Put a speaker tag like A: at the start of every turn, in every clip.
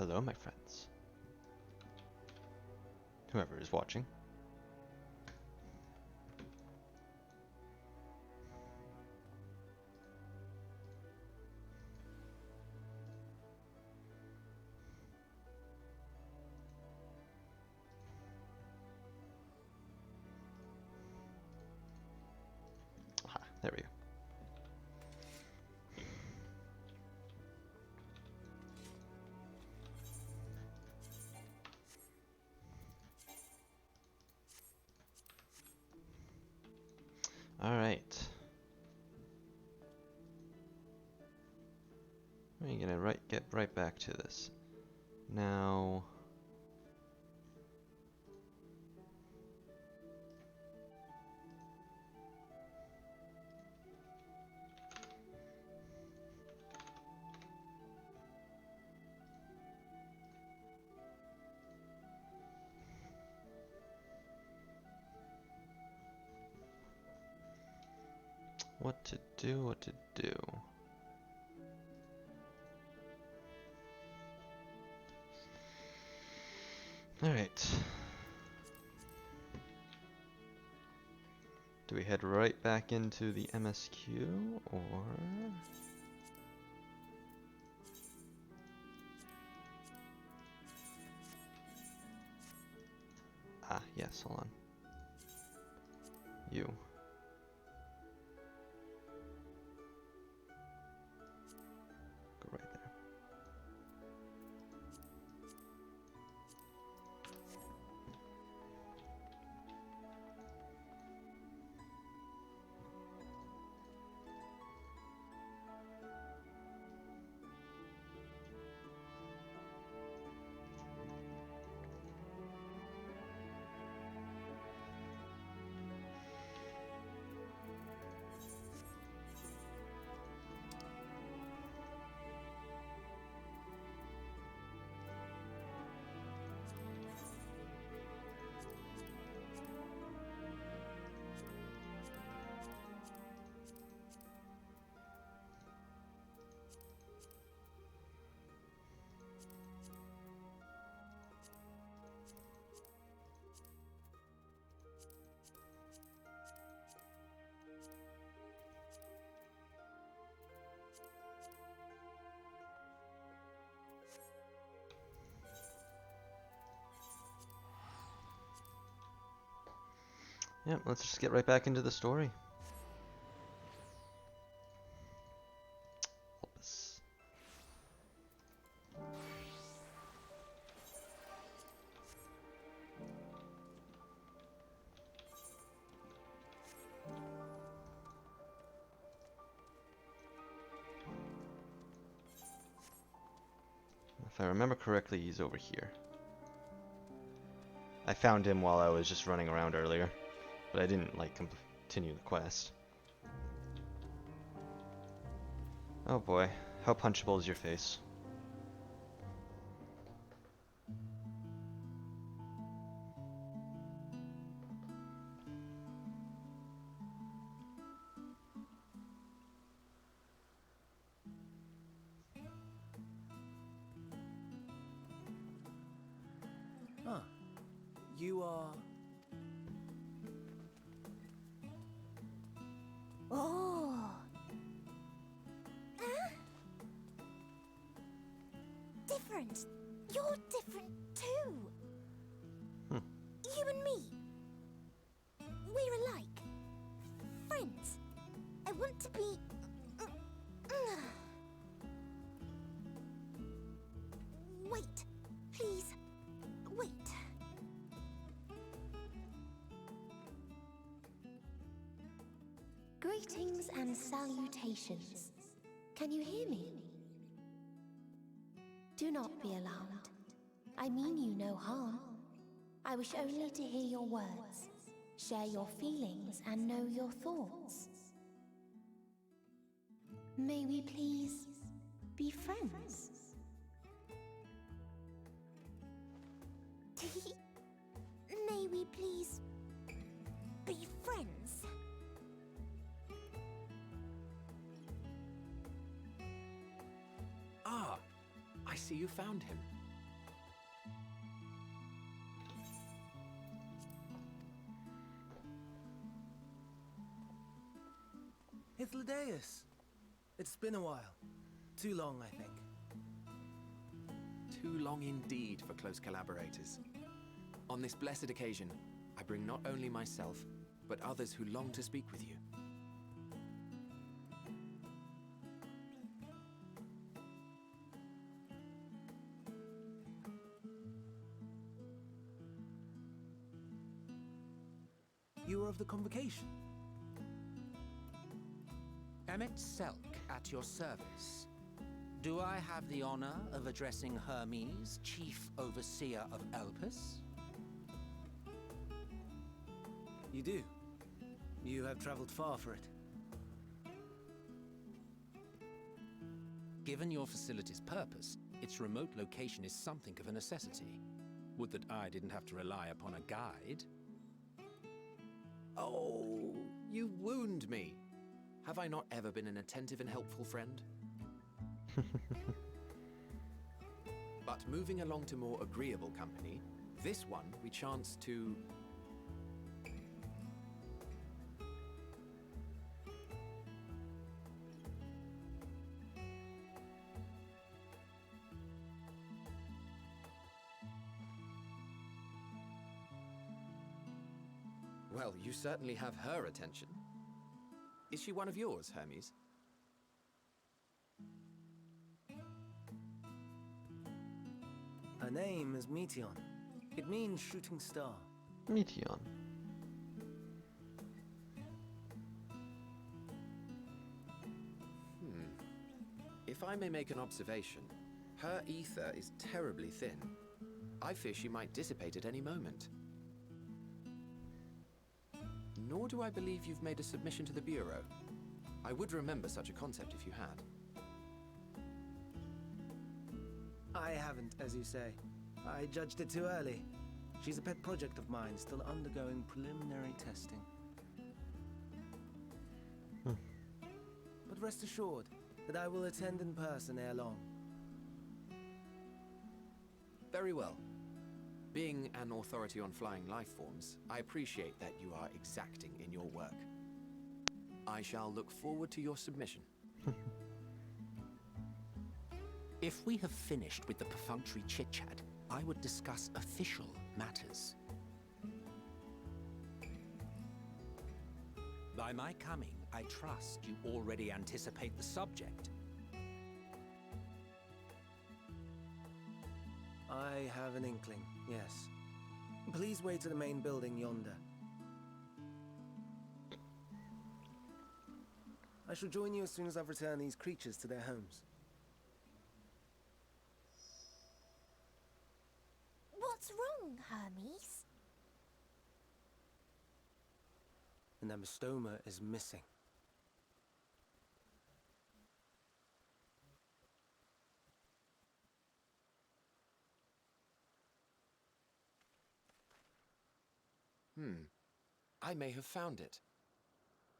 A: Hello, my friends. Whoever is watching. Aha, there we go. All right. We're gonna get right back to this. Now, what to do, what to do. Alright. Do we head right back into the MSQ, or... Ah, yes, hold on. You. Go right there. Yep, let's just get right back into the story. Elpis. If I remember correctly, he's over here. I found him while I was just running around earlier, but I didn't, like, continue the quest. Oh boy, how punchable is your face?
B: Huh. You are...
C: Oh. Huh? Different. You're different too. You and me. We're alike. Friends. I want to be... Wait. Please. Wait. Greetings and salutations. Can you hear me? Do not be alarmed. I mean you no harm. I wish only to hear your words, share your feelings, and know your thoughts. May we please be friends? May we please be friends?
B: Ah, I see you found him. Hythlodaeus. It's been a while. Too long, I think.
D: Too long indeed for close collaborators. On this blessed occasion, I bring not only myself, but others who long to speak with you.
B: You are of the convocation.
E: Emmett Selk at your service. Do I have the honor of addressing Hermes, Chief Overseer of Elpis?
B: You do. You have traveled far for it.
E: Given your facility's purpose, its remote location is something of a necessity. Would that I didn't have to rely upon a guide.
D: Oh, you wound me. Have I not ever been an attentive and helpful friend? But moving along to more agreeable company, this one we chance to... Well, you certainly have her attention. Is she one of yours, Hermes?
B: Her name is Meteon. It means shooting star.
A: Meteon.
D: If I may make an observation, her ether is terribly thin. I fear she might dissipate at any moment. Nor do I believe you've made a submission to the Bureau. I would remember such a concept if you had.
B: I haven't, as you say. I judged it too early. She's a pet project of mine, still undergoing preliminary testing. But rest assured that I will attend in person ere long.
D: Very well. Being an authority on flying life forms, I appreciate that you are exacting in your work. I shall look forward to your submission.
E: If we have finished with the perfunctory chit-chat, I would discuss official matters. By my coming, I trust you already anticipate the subject.
B: I have an inkling, yes. Please wait to the main building yonder. I shall join you as soon as I've returned these creatures to their homes.
C: What's wrong, Hermes?
B: An amystoma is missing.
D: I may have found it.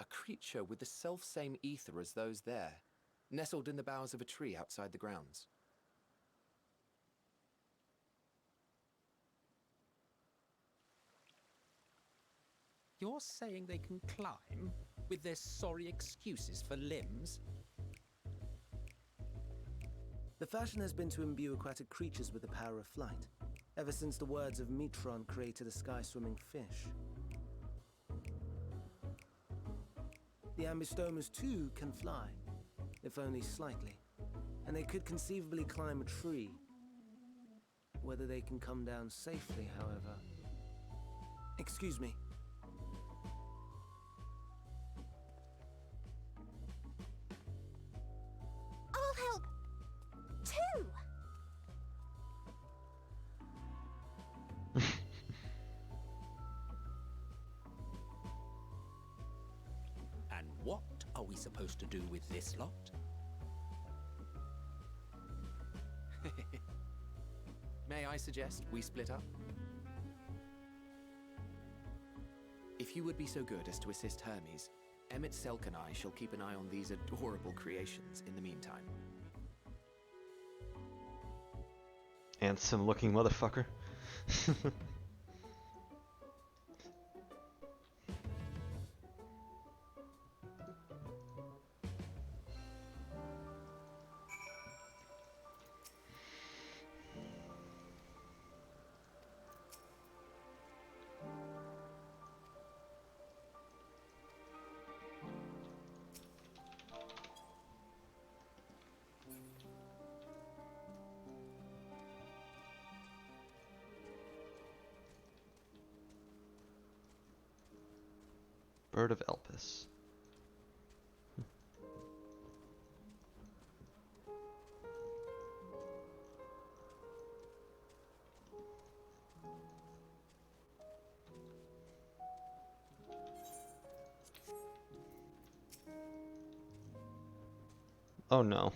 D: A creature with the self-same ether as those there, nestled in the boughs of a tree outside the grounds.
E: You're saying they can climb with their sorry excuses for limbs?
B: The fashion has been to imbue aquatic creatures with the power of flight, ever since the words of Metron created a sky-swimming fish. The ambystomas too can fly, if only slightly, and they could conceivably climb a tree. Whether they can come down safely, however... Excuse me.
C: I'll help. Too.
E: And what are we supposed to do with this lot?
D: May I suggest we split up? If you would be so good as to assist Hermes, Emmett Selk and I shall keep an eye on these adorable creations in the meantime.
A: Handsome looking motherfucker. Bird of Elpis. Oh no.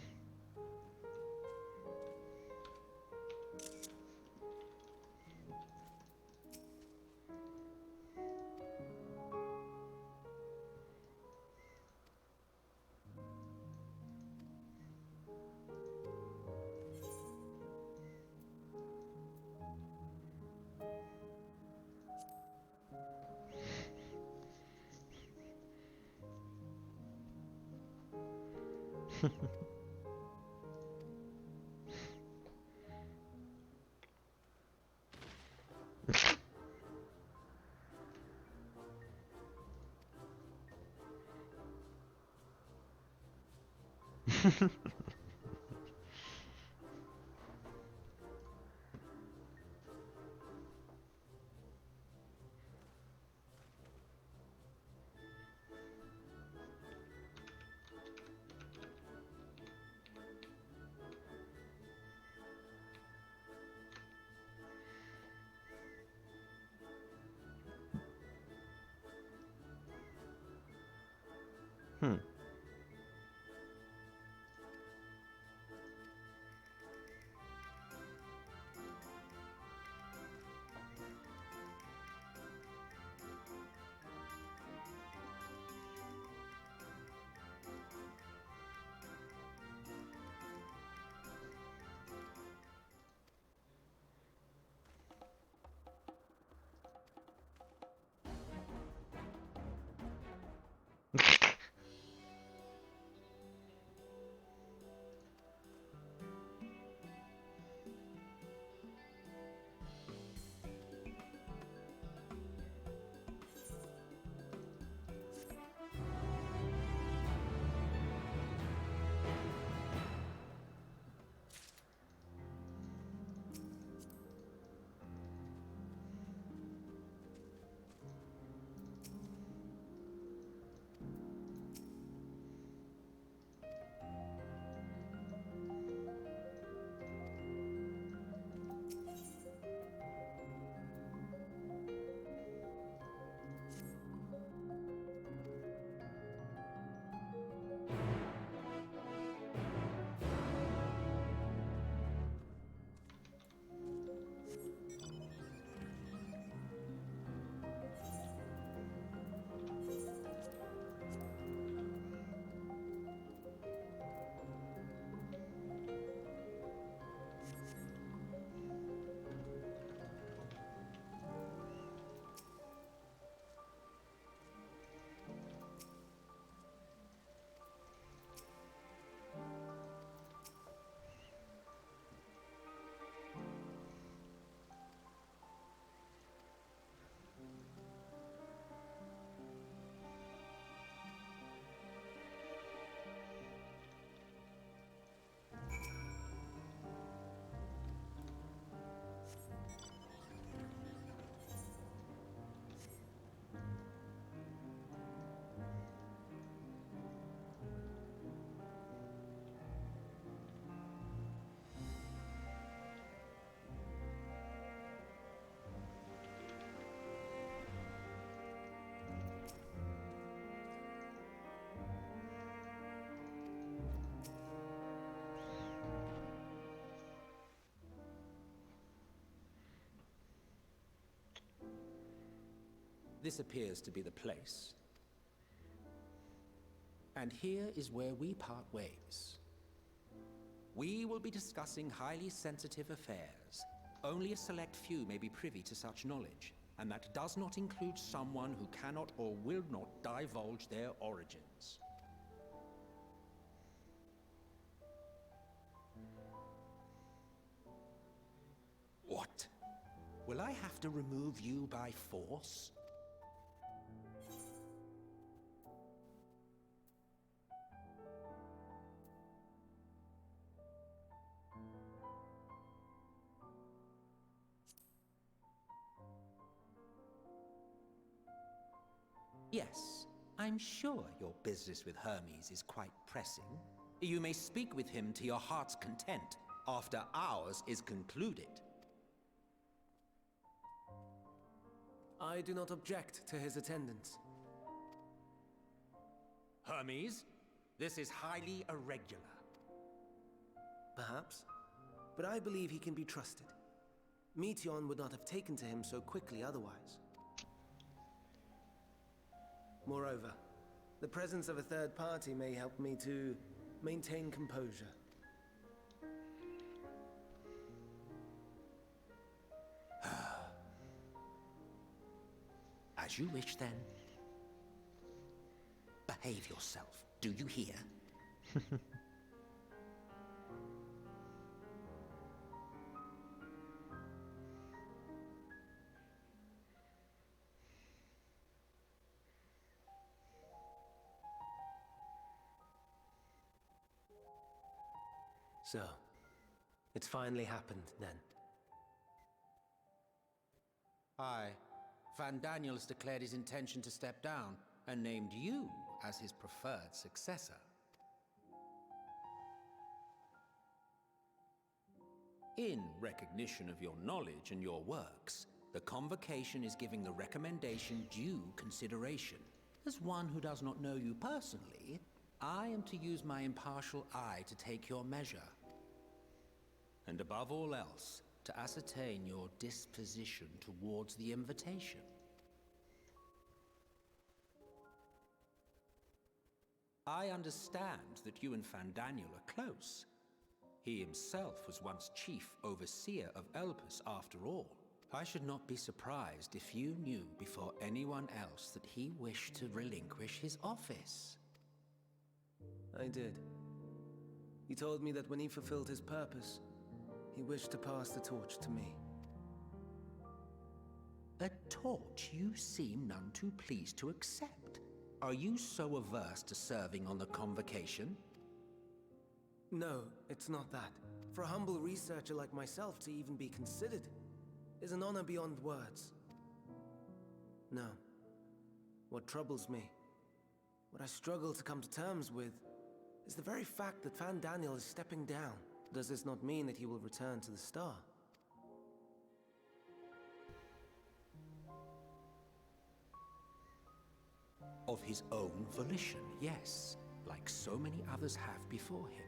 A: Hmm.
E: This appears to be the place. And here is where we part ways. We will be discussing highly sensitive affairs. Only a select few may be privy to such knowledge, and that does not include someone who cannot or will not divulge their origins. What? Will I have to remove you by force? Yes, I'm sure your business with Hermes is quite pressing. You may speak with him to your heart's content after ours is concluded.
B: I do not object to his attendance.
E: Hermes, this is highly irregular.
B: Perhaps, but I believe he can be trusted. Meteion would not have taken to him so quickly otherwise. Moreover, the presence of a third party may help me to maintain composure.
E: As you wish, then. Behave yourself, do you hear?
B: So, it's finally happened, then.
E: Aye. Van Daniels declared his intention to step down and named you as his preferred successor. In recognition of your knowledge and your works, the Convocation is giving the recommendation due consideration. As one who does not know you personally, I am to use my impartial eye to take your measure. And above all else, to ascertain your disposition towards the invitation. I understand that you and Fandaniel are close. He himself was once chief overseer of Elpis after all. I should not be surprised if you knew before anyone else that he wished to relinquish his office.
B: I did. He told me that when he fulfilled his purpose, he wished to pass the torch to me.
E: A torch you seem none too pleased to accept. Are you so averse to serving on the Convocation?
B: No, it's not that. For a humble researcher like myself to even be considered is an honor beyond words. No. What troubles me, what I struggle to come to terms with, is the very fact that Fandaniel is stepping down. Does this not mean that he will return to the Star?
E: Of his own volition, yes. Like so many others have before him.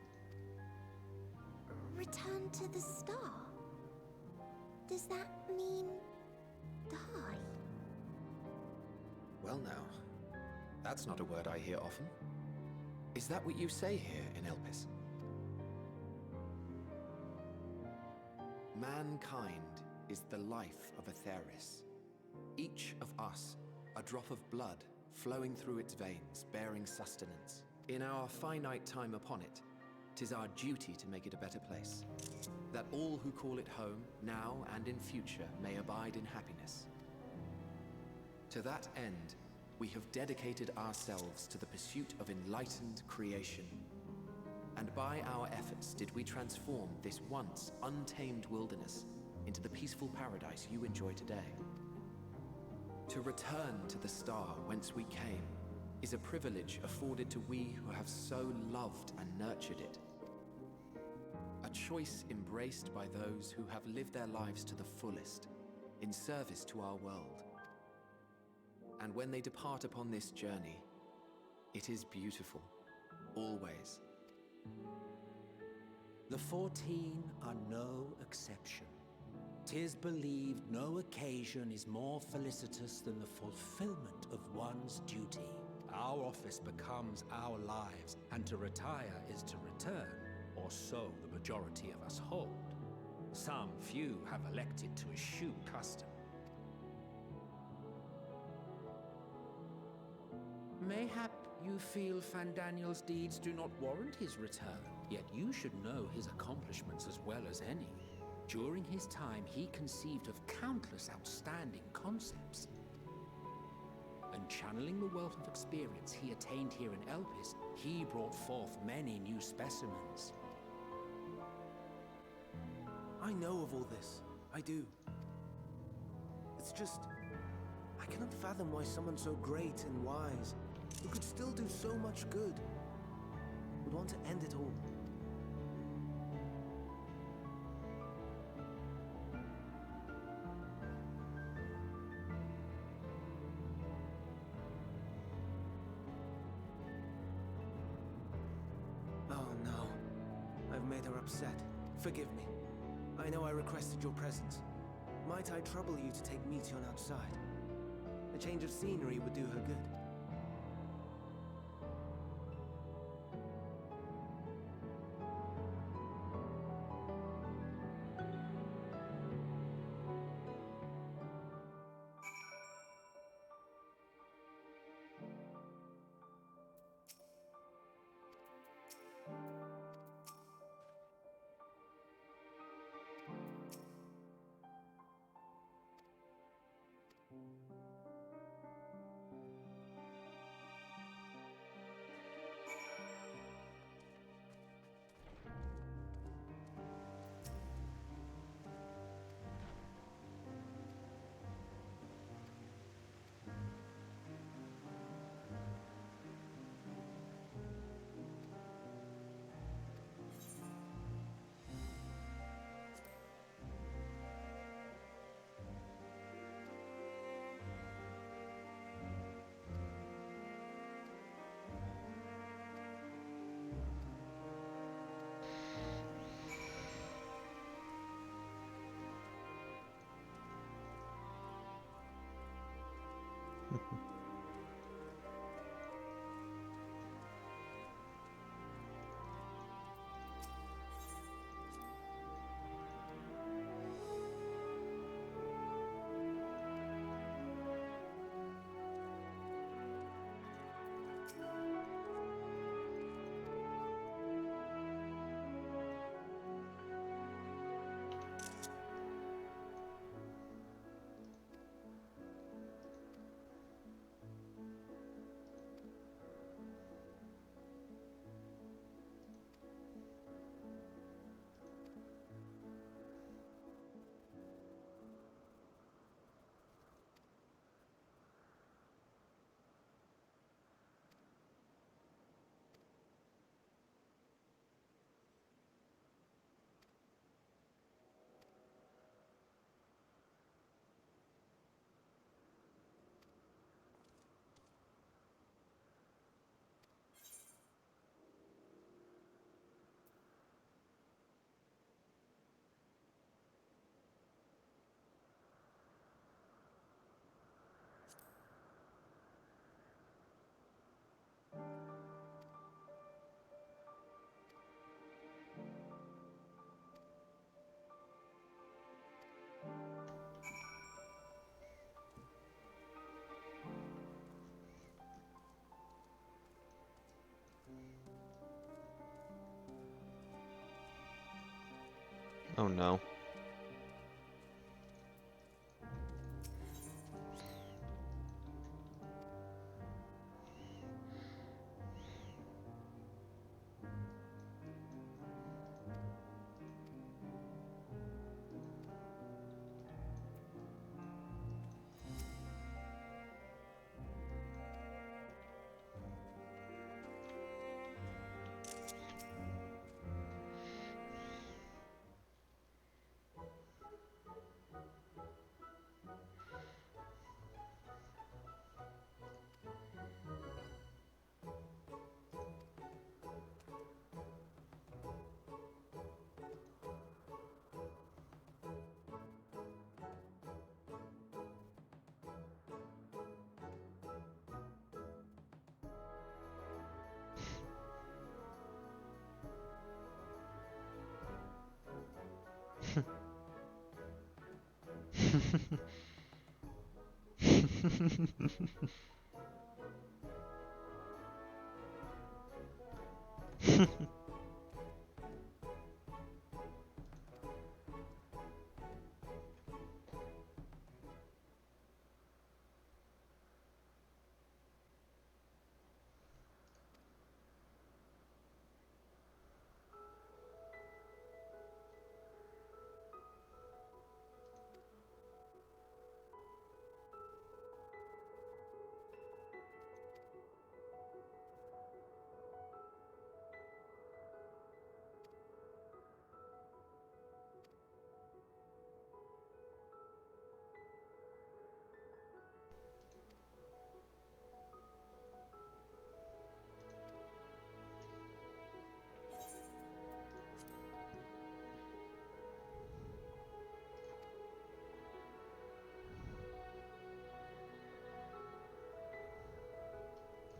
C: Return to the Star? Does that mean die?
D: Well now, that's not a word I hear often. Is that what you say here in Elpis? Mankind is the life of Atheris. Each of us, a drop of blood flowing through its veins, bearing sustenance. In our finite time upon it, 'tis our duty to make it a better place, that all who call it home, now and in future, may abide in happiness. To that end, we have dedicated ourselves to the pursuit of enlightened creation. And by our efforts did we transform this once untamed wilderness into the peaceful paradise you enjoy today. To return to the Star whence we came is a privilege afforded to we who have so loved and nurtured it. A choice embraced by those who have lived their lives to the fullest, in service to our world. And when they depart upon this journey, it is beautiful, always.
E: The 14 are no exception. 'Tis believed no occasion is more felicitous than the fulfillment of one's duty. Our office becomes our lives, and to retire is to return, or so the majority of us hold. Some few have elected to eschew custom. Mayhap you feel Fandaniel's deeds do not warrant his return, yet you should know his accomplishments as well as any. During his time, he conceived of countless outstanding concepts. And channeling the wealth of experience he attained here in Elpis, he brought forth many new specimens.
B: I know of all this. I do. It's just, I cannot fathom why someone so great and wise who could still do so much good, would want to end it all. Oh no. I've made her upset. Forgive me. I know I requested your presence. Might I trouble you to take Meteon outside? A change of scenery would do her good.
A: Oh no.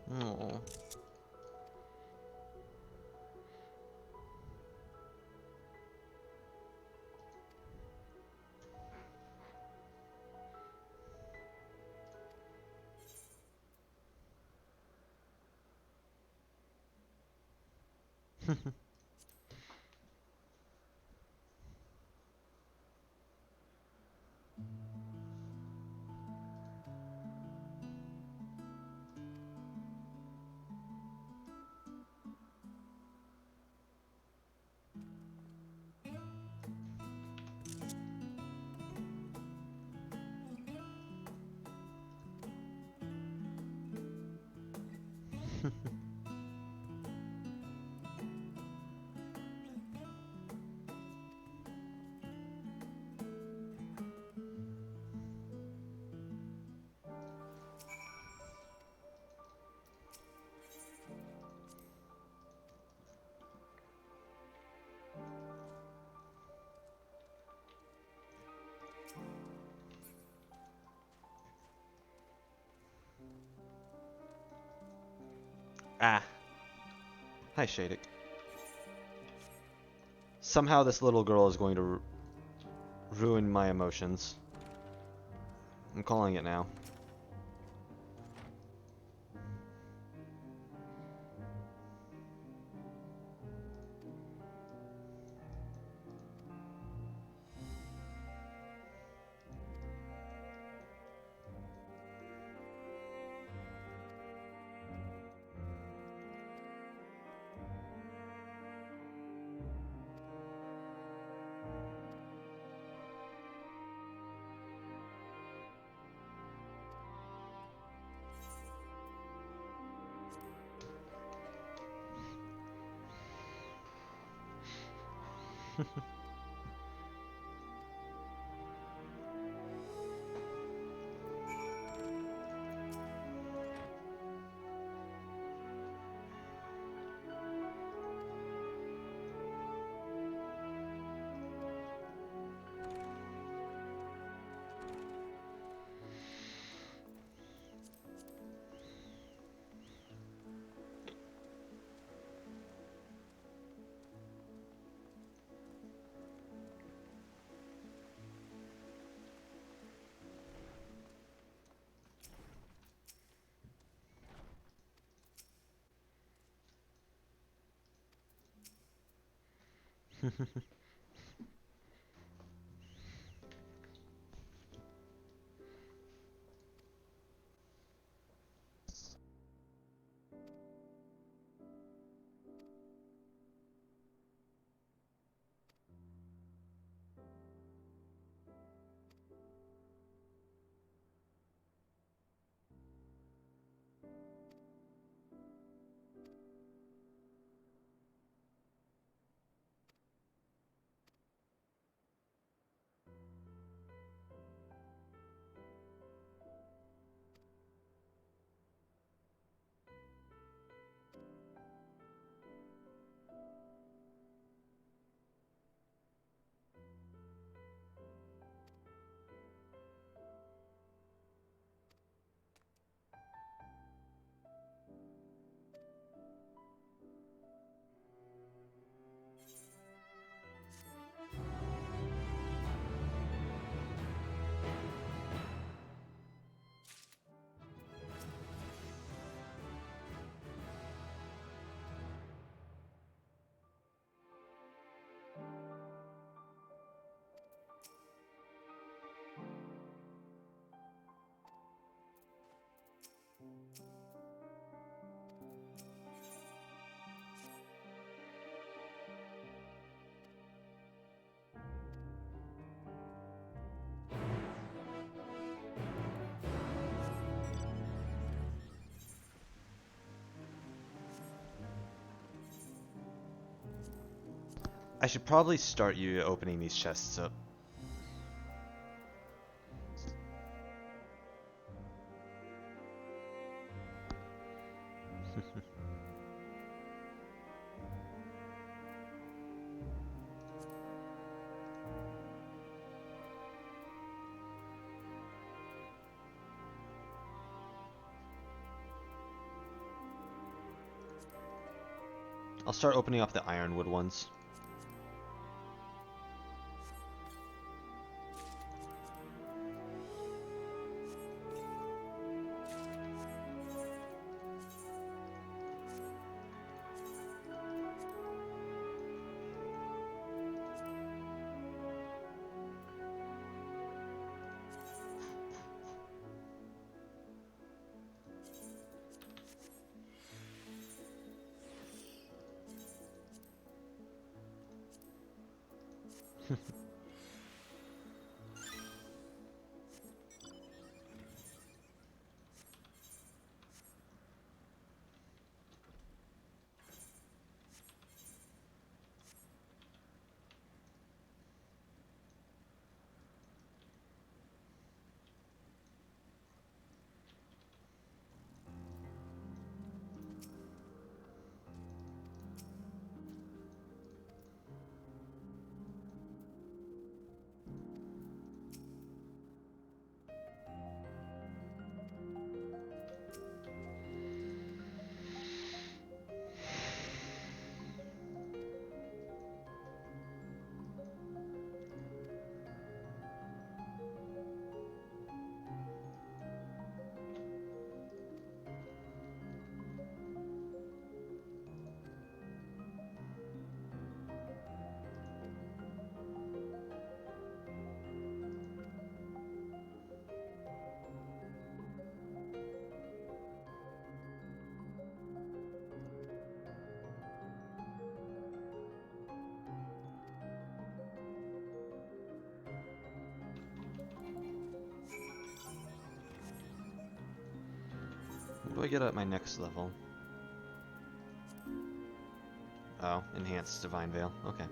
A: Oh. Ah. Hi, Shadik. Somehow this little girl is going to ruin my emotions. I'm calling it now. I should probably start you opening these chests up. I'll start opening up the ironwood ones. What do I get at my next level? Oh, enhanced divine veil. Okay.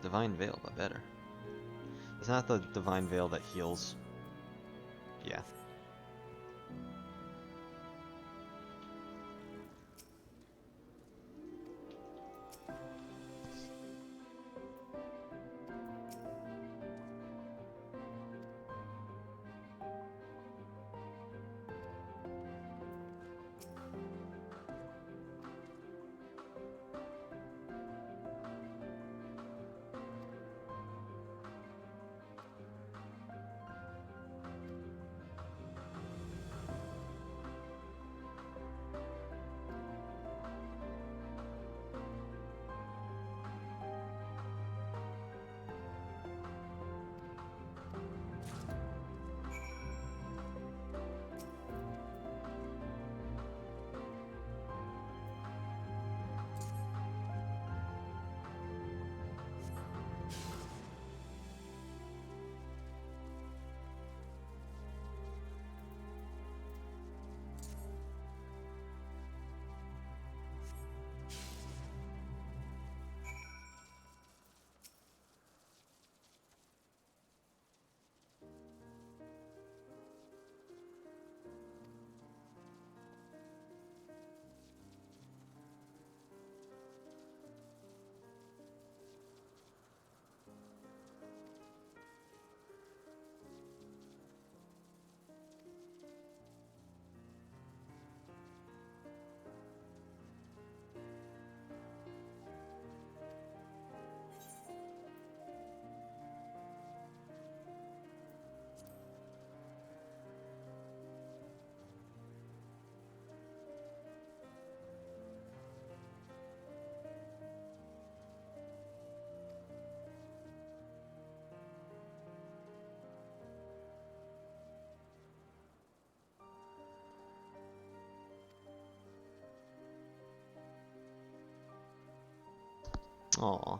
A: Divine veil, but better. It's not the divine veil that heals. Yeah. Aw.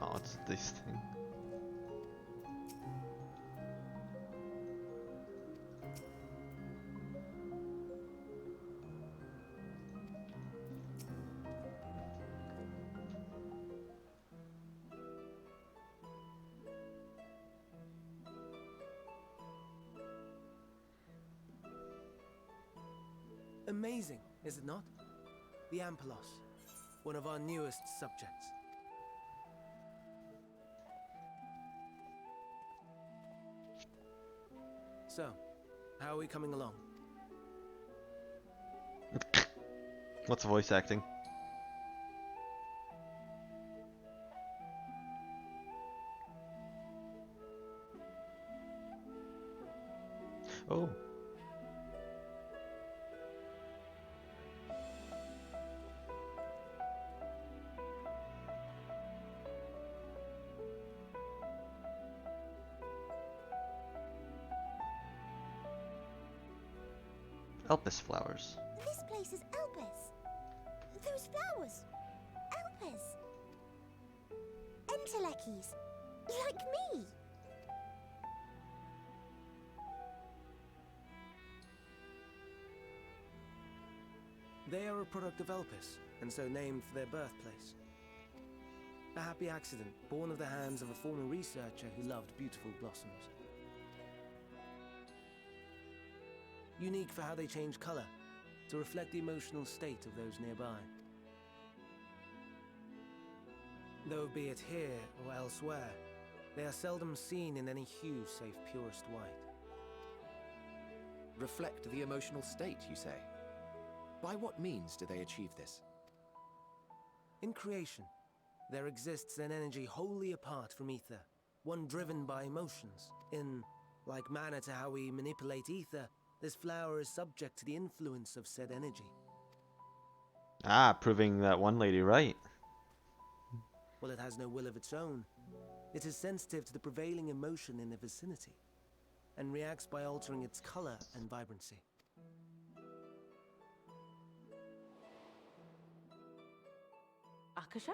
A: Oh, it's this thing.
B: Amazing, is it not? The Ampelos, one of our newest subjects. So, how are we coming along?
A: What's voice acting? Oh. Elpis flowers.
C: This place is Elpis. Those flowers. Elpis. Entelekis. Like me.
B: They are a product of Elpis, and so named for their birthplace. A happy accident, born of the hands of a former researcher who loved beautiful blossoms. Unique for how they change color, to reflect the emotional state of those nearby. Though be it here or elsewhere, they are seldom seen in any hue save purest white.
D: Reflect the emotional state, you say? By what means do they achieve this?
B: In creation, there exists an energy wholly apart from ether, one driven by emotions. In like manner to how we manipulate ether, this flower is subject to the influence of said energy.
A: Ah, proving that one lady right.
B: Well, it has no will of its own. It is sensitive to the prevailing emotion in the vicinity, and reacts by altering its color and vibrancy.
F: Akasha?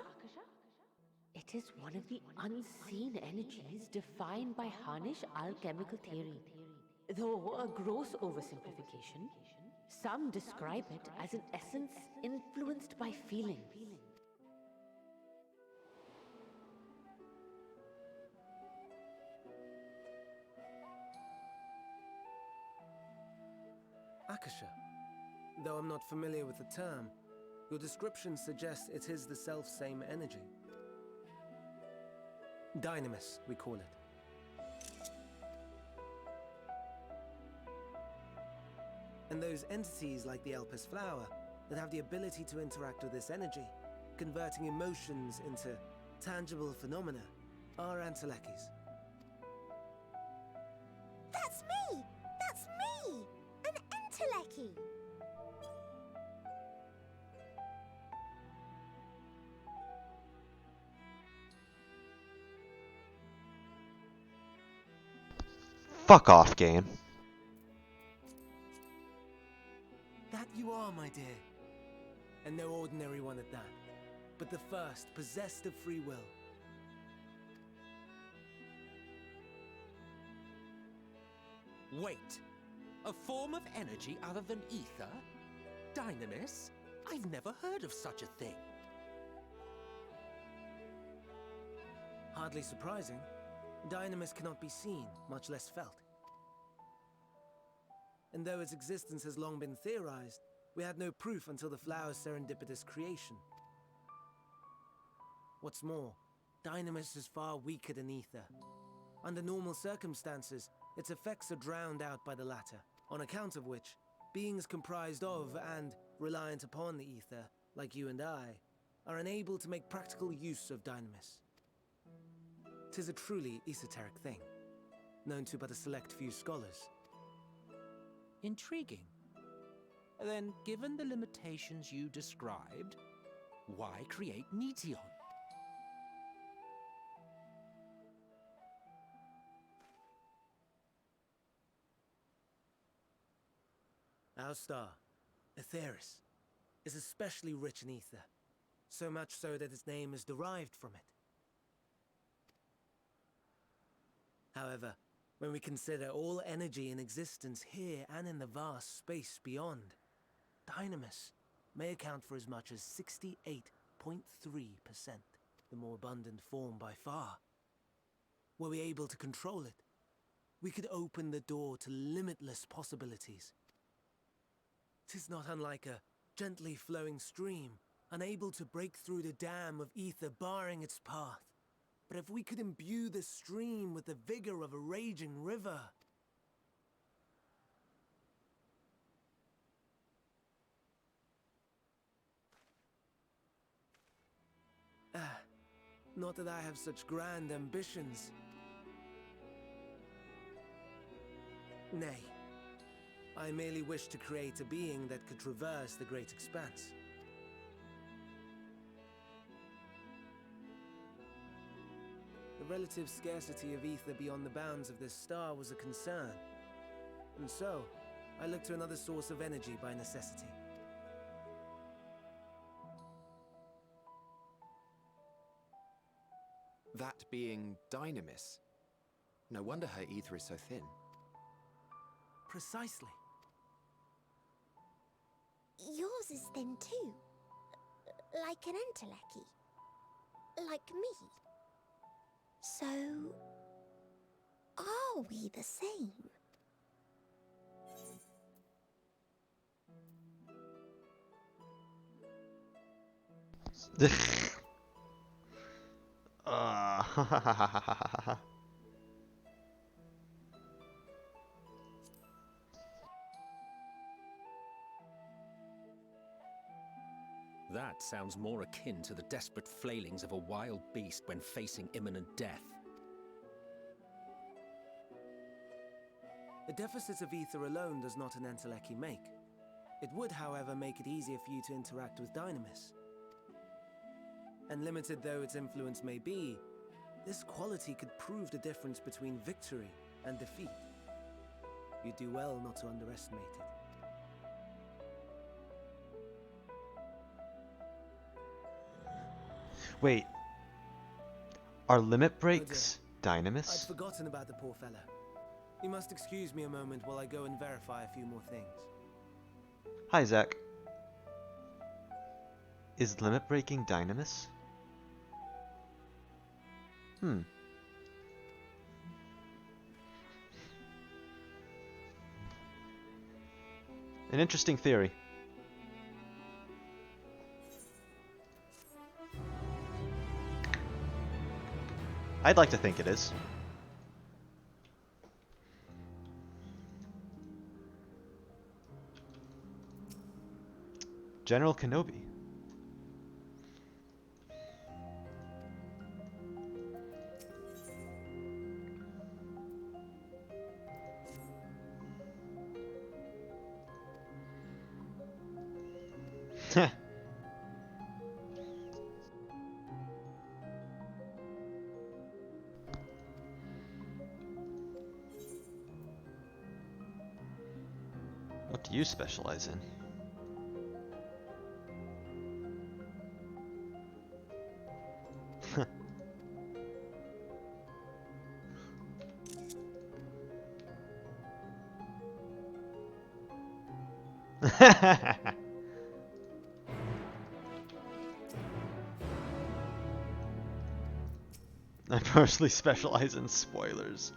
F: It is one of the unseen energies defined by Harnish alchemical theory. Though a gross oversimplification, some describe it as an essence influenced by feeling.
B: Akasha. Though I'm not familiar with the term, your description suggests it is the self-same energy. Dynamis, we call it. And those entities like the Elpis flower that have the ability to interact with this energy, converting emotions into tangible phenomena, are Entelekis.
C: That's me! That's me! An Enteleki!
A: Fuck off, game.
B: That you are, my dear. And no ordinary one at that, but the first possessed of free will.
E: Wait. A form of energy other than ether? Dynamis? I've never heard of such a thing.
B: Hardly surprising. Dynamis cannot be seen, much less felt. And though its existence has long been theorized, we had no proof until the flower's serendipitous creation. What's more, Dynamis is far weaker than ether. Under normal circumstances, its effects are drowned out by the latter, on account of which, beings comprised of and reliant upon the ether, like you and I, are unable to make practical use of Dynamis. 'Tis a truly esoteric thing, known to but a select few scholars.
E: Intriguing. Then, given the limitations you described, why create Neteon?
B: Our star, Aetheris, is especially rich in ether, so much so that its name is derived from it. However, when we consider all energy in existence here and in the vast space beyond, Dynamis may account for as much as 68.3%, the more abundant form by far. Were we able to control it, we could open the door to limitless possibilities. 'Tis not unlike a gently flowing stream, unable to break through the dam of ether barring its path. But if we could imbue the stream with the vigor of a raging river... Not that I have such grand ambitions. Nay, I merely wish to create a being that could traverse the great expanse. The relative scarcity of ether beyond the bounds of this star was a concern, and so I looked to another source of energy by necessity.
D: That being Dynamis. No wonder her ether is so thin.
B: Precisely.
C: Yours is thin too. Like an entelechy. Like me. So... are we the same?
E: That sounds more akin to the desperate flailings of a wild beast when facing imminent death.
B: The deficit of ether alone does not an entelechy make. It would, however, make it easier for you to interact with Dynamis. And limited though its influence may be, this quality could prove the difference between victory and defeat. You do well not to underestimate it.
A: Wait. Are limit breaks
B: I'd
A: Dynamis?
B: forgotten about the poor fellow. You must excuse me a moment while I go and verify a few more things.
A: Hi, Zach. Is limit breaking Dynamis? An interesting theory. I'd like to think it is. General Kenobi. What do you specialize in? I personally specialize in spoilers.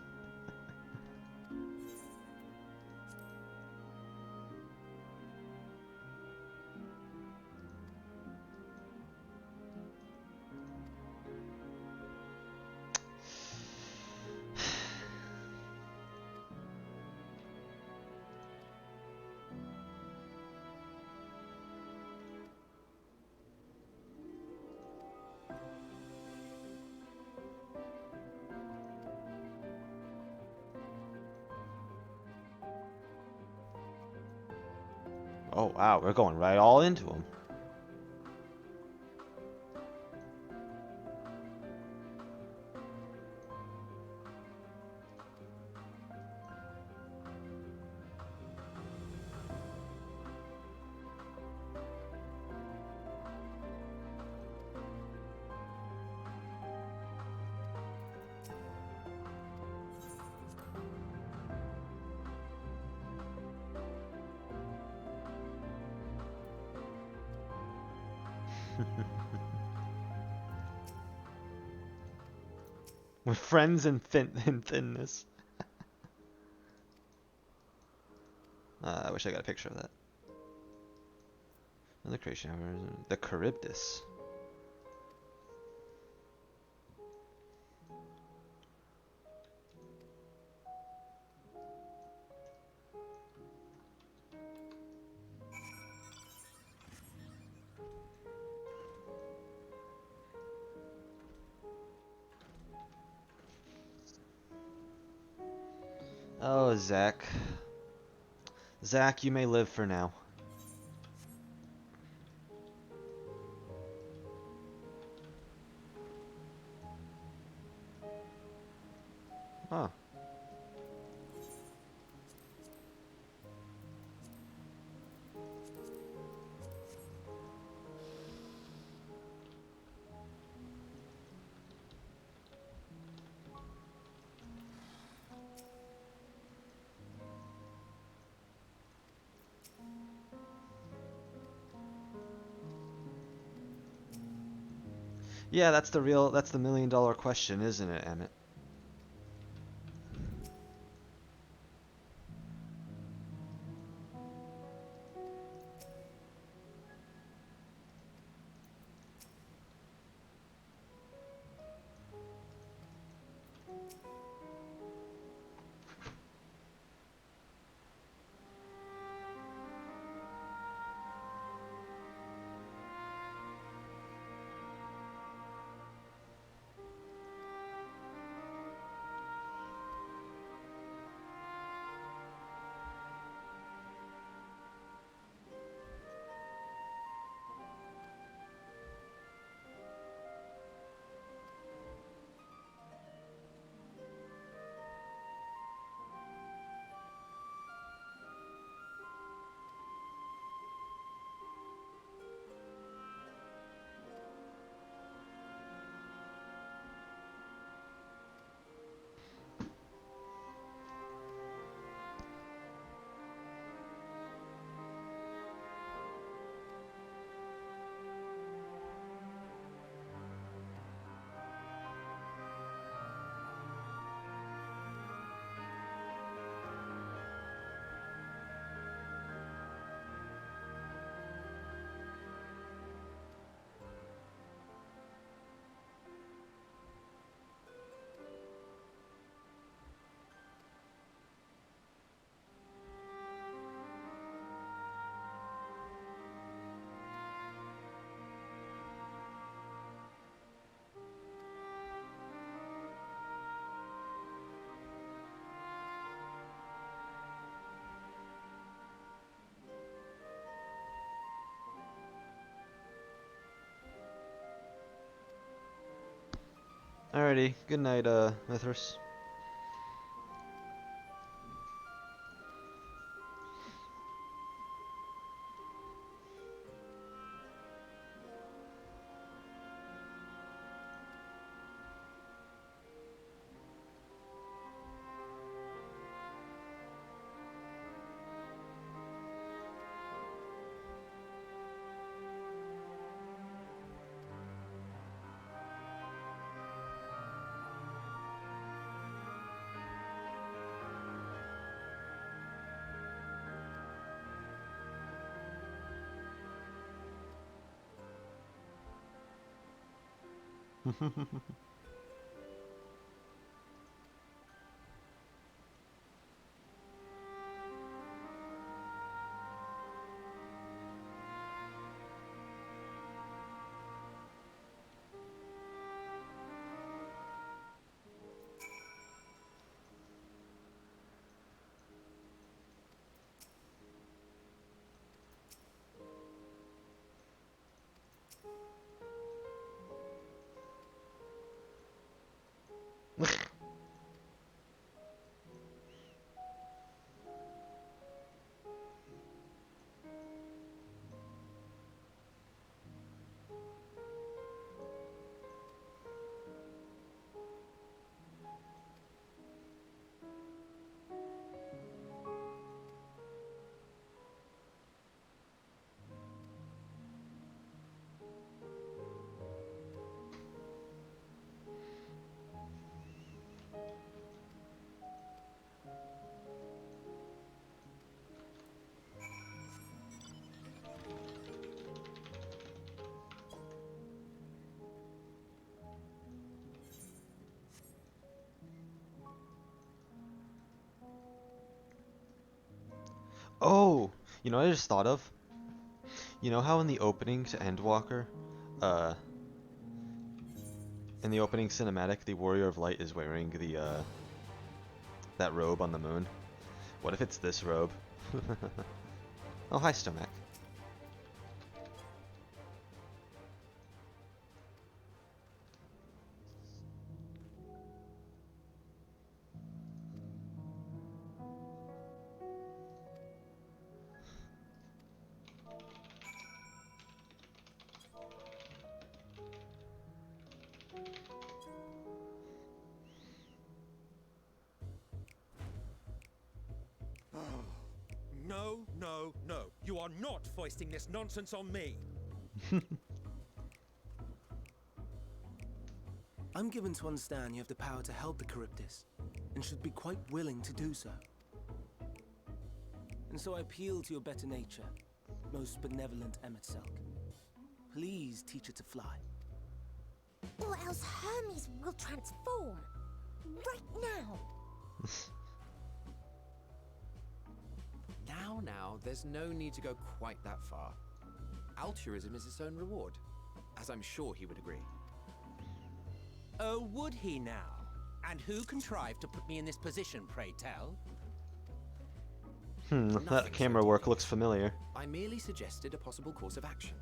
A: Oh wow, we're going right all into him. We're friends in thinness. I wish I got a picture of that. Another creation, the Charybdis. Oh, Zach. Zach, you may live for now. Huh. Yeah, that's the $1 million question, isn't it, Emmett? Alrighty, good night, Mithras. You know what I just thought of? You know how in the opening to Endwalker, uh, in the opening cinematic, the Warrior of Light is wearing the, that robe on the moon? What if it's this robe? Oh, hi, Stomac.
E: No, no, no. You are not foisting this nonsense on me.
B: I'm given to understand you have the power to help the Charybdis, and should be quite willing to do so. And so I appeal to your better nature, most benevolent Emet-Selch. Please teach her to fly.
C: Or else Hermes will transform. Right now.
D: Now, there's no need to go quite that far. Altruism is its own reward, as I'm sure he would agree.
E: Oh, would he now? And who contrived to put me in this position, pray tell?
A: That
D: Nothing
A: camera
D: so
A: work
D: devious.
A: looks familiar.
D: I merely suggested a possible course of action.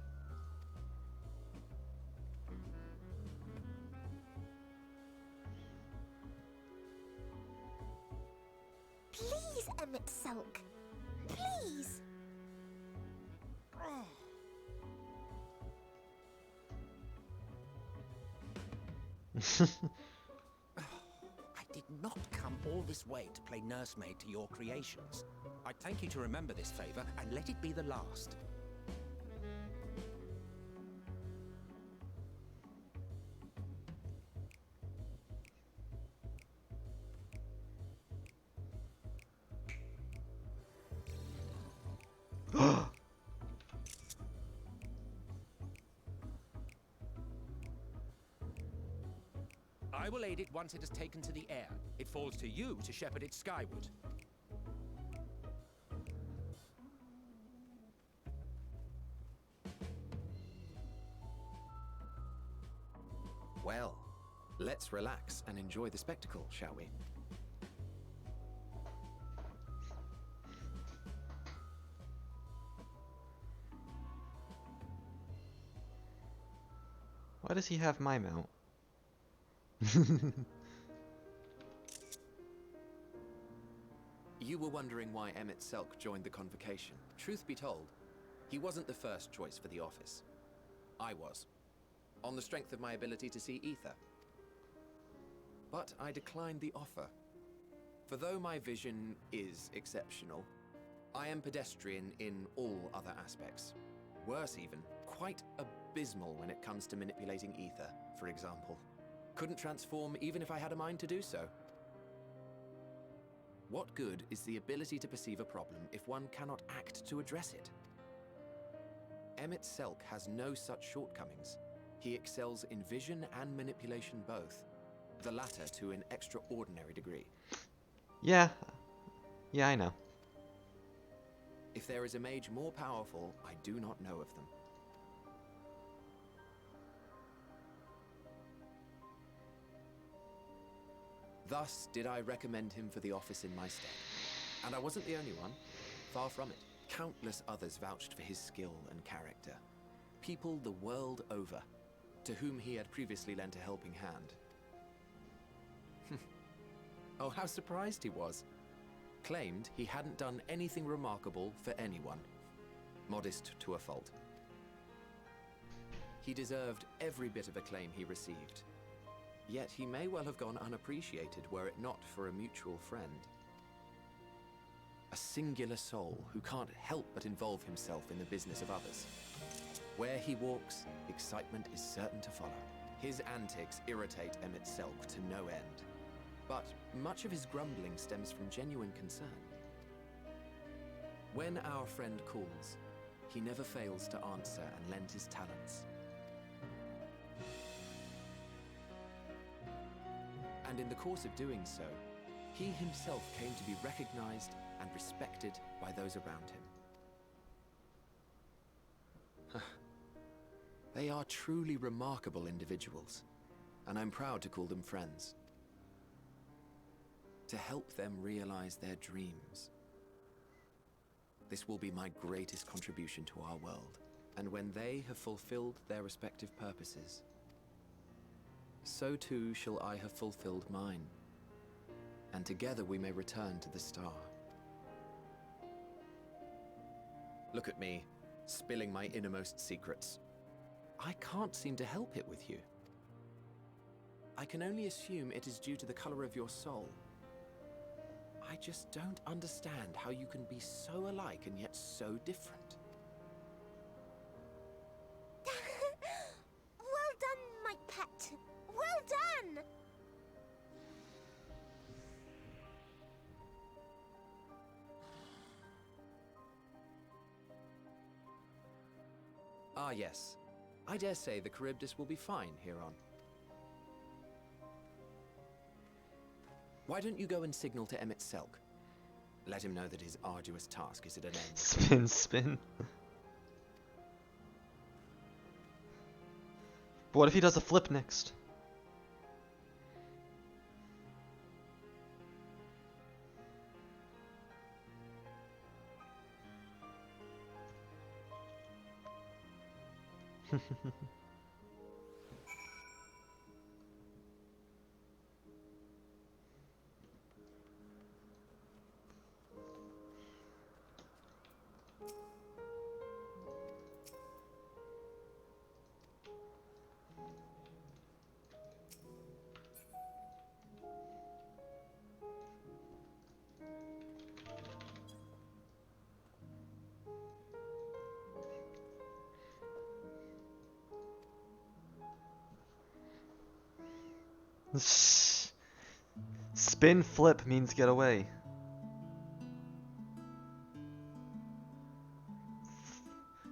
C: Please, Emet-Selch. Please.
E: I did not come all this way to play nursemaid to your creations. I thank you to remember this favor and let it be the last. I will aid it once it has taken to the air. It falls to you to shepherd it skyward.
D: Well, let's relax and enjoy the spectacle, shall we?
A: Why does he have my mount?
D: You were wondering why Emet-Selch joined the convocation. Truth be told, he wasn't the first choice for the office. I was, on the strength of my ability to see ether. But I declined the offer. For though my vision is exceptional, I am pedestrian in all other aspects. Worse even, quite abysmal when it comes to manipulating ether, for example. Couldn't transform even if I had a mind to do so. What good is the ability to perceive a problem if one cannot act to address it? Emet-Selch has no such shortcomings. He excels in vision and manipulation both, the latter to an extraordinary degree.
A: Yeah, I know.
D: If there is a mage more powerful, I do not know of them. Thus did I recommend him for the office in my stead. And I wasn't the only one. Far from it. Countless others vouched for his skill and character. People the world over, to whom he had previously lent a helping hand. Oh, how surprised he was. Claimed he hadn't done anything remarkable for anyone. Modest to a fault. He deserved every bit of acclaim he received. Yet he may well have gone unappreciated were it not for a mutual friend. A singular soul who can't help but involve himself in the business of others. Where he walks, excitement is certain to follow. His antics irritate Emet-Selch to no end. But much of his grumbling stems from genuine concern. When our friend calls, he never fails to answer and lend his talents. And in the course of doing so, he himself came to be recognized and respected by those around him. They are truly remarkable individuals, and I'm proud to call them friends. To help them realize their dreams. This will be my greatest contribution to our world, and when they have fulfilled their respective purposes, so too shall I have fulfilled mine, and together we may return to the star. Look at me, spilling my innermost secrets. I can't seem to help it with you. I can only assume it is due to the color of your soul. I just don't understand how you can be so alike and yet so different.
C: Well done, my pet. Well done!
D: Ah, yes. I dare say the Charybdis will be fine here on. Why don't you go and signal to Emmett Selk? Let him know that his arduous task is at an end.
A: Spin, spin. But what if he does a flip next? Spin flip means get away.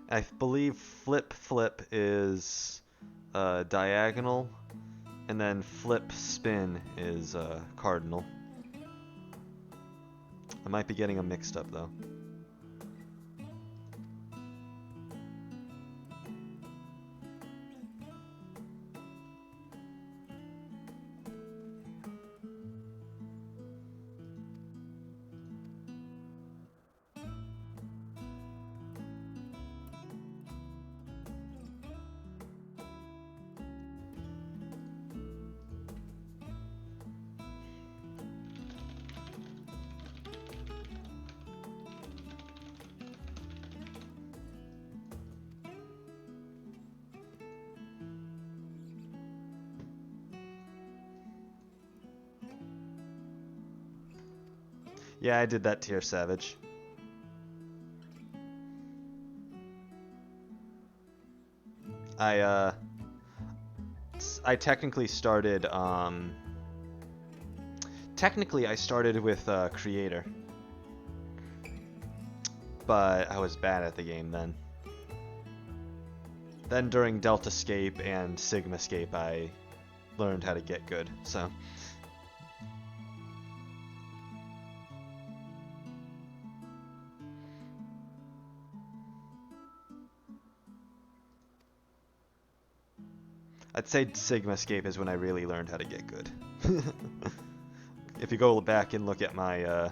A: I believe flip flip is diagonal, and then flip spin is cardinal. I might be getting them mixed up though. Yeah, I did that tier savage. I technically started I started with creator, but I was bad at the game then. Then during Deltascape and Sigmascape I learned how to get good, so I'd say Sigmascape is when I really learned how to get good. If you go back and look at my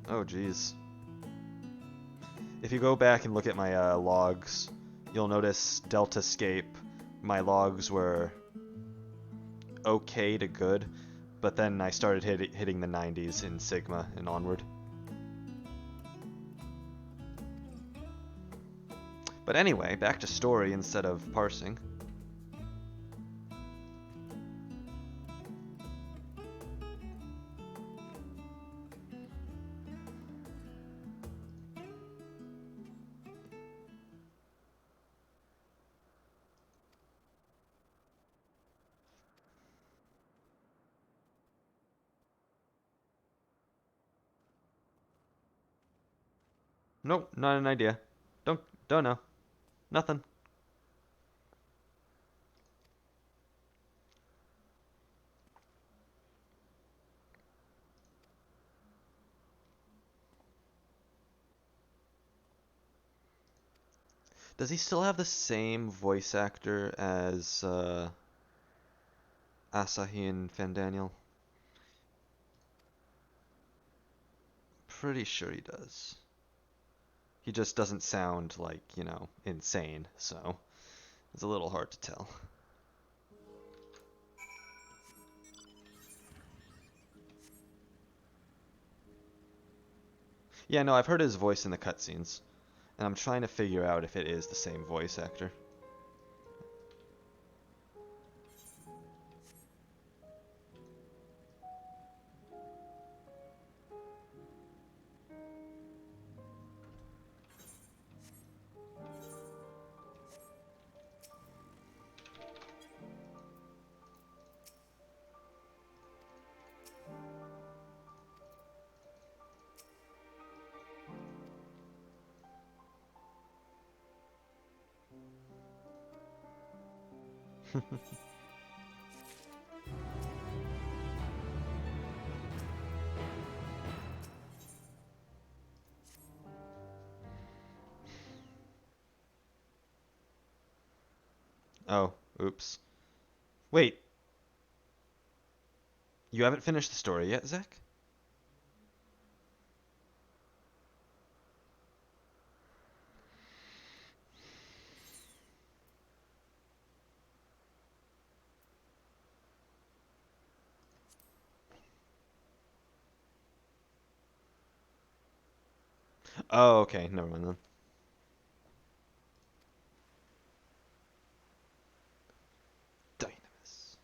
A: oh geez. If you go back and look at my logs, you'll notice Deltascape, my logs were okay to good, but then I started hitting the 90s in Sigma and onward. But anyway, back to story instead of parsing. Nope, not an idea. Don't know. Nothing. Does he still have the same voice actor as Asahi and Fandaniel? Pretty sure he does. He just doesn't sound like, you know, insane, so it's a little hard to tell. Yeah, no, I've heard his voice in the cutscenes, and I'm trying to figure out if it is the same voice actor. Oh, oops. Wait, you haven't finished the story yet, Zach? Oh, okay, never mind then. Dynamis.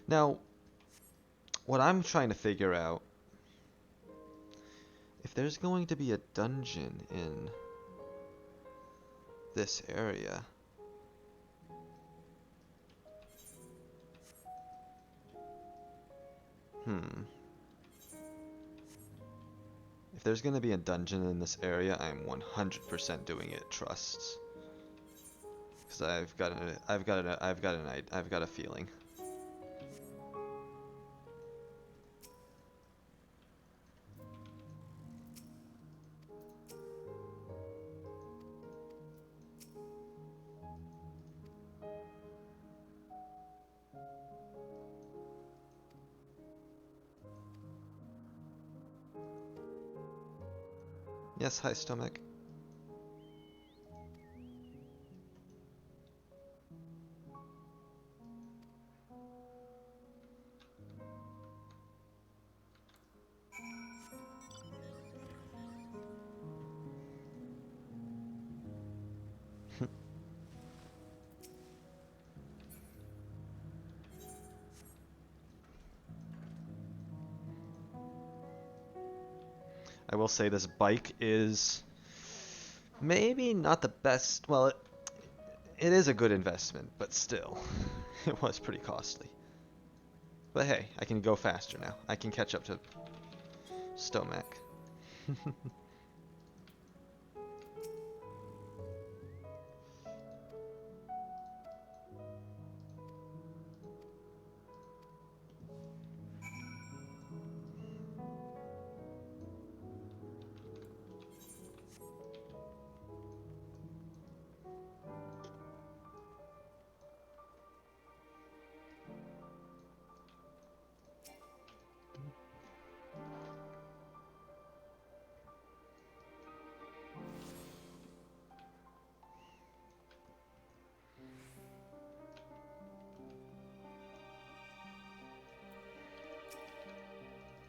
A: Now, what I'm trying to figure out, if there's going to be a dungeon in this area. If there's going to be a dungeon in this area, I'm 100% doing it trusts. Because I've got a feeling. Yes, hi, stomach. I will say this bike is maybe not the best. Well, it is a good investment, but still, it was pretty costly. But hey, I can go faster now. I can catch up to Stomac.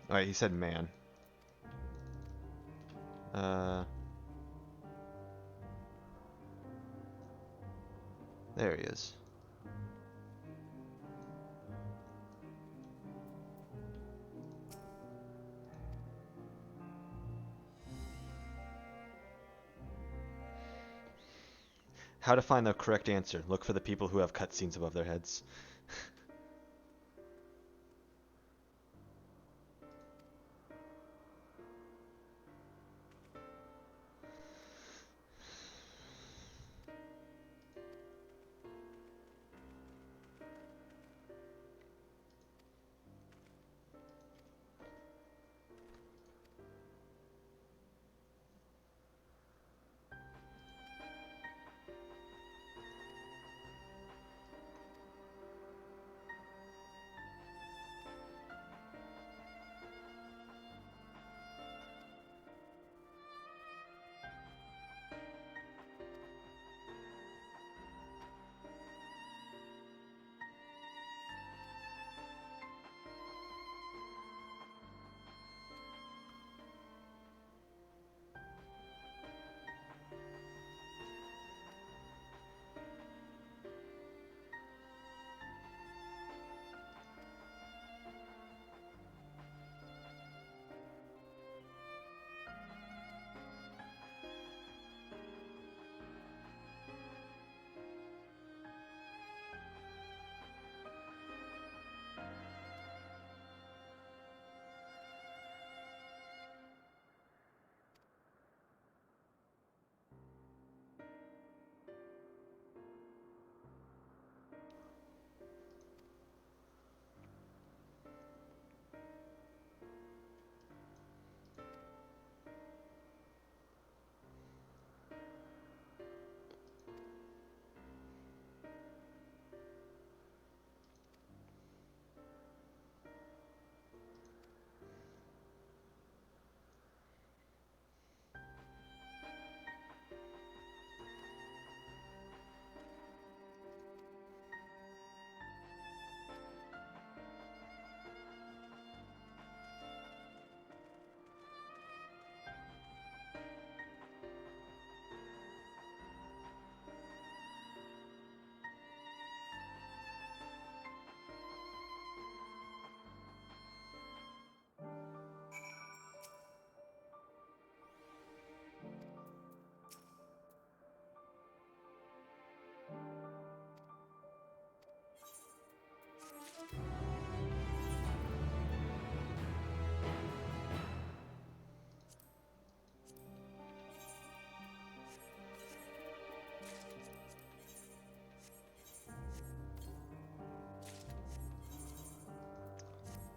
A: Alright, he said man. There he is. How to find the correct answer. Look for the people who have cutscenes above their heads.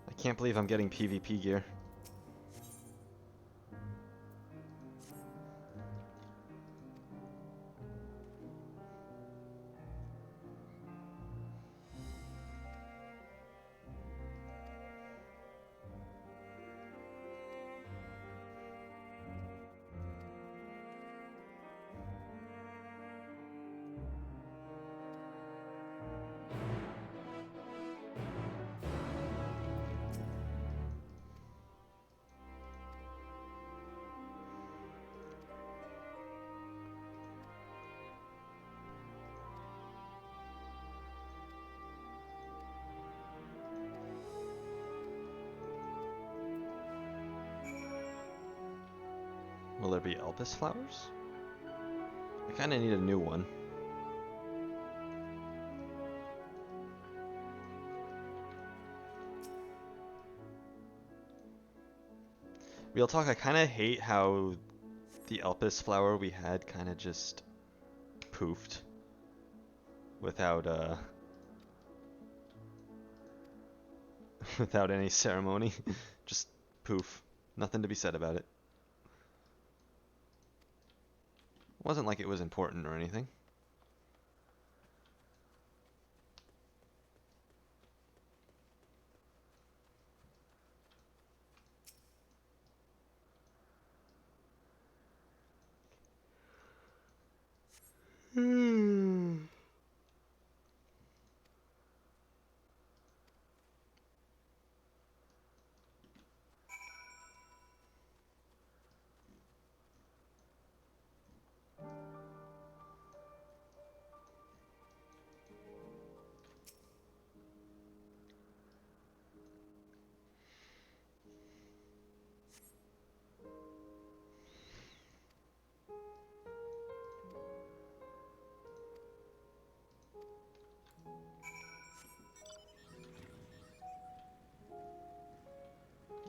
A: I can't believe I'm getting PvP gear. Will there be Elpis flowers? I kinda need a new one. Real talk, I kinda hate how the Elpis flower we had kinda just poofed without without any ceremony. Just poof. Nothing to be said about it. Wasn't like it was important or anything.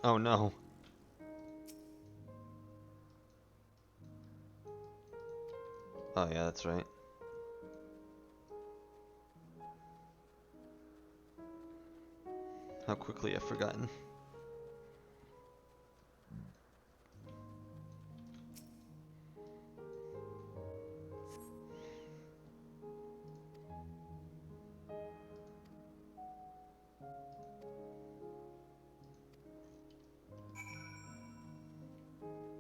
A: Oh no. Oh yeah, that's right. How quickly I've forgotten.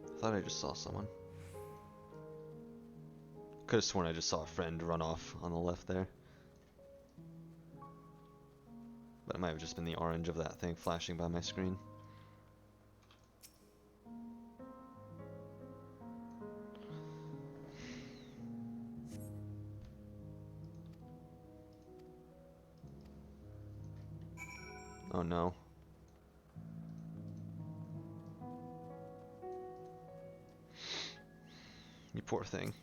A: I thought I just saw someone. Could have sworn I just saw a friend run off on the left there. But it might have just been the orange of that thing flashing by my screen. Oh no. You poor thing.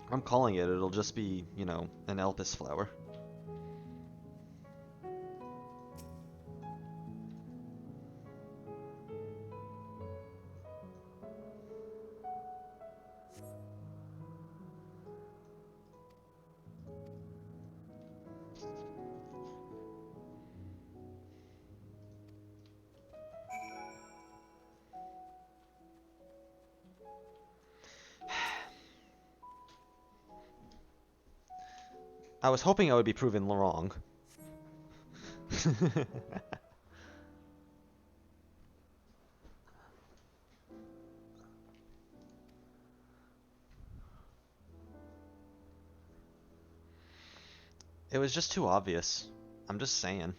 A: I'm calling it. It'll just be, you know, an Elpis flower. I was hoping I would be proven wrong. It was just too obvious. I'm just saying.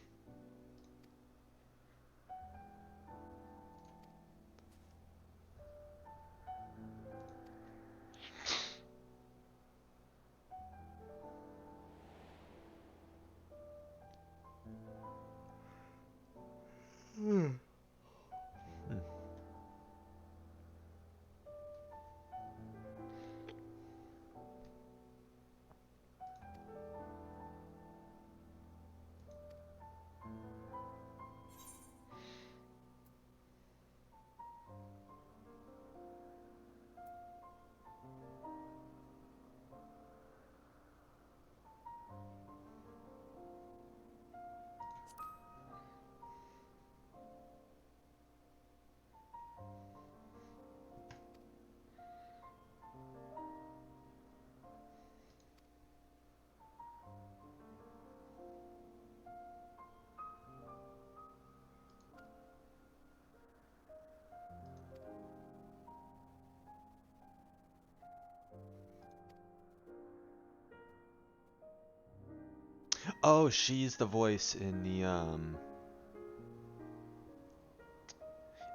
A: Oh, she's the voice in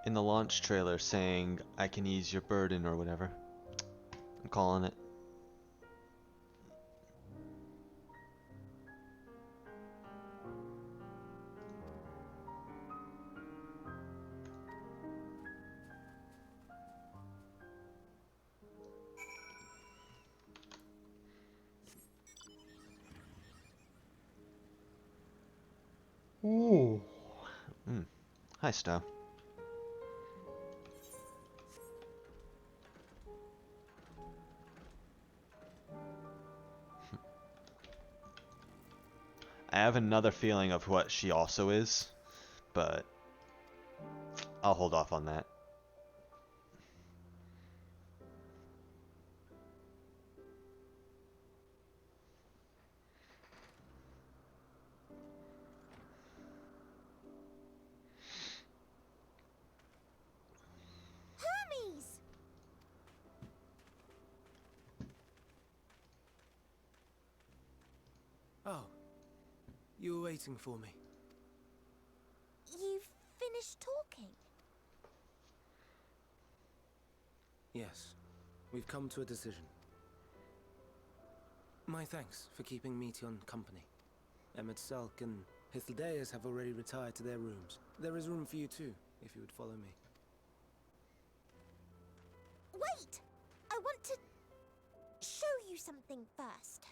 A: the launch trailer saying, "I can ease your burden," or whatever. I'm calling it. Ooh. Hi, Stowe. I have another feeling of what she also is, but I'll hold off on that.
C: Hermes!
B: Oh, you were waiting for me.
C: finished talking?
B: Yes, we've come to a decision. My thanks for keeping Meteon company. Emmett Selk and Hythlodaeus have already retired to their rooms. There is room for you too, if you would follow me.
C: Wait! I want to show you something first.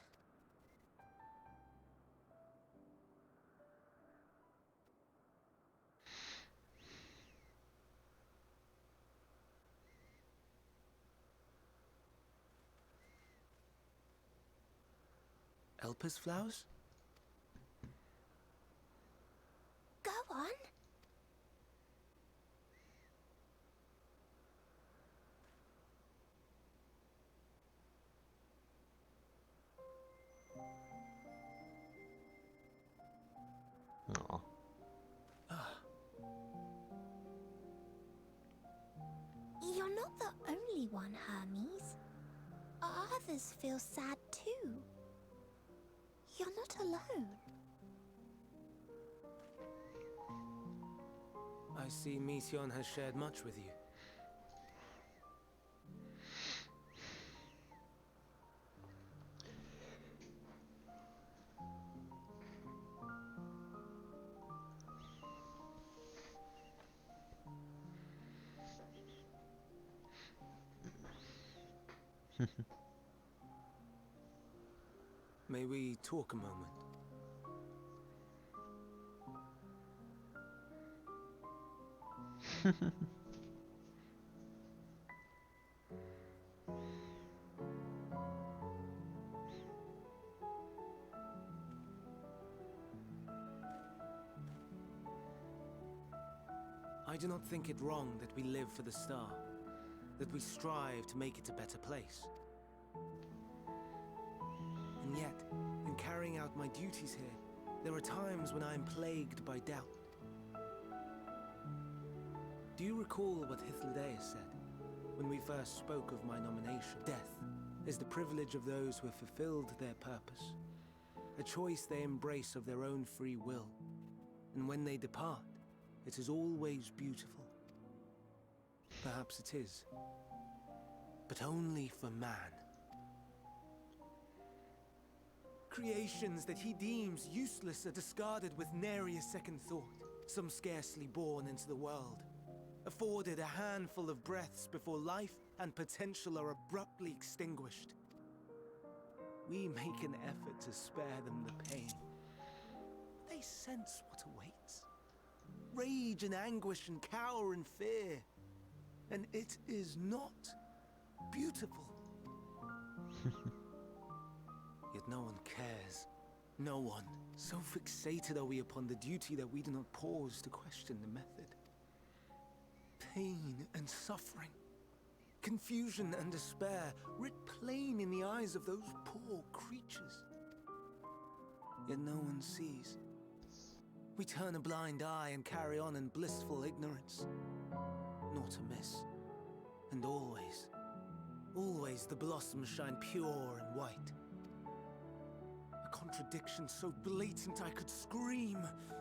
B: Elpis flowers?
C: Go on.
A: Aw.
C: You're not the only one, Hermes. Others feel sad too. You're not alone.
B: I see Meteon has shared much with you. May we talk a moment? I do not think it wrong that we live for the star, that we strive to make it a better place. And yet, in carrying out my duties here, there are times when I am plagued by doubt. Do you recall what Hythlodaeus said when we first spoke of my nomination? Death is the privilege of those who have fulfilled their purpose, a choice they embrace of their own free will. And when they depart, it is always beautiful. Perhaps it is, but only for man. Creations that he deems useless are discarded with nary a second thought, some scarcely born into the world, afforded a handful of breaths before life and potential are abruptly extinguished. We make an effort to spare them the pain. They sense what awaits. Rage and anguish and cower and fear. And it is not beautiful. Yet no one cares. No one. So fixated are we upon the duty that we do not pause to question the method. Pain and suffering, confusion and despair, writ plain in the eyes of those poor creatures. Yet no one sees. We turn a blind eye and carry on in blissful ignorance. Not amiss. And always, always the blossoms shine pure and white. A contradiction so blatant I could scream,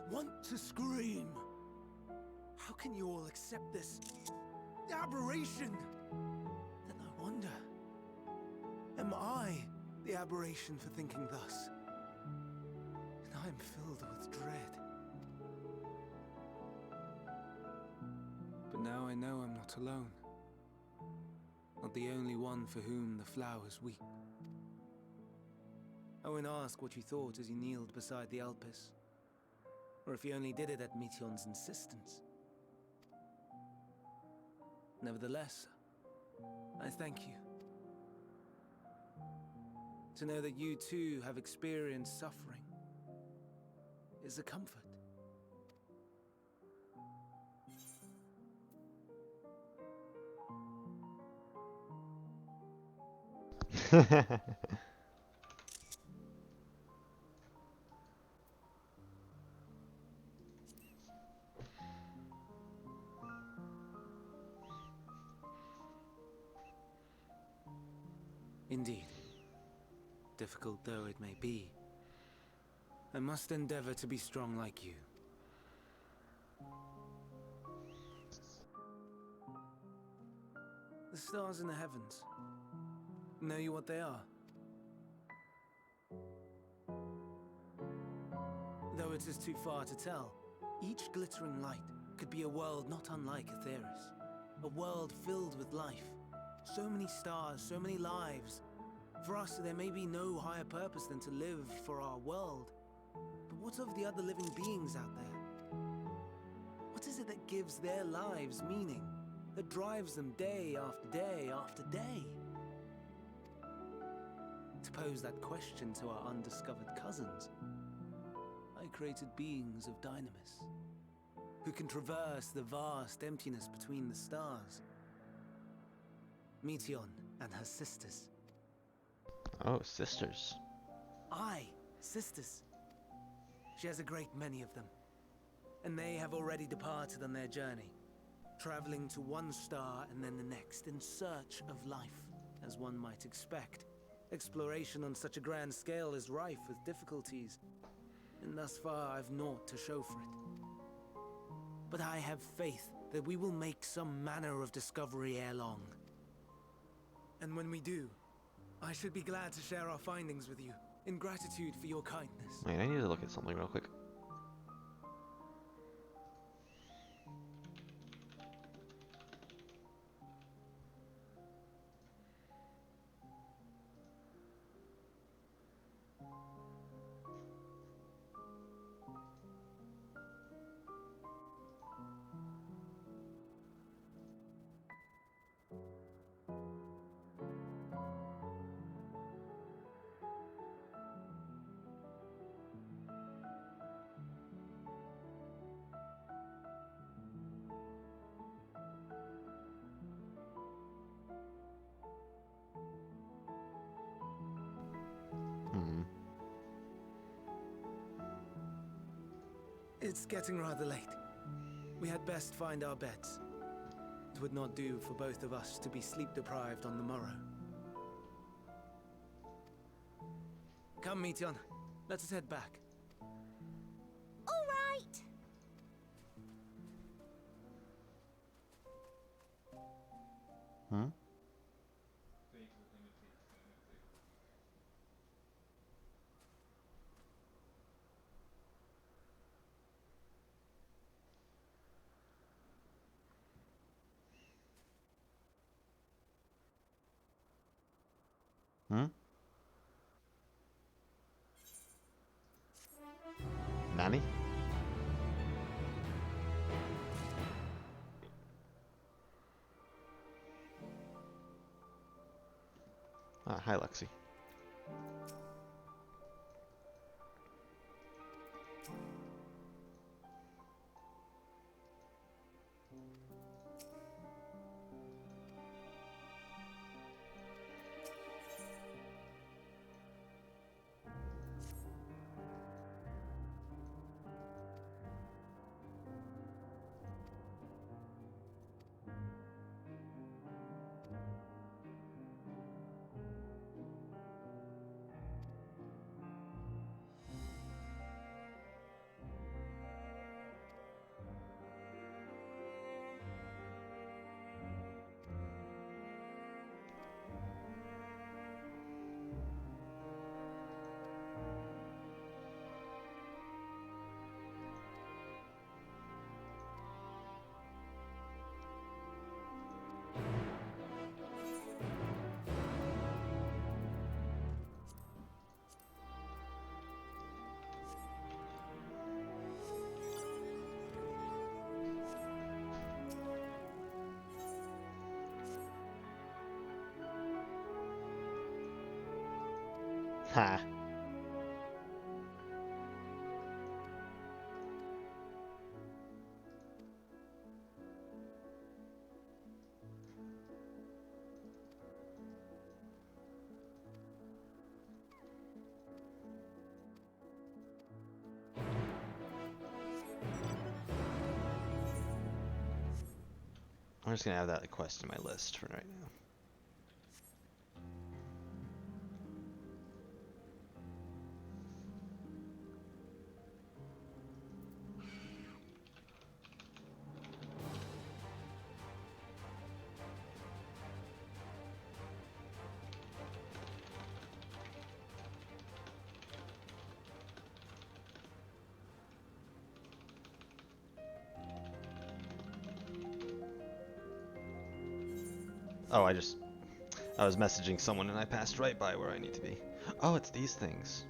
B: want to scream. How can you all accept this aberration? Then I wonder, am I the aberration for thinking thus? And I am filled with dread. But now I know I'm not alone. Not the only one for whom the flowers weep. I won't ask what you thought as you kneeled beside the Elpis, or if you only did it at Meteon's insistence. Nevertheless, I thank you. To know that you too have experienced suffering is a comfort. Indeed. Difficult though it may be, I must endeavor to be strong like you. The stars in the heavens. Know you what they are? Though it is too far to tell, each glittering light could be a world not unlike Aetheris. A world filled with life. So many stars, so many lives. For us, there may be no higher purpose than to live for our world. But what of the other living beings out there? What is it that gives their lives meaning? That drives them day after day after day? To pose that question to our undiscovered cousins, I created beings of dynamis, who can traverse the vast emptiness between the stars. Meteon and her sisters.
A: Oh, sisters.
B: Aye, sisters. She has a great many of them, and they have already departed on their journey, traveling to one star and then the next in search of life, as one might expect. Exploration on such a grand scale is rife with difficulties, and thus far I've naught to show for it. But I have faith that we will make some manner of discovery ere long. And when we do, I should be glad to share our findings with you, in gratitude for your kindness.
A: Wait, I need to look at something real quick.
B: It's getting rather late. We had best find our beds. It would not do for both of us to be sleep-deprived on the morrow. Come, Meteon. Let us head back.
C: All right!
A: Hmm? Hmm? Nanny? Ah, hi Lexi. Ha. I'm just gonna add that quest to my list for right now. Oh, I was messaging someone and I passed right by where I need to be. Oh, it's these things.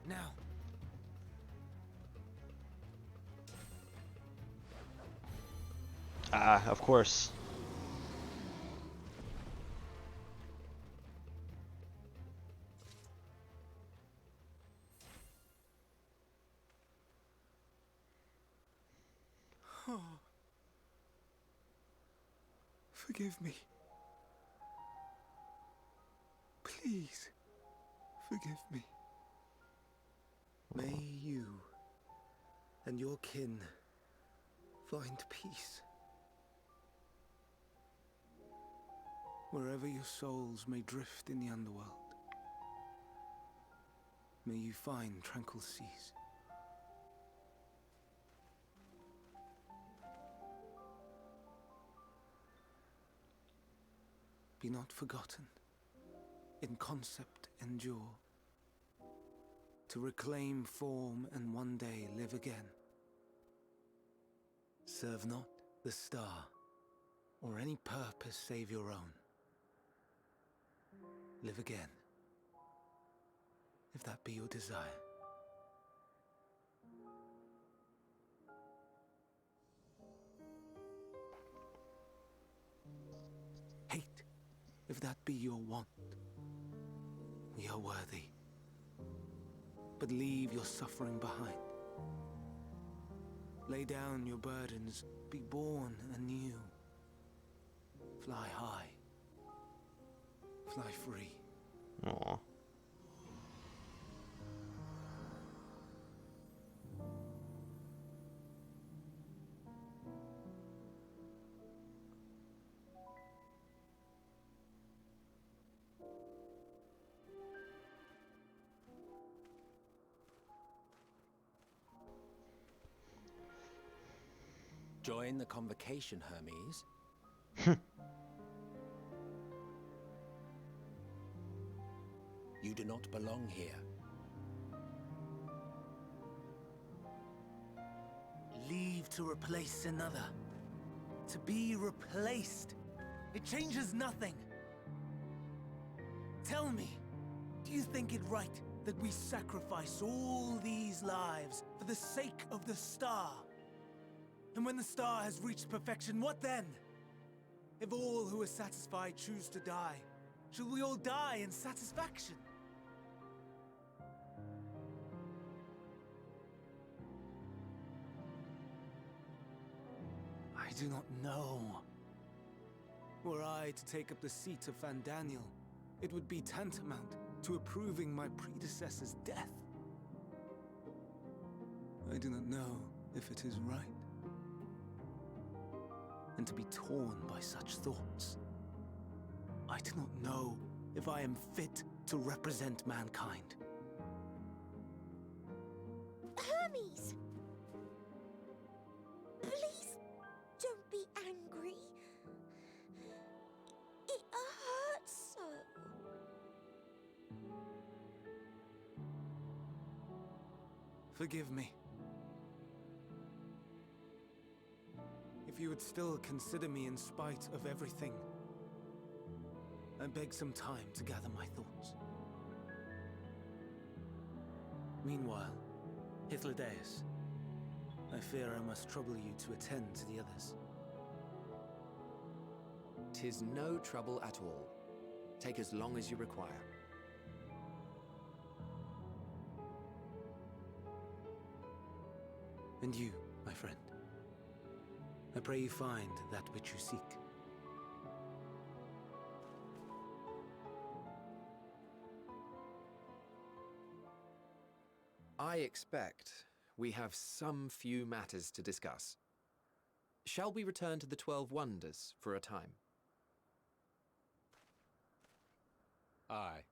B: Now.
A: Ah, of course.
B: Oh. Forgive me. Please, forgive me. May you and your kin find peace. Wherever your souls may drift in the underworld, may you find tranquil seas. Be not forgotten, in concept endure, to reclaim form and one day live again. Serve not the star, or any purpose save your own. Live again, if that be your desire. Hate, if that be your want. We are worthy. But leave your suffering behind. Lay down your burdens, be born anew. Fly high. Fly free.
A: Aw.
E: Join the convocation, Hermes. You do not belong here.
B: Leave to replace another. To be replaced. It changes nothing. Tell me, do you think it right that we sacrifice all these lives for the sake of the star? And when the star has reached perfection, what then? If all who are satisfied choose to die, shall we all die in satisfaction? I do not know. Were I to take up the seat of Fandaniel, it would be tantamount to approving my predecessor's death. I do not know if it is right. And to be torn by such thoughts, I do not know if I am fit to represent mankind.
C: Hermes! Please don't be angry. It hurts so.
B: Forgive me. If you would still consider me in spite of everything, I beg some time to gather my thoughts. Meanwhile, Hythlodaeus, I fear I must trouble you to attend to the others.
D: 'Tis no trouble at all. Take as long as you require.
B: And you, my friend, I pray you find that which you seek.
D: I expect we have some few matters to discuss. Shall we return to the 12 Wonders for a time?
E: Aye.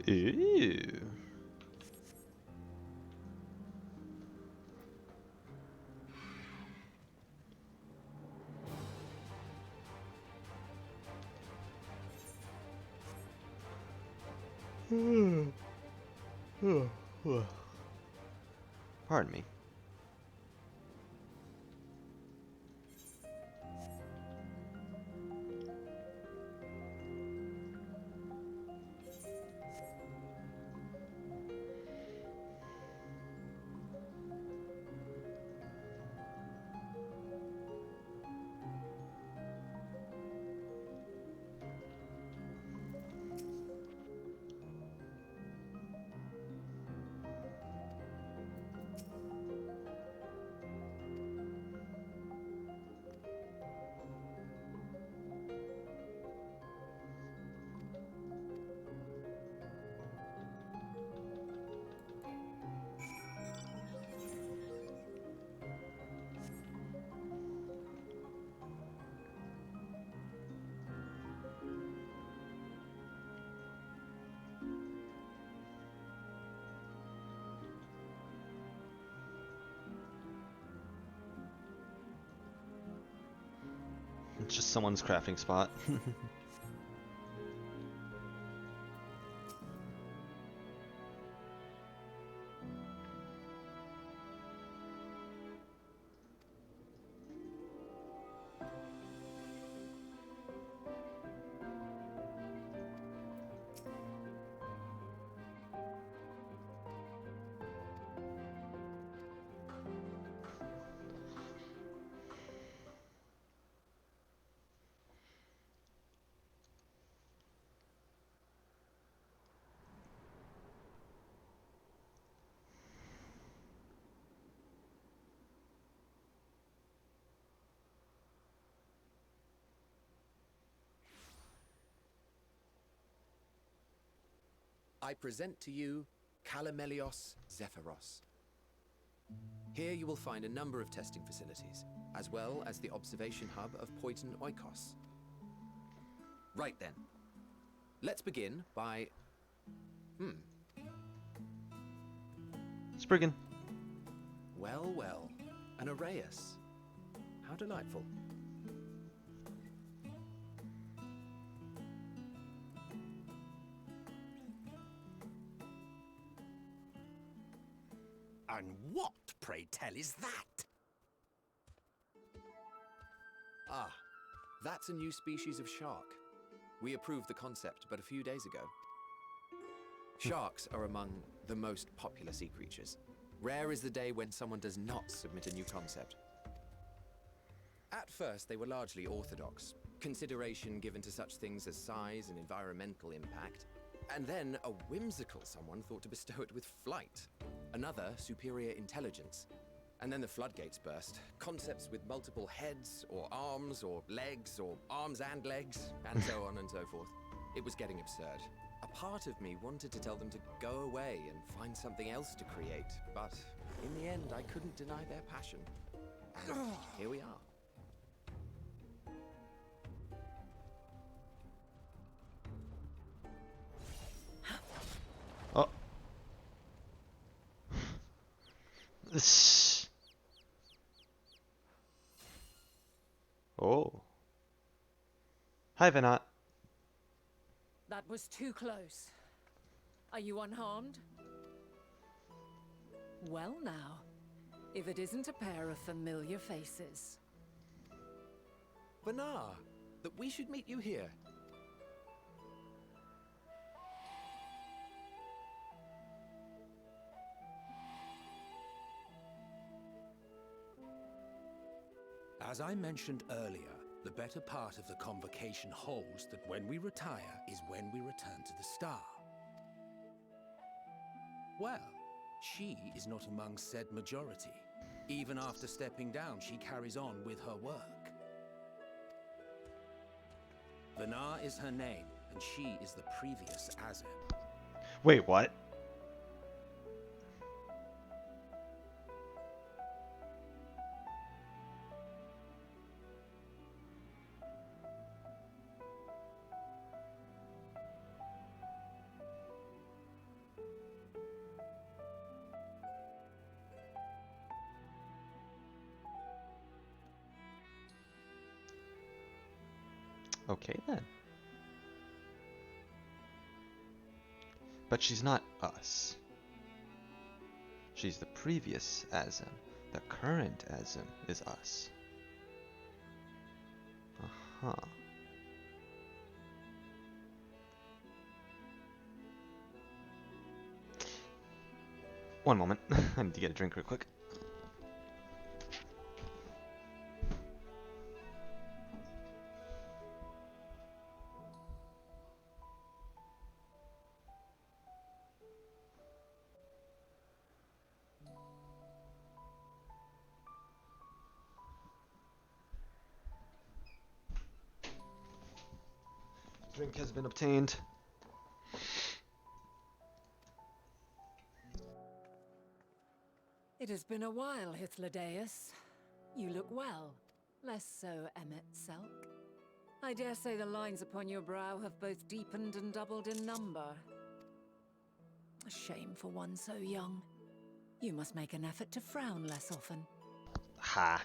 A: Ew. Pardon me. It's just someone's crafting spot.
D: I present to you Calamelios Zephyros. Here you will find a number of testing facilities, as well as the observation hub of Poiton Oikos. Right then. Let's begin by...
A: Spriggan.
D: Well, well. An Arrayus. How delightful.
G: And what, pray tell, is that?
D: Ah, that's a new species of shark. We approved the concept but a few days ago. Sharks are among the most popular sea creatures. Rare is the day when someone does not submit a new concept. At first, they were largely orthodox, consideration given to such things as size and environmental impact, and then a whimsical someone thought to bestow it with flight, another superior intelligence. And then the floodgates burst, concepts with multiple heads, or arms and legs, and so on and so forth. It was getting absurd. A part of me wanted to tell them to go away and find something else to create, but in the end, I couldn't deny their passion. And here we are.
A: Oh. Oh. Hi, Venat.
H: That was too close. Are you unharmed? Well now, if it isn't a pair of familiar faces.
D: Banar, that we should meet you here.
E: As I mentioned earlier, the better part of the convocation holds that when we retire is when we return to the star. Well, she is not among said majority. Even after stepping down, she carries on with her work. Vanar is her name, and she is the previous Azem.
A: Wait, what? Okay then. But she's not us. She's the previous Azim. The current Azim is us. Uh-huh. One moment. I need to get a drink real quick. Drink has been obtained.
H: It has been a while, Hythlodaeus. You look well. Less so, Emmet Selk. I dare say the lines upon your brow have both deepened and doubled in number. A shame for one so young. You must make an effort to frown less often.
A: Ha.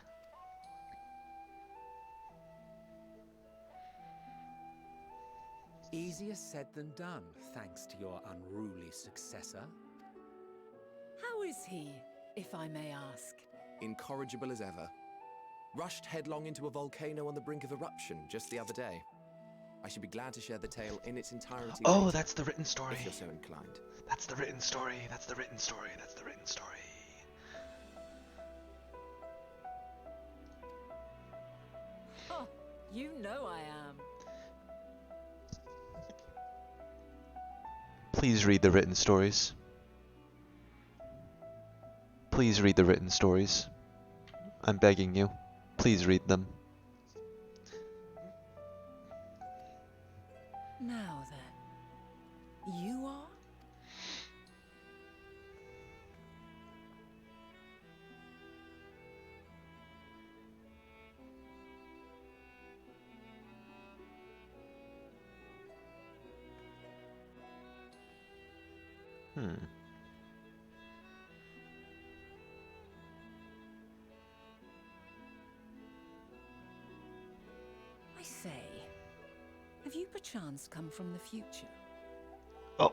E: Easier said than done, thanks to your unruly successor.
H: How is he, if I may ask?
D: Incorrigible as ever. Rushed headlong into a volcano on the brink of eruption just the other day. I should be glad to share the tale in its entirety.
A: Oh,
D: later,
A: that's the written story.
D: if you're so inclined.
A: That's the written story. That's the written story. That's the written story.
H: Oh, you know I am.
A: Please read the written stories. Please read the written stories. I'm begging you. Please read them.
H: Now then, you are? I say, have you perchance come from the future?
A: Oh.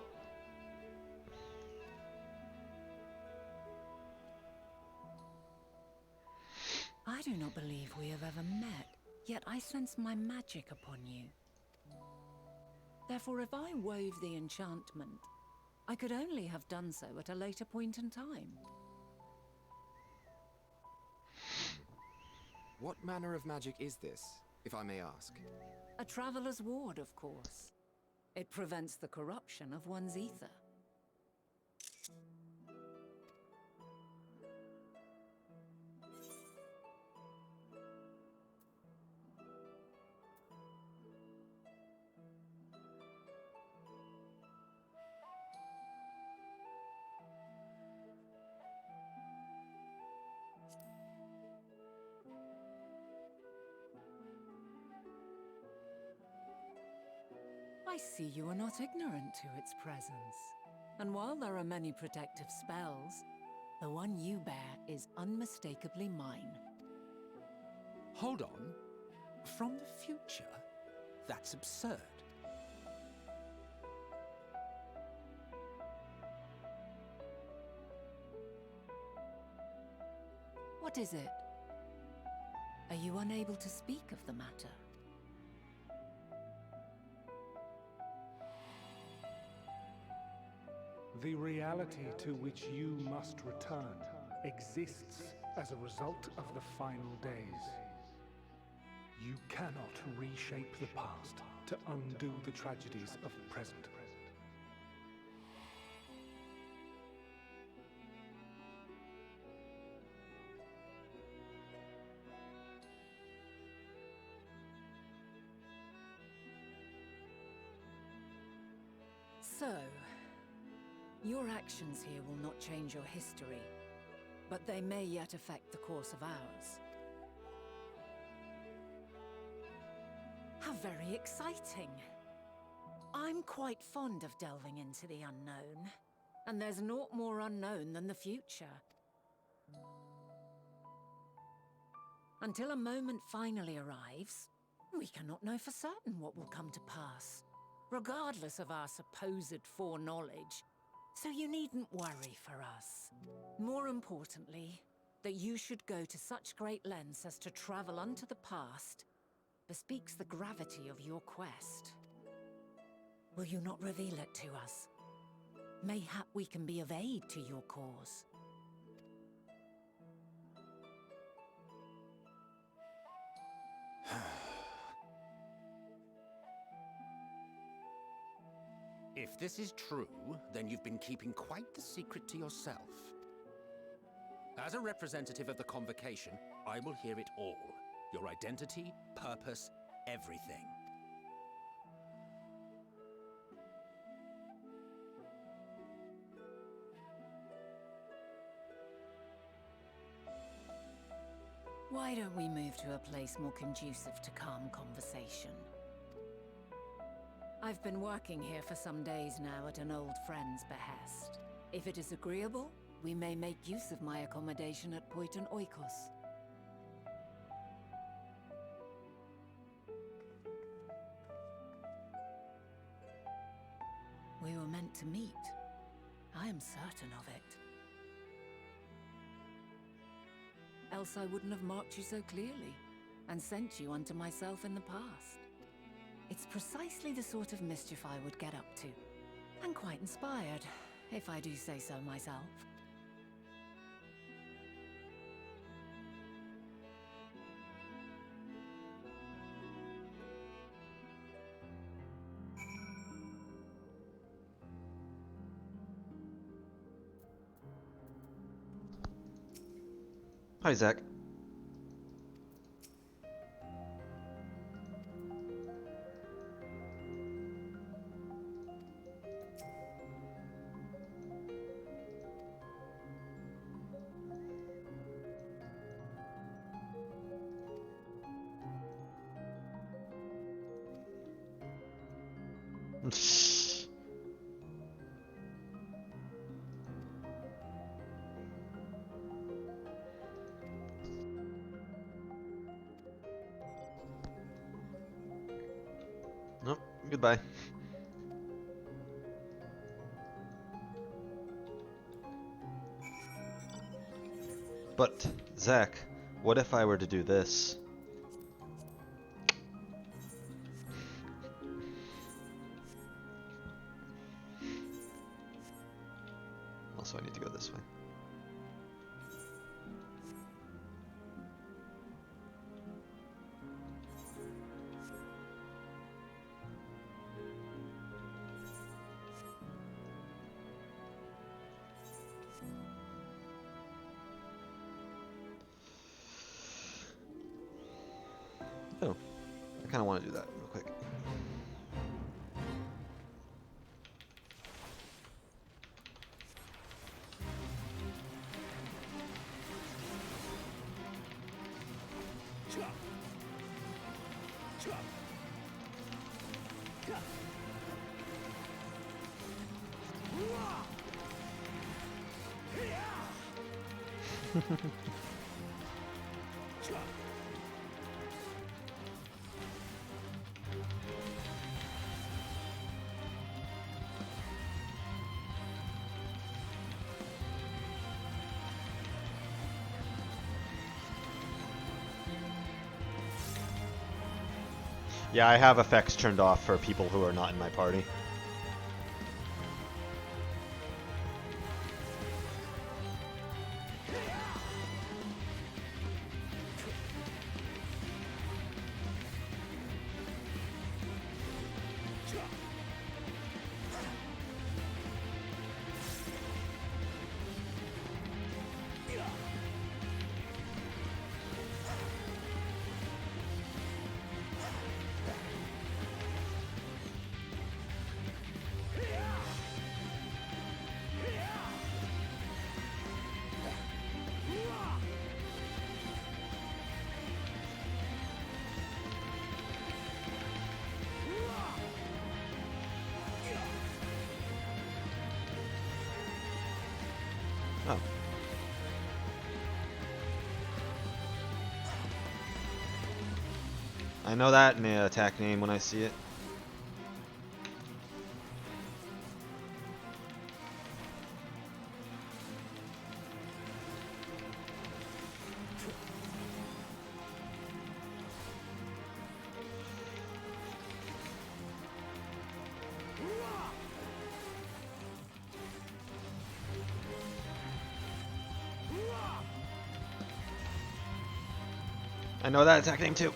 H: I do not believe we have ever met, yet I sense my magic upon you. Therefore, if I wove the enchantment, I could only have done so at a later point in time.
D: What manner of magic is this, if I may ask?
H: A traveler's ward, of course. It prevents the corruption of one's ether. I see you are not ignorant to its presence. And while there are many protective spells, the one you bear is unmistakably mine.
E: Hold on. From the future? That's absurd.
H: What is it? Are you unable to speak of the matter?
I: The reality to which you must return exists as a result of the final days. You cannot reshape the past to undo the tragedies of the present.
H: So, your actions here will not change your history, but they may yet affect the course of ours. How very exciting! I'm quite fond of delving into the unknown, and there's naught more unknown than the future. Until a moment finally arrives, we cannot know for certain what will come to pass. regardless of our supposed foreknowledge, so you needn't worry for us. More importantly, that you should go to such great lengths as to travel unto the past bespeaks the gravity of your quest. Will you not reveal it to us? Mayhap we can be of aid to your cause.
G: If this is true, then you've been keeping quite the secret to yourself. As a representative of the Convocation, I will hear it all. Your identity, purpose, everything.
H: Why don't we move to a place more conducive to calm conversation? I've been working here for some days now at an old friend's behest. If it is agreeable, we may make use of my accommodation at Poiton Oikos. We were meant to meet. I am certain of it. Else I wouldn't have marked you so clearly, and sent you unto myself in the past. It's precisely the sort of mischief I would get up to, and quite inspired, if I do say so myself.
A: Hi, Zach. Nope, goodbye. But, Zach, what if I were to do this? Also, I need to go this way. Oh, I kind of want to do that real quick. Yeah, I have effects turned off for people who are not in my party. Oh. I know that attack name when I see it. I know that attack name too.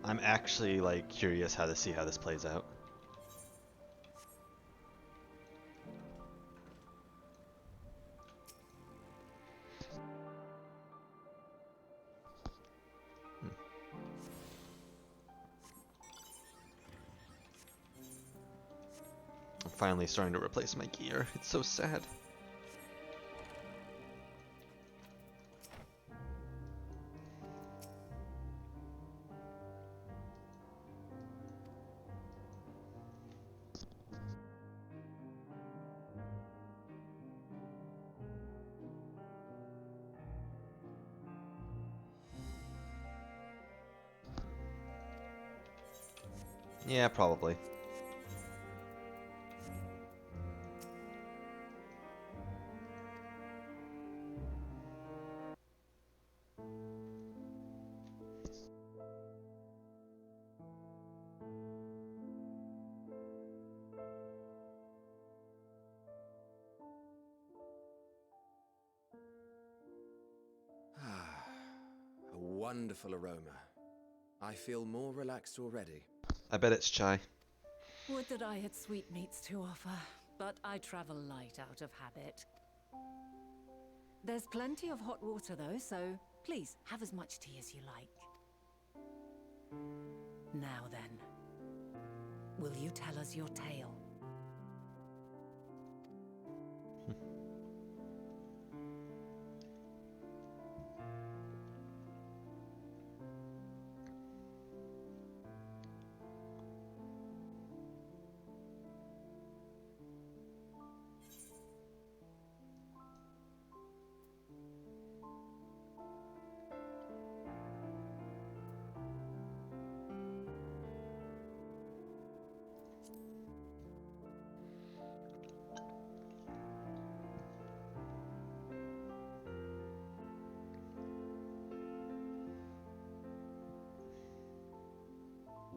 A: I'm actually like curious how to see how this plays out. I'm finally starting to replace my gear. It's so sad. Yeah, probably.
D: A wonderful aroma. I feel more relaxed already.
A: I bet it's chai.
H: Would that I had sweetmeats to offer, but I travel light out of habit. There's plenty of hot water though, so please have as much tea as you like. Now then, will you tell us your tale?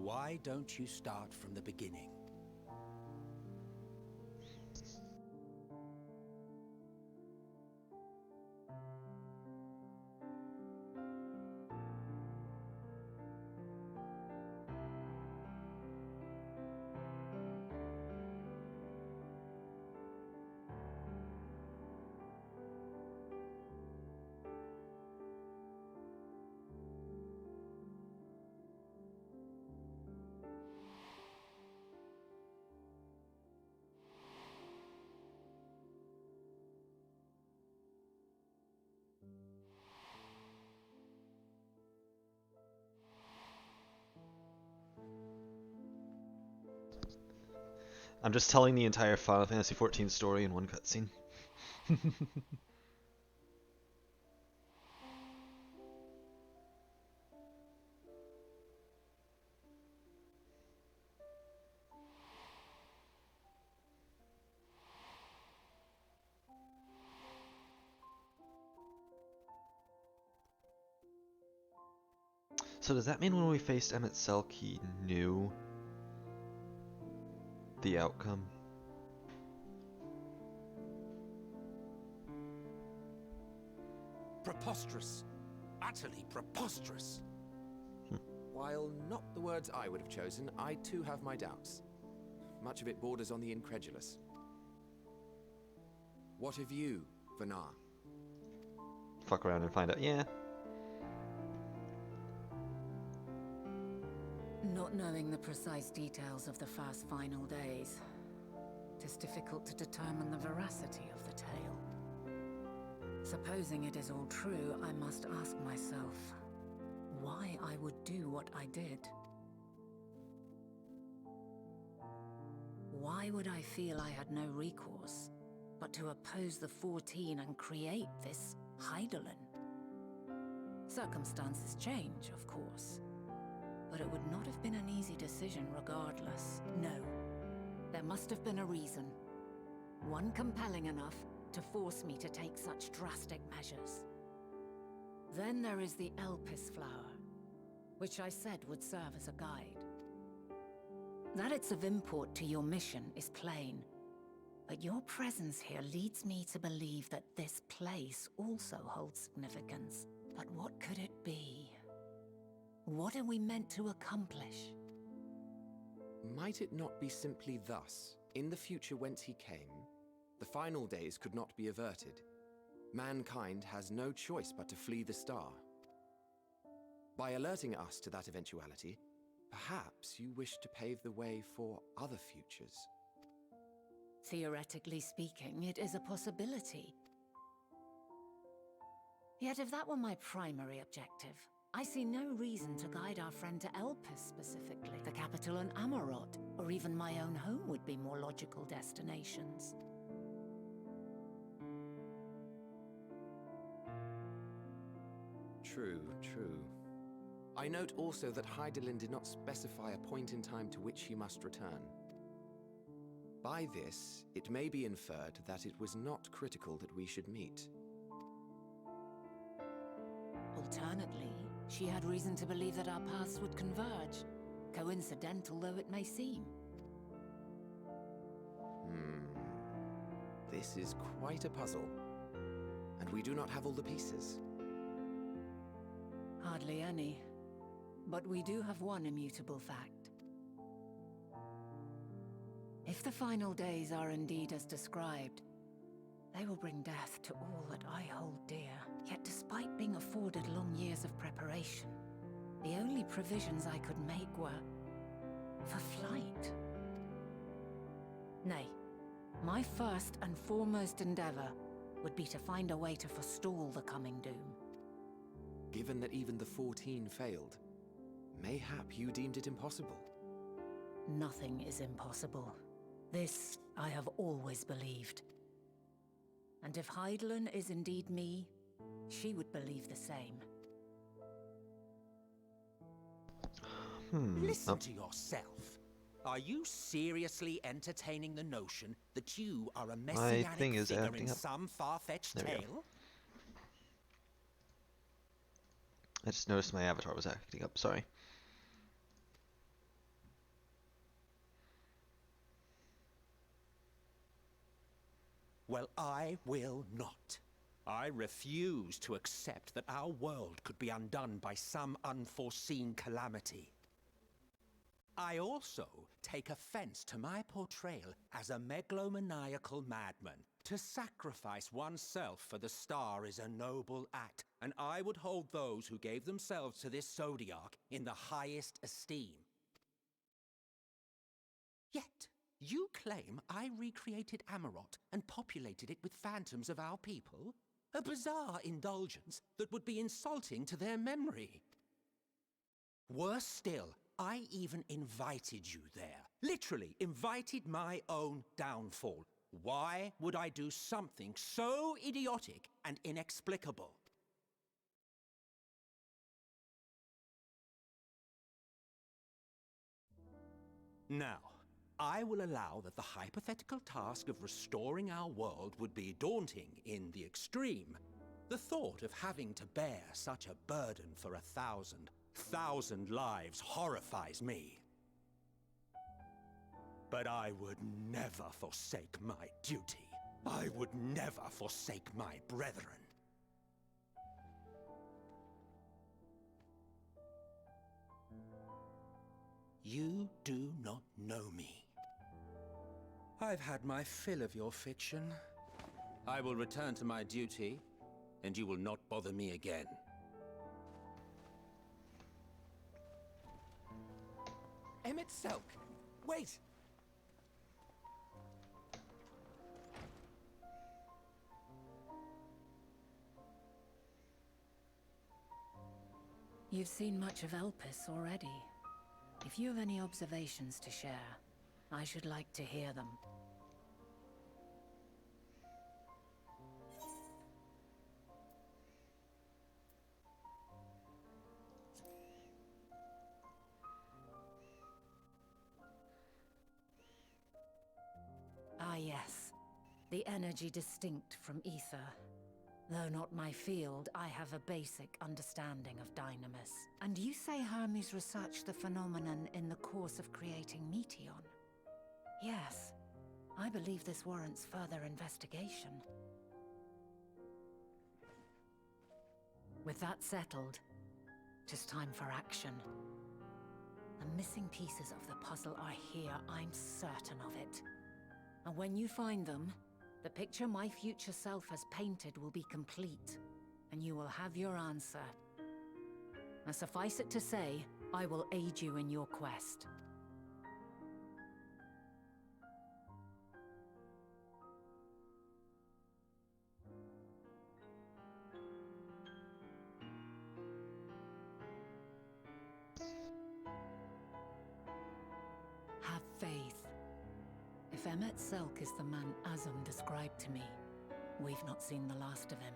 E: Why don't you start from the beginning?
A: I'm just telling the entire Final Fantasy XIV story in one cutscene. So does that mean when we faced Emmett Selk, he knew the outcome?
G: Preposterous. Utterly preposterous.
D: While not the words I would have chosen, I too have my doubts. Much of it borders on the incredulous. What of you, Vanar?
A: Fuck around and find out. Yeah.
H: Not knowing the precise details of the first final days, it is difficult to determine the veracity of the tale. Supposing it is all true, I must ask myself why I would do what I did. Why would I feel I had no recourse but to oppose the 14 and create this Hydaelyn? Circumstances change, of course. But it would not have been an easy decision regardless. No. There must have been a reason. One compelling enough to force me to take such drastic measures. Then there is the Elpis flower, which I said would serve as a guide. That it's of import to your mission is plain, but your presence here leads me to believe that this place also holds significance. But what could it be? What are we meant to accomplish?
D: Might it not be simply thus? In the future whence he came, the final days could not be averted. Mankind has no choice but to flee the star. By alerting us to that eventuality, perhaps you wish to pave the way for other futures.
H: Theoretically speaking, it is a possibility. Yet if that were my primary objective, I see no reason to guide our friend to Elpis specifically. The capital and Amarot, or even my own home would be more logical destinations.
D: True, true. I note also that Hydaelyn did not specify a point in time to which he must return. By this, it may be inferred that it was not critical that we should meet.
H: Alternately, she had reason to believe that our paths would converge, coincidental though it may seem.
D: This is quite a puzzle, and we do not have all the pieces.
H: Hardly any, but we do have one immutable fact. If the final days are indeed as described, they will bring death to all that I hold dear. Yet despite being afforded long years of preparation, the only provisions I could make were for flight. Nay, my first and foremost endeavor would be to find a way to forestall the coming doom.
D: Given that even the 14 failed, mayhap you deemed it impossible.
H: Nothing is impossible. This I have always believed. And if Hydaelyn is indeed me, she would believe the same.
G: Listen to yourself. Are you seriously entertaining the notion that you are a messianic
A: thing is
G: figure
A: acting
G: in
A: up.
G: some far-fetched
A: There we go.
G: tale?
A: I just noticed my avatar was acting up, sorry.
G: Well, I will not. I refuse to accept that our world could be undone by some unforeseen calamity. I also take offense to my portrayal as a megalomaniacal madman. To sacrifice oneself for the star is a noble act, and I would hold those who gave themselves to this zodiac in the highest esteem. Yet, you claim I recreated Amarot and populated it with phantoms of our people? A bizarre indulgence that would be insulting to their memory. Worse still, I even invited you there. Literally invited my own downfall. Why would I do something so idiotic and inexplicable? Now, I will allow that the hypothetical task of restoring our world would be daunting in the extreme. The thought of having to bear such a burden for 1,000 lives horrifies me. But I would never forsake my duty. I would never forsake my brethren. You do not know me. I've had my fill of your fiction. I will return to my duty, and you will not bother me again.
D: Emmett Selk! Wait!
H: You've seen much of Elpis already. If you have any observations to share, I should like to hear them. Ah yes, the energy distinct from ether. Though not my field, I have a basic understanding of Dynamis. And you say Hermes researched the phenomenon in the course of creating Meteon? Yes, I believe this warrants further investigation. With that settled, it is time for action. The missing pieces of the puzzle are here, I'm certain of it. And when you find them, the picture my future self has painted will be complete, and you will have your answer. Now suffice it to say, I will aid you in your quest. Have faith. If Emmett Selk is the man Azum described to me, we've not seen the last of him.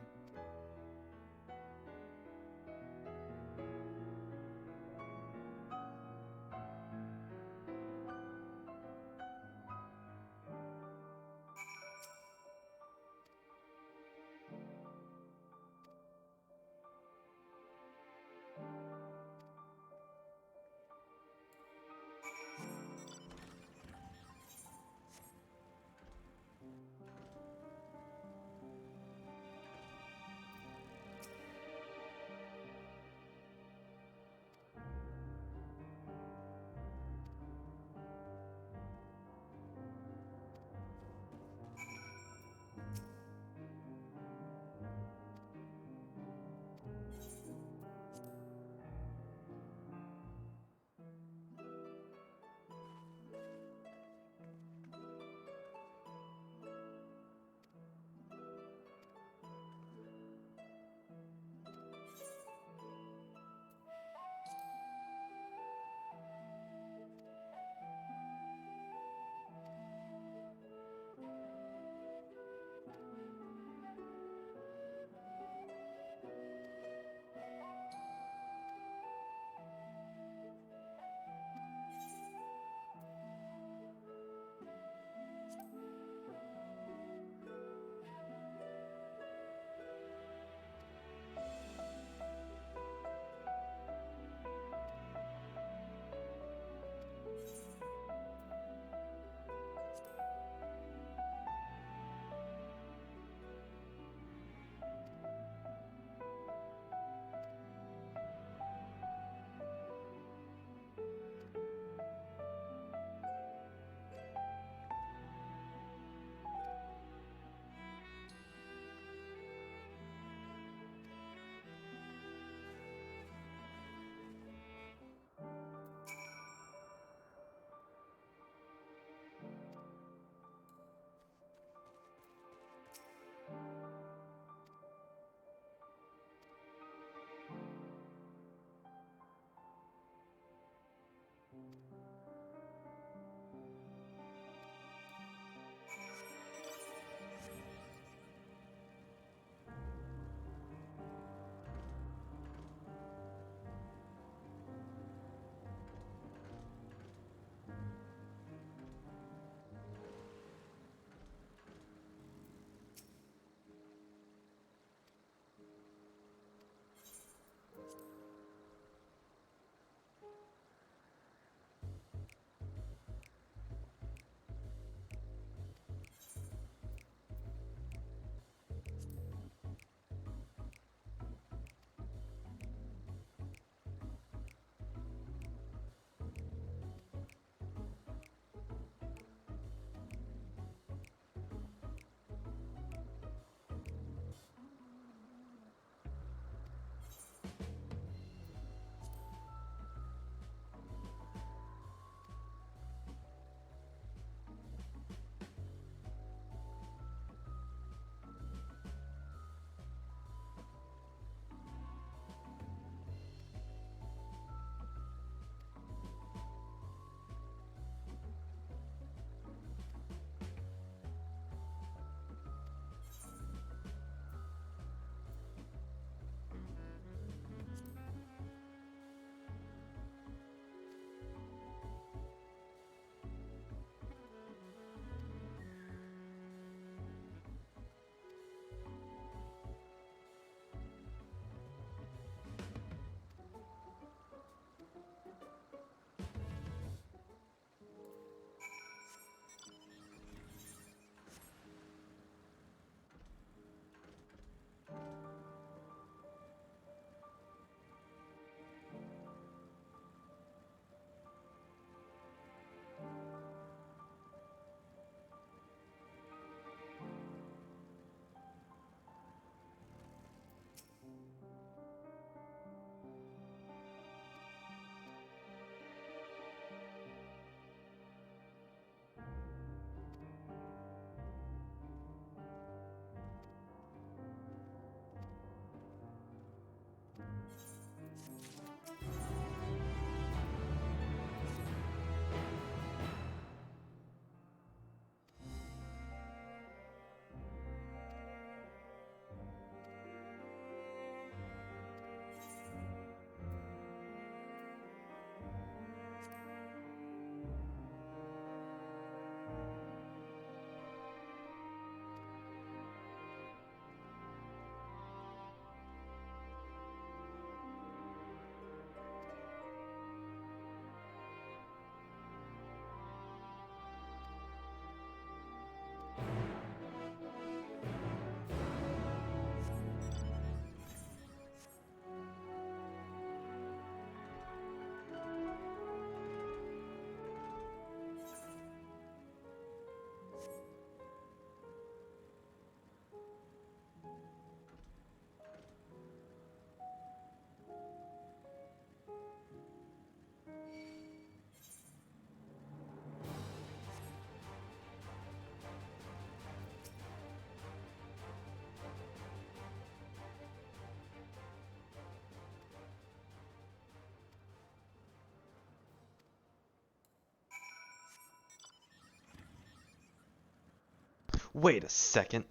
A: Wait a second.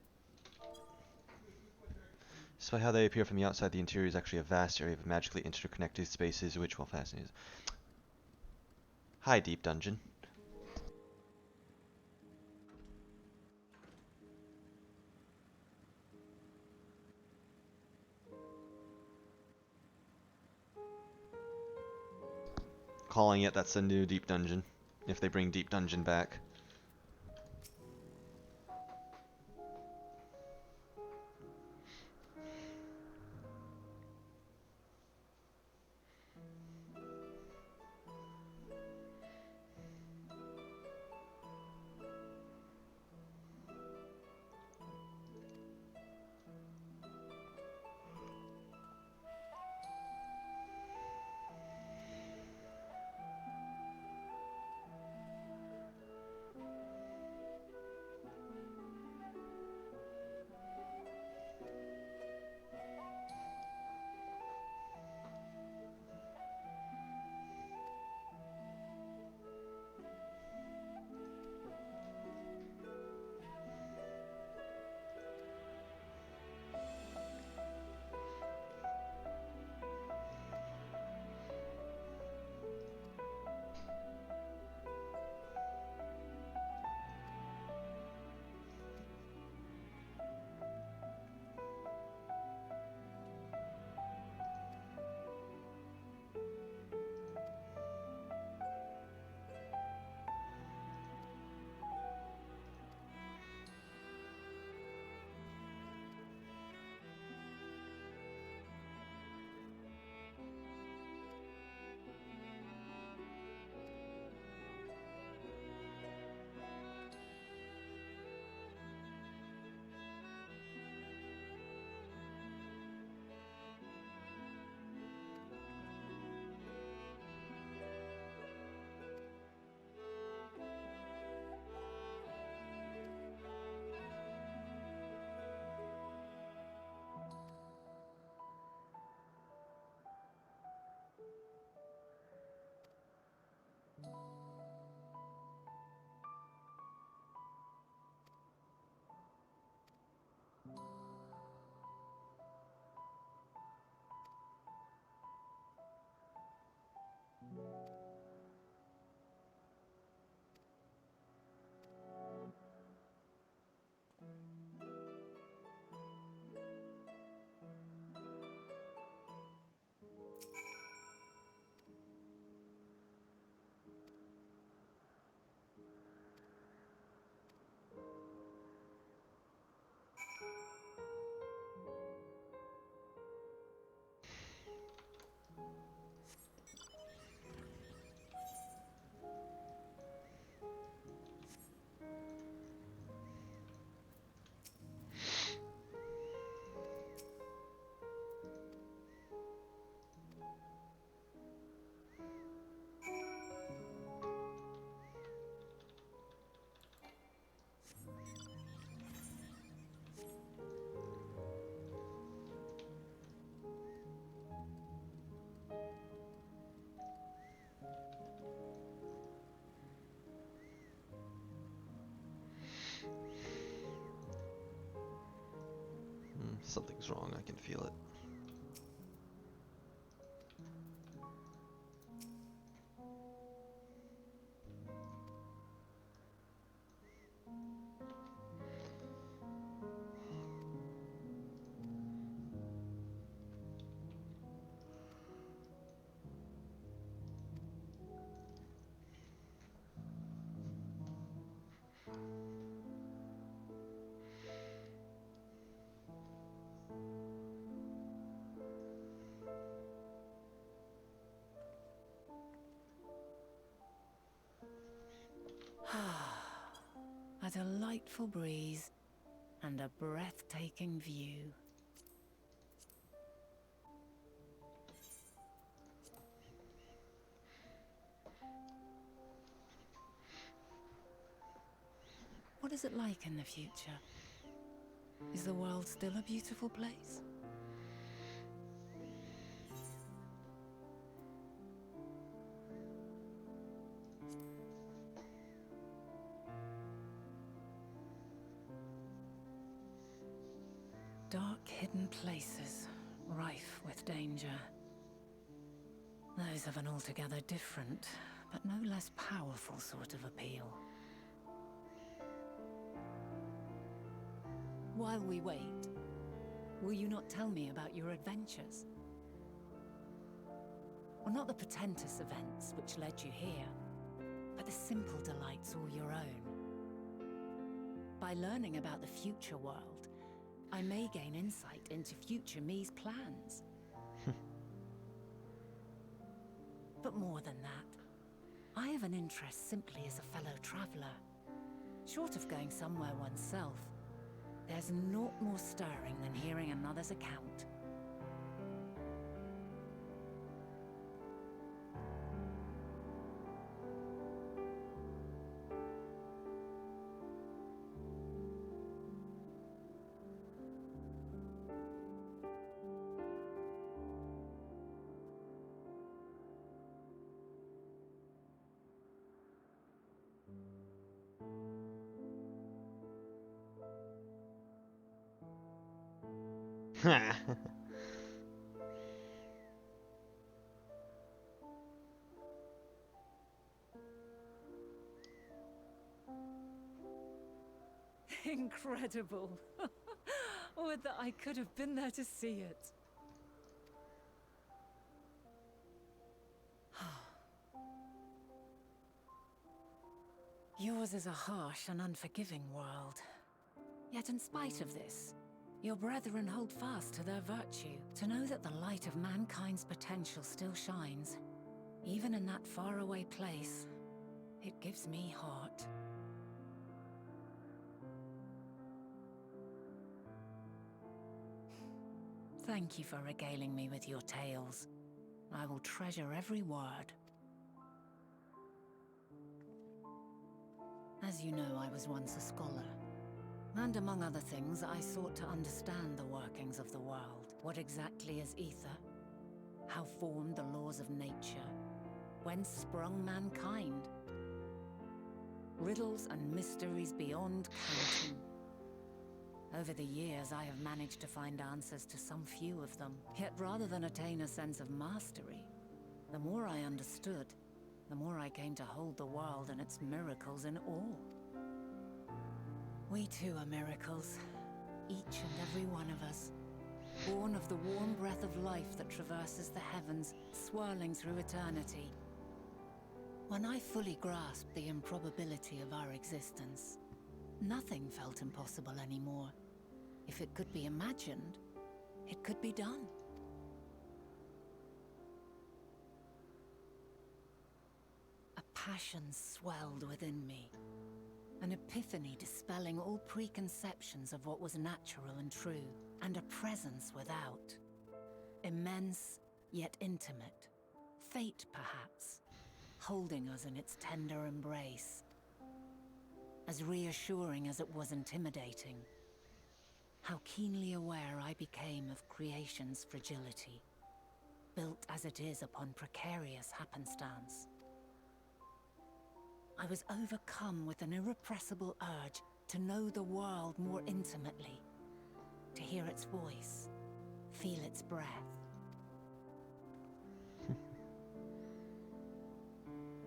A: Despite how they appear from the outside, the interior is actually a vast area of magically interconnected spaces, which, while fascinating, hi, Deep Dungeon. Calling it, that's the new Deep Dungeon. If they bring Deep Dungeon back. Something's wrong, I can feel it.
H: A delightful breeze and a breathtaking view. What is it like in the future? Is the world still a beautiful place? dark, hidden places, rife with danger. Those have an altogether different, but no less powerful sort of appeal. While we wait, will you not tell me about your adventures? Well, not the portentous events which led you here, but the simple delights all your own. By learning about the future world, I may gain insight into future me's plans. But more than that, I have an interest simply as a fellow traveler. Short of going somewhere oneself, there's naught more stirring than hearing another's account. Incredible. Would that I could have been there to see it. Yours is a harsh and unforgiving world. Yet in spite of this, your brethren hold fast to their virtue, to know that the light of mankind's potential still shines. Even in that faraway place, it gives me heart. Thank you for regaling me with your tales. I will treasure every word. As you know, I was once a scholar. And among other things, I sought to understand the workings of the world. What exactly is ether? How formed the laws of nature? Whence sprung mankind? Riddles and mysteries beyond counting. Over the years, I have managed to find answers to some few of them. Yet rather than attain a sense of mastery, the more I understood, the more I came to hold the world and its miracles in awe. We too are miracles, each and every one of us, born of the warm breath of life that traverses the heavens, swirling through eternity. When I fully grasped the improbability of our existence, nothing felt impossible anymore. If it could be imagined, it could be done. A passion swelled within me, an epiphany dispelling all preconceptions of what was natural and true, and a presence without. Immense, yet intimate. Fate, perhaps, holding us in its tender embrace. As reassuring as it was intimidating. How keenly aware I became of creation's fragility, built as it is upon precarious happenstance. I was overcome with an irrepressible urge to know the world more intimately, to hear its voice, feel its breath.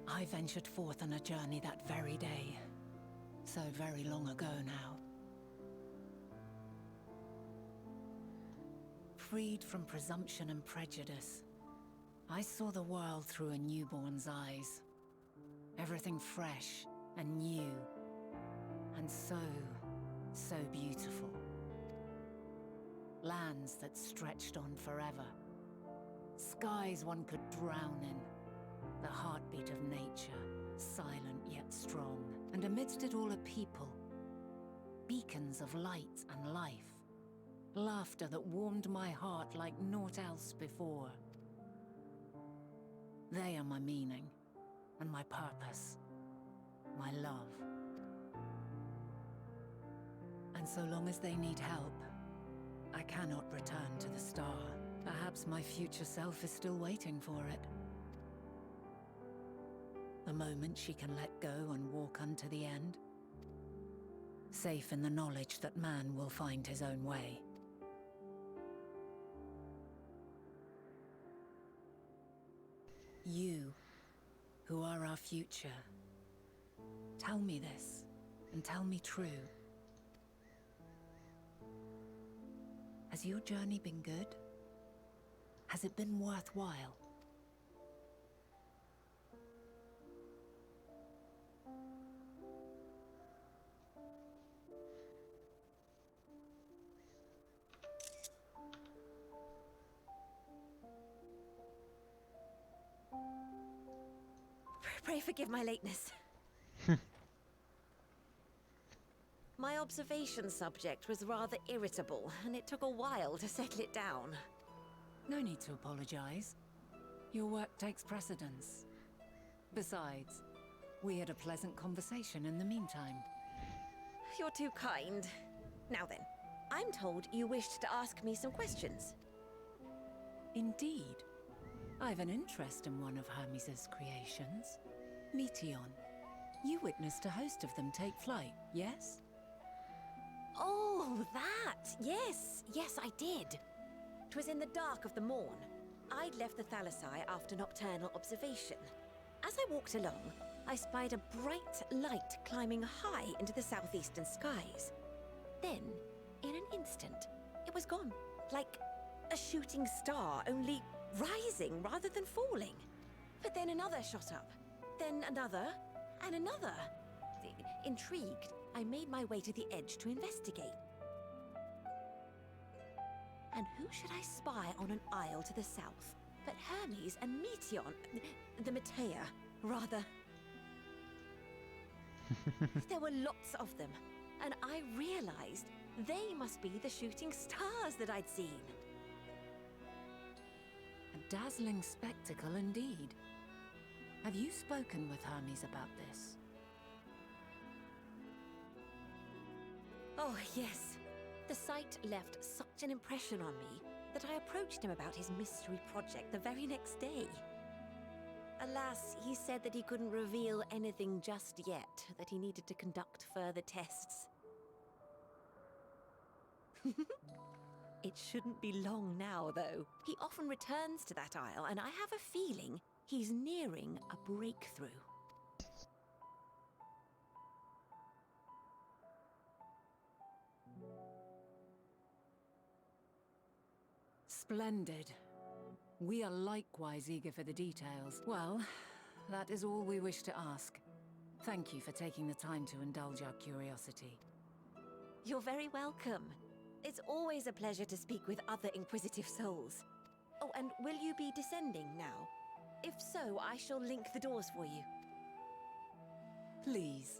H: I ventured forth on a journey that very day, so very long ago now. Freed from presumption and prejudice, I saw the world through a newborn's eyes. Everything fresh and new, and so beautiful. Lands that stretched on forever. Skies one could drown in. The heartbeat of nature, silent yet strong. And amidst it all a people. Beacons of light and life. Laughter that warmed my heart like naught else before. They are my meaning, and my purpose, my love. And so long as they need help, I cannot return to the star. Perhaps my future self is still waiting for it. The moment she can let go and walk unto the end. Safe in the knowledge that man will find his own way. You, who are our future. Tell me this, and tell me true. Has your journey been good? Has it been worthwhile?
J: Pray forgive my lateness. My observation subject was rather irritable, and it took a while to settle it down.
H: No need to apologize. Your work takes precedence. Besides, we had a pleasant conversation in the meantime.
J: You're too kind. Now then, I'm told you wished to ask me some questions.
H: Indeed. I've an interest in one of Hermes' creations. Meteon. You witnessed a host of them take flight, yes?
J: Oh, that! Yes, yes, I did. 'Twas in the dark of the morn. I'd left the Thalassai after nocturnal observation. As I walked along, I spied a bright light climbing high into the southeastern skies. Then, in an instant, it was gone, like a shooting star, only rising rather than falling. But then another shot up, then another, and another. Intrigued, I made my way to the edge to investigate. And who should I spy on an isle to the south but Hermes and Meteon, the Matea, rather. There were lots of them, and I realized they must be the shooting stars that I'd seen.
H: A dazzling spectacle indeed. Have you spoken with Hermes about this?
J: Oh, yes. The sight left such an impression on me that I approached him about his mystery project the very next day. Alas, he said that he couldn't reveal anything just yet, that he needed to conduct further tests. It shouldn't be long now, though. He often returns to that isle, and I have a feeling he's nearing a breakthrough.
H: Splendid. We are likewise eager for the details. Well, that is all we wish to ask. Thank you for taking the time to indulge our curiosity.
J: You're very welcome. It's always a pleasure to speak with other inquisitive souls. Oh, and will you be descending now? If so, I shall link the doors for you.
H: Please.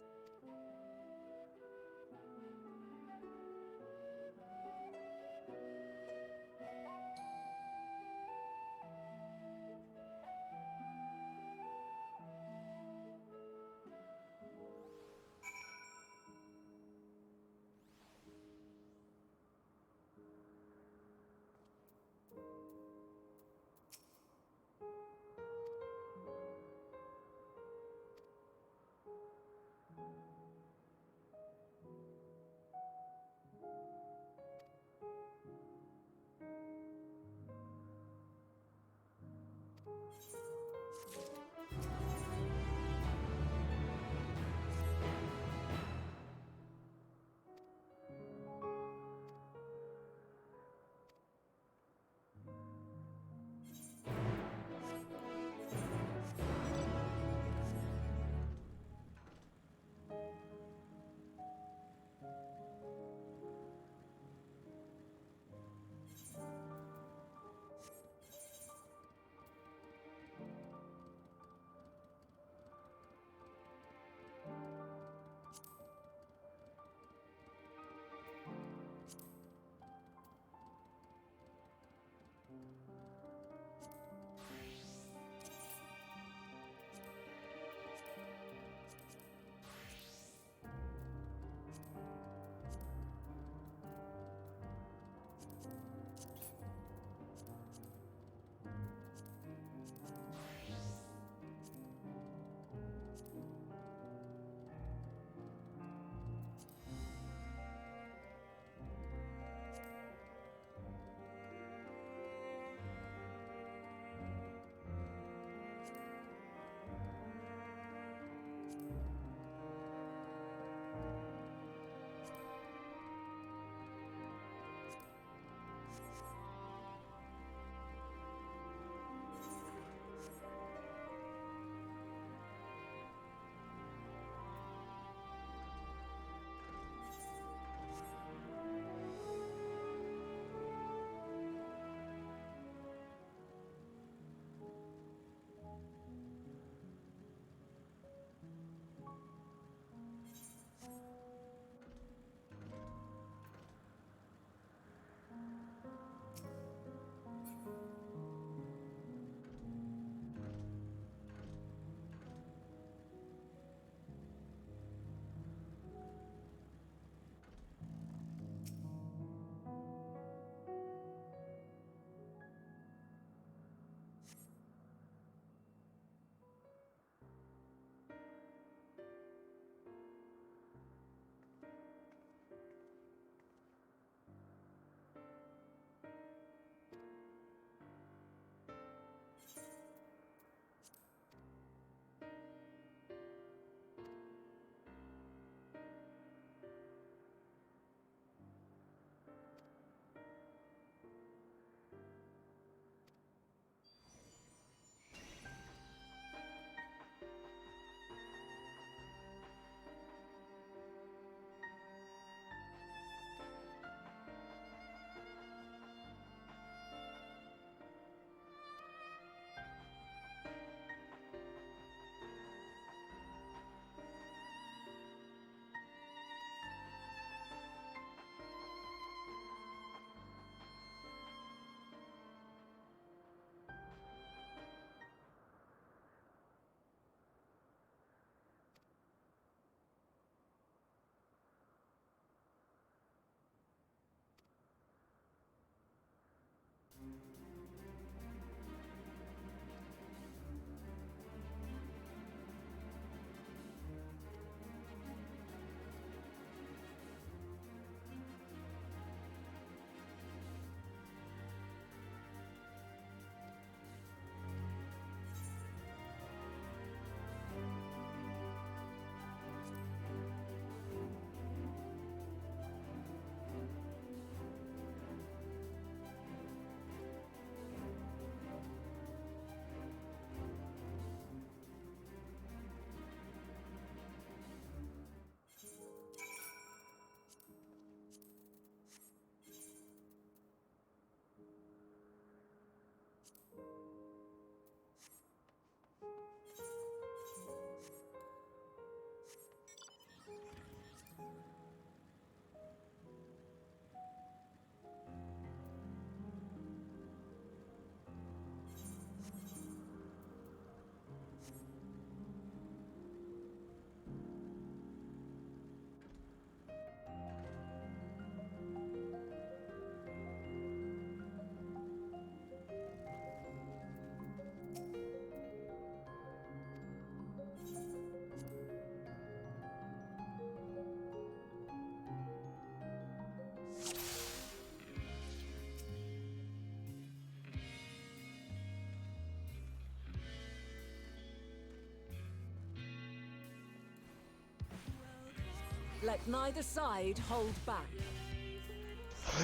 H: Let neither side hold back.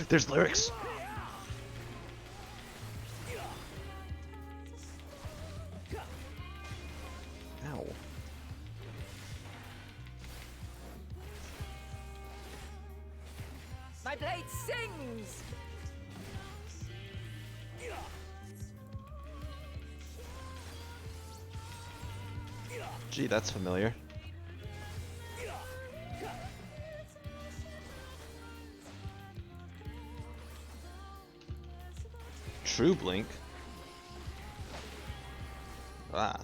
A: There's lyrics. Ow.
H: My blade sings!
A: Gee, that's familiar. True Blink. Ah.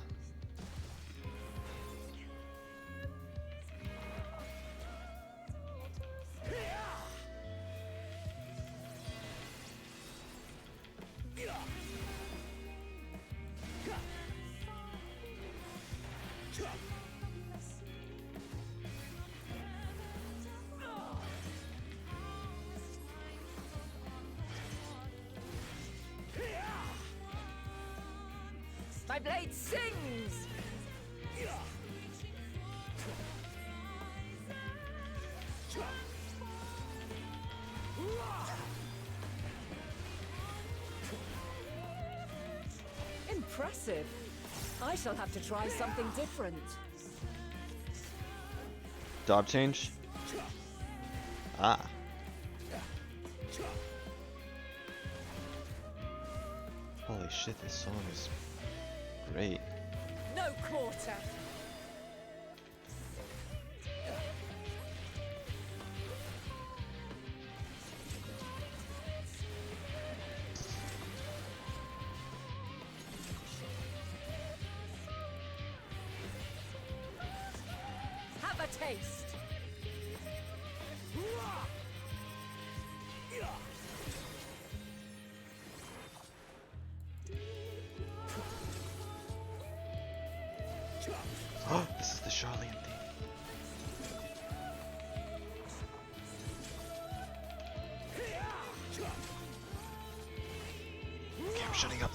H: My blade sings! Impressive. I shall have to try something different.
A: Dog change? Ah. Holy shit, this song is great.
H: No quarter. Have a taste.
A: This is the Charlene theme. Okay, I'm shutting up.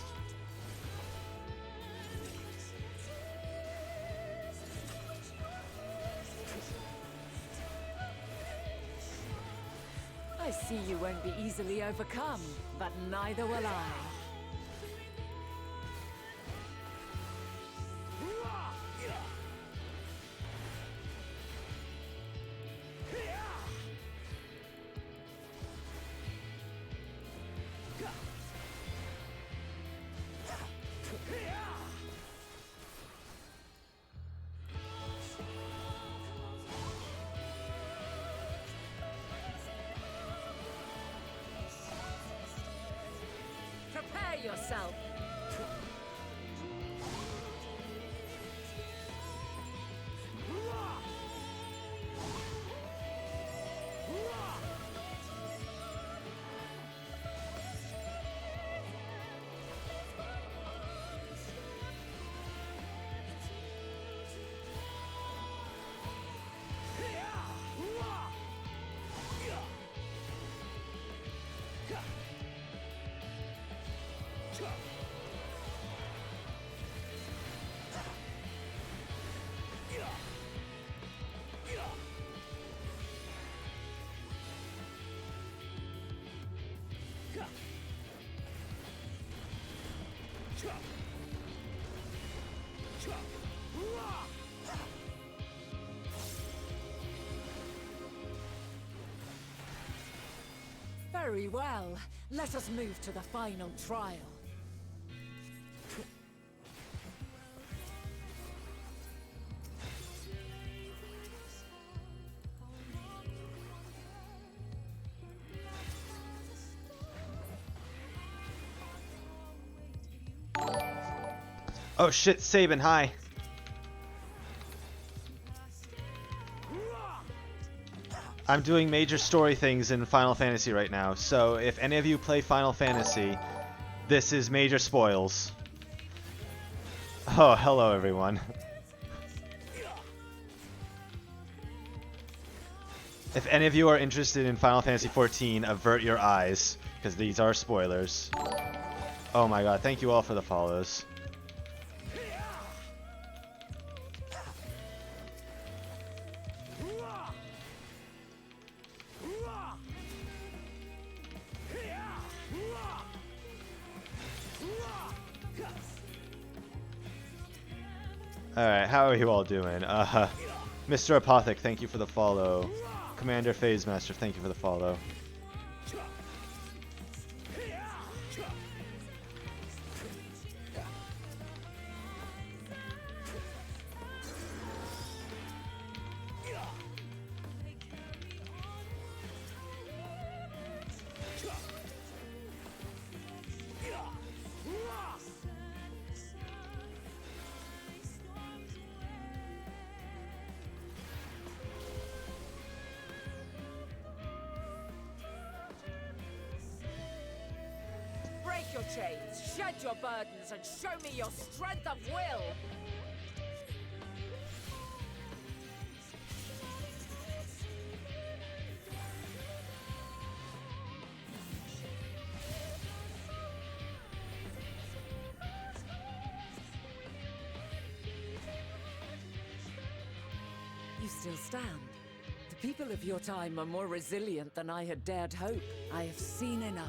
H: I see you won't be easily overcome, but neither will I. Prepare yourself. Very well. Let us move to the final trial.
A: Oh shit, Sabin, hi. I'm doing major story things in Final Fantasy right now, so if any of you play Final Fantasy, this is major spoils. Oh, hello everyone. If any of you are interested in Final Fantasy XIV, avert your eyes, because these are spoilers. Oh my god, thank you all for the follows. Alright, how are you all doing? Mr. Apothic, thank you for the follow. Commander Phase Master, thank you for the follow.
H: Break your chains, shed your burdens, and show me your strength of will! You still stand. The people of your time are more resilient than I had dared hope. I have seen enough.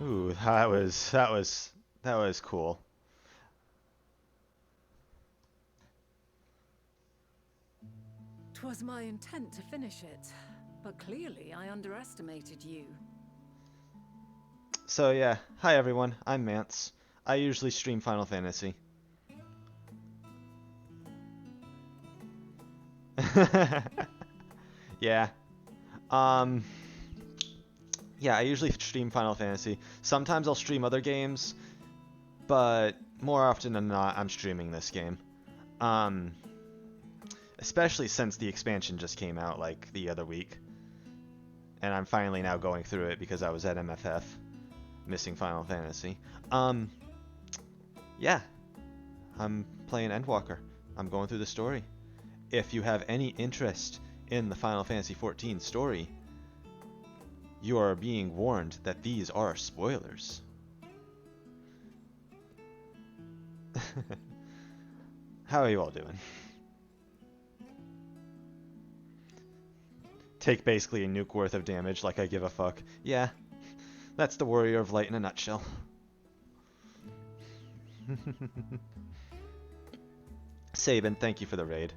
A: Ooh, that was cool.
H: Twas my intent to finish it, but clearly I underestimated you.
A: So yeah, hi everyone, I'm Mance. I usually stream Final Fantasy. Yeah. Yeah, I usually stream Final Fantasy. Sometimes I'll stream other games, but more often than not, I'm streaming this game. Especially since the expansion just came out like the other week. And I'm finally now going through it because I was at MFF, missing Final Fantasy. Yeah, I'm playing Endwalker. I'm going through the story. If you have any interest in the Final Fantasy XIV story, you are being warned that these are spoilers. How are you all doing? Take basically a nuke worth of damage like I give a fuck. Yeah, that's the Warrior of Light in a nutshell. Sabin, thank you for the raid.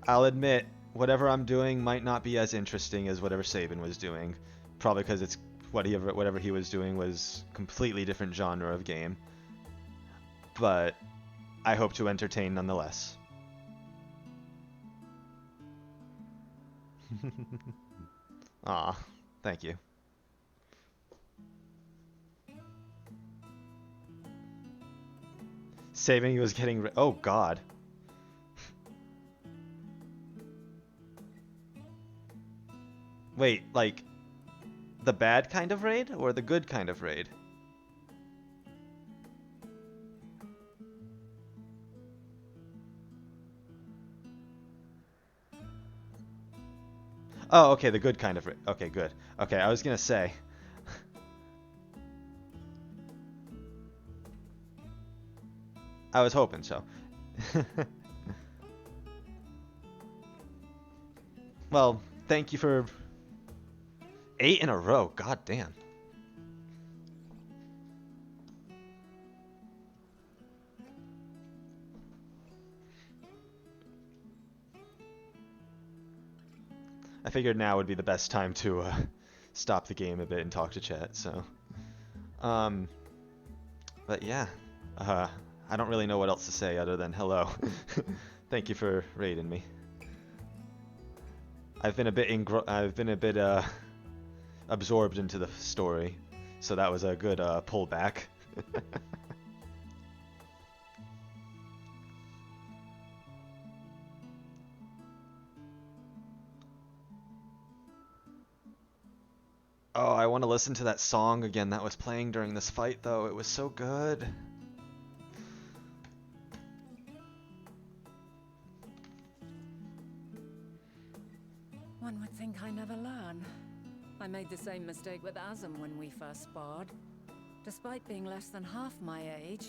A: I'll admit, whatever I'm doing might not be as interesting as whatever Sabin was doing. Probably because it's whatever he was doing was completely different genre of game. But I hope to entertain nonetheless. Aw, thank you. Saving was getting oh god. Wait, like the bad kind of raid or the good kind of raid? Oh, okay, the good kind of raid. Okay, good. Okay, I was gonna say. I was hoping so. Well, thank you for 8 in a row. God damn. I figured now would be the best time to stop the game a bit and talk to chat. So, but yeah, I don't really know what else to say other than hello. Thank you for raiding me. I've been a bit absorbed into the story, so that was a good pullback. Oh, I want to listen to that song again that was playing during this fight, though. It was so good.
H: One would think I never learn. I made the same mistake with Azam when we first sparred. Despite being less than half my age,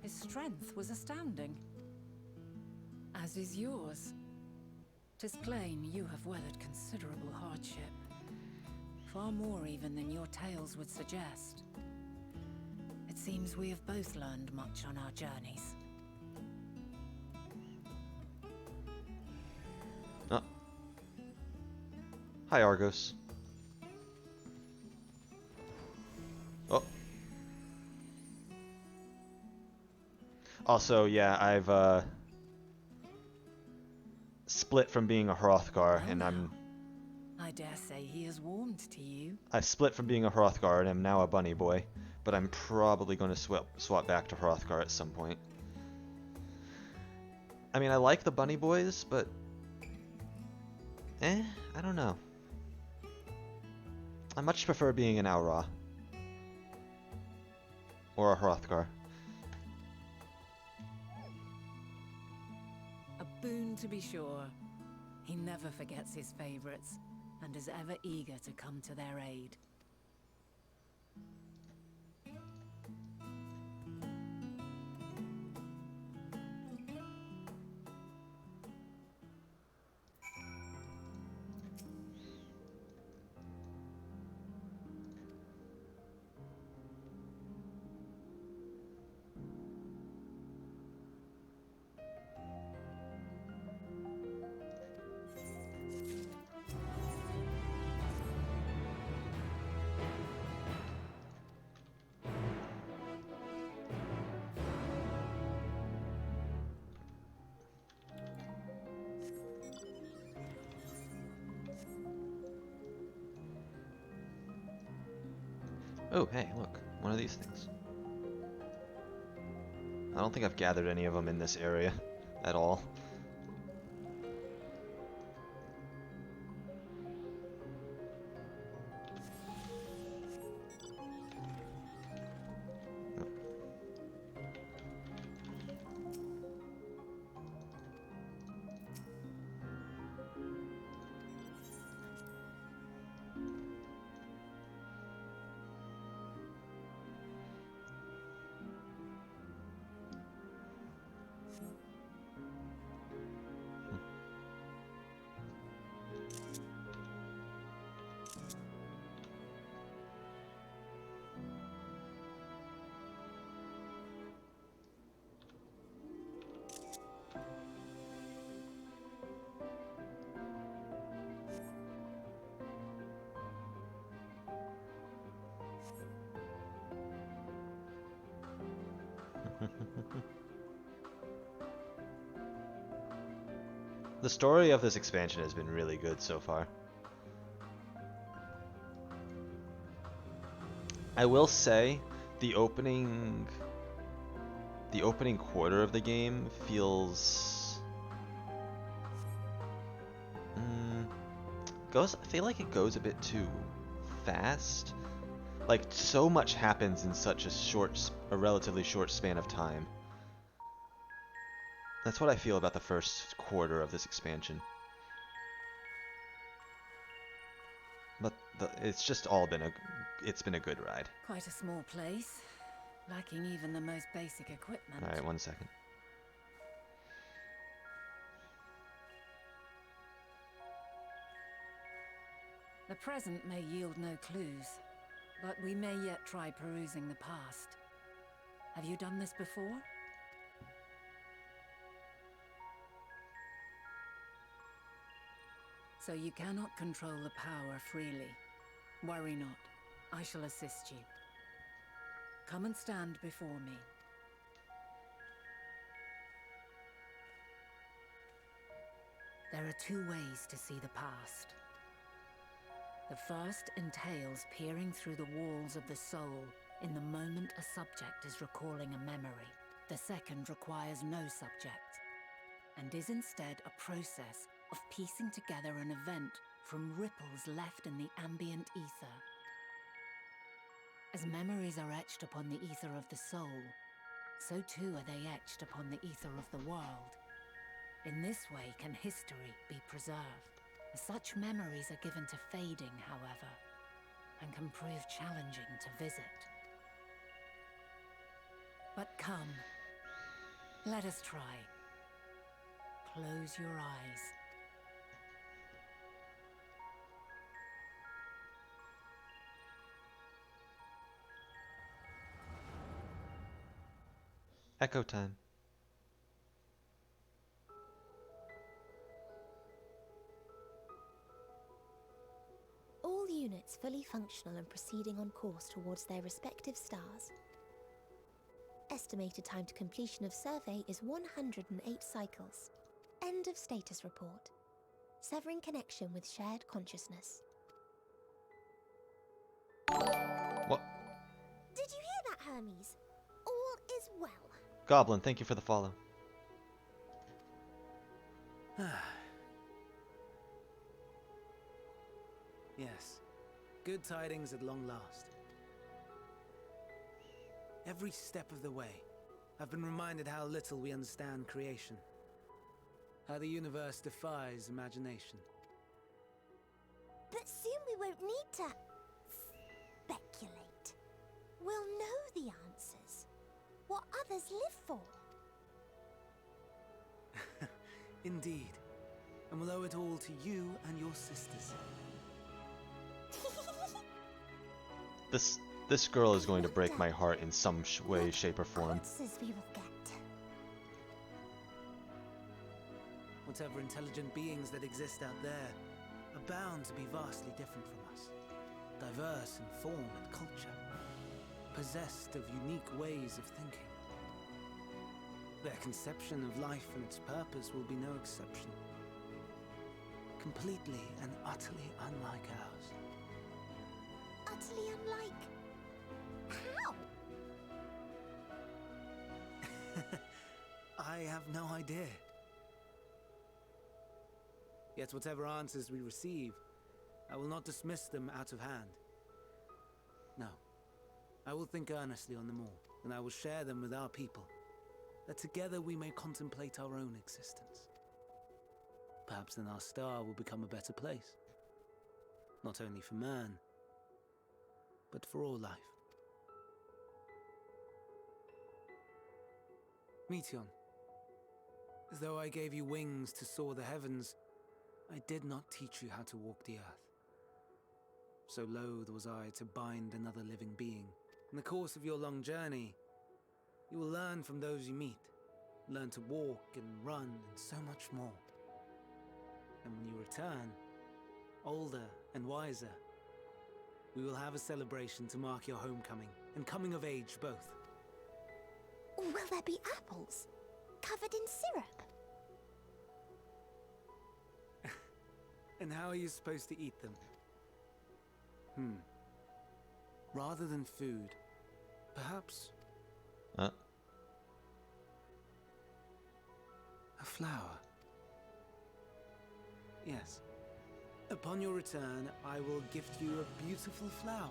H: His strength was astounding. As is yours. 'Tis plain you have weathered considerable hardship. Far more even than your tales would suggest. It seems we have both learned much on our journeys.
A: Oh. Hi, Argos. Oh. Also, yeah, I've split from being a Hrothgar, and
H: I dare say he has warmed to you.
A: I split from being a Hrothgar and am now a bunny boy, but I'm probably going to swap back to Hrothgar at some point. I mean, I like the bunny boys, but I don't know. I much prefer being an Aura or a Hrothgar.
H: A boon to be sure. He never forgets his favorites, and is ever eager to come to their aid.
A: Oh, hey, look. One of these things. I don't think I've gathered any of them in this area at all. The story of this expansion has been really good so far. I will say the opening quarter of the game feels I feel like it goes a bit too fast. Like, so much happens in such a relatively short span of time. That's what I feel about the first quarter of this expansion. But it's just all been it's been a good ride.
H: Quite a small place, lacking even the most basic equipment.
A: Alright, 1 second.
H: The present may yield no clues, but we may yet try perusing the past. Have you done this before? So you cannot control the power freely. Worry not, I shall assist you. Come and stand before me. There are two ways to see the past. The first entails peering through the walls of the soul in the moment a subject is recalling a memory. The second requires no subject, and is instead a process of piecing together an event from ripples left in the ambient ether. As memories are etched upon the ether of the soul, so too are they etched upon the ether of the world. In this way can history be preserved. Such memories are given to fading, however, and can prove challenging to visit. But come, Let us try. Close your eyes.
A: Echo time.
C: All units fully functional and proceeding on course towards their respective stars. Estimated time to completion of survey is 108 cycles. End of status report. Severing connection with shared consciousness.
A: What?
C: Did you hear that, Hermes? All is well.
A: Goblin, thank you for the follow.
B: Yes, good tidings at long last. Every step of the way, I've been reminded how little we understand creation. How the universe defies imagination.
C: But soon we won't need to speculate. We'll know the answers. What others live for.
B: Indeed. And we'll owe it all to you and your sisters.
A: This girl is going to break my heart in some way, shape, or form.
C: Answers we will get.
B: Whatever intelligent beings that exist out there are bound to be vastly different from us. Diverse in form and culture. Possessed of unique ways of thinking. Their conception of life and its purpose will be no exception. Completely and utterly unlike ours.
C: Utterly unlike. How?
B: I have no idea. Yet whatever answers we receive, I will not dismiss them out of hand. No. I will think earnestly on them all, and I will share them with our people, that together we may contemplate our own existence. Perhaps then our star will become a better place. Not only for man, but for all life. Meteon, though I gave you wings to soar the heavens, I did not teach you how to walk the earth. So loath was I to bind another living being. In the course of your long journey, you will learn from those you meet, learn to walk and run and so much more. And when you return, older and wiser, we will have a celebration to mark your homecoming and coming of age both.
C: Will there be apples? Covered in syrup?
B: And how are you supposed to eat them? Rather than food, perhaps
A: Huh?
B: a flower. Yes. Upon your return, I will gift you a beautiful flower.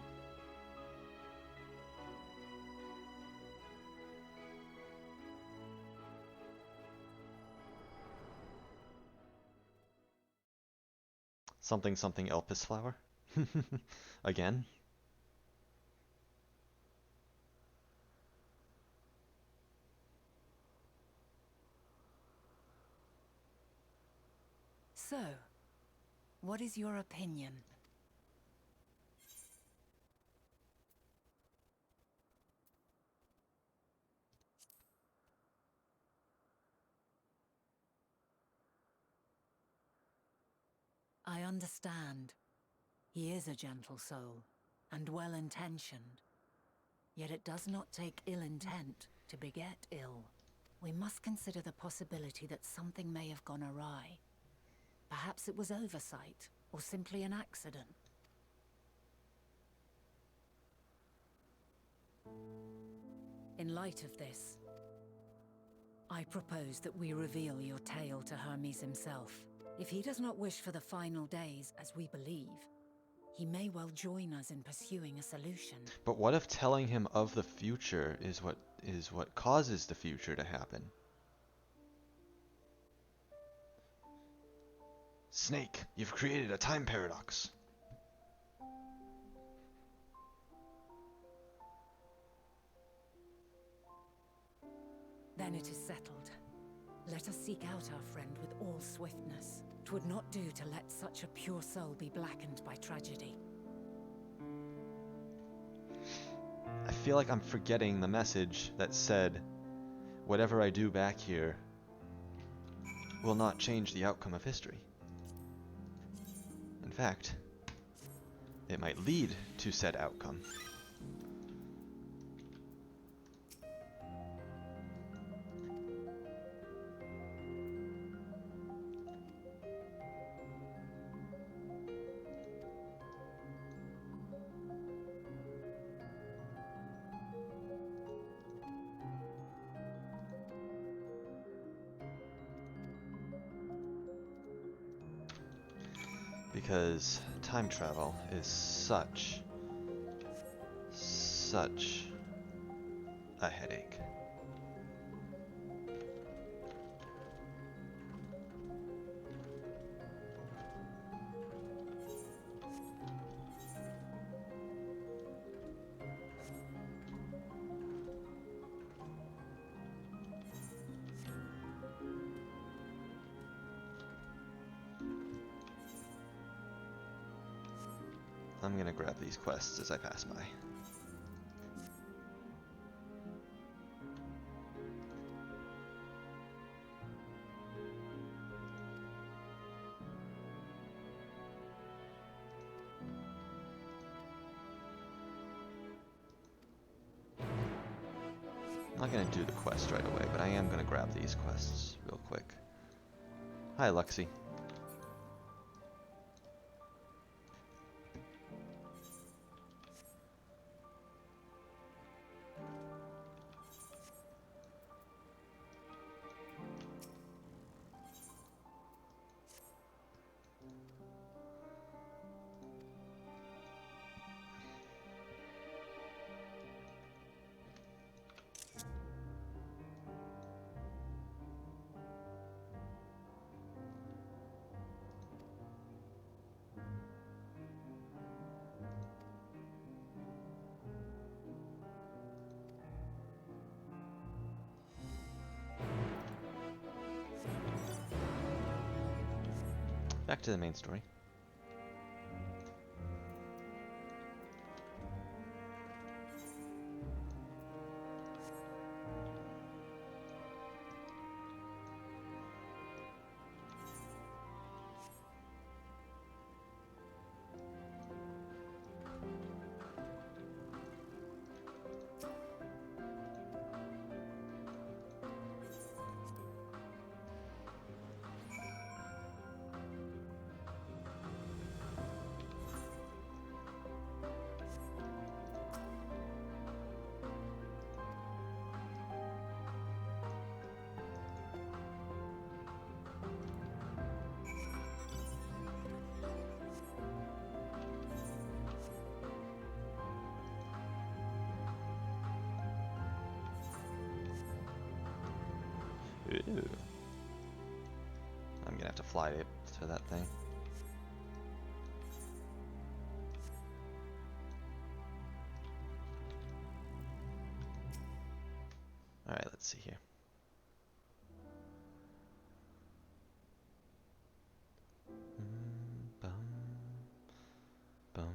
A: Something something Elpis flower? Again?
H: So, what is your opinion? I understand. He is a gentle soul, and well-intentioned. Yet it does not take ill intent to beget ill. We must consider the possibility that something may have gone awry. Perhaps it was oversight, or simply an accident. In light of this, I propose that we reveal your tale to Hermes himself. If he does not wish for the final days, as we believe, he may well join us in pursuing a solution.
A: But what if telling him of the future is what causes the future to happen? Snake, you've created a time paradox.
H: Then it is settled. Let us seek out our friend with all swiftness. 'Twould not do to let such a pure soul be blackened by tragedy.
A: I feel like I'm forgetting the message that said, whatever I do back here will not change the outcome of history. In fact, it might lead to said outcome. Because time travel is such a headache. I'm gonna grab these quests as I pass by. I'm not gonna do the quest right away, but I am gonna grab these quests real quick. Hi, Luxie. Back to the main story. Ooh. I'm gonna have to fly to that thing. Alright, let's see here. Bum, bum.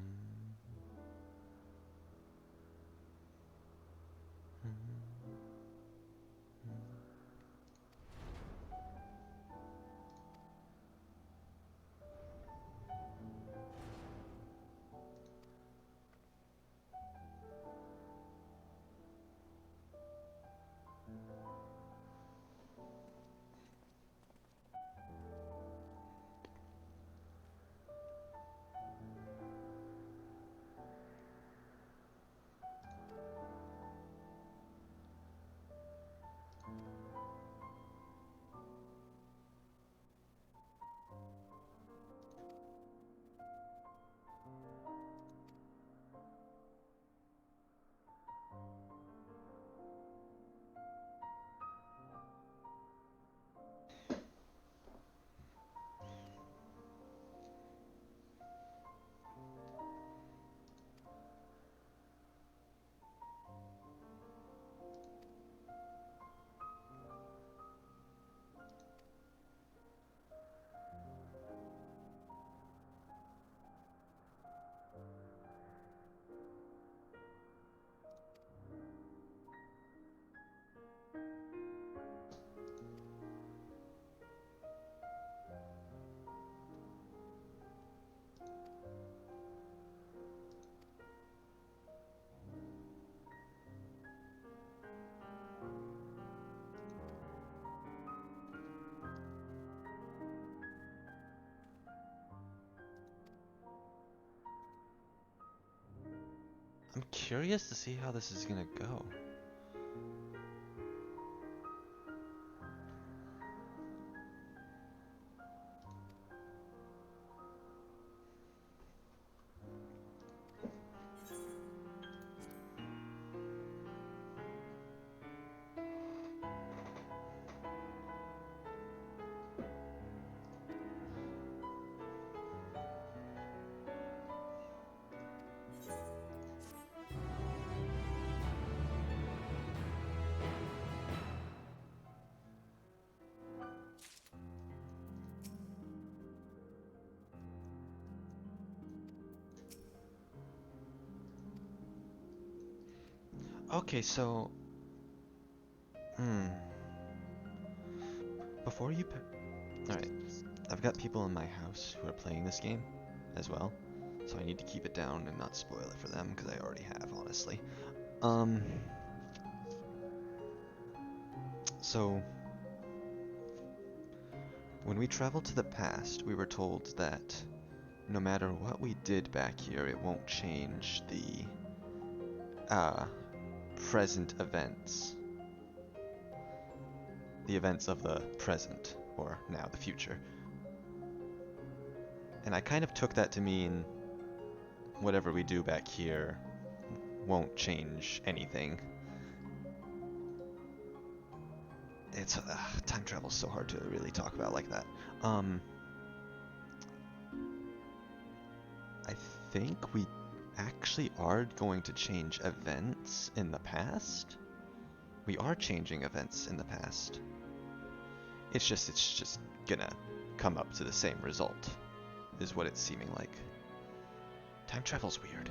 A: I'm curious to see how this is gonna go. Okay, so, before you, alright, I've got people in my house who are playing this game as well, so I need to keep it down and not spoil it for them, because I already have, honestly. So, when we traveled to the past, we were told that no matter what we did back here, it won't change the, present events. The events of the present, or now the future. And I kind of took that to mean whatever we do back here won't change anything. It's time travel's so hard to really talk about like that. I think we actually are going to change events in the past. We are changing events in the past. It's just gonna come up to the same result, is what it's seeming like. Time travel's weird.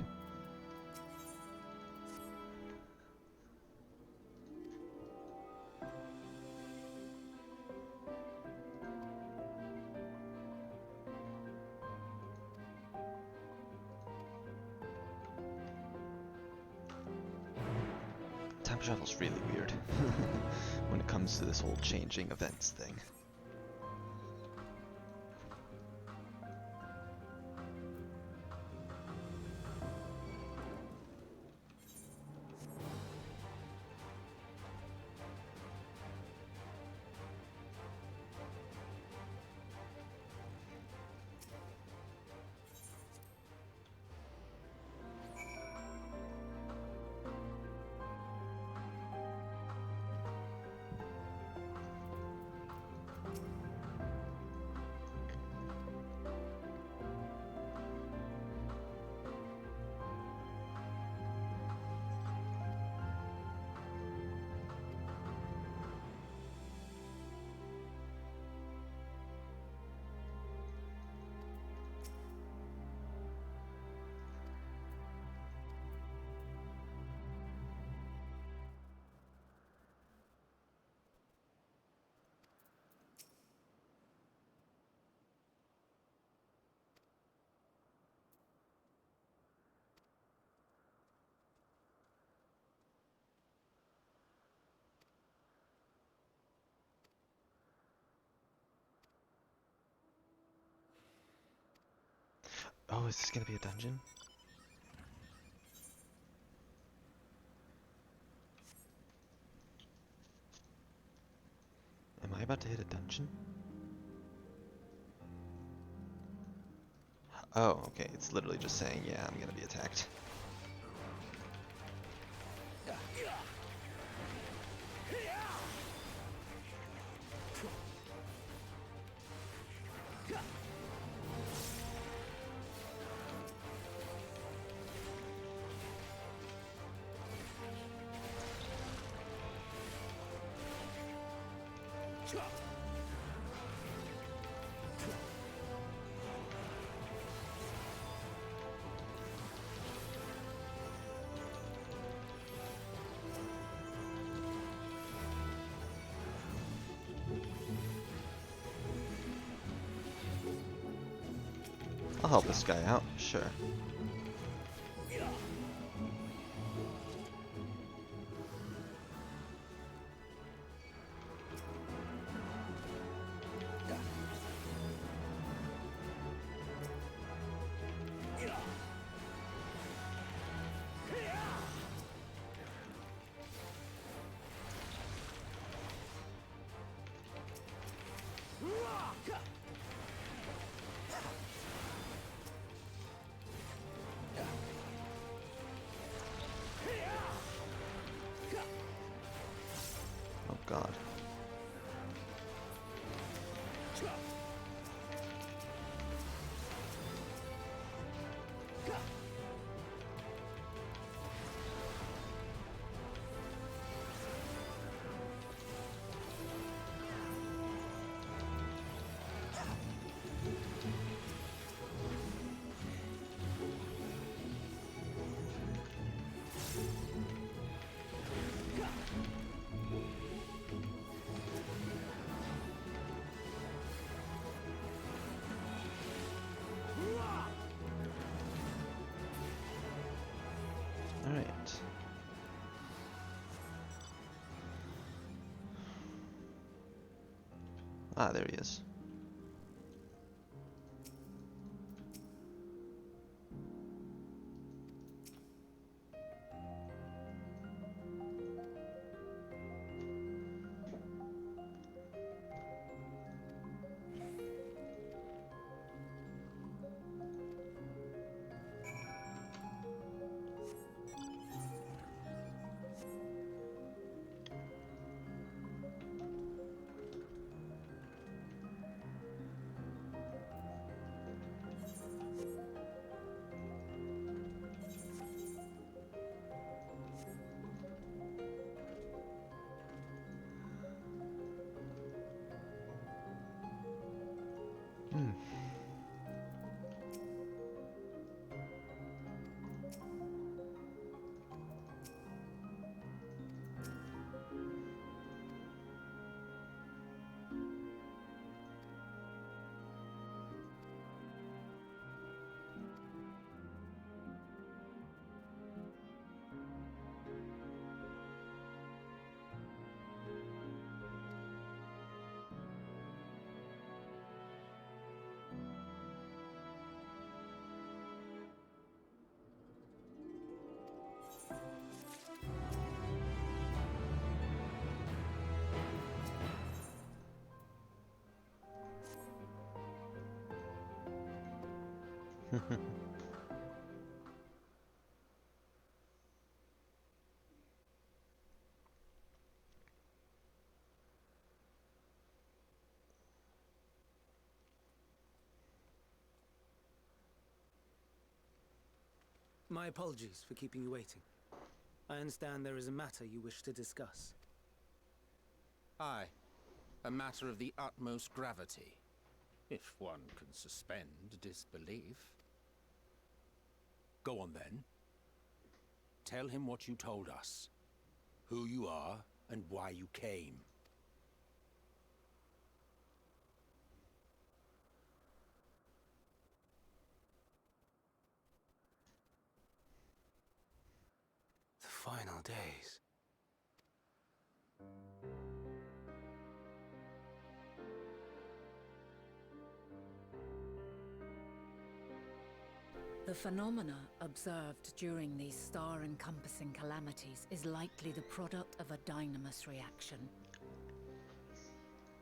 A: Time travel's really weird when it comes to this whole changing events thing. Oh, is this gonna be a dungeon? Am I about to hit a dungeon? Oh, okay, it's literally just saying, yeah, I'm gonna be attacked. I'll help this guy out, sure. Ah, there he is. Hmm.
B: My apologies for keeping you waiting. I understand there is a matter you wish to discuss.
G: Aye. A matter of the utmost gravity. If one can suspend disbelief. Go on then. Tell him what you told us. Who you are and why you came.
B: The final days.
H: The phenomena observed during these star-encompassing calamities is likely the product of a dynamis reaction.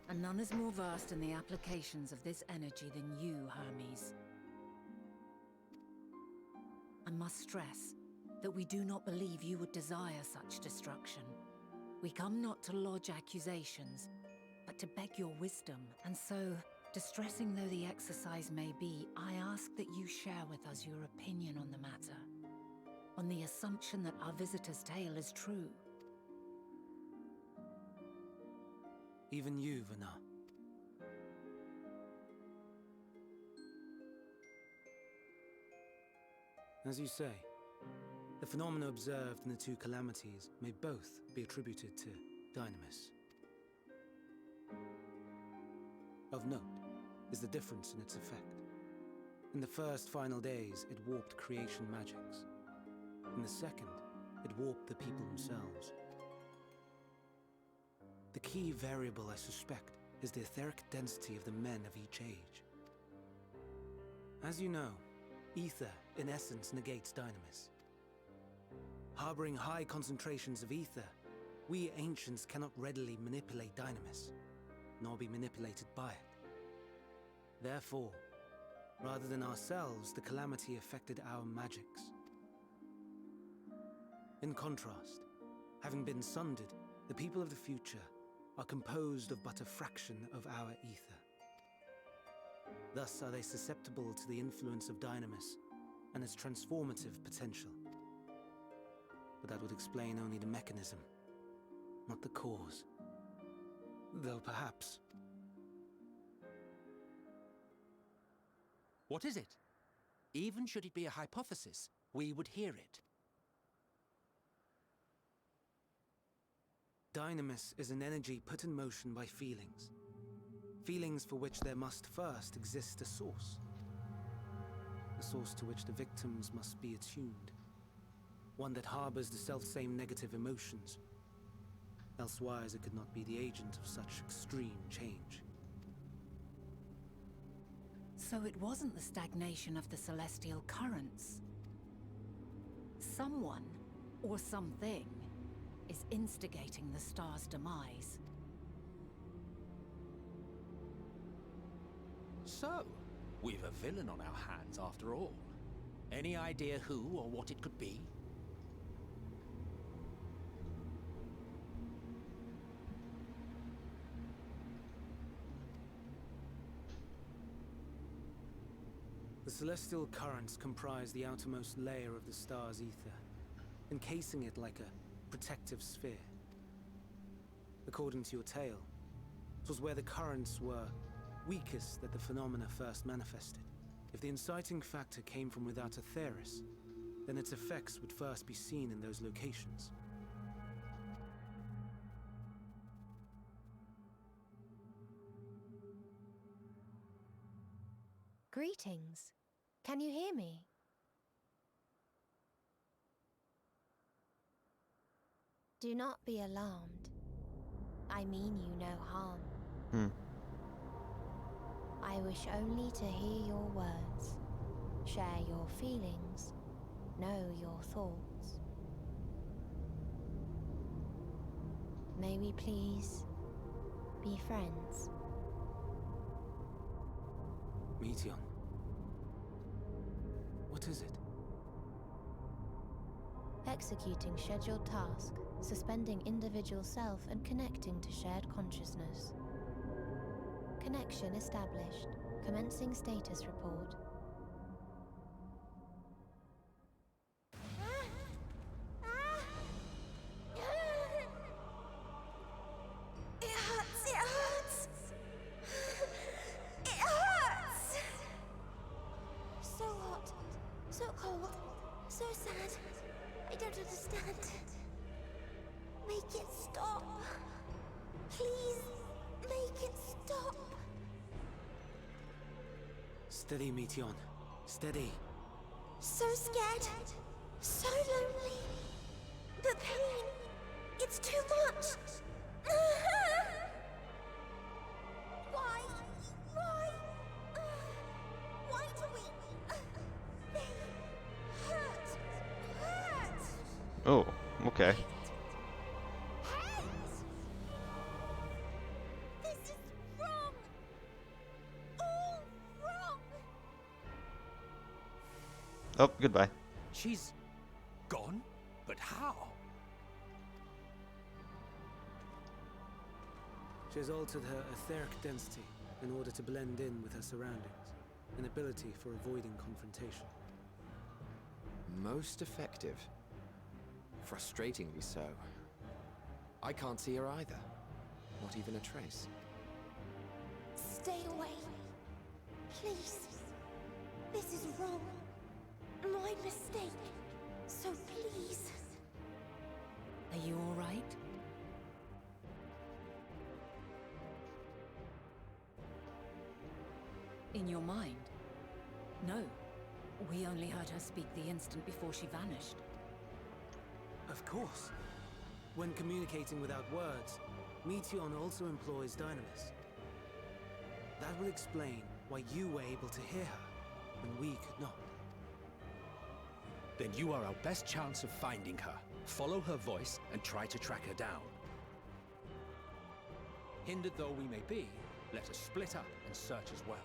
H: And none is more versed in the applications of this energy than you, Hermes. I must stress that we do not believe you would desire such destruction. We come not to lodge accusations, but to beg your wisdom, and so, distressing though the exercise may be, I ask that you share with us your opinion on the matter, on the assumption that our visitor's tale is true.
B: Even you, Vana. As you say, the phenomena observed in the two calamities may both be attributed to dynamis. Of note is the difference in its effect. In the first final days, it warped creation magics. In the second, it warped the people themselves. The key variable, I suspect, is the etheric density of the men of each age. As you know, ether, in essence, negates dynamis. Harboring high concentrations of ether, we ancients cannot readily manipulate dynamis, nor be manipulated by it. Therefore, rather than ourselves, the calamity affected our magics. In contrast, having been sundered, the people of the future are composed of but a fraction of our ether. Thus are they susceptible to the influence of dynamis and its transformative potential. But that would explain only the mechanism, not the cause. Though perhaps...
G: What is it? Even should it be a hypothesis, we would hear it.
B: Dynamis is an energy put in motion by feelings. Feelings for which there must first exist a source. A source to which the victims must be attuned. one that harbors the self-same negative emotions. Elsewise, it could not be the agent of such extreme change.
H: So it wasn't the stagnation of the celestial currents. Someone, or something, is instigating the star's demise.
G: So, we've a villain on our hands after all. Any idea who or what it could be?
B: The celestial currents comprise the outermost layer of the star's ether, encasing it like a protective sphere. According to your tale, it was where the currents were weakest that the phenomena first manifested. If the inciting factor came from without Aetheris, then its effects would first be seen in those locations.
C: Greetings. Can you hear me? Do not be alarmed. I mean you no harm. I wish only to hear your words, share your feelings, know your thoughts. May we please be friends?
B: Meteon. What is it?
C: Executing scheduled task, suspending individual self and connecting to shared consciousness. Connection established. Commencing status report.
J: It hurts, it hurts! It hurts!
C: So hot, so cold, so sad. I don't understand. Make it stop. Please, make it stop.
B: Steady, Meteon. Steady.
C: So scared, so lonely. The pain, it's too much. Why? Why do we? They hurt.
A: Oh, okay.
C: Hate. This is wrong. All wrong.
A: Oh, goodbye.
G: She's gone? But how?
B: She has altered her etheric density in order to blend in with her surroundings, an ability for avoiding confrontation.
D: Most effective. Frustratingly so. I can't see her either. Not even a trace.
C: Stay away. Please. This is wrong. My mistake. So please.
H: Are you all right? In your mind? No. We only heard her speak the instant before she vanished.
B: Of course. When communicating without words, Meteon also employs Dynamis. That will explain why you were able to hear her, when we could not.
G: Then you are our best chance of finding her. Follow her voice and try to track her down. Hindered though we may be, let us split up and search as well.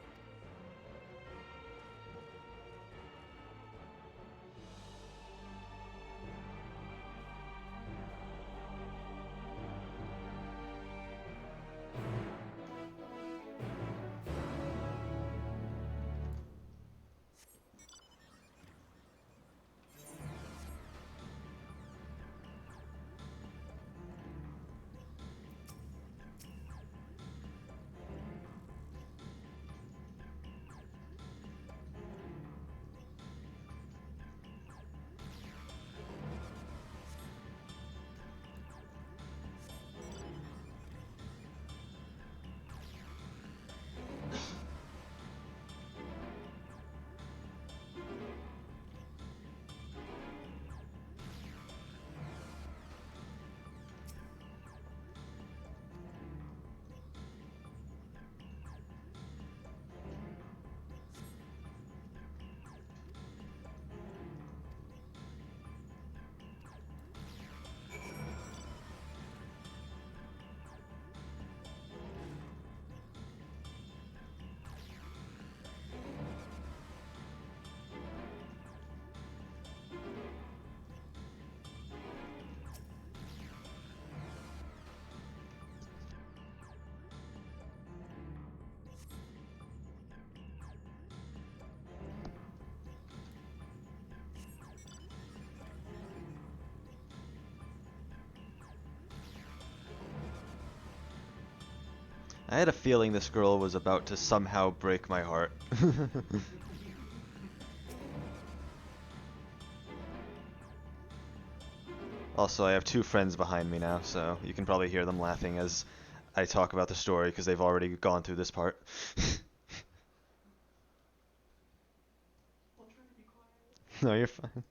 A: I had a feeling this girl was about to somehow break my heart. Also, I have two friends behind me now, so you can probably hear them laughing as I talk about the story because they've already gone through this part. No, you're fine.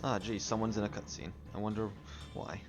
A: Ah, geez, someone's in a cutscene. I wonder why.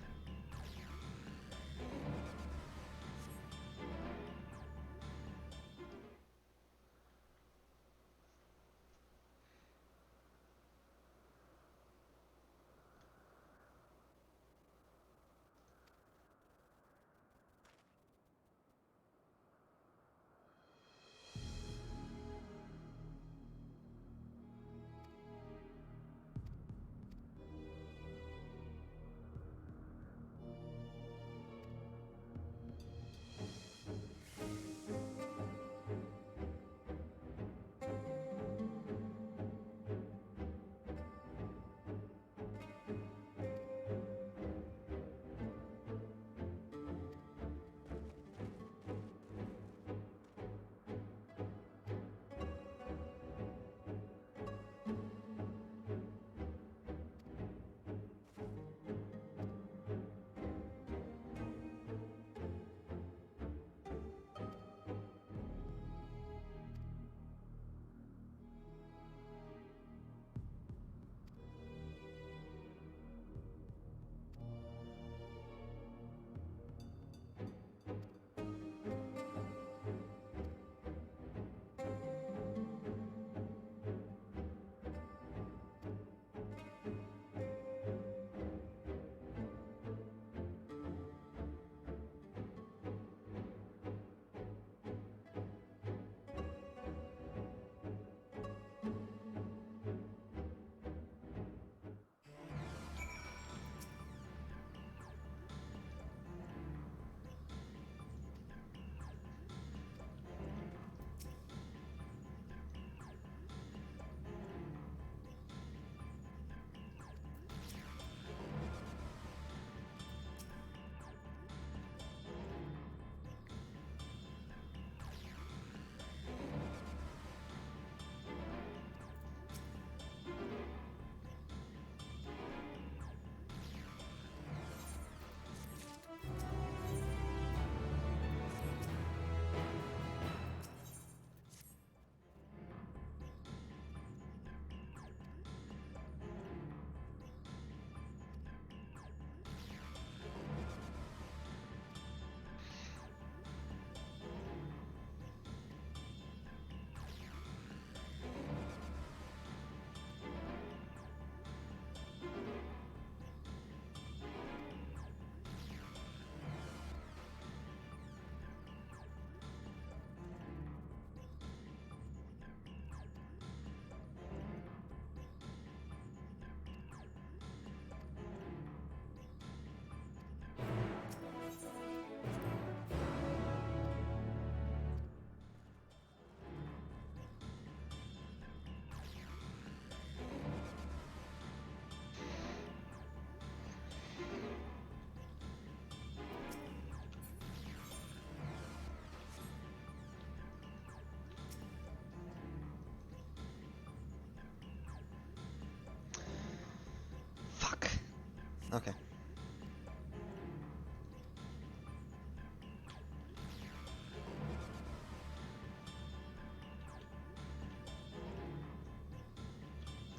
A: Okay.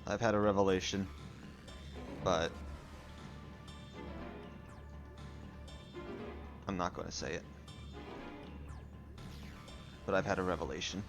A: I've had a revelation, but I'm not going to say it. But I've had a revelation.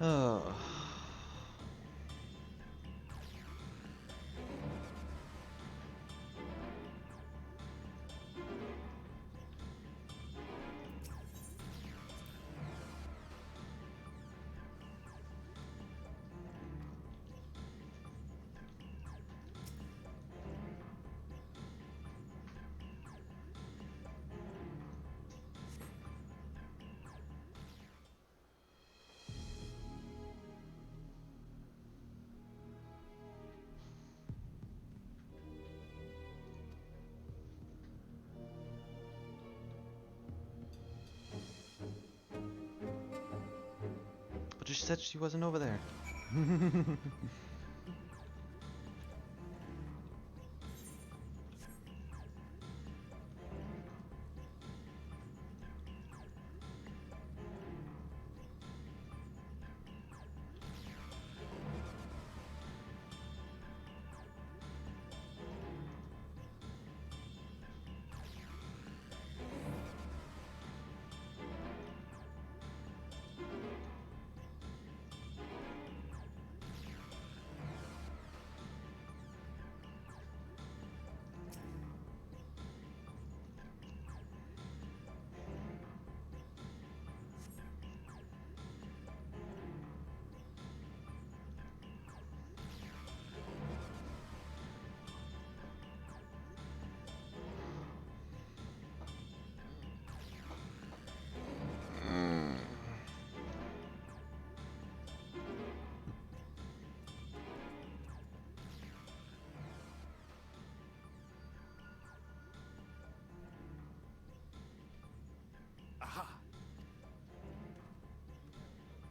A: Oh. But she said she wasn't over there.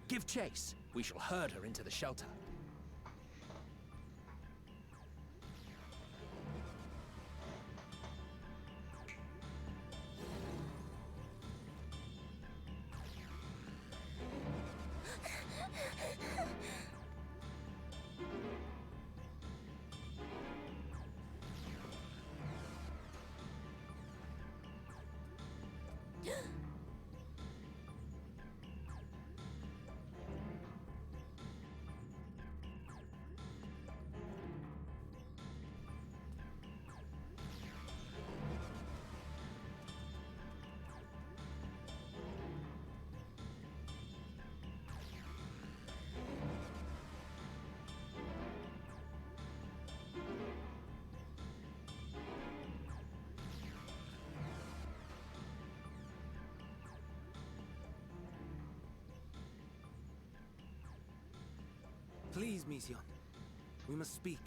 G: Give chase. We shall herd her into the shelter.
B: Please, Mission. We must speak.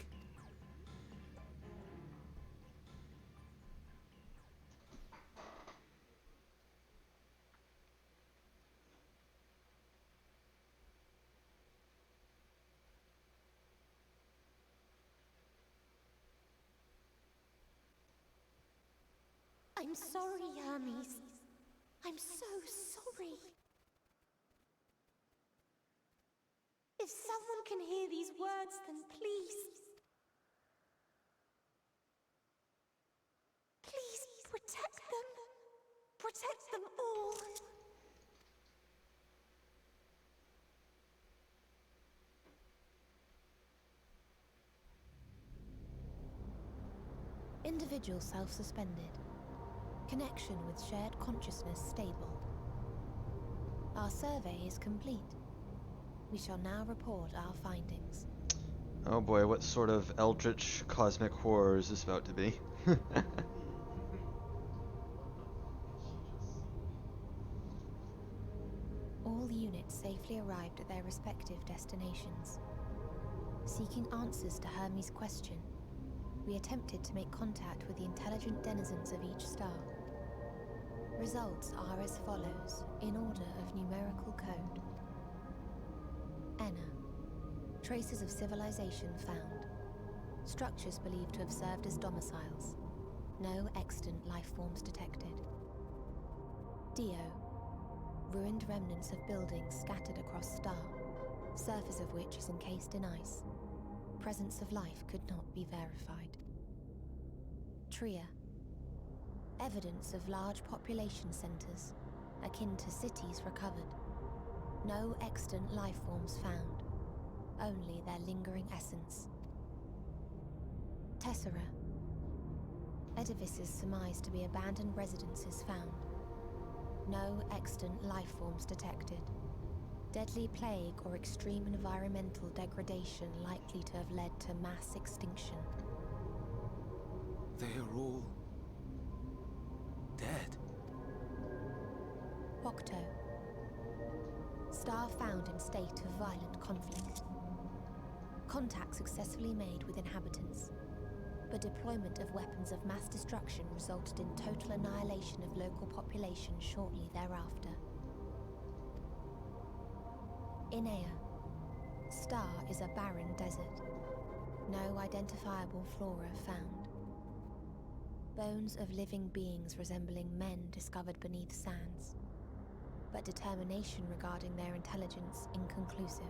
C: I'm sorry, Hermes. I'm so sorry. If someone can hear these words, then please... Please protect them. Protect them all. Individual self-suspended. Connection with shared consciousness stable. Our survey is complete. We shall now report our findings.
A: Oh boy, what sort of eldritch cosmic horror is this about to be?
C: All units safely arrived at their respective destinations. Seeking answers to Hermes' question, we attempted to make contact with the intelligent denizens of each star. Results are as follows, in order of numerical code. Enna. Traces of civilization found. Structures believed to have served as domiciles. No extant life forms detected. Dio. Ruined remnants of buildings scattered across star, surface of which is encased in ice. Presence of life could not be verified. Tria. Evidence of large population centers, akin to cities recovered. No extant life forms found, only their lingering essence. Tessera. Edifices surmised to be abandoned residences found. No extant life forms detected. Deadly plague or extreme environmental degradation likely to have led to mass extinction.
B: They are all... dead.
C: Wakto. Star found in state of violent conflict. Contact successfully made with inhabitants, but deployment of weapons of mass destruction resulted in total annihilation of local population shortly thereafter. Inea. Star is a barren desert. No identifiable flora found. Bones of living beings resembling men discovered beneath sands, but determination regarding their intelligence inconclusive.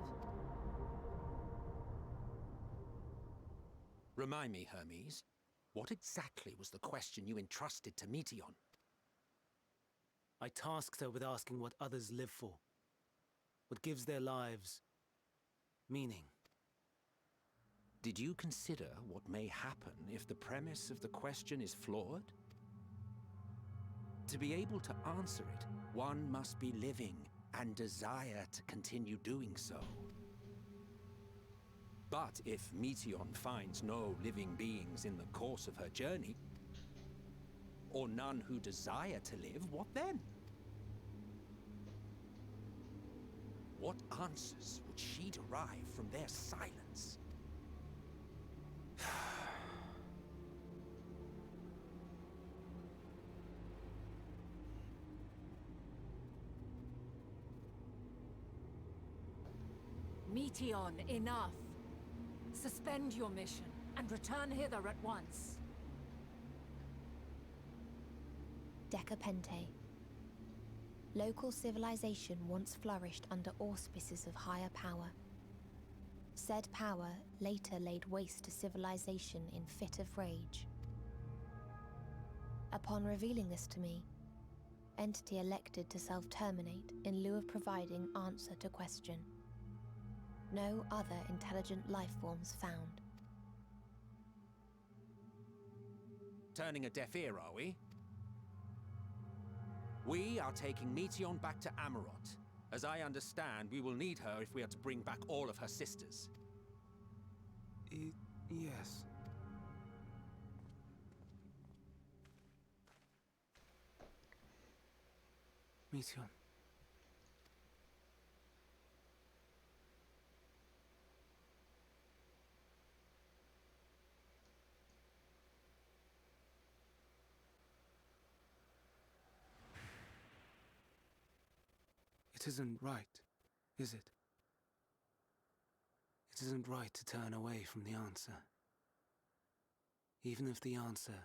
G: Remind me, Hermes, what exactly was the question you entrusted to Meteion?
B: I tasked her with asking what others live for. What gives their lives meaning.
G: Did you consider what may happen if the premise of the question is flawed? To be able to answer it, one must be living and desire to continue doing so. But if Meteion finds no living beings in the course of her journey, or none who desire to live, what then? What answers would she derive from their silence?
H: Meteon, enough. Suspend your mission and return hither at once.
C: Decapente. Local civilization once flourished under auspices of higher power. Said power later laid waste to civilization in fit of rage. Upon revealing this to me, entity elected to self-terminate in lieu of providing answer to question. No other intelligent life forms found.
G: Turning a deaf ear, are we? We are taking Meteon back to Amarot. As I understand, we will need her if we are to bring back all of her sisters.
B: Yes. Meteon. It isn't right, is it? It isn't right to turn away from the answer. Even if the answer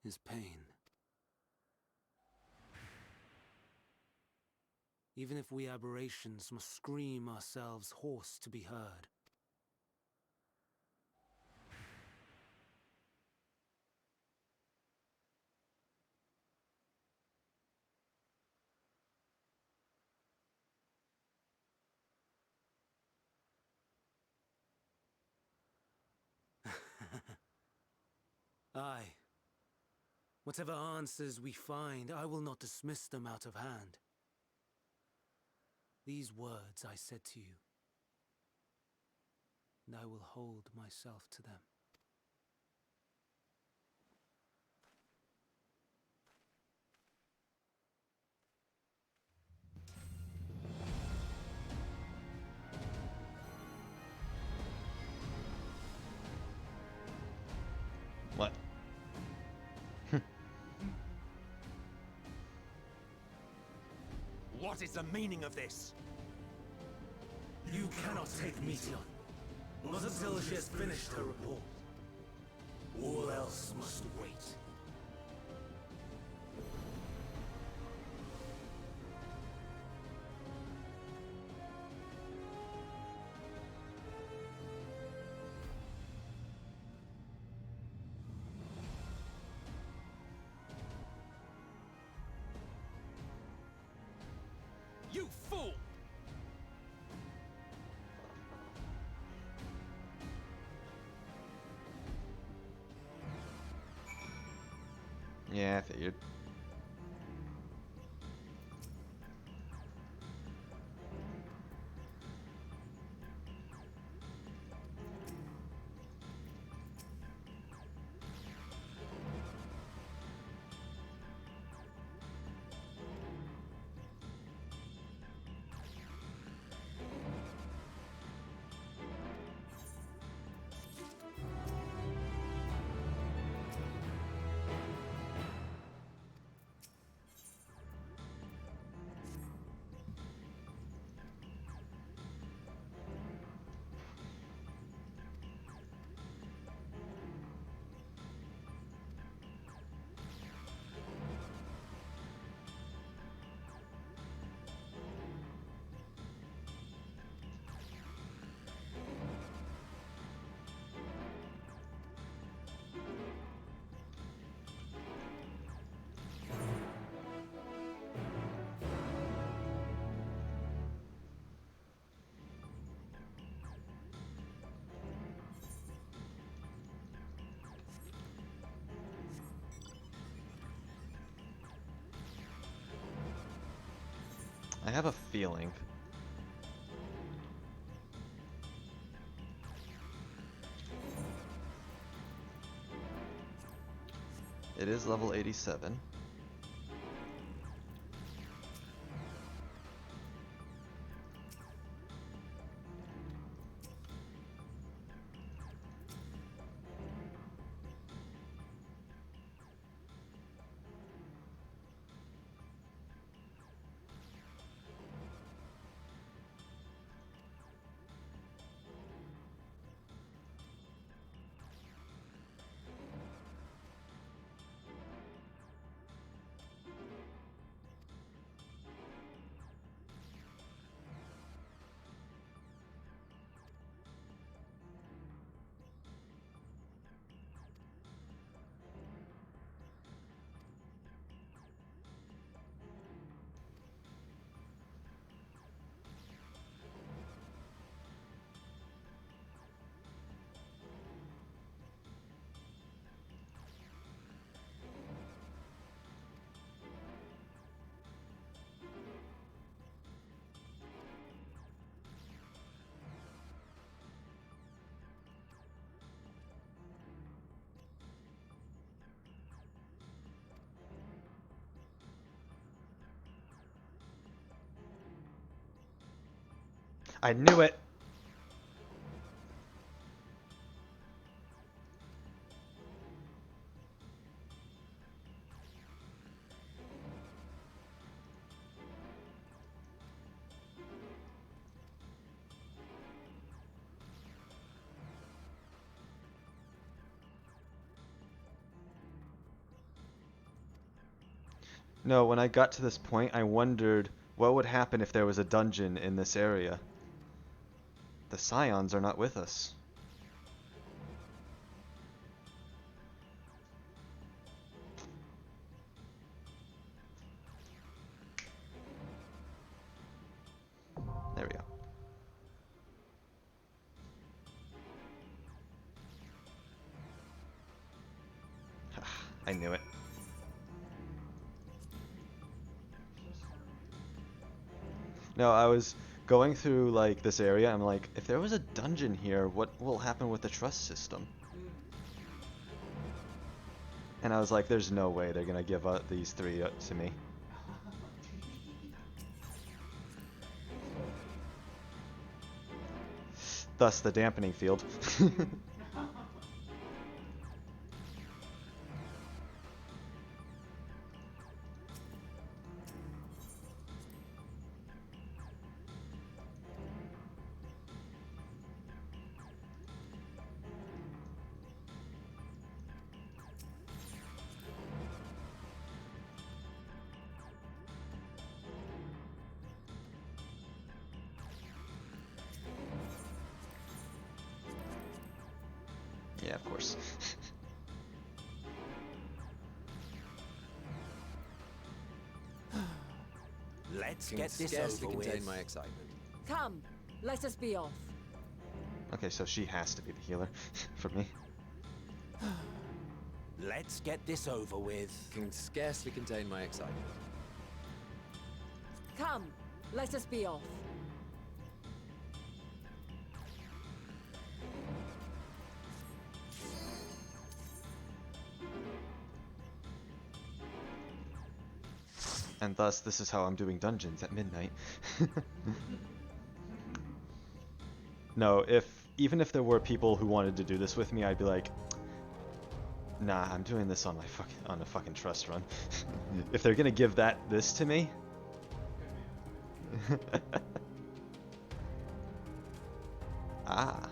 B: is pain. Even if we aberrations must scream ourselves hoarse to be heard. Aye. Whatever answers we find, I will not dismiss them out of hand. These words I said to you, and I will hold myself to them.
A: What?
G: What is the meaning of this?
B: You cannot take Meteon, not until she has finished her report. All else must wait.
G: You fool!
A: Yeah, I figured. I have a feeling. It is level 87. I knew it! No, when I got to this point, I wondered what would happen if there was a dungeon in this area. The Scions are not with us. There we go. I knew it. No, I was going through like this area. I'm like, if there was a dungeon here, what will happen with the trust system? And I was like, there's no way they're gonna give up these three to me. Thus the dampening field. Yeah, of course.
E: Let's
D: Can
E: get this
D: scarcely
E: over
D: contain
E: with.
D: my excitement.
H: Come, let us be off.
A: Okay, so she has to be the healer for me.
E: Let's get this over with.
D: Can scarcely contain my excitement.
H: Come, let us be off.
A: And thus, this is how I'm doing dungeons at midnight. No, even if there were people who wanted to do this with me, I'd be like, nah, I'm doing this on a fucking trust run. If they're gonna give this to me. Ah.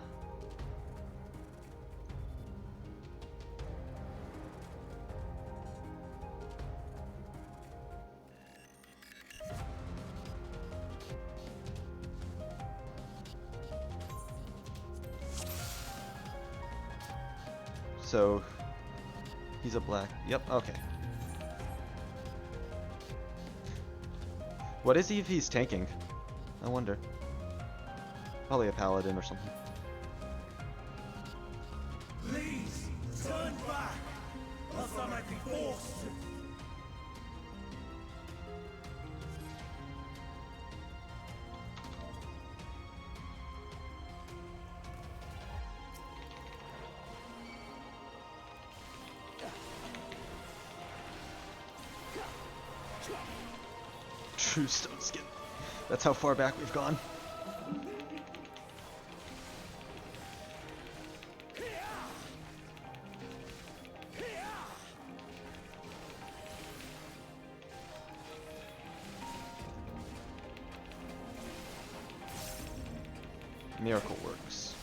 A: So, he's a black. Yep, okay. What is he if he's tanking? I wonder. Probably a paladin or something.
K: Please, turn back, lest I might be forced to.
A: True stone skin. That's how far back we've gone. Miracle works.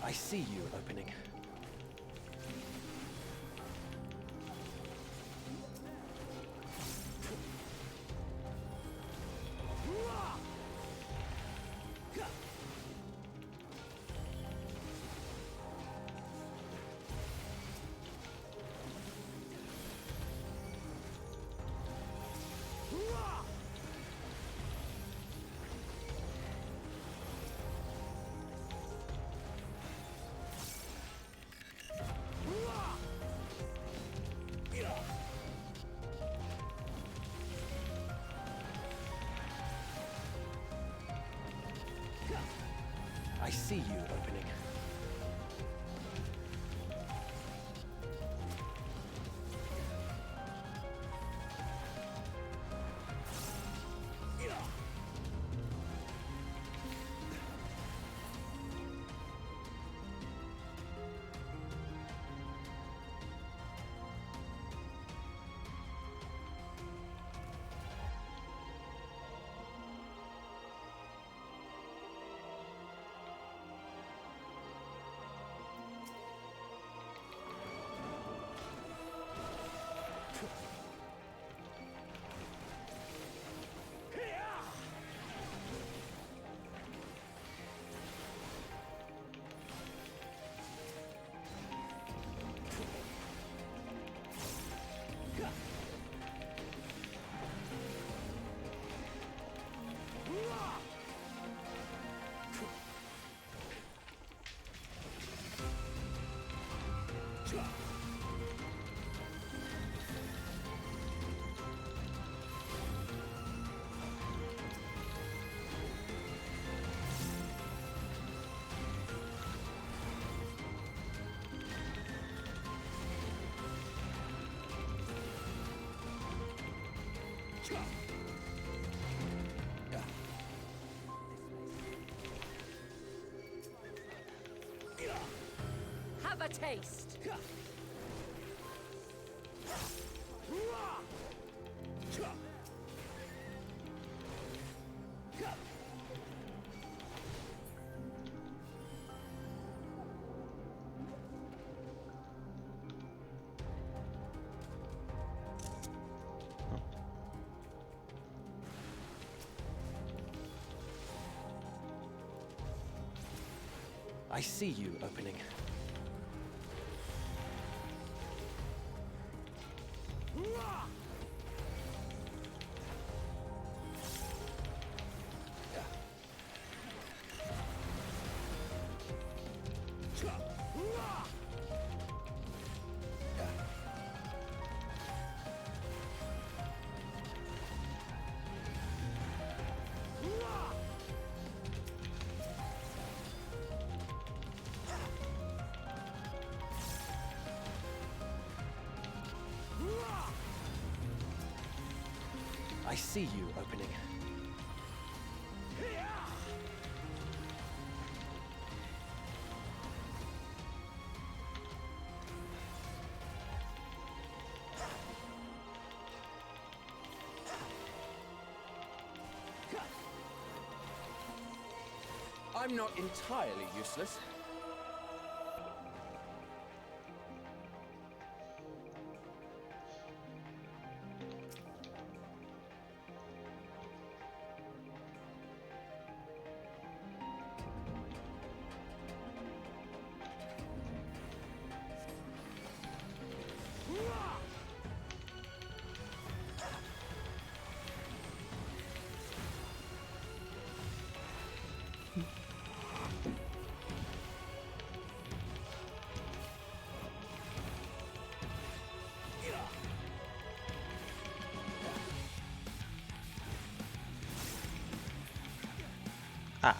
L: I see you opening.
E: I see you opening.
F: Have a taste.
E: I see you opening. I see you opening. I'm not entirely useless.
A: Ah.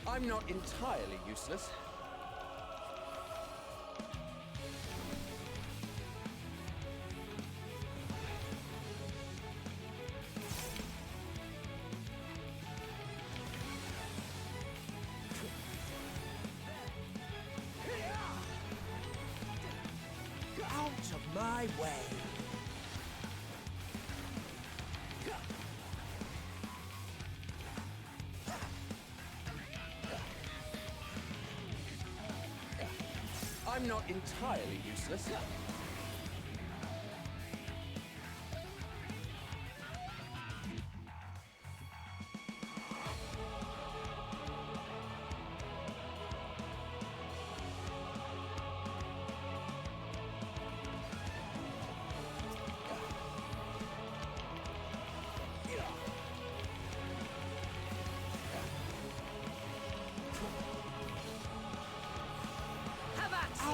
E: I'm not entirely useless.
K: Out of my way!
E: I'm not entirely useless.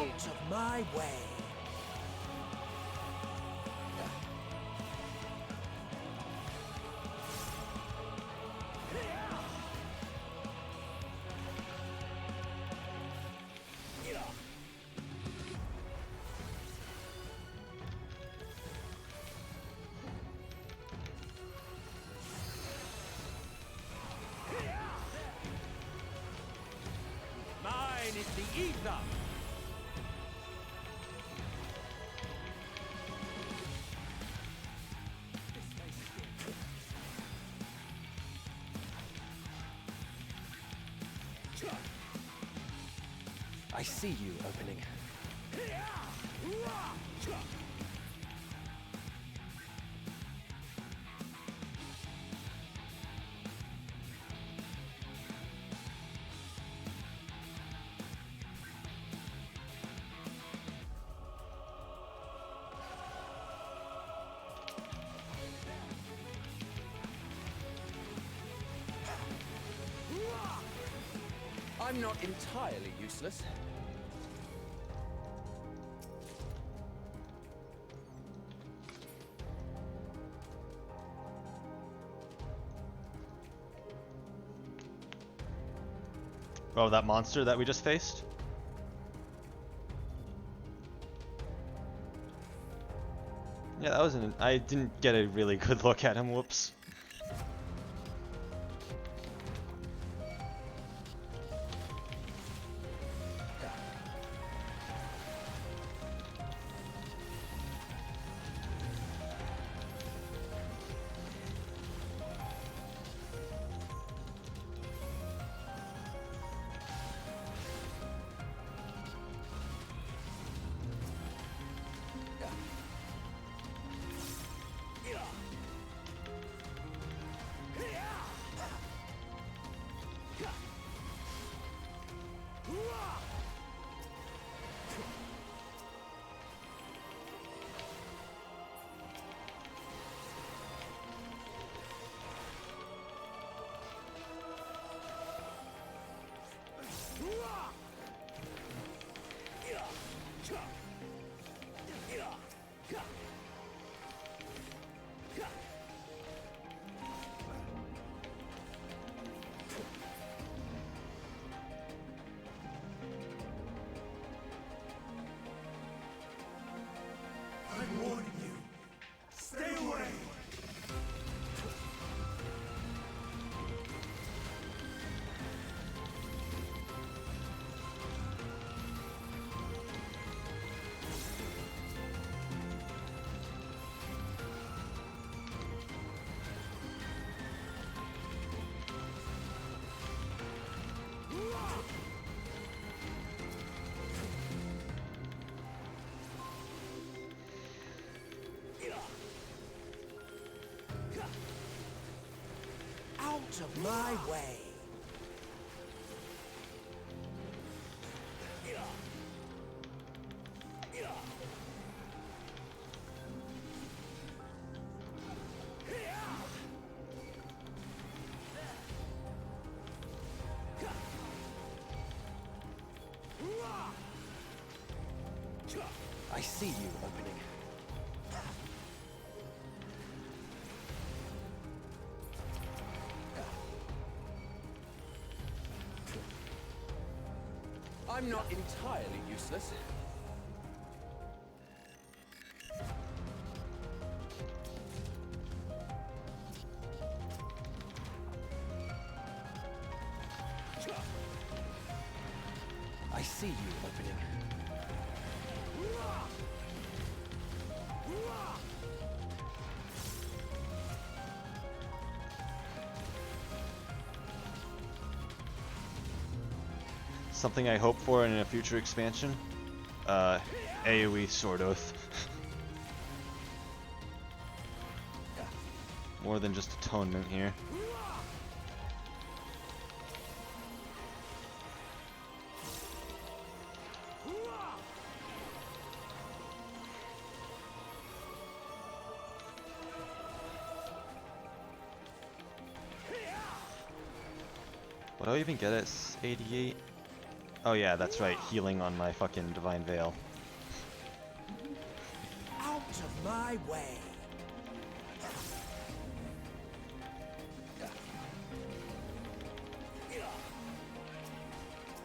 B: Out of my way!
K: Mine is the ether!
B: I see you opening.
E: I'm not entirely useless.
A: Oh, that monster that we just faced? Yeah, that wasn't. I didn't get a really good look at him. Whoops.
K: I'm warning you. Stay away!
B: Out of my way! I see you opening.
E: I'm not entirely useless.
B: I see you opening.
A: Something I hope for in a future expansion? AoE Sword Oath. More than just atonement here. What do I even get at 88? Oh yeah, that's right. Healing on my fucking Divine Veil.
K: Out of my way!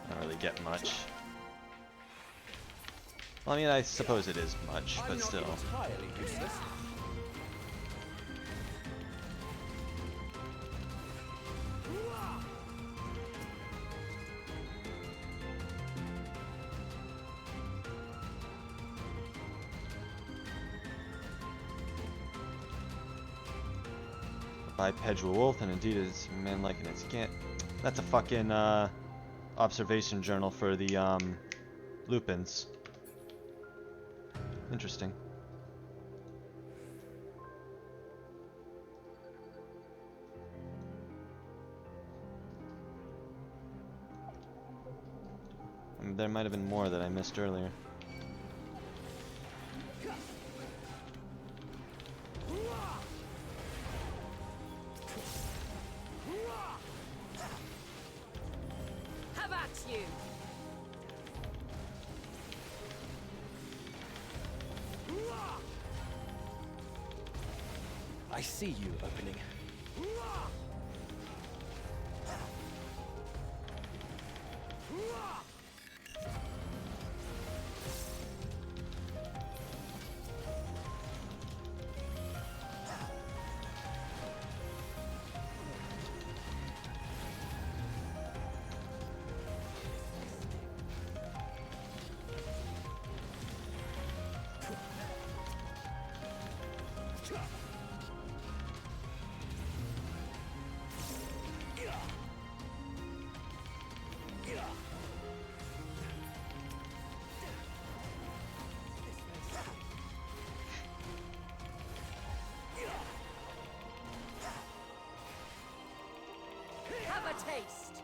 A: Don't really get much. Well, I mean, I suppose it is much, but still.
K: Entirely useless.
A: Bipedral wolf, and indeed is man-like in its skin. That's a fucking observation journal for the lupins. Interesting. There might have been more that I missed earlier.
H: Have at you!
K: I see you opening.
H: Have a taste!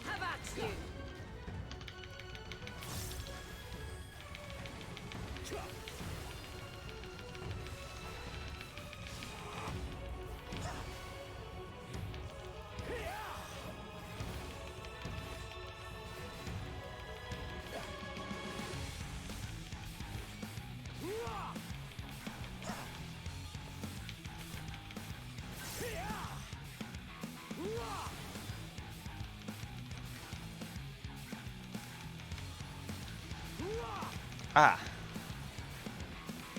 H: Have at you!
A: Ah!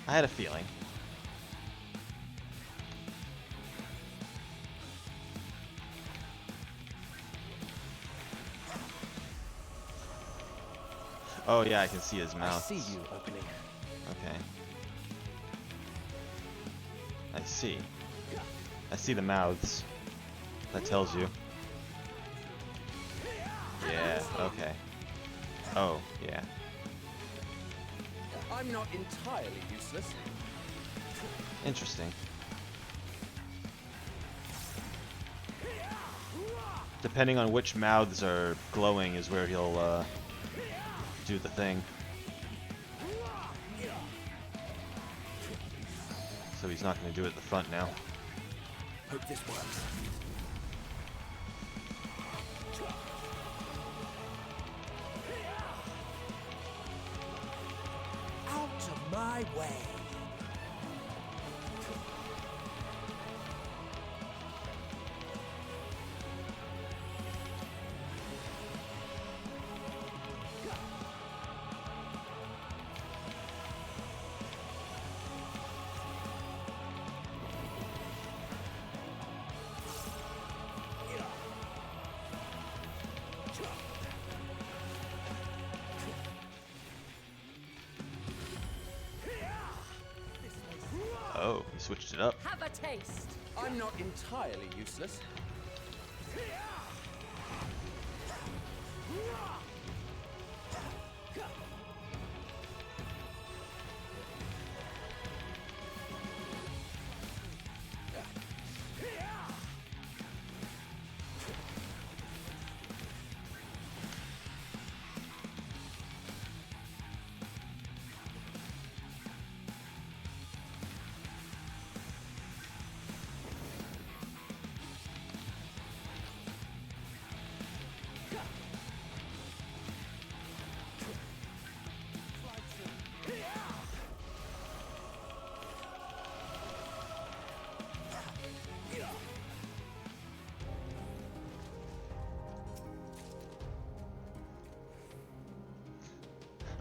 A: I had a feeling. Oh yeah, I can see his mouth.
K: I see you opening.
A: Okay. I see. I see the mouths. That tells you. Yeah, okay. Oh, yeah.
K: I'm not entirely useless.
A: Interesting. Depending on which mouths are glowing is where he'll do the thing. So he's not going to do it at the front now.
K: Hope this works. Out of my way.
A: Oh, he switched it up.
H: Have a taste!
K: I'm not entirely useless.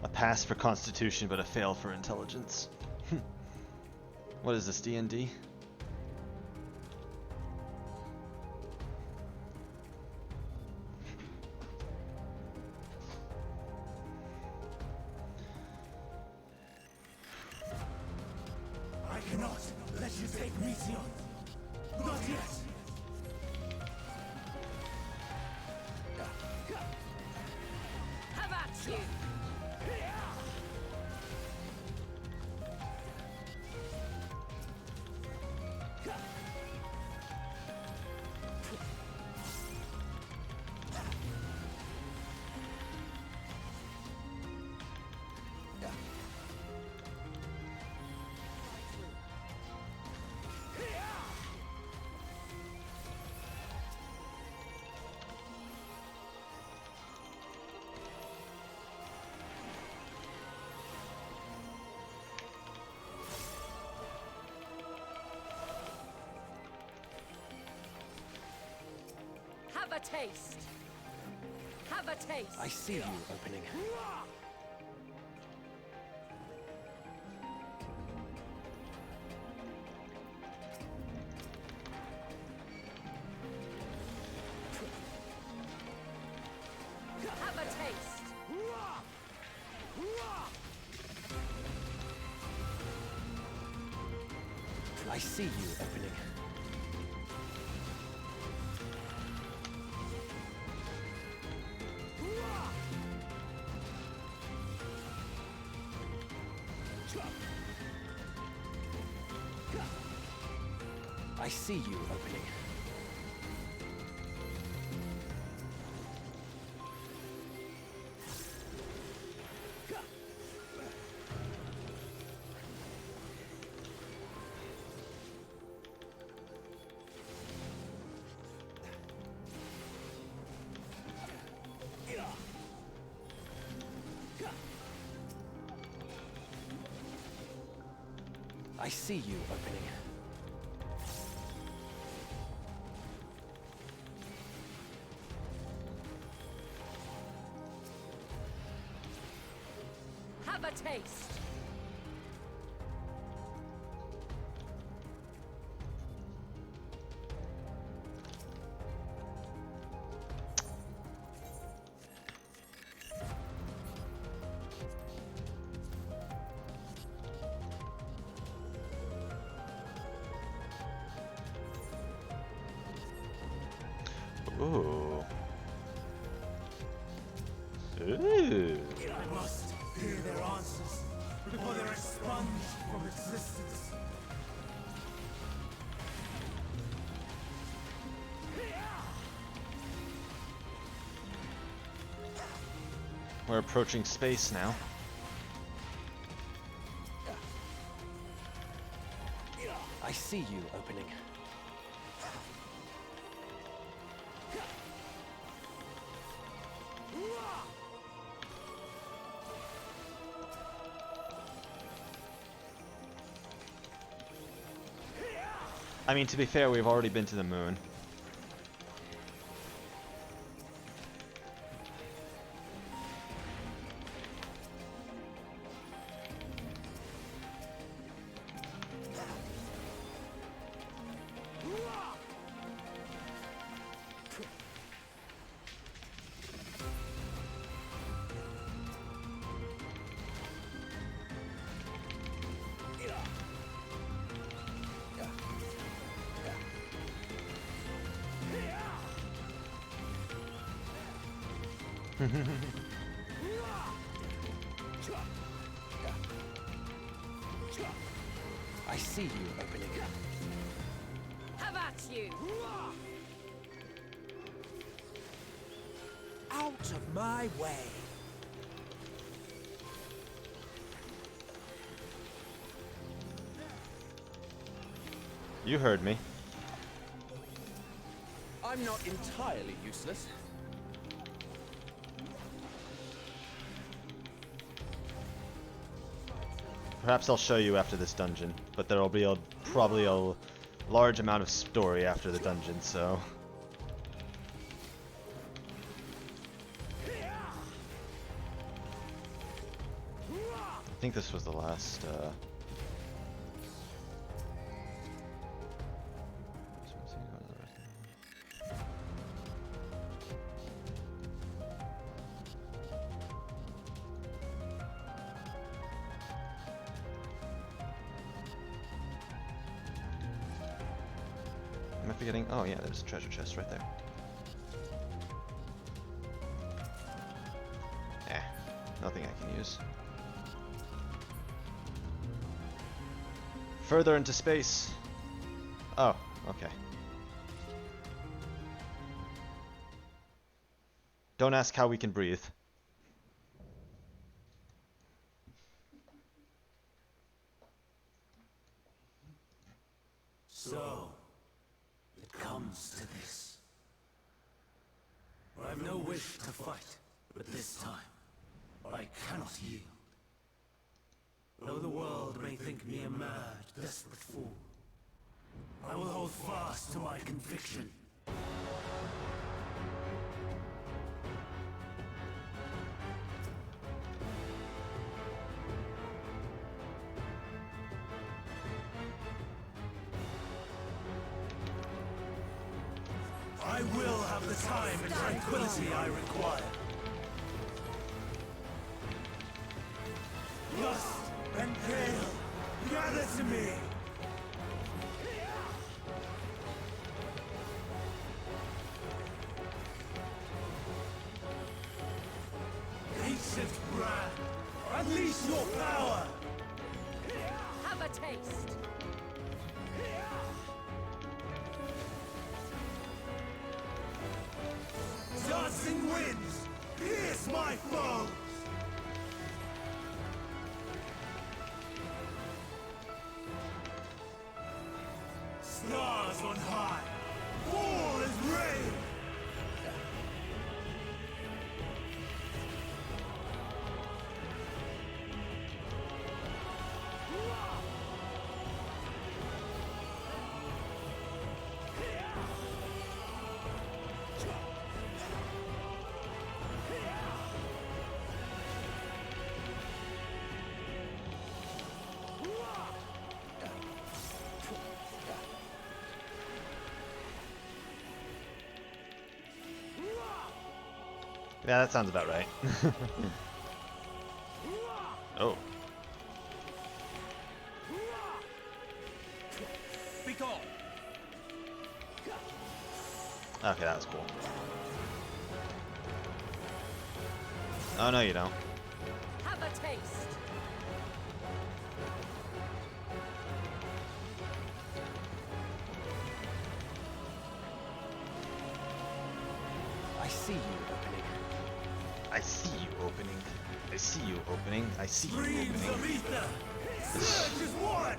A: A pass for Constitution, but a fail for Intelligence. What is this, D&D?
K: I cannot let you take Meteon. Not yet.
H: Have at you! Have a taste! Have a taste!
G: I see you opening.
H: Have a taste!
G: I see you opening. I see you opening. I see you opening.
H: Have a taste!
A: Ooh. Ooh.
K: I must hear their answers before they're expunged from existence.
A: We're approaching space now.
G: I see you opening.
A: I mean, to be fair, we've already been to the moon.
G: I see you opening.
H: Have at you!
K: Out of my way.
A: You heard me.
G: I'm not entirely useless.
A: Perhaps I'll show you after this dungeon, but there will be probably a large amount of story after the dungeon, so... think this was the last. Am I forgetting? Oh yeah, there's a treasure chest right there. Nothing I can use. Further into space. Oh, okay. Don't ask how we can breathe.
K: So, it comes to this. I have no wish to fight, but this time, I cannot yield. Though the world may think me a mad, desperate fool, I will hold fast to my conviction. I will have the time and tranquility I require. Lust and gale, gather to me! Ancient brand, unleash your power!
H: Have a taste!
K: Dancing winds, pierce my foes! Stars on high, fall as rain!
A: Yeah, that sounds about right. Oh.
K: Be gone!
A: Okay, that was cool. Oh, no, you don't.
H: Have a taste!
D: I see you opening.
A: I see you opening. I see you opening. I see you
K: Streams of
A: opening.
K: ether! Surge as one!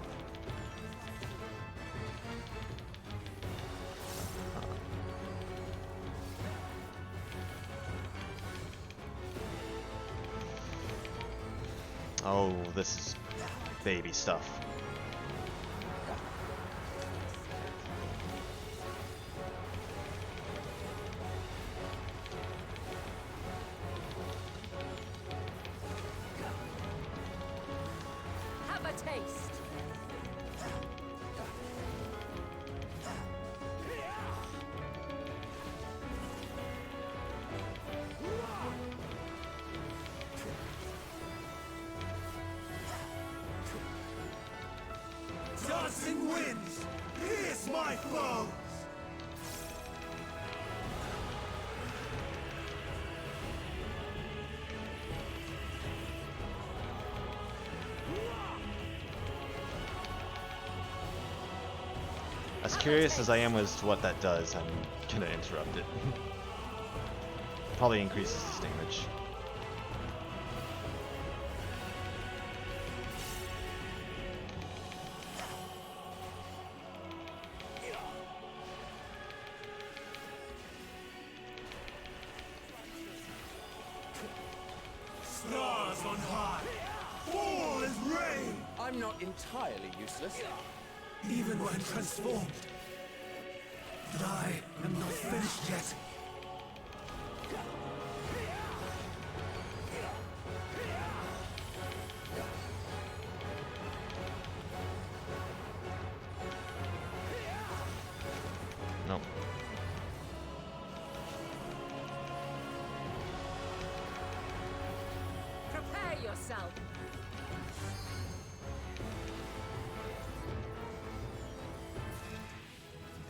A: Oh, this is baby stuff.
H: Have a taste!
K: Dancing winds, pierce my foes!
A: As curious as I am as to what that does, I'm gonna interrupt it. Probably increases his damage.
K: Stars on high, fall as rain!
D: I'm not entirely useless.
K: Even when transformed. But I am not finished yet.
H: yourself.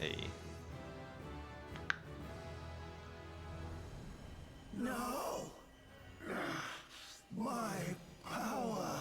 A: Hey.
K: No! My power!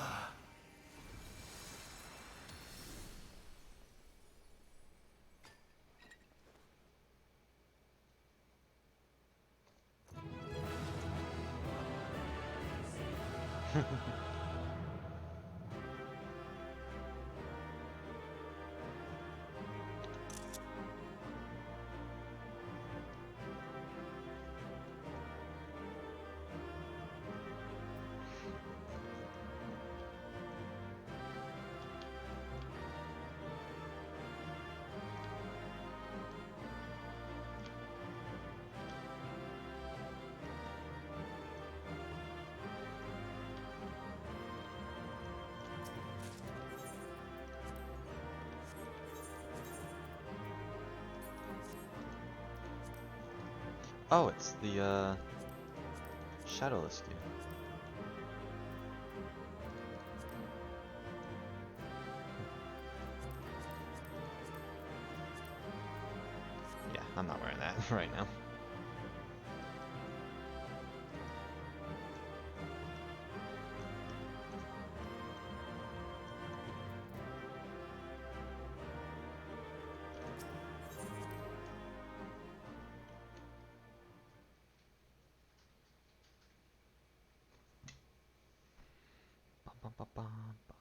A: Oh, it's the Shadowless View. Yeah, I'm not wearing that right now. Bum, bum, bum, bum, bum.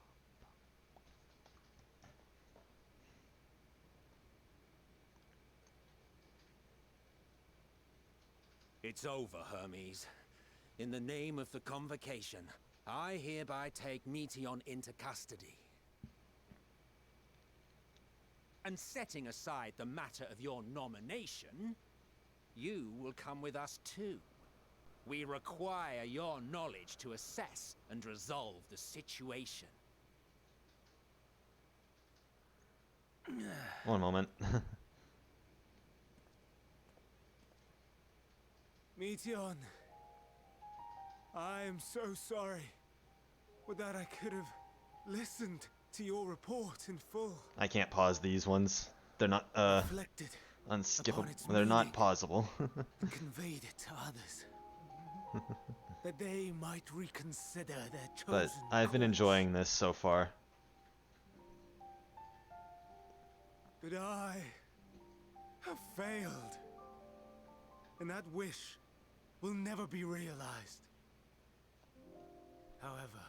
G: It's over, Hermes. In the name of the Convocation, I hereby take Meteon into custody. And setting aside the matter of your nomination, you will come with us too. We require your knowledge to assess and resolve the situation.
A: One moment.
B: Meteon, I am so sorry. With that, I could have listened to your report in full.
A: I can't pause these ones. They're not
B: Reflected
A: unskippable.
B: upon its
A: They're not
B: meaning.
A: pausable.
B: And conveyed it to others. That they might reconsider their chosen
A: But I've been
B: course.
A: enjoying this so far.
B: But I have failed. And that wish will never be realized. However,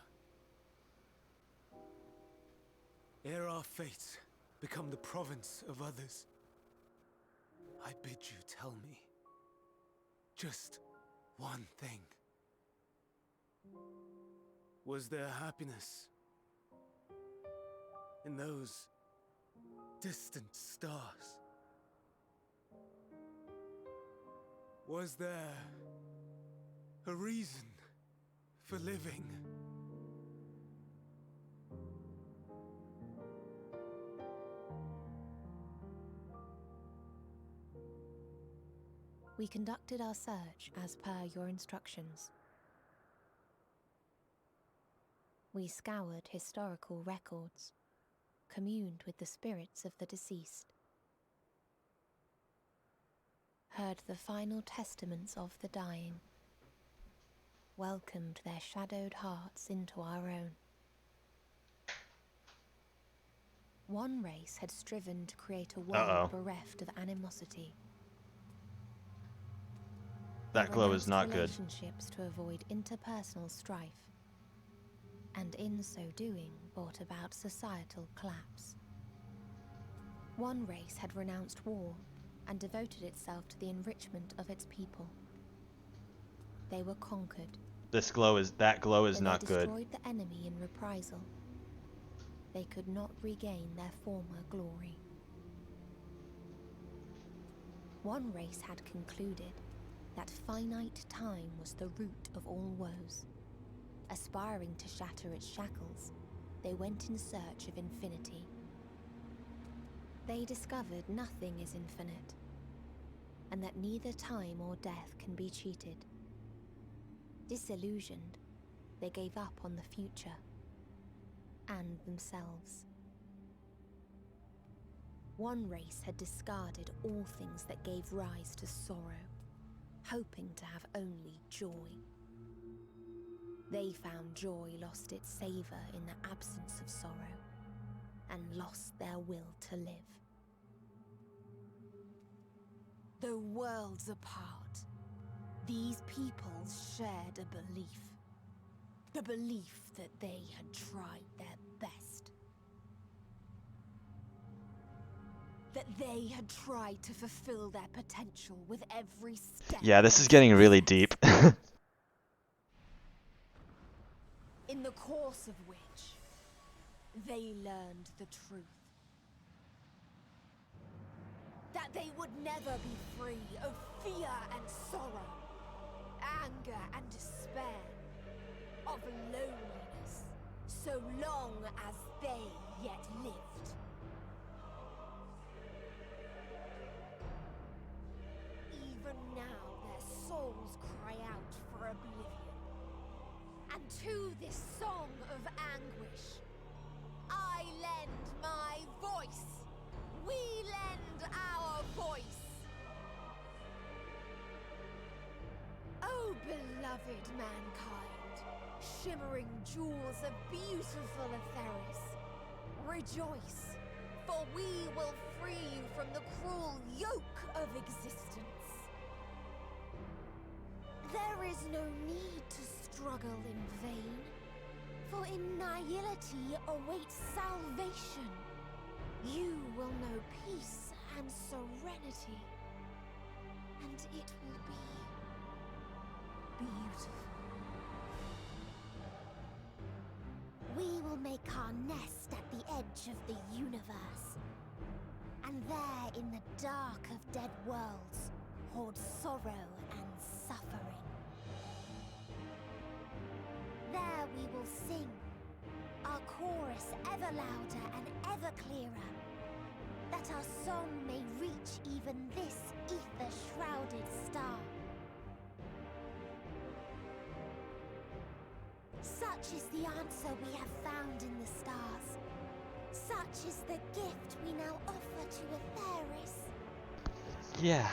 B: ere our fates become the province of others, I bid you tell me just one thing. Was there happiness in those distant stars? Was there a reason for living?
C: We conducted our search as per your instructions. We scoured historical records, communed with the spirits of the deceased, heard the final testaments of the dying, welcomed their shadowed hearts into our own. One race had striven to create a world bereft of animosity.
A: That glow is not good.
C: Relationships to avoid interpersonal strife, and in so doing brought about societal collapse. One race had renounced war and devoted itself to the enrichment of its people. They were conquered.
A: That glow is not good.
C: They destroyed the enemy in reprisal. They could not regain their former glory. One race had concluded that finite time was the root of all woes. Aspiring to shatter its shackles, they went in search of infinity. They discovered nothing is infinite, and that neither time or death can be cheated. Disillusioned, they gave up on the future and themselves. One race had discarded all things that gave rise to sorrow, hoping to have only joy. They found joy lost its savor in the absence of sorrow, and lost their will to live. Though worlds apart, these peoples shared a belief. The belief that they had tried their best. That they had tried to fulfill their potential with every step.
A: Yeah, this is getting really deep.
C: In the course of which, they learned the truth. That they would never be free of fear and sorrow, anger and despair, of loneliness, so long as they yet lived. Even now their souls cry out for oblivion. And to this song of anguish, I lend my voice. We lend our voice. Oh, beloved mankind, shimmering jewels of beautiful Atheris, rejoice, for we will free you from the cruel yoke of existence. There is no need to struggle in vain, for in nihility awaits salvation. You will know peace and serenity, and it will be beautiful. We will make our nest at the edge of the universe, and there in the dark of dead worlds hoard sorrow and suffering. There we will sing, our chorus ever louder and ever clearer, that our song may reach even this ether-shrouded star. Such is the answer we have found in the stars. Such is the gift we now offer to Atheris.
A: Yeah,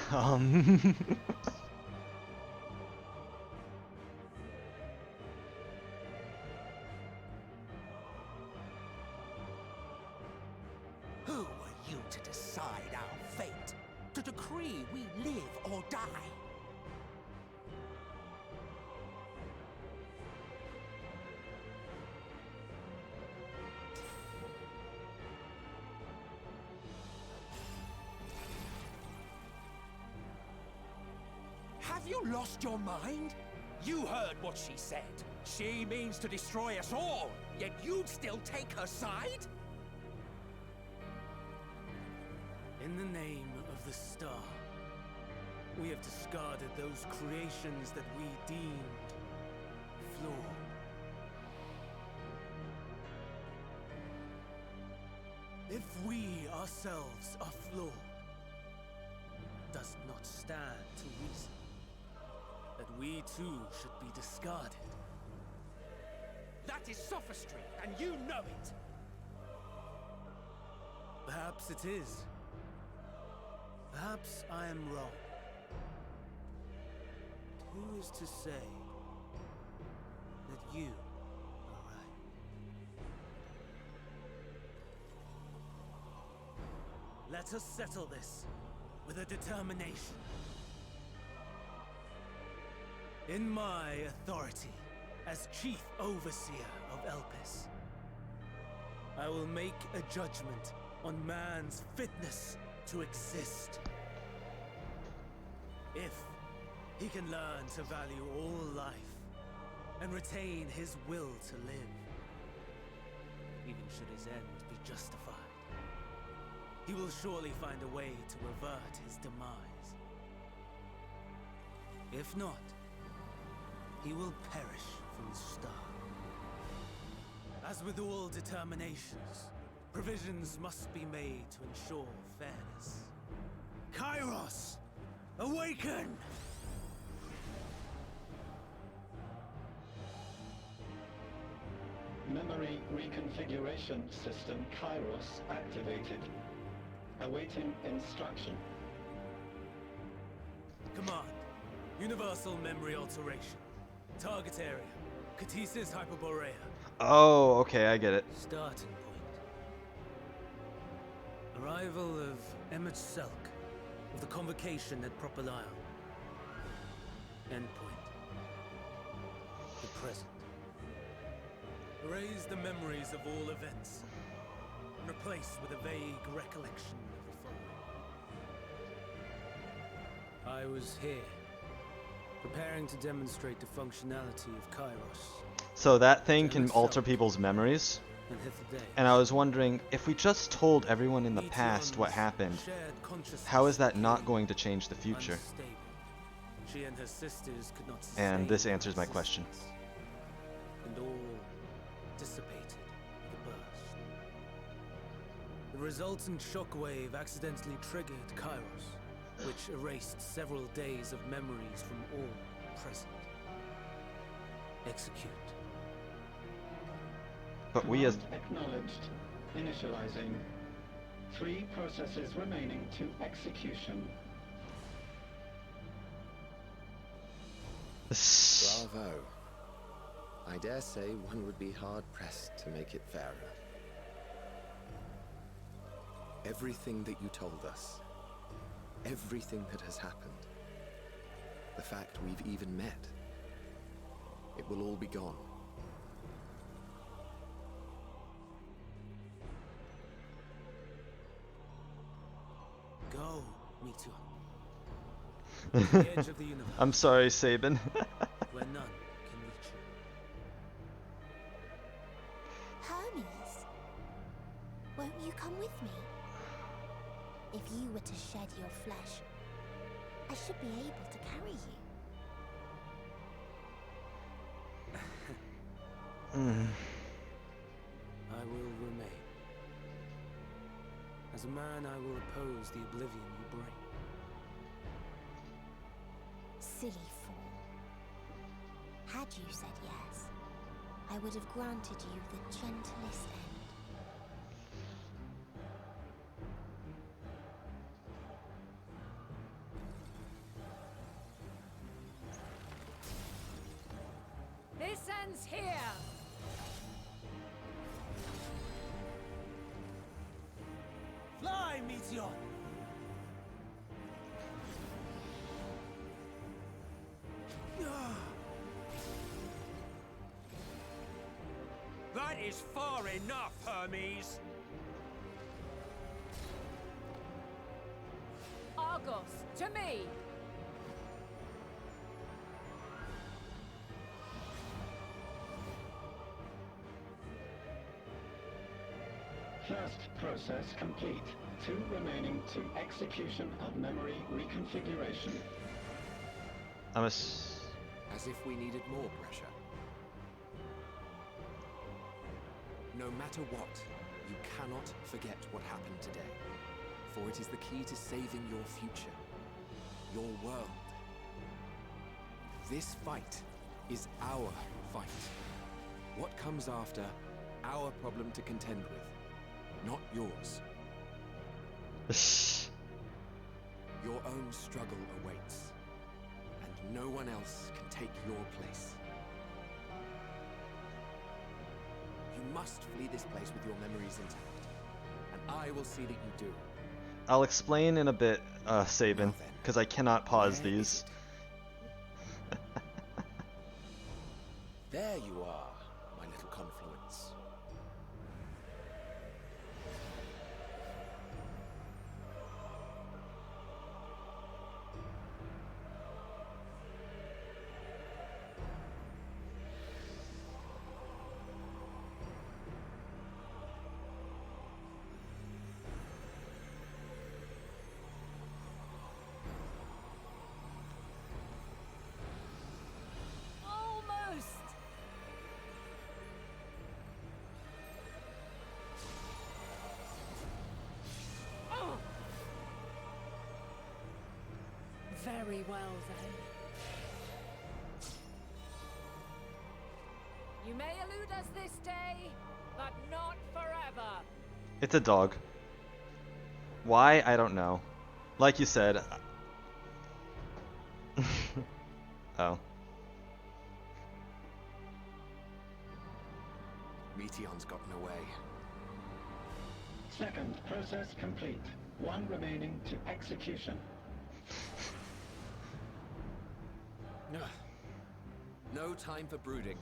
E: Who are you to decide our fate? To decree we live or die? Have you lost your mind? You heard what she said. She means to destroy us all, yet you'd still take her side?
K: In the name of the star, we have discarded those creations that we deemed flawed. If we ourselves are flawed, does not stand to reason that we too should be discarded.
E: That is sophistry, and you know it!
K: Perhaps it is. Perhaps I am wrong. But who is to say that you are right? Let us settle this with a determination. In my authority as Chief Overseer of Elpis, I will make a judgment on man's fitness to exist. If he can learn to value all life and retain his will to live, even should his end be justified, he will surely find a way to revert his demise. If not, he will perish from the start. As with all determinations, provisions must be made to ensure fairness. Kairos, awaken!
L: Memory reconfiguration system Kairos activated. Awaiting instruction.
K: Command. Universal memory alteration. Target area. Catesis Hyperborea.
A: Oh, okay, I get it.
K: Starting point. Arrival of Emmett Selk of the convocation at Propylion. Endpoint. The present. Erase the memories of all events. And replace with a vague recollection of the following. I was here, preparing to demonstrate the functionality of Kairos.
A: So that thing can alter people's memories? And I was wondering, if we just told everyone in the past what happened, how is that not going to change the future?
K: She and her sisters could not
A: And this answers my question.
K: And all dissipated with a burst. The resultant shockwave accidentally triggered Kairos, which erased several days of memories from all present. Execute.
A: But we as...
L: Acknowledged. Initializing. 3 processes remaining to execution.
M: Bravo. I dare say one would be hard-pressed to make it fairer. Everything that you told us, everything that has happened, the fact we've even met, it will all be gone.
K: Go, Meteor. To the edge of the universe.
A: I'm sorry, Sabin.
K: Where none can reach you.
C: Hermes, won't you come with me? If you were to shed your flesh, I should be able to carry you.
K: I will remain. As a man, I will oppose the oblivion you bring.
C: Silly fool. Had you said yes, I would have granted you the gentlest end.
H: This ends here!
K: Fly, Meteor!
G: That is far enough, Hermes!
H: Argos, to me!
L: First process complete. 2 remaining to execution of memory reconfiguration.
D: As if we needed more pressure. No matter what, you cannot forget what happened today. For it is the key to saving your future. Your world. This fight is our fight. What comes after, our problem to contend with, not yours. Your own struggle awaits, and no one else can take your place. You must flee this place with your memories intact, and I will see that you do.
A: I'll explain in a bit, Sabin, because I cannot pause these.
D: There you are, my little confluence.
H: Almost! Oh. Very well then. You You may elude us this day, but not forever.
A: It's a dog. Why? I don't know. Like you said. Oh.
M: Meteon's gotten away.
L: Second process complete. One remaining to execution.
D: No time for brooding.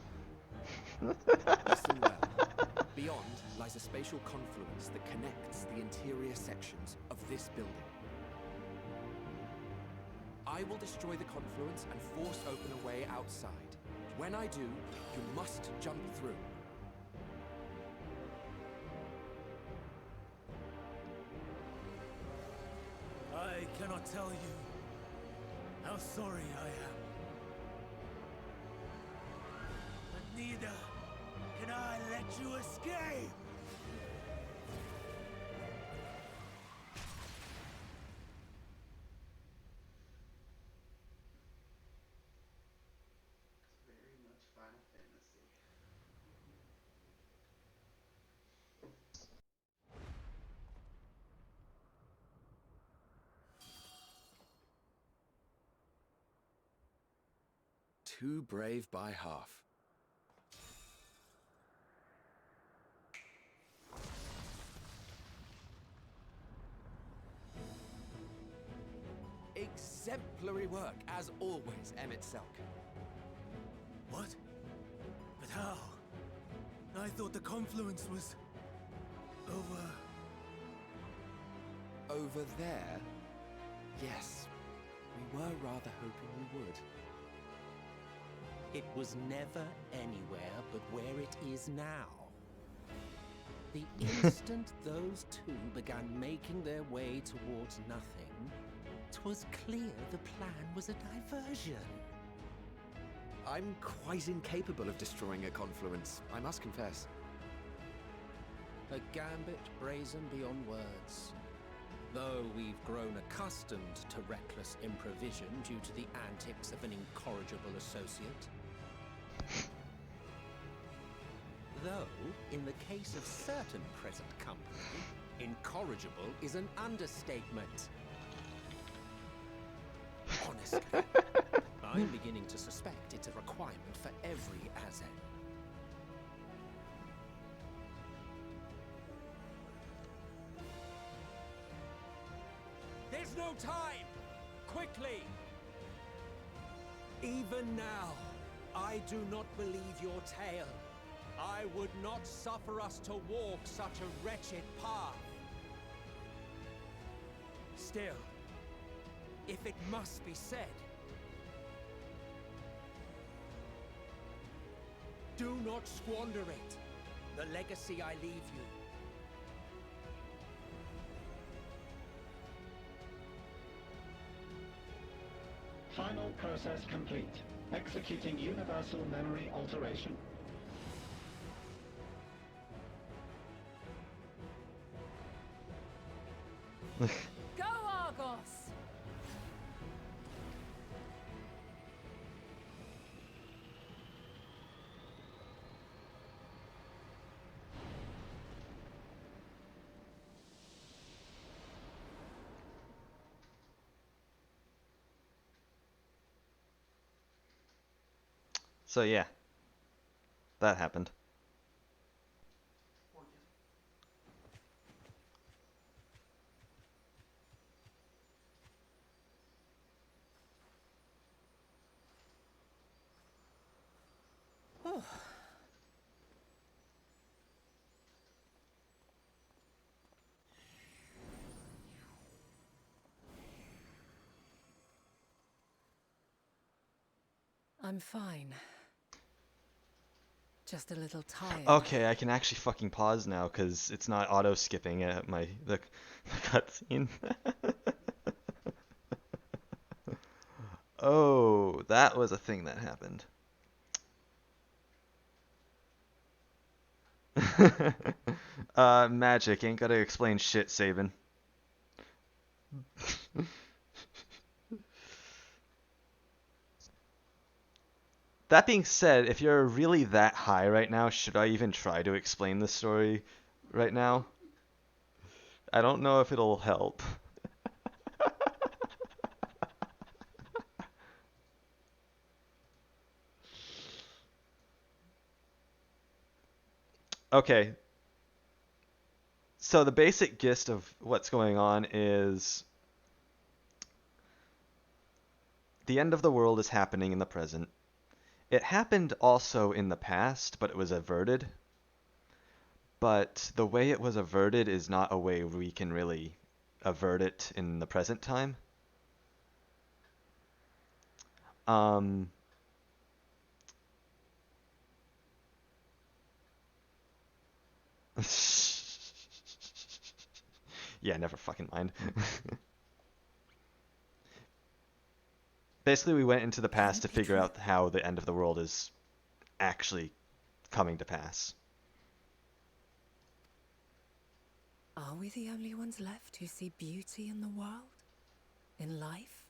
D: Listen well. Beyond lies a spatial confluence that connects the interior sections of this building. I will destroy the confluence and force open a way outside. When I do, you must jump through.
K: I cannot tell you how sorry I am. But neither can I let you escape!
N: Very much Final Fantasy.
M: Too brave by half.
D: Exemplary work, as always, MSQ.
K: What? But how? I thought the confluence was... over...
D: Over there? Yes. We were rather hoping we would.
E: It was never anywhere but where it is now. The instant those two began making their way towards nothing, 'twas clear the plan was a diversion.
M: I'm quite incapable of destroying a confluence, I must confess.
E: A gambit brazen beyond words. Though we've grown accustomed to reckless improvision due to the antics of an incorrigible associate. Though, in the case of certain present company, incorrigible is an understatement. Honestly, I'm beginning to suspect it's a requirement for every Azen. There's no time! Quickly! Even now, I do not believe your tale. I would not suffer us to walk such a wretched path. Still, if it must be said, do not squander it. The legacy I leave you.
L: Final process complete. Executing universal memory alteration.
H: Go, Argos!
A: So yeah, that happened.
H: I'm fine. Just a little tired.
A: Okay, I can actually fucking pause now because it's not auto skipping the cutscene. Oh, that was a thing that happened. Magic ain't gotta explain shit, Sabin. That being said, if you're really that high right now, should I even try to explain the story right now? I don't know if it'll help. Okay. So the basic gist of what's going on is the end of the world is happening in the present. It happened also in the past, but it was averted. But the way it was averted is not a way we can really avert it in the present time. Um, yeah, never fucking mind. Basically, we went into the past to figure out how the end of the world is actually coming to pass.
H: Are we the only ones left who see beauty in the world? In life?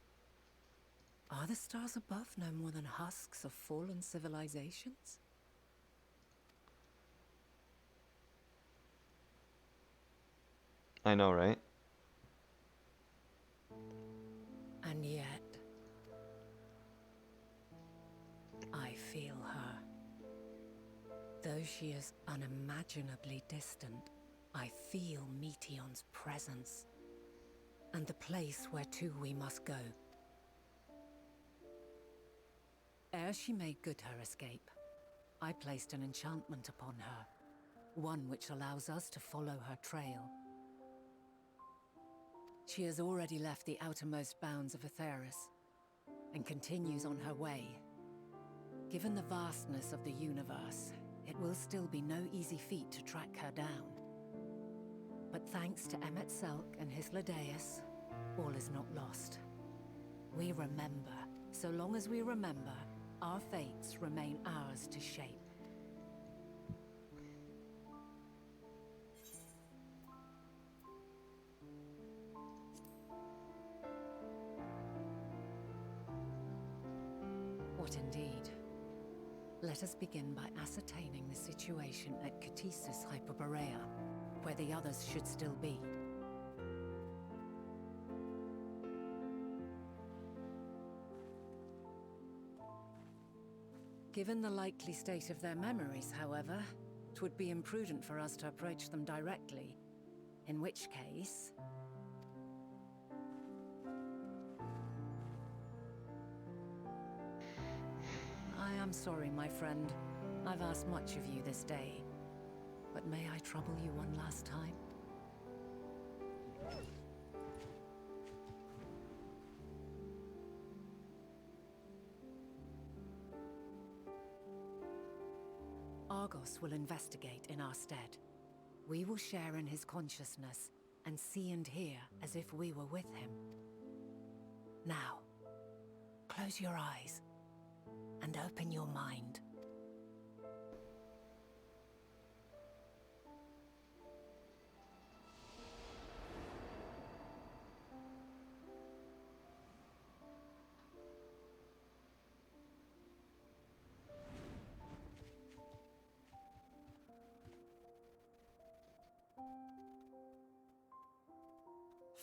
H: Are the stars above no more than husks of fallen civilizations?
A: I know, right?
H: And yet, I feel her. Though she is unimaginably distant, I feel Meteion's presence, and the place where to we must go. Ere she made good her escape, I placed an enchantment upon her, one which allows us to follow her trail. She has already left the outermost bounds of Aetheris, and continues on her way. Given the vastness of the universe, it will still be no easy feat to track her down. But thanks to Selk and his Ladeus, all is not lost. We remember. So long as we remember, our fates remain ours to shape. What indeed? Let us begin by ascertaining the situation at Catesis Hyperborea, where the others should still be. Given the likely state of their memories, however, it would be imprudent for us to approach them directly. In which case... I am sorry, my friend. I've asked much of you this day. But may I trouble you one last time? Argos will investigate in our stead. We will share in his consciousness and see and hear as if we were with him. Now, close your eyes and open your mind.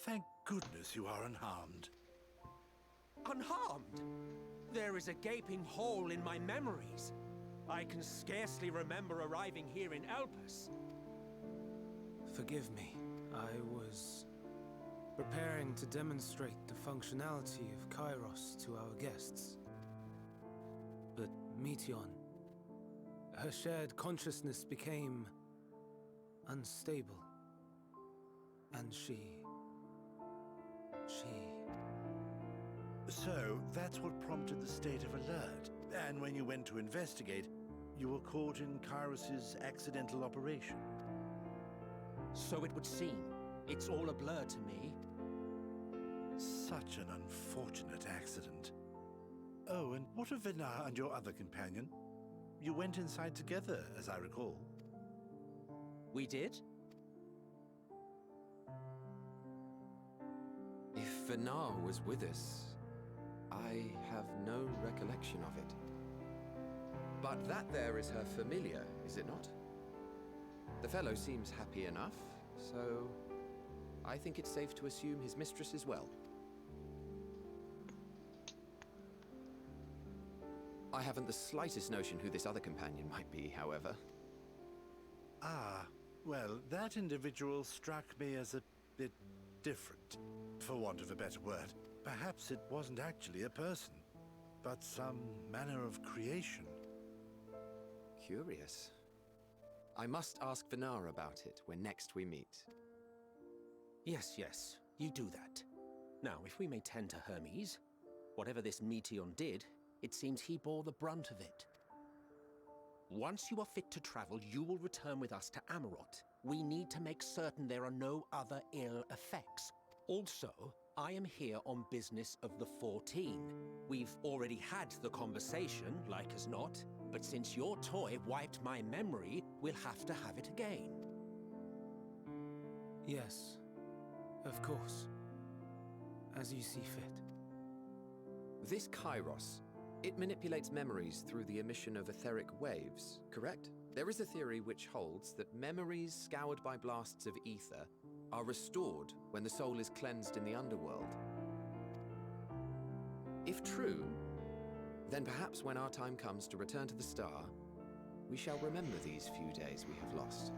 K: Thank goodness you are unharmed.
E: Unharmed? There is a gaping hole in my memories. I can scarcely remember arriving here in Elpis.
B: Forgive me. I was preparing to demonstrate the functionality of Kairos to our guests. But Meteion, her shared consciousness became unstable. And she...
K: So, that's what prompted the state of alert. And when you went to investigate, you were caught in Kairos's accidental operation.
E: So it would seem. It's all a blur to me.
K: Such an unfortunate accident. Oh, and what of Venar and your other companion? You went inside together, as I recall.
E: We did?
M: If Venar was with us, I have no recollection of it. But that there is her familiar, is it not? The fellow seems happy enough, so I think it's safe to assume his mistress is well. I haven't the slightest notion who this other companion might be, however.
K: Ah, well, that individual struck me as a bit different, for want of a better word. Perhaps it wasn't actually a person, but some manner of creation.
M: Curious. I must ask Venara about it when next we meet.
G: Yes, yes, you do that. Now, if we may tend to Hermes, whatever this Meteon did, it seems he bore the brunt of it. Once you are fit to travel, you will return with us to Amarot. We need to make certain there are no other ill effects. Also, I am here on business of the 14. We've already had the conversation, like as not, but since your toy wiped my memory, we'll have to have it again.
B: Yes, of course. As you see fit.
M: This Kairos, it manipulates memories through the emission of etheric waves, correct? There is a theory which holds that memories scoured by blasts of ether are restored when the soul is cleansed in the underworld. If true, then perhaps when our time comes to return to the star, we shall remember these few days we have lost.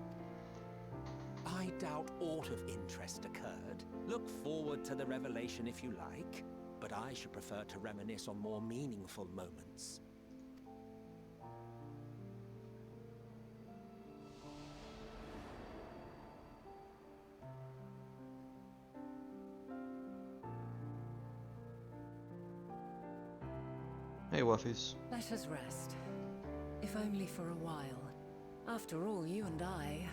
G: I doubt aught of interest occurred. Look forward to the revelation if you like, but I should prefer to reminisce on more meaningful moments.
A: Hey, Wuffies.
H: Let us rest. If only for a while. After all, you and I...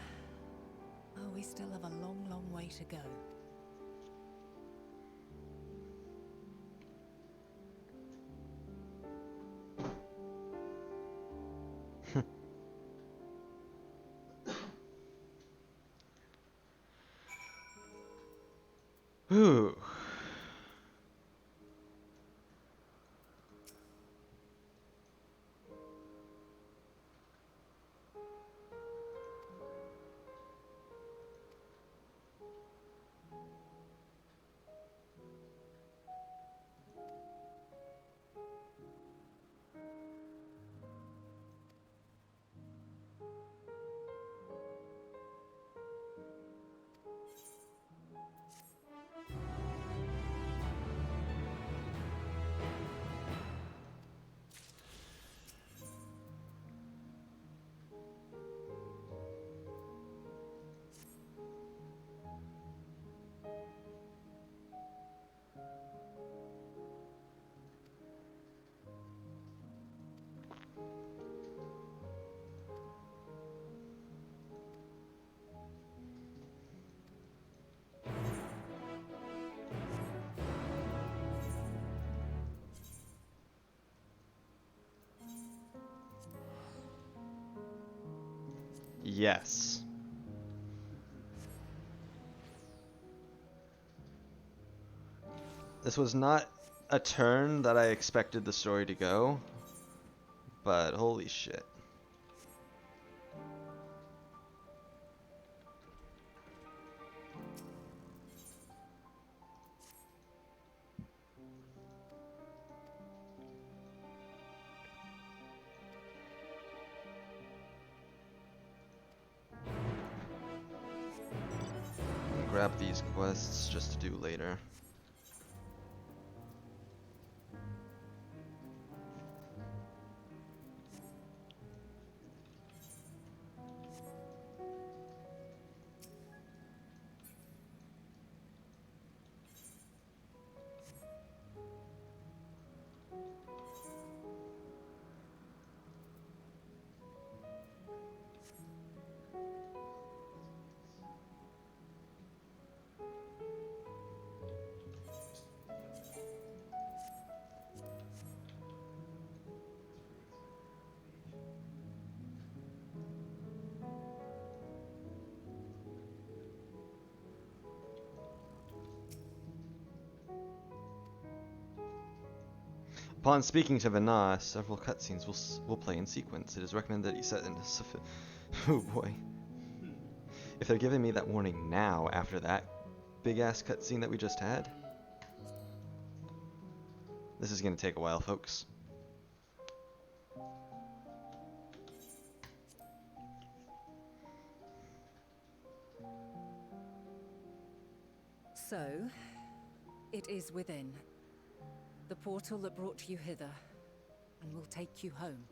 H: Oh, we still have a long, long way to go.
A: Ooh. Yes. This was not a turn that I expected the story to go, but holy shit. Grab these quests just to do later. Upon speaking to Vana, several cutscenes will play in sequence. It is recommended that you set in oh boy. If they're giving me that warning now after that big-ass cutscene that we just had, this is going to take a while, folks.
H: So, it is within. The portal that brought you hither, and will take you home.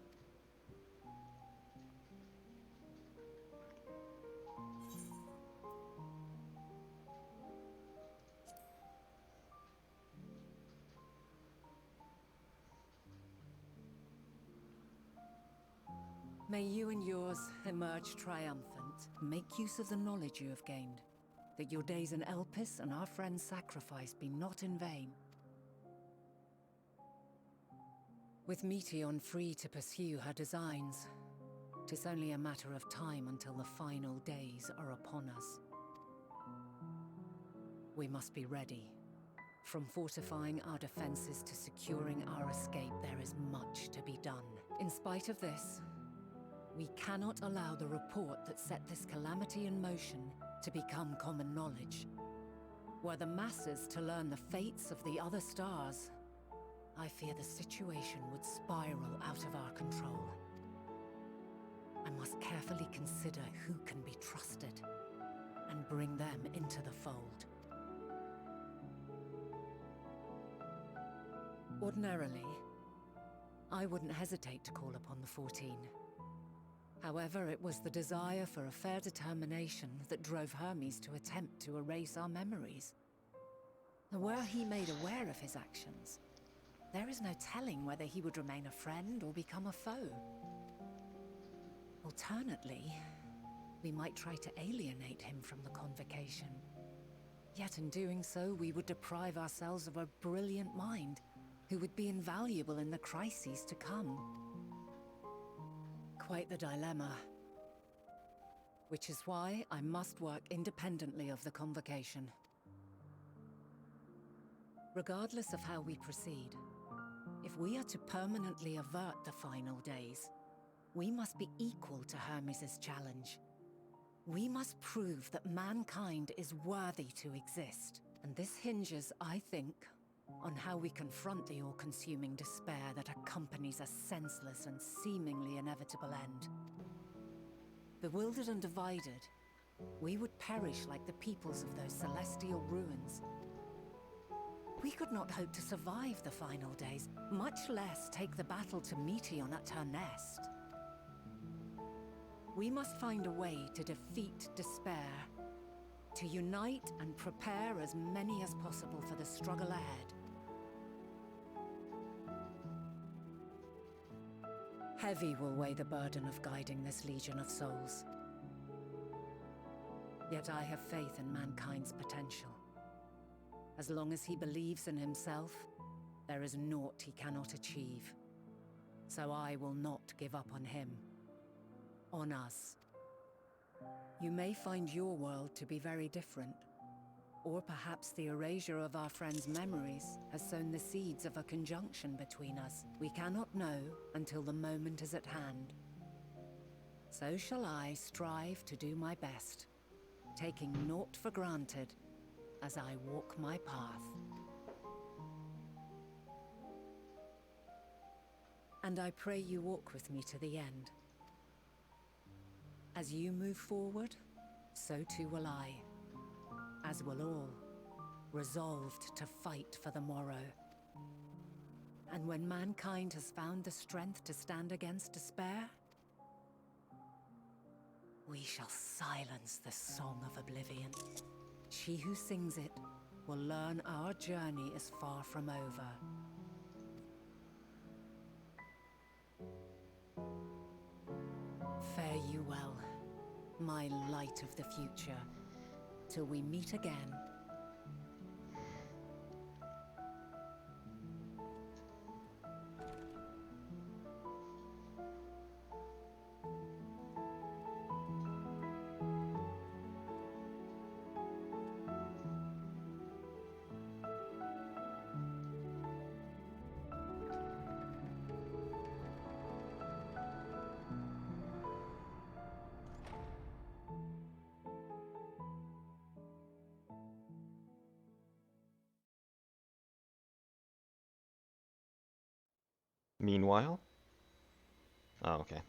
H: May you and yours emerge triumphant. Make use of the knowledge you have gained, that your days in Elpis and our friend's sacrifice be not in vain. With Meteion free to pursue her designs, 'tis only a matter of time until the final days are upon us. We must be ready. From fortifying our defenses to securing our escape, there is much to be done. In spite of this, we cannot allow the report that set this calamity in motion to become common knowledge. Were the masses to learn the fates of the other stars, I fear the situation would spiral out of our control. I must carefully consider who can be trusted and bring them into the fold. Ordinarily, I wouldn't hesitate to call upon the 14. However, it was the desire for a fair determination that drove Hermes to attempt to erase our memories. Were he made aware of his actions, there is no telling whether he would remain a friend or become a foe. Alternately, we might try to alienate him from the convocation. Yet in doing so, we would deprive ourselves of a brilliant mind who would be invaluable in the crises to come. Quite the dilemma. Which is why I must work independently of the convocation. Regardless of how we proceed, if we are to permanently avert the final days, we must be equal to Hermes' challenge. We must prove that mankind is worthy to exist. And this hinges, I think, on how we confront the all-consuming despair that accompanies a senseless and seemingly inevitable end. Bewildered and divided, we would perish like the peoples of those celestial ruins. We could not hope to survive the final days, much less take the battle to Meteion at her nest. We must find a way to defeat despair, to unite and prepare as many as possible for the struggle ahead. Heavy will weigh the burden of guiding this legion of souls. Yet I have faith in mankind's potential. As long as he believes in himself, there is naught he cannot achieve. So I will not give up on him. On us. You may find your world to be very different. Or perhaps the erasure of our friend's memories has sown the seeds of a conjunction between us. We cannot know until the moment is at hand. So shall I strive to do my best, taking naught for granted as I walk my path. And I pray you walk with me to the end. As you move forward, so too will I. As will all, resolved to fight for the morrow. And when mankind has found the strength to stand against despair, we shall silence the song of oblivion. She who sings it will learn our journey is far from over. Fare you well, my light of the future. Till we meet again.
A: Meanwhile? Oh, okay.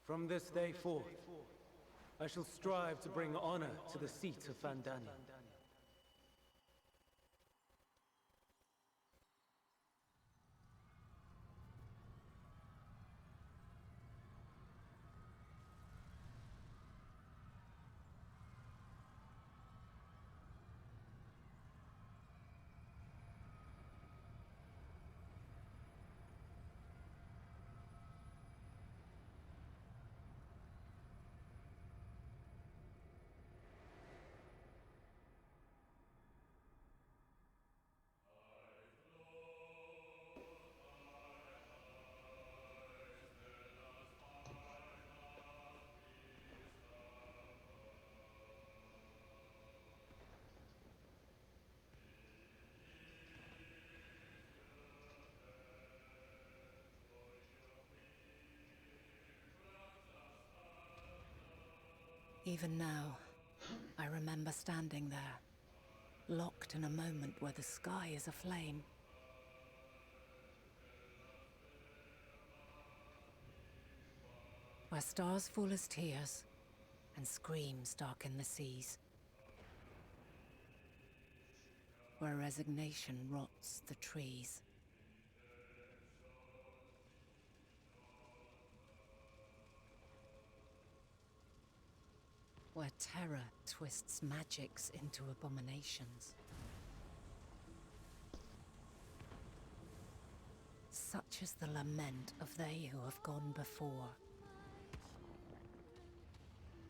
B: From this day forth, I shall strive to bring honor to the seat of Vandania.
H: Even now, I remember standing there, locked in a moment where the sky is aflame. Where stars fall as tears, and screams darken the seas. Where resignation rots the trees. Where terror twists magics into abominations. Such is the lament of they who have gone before.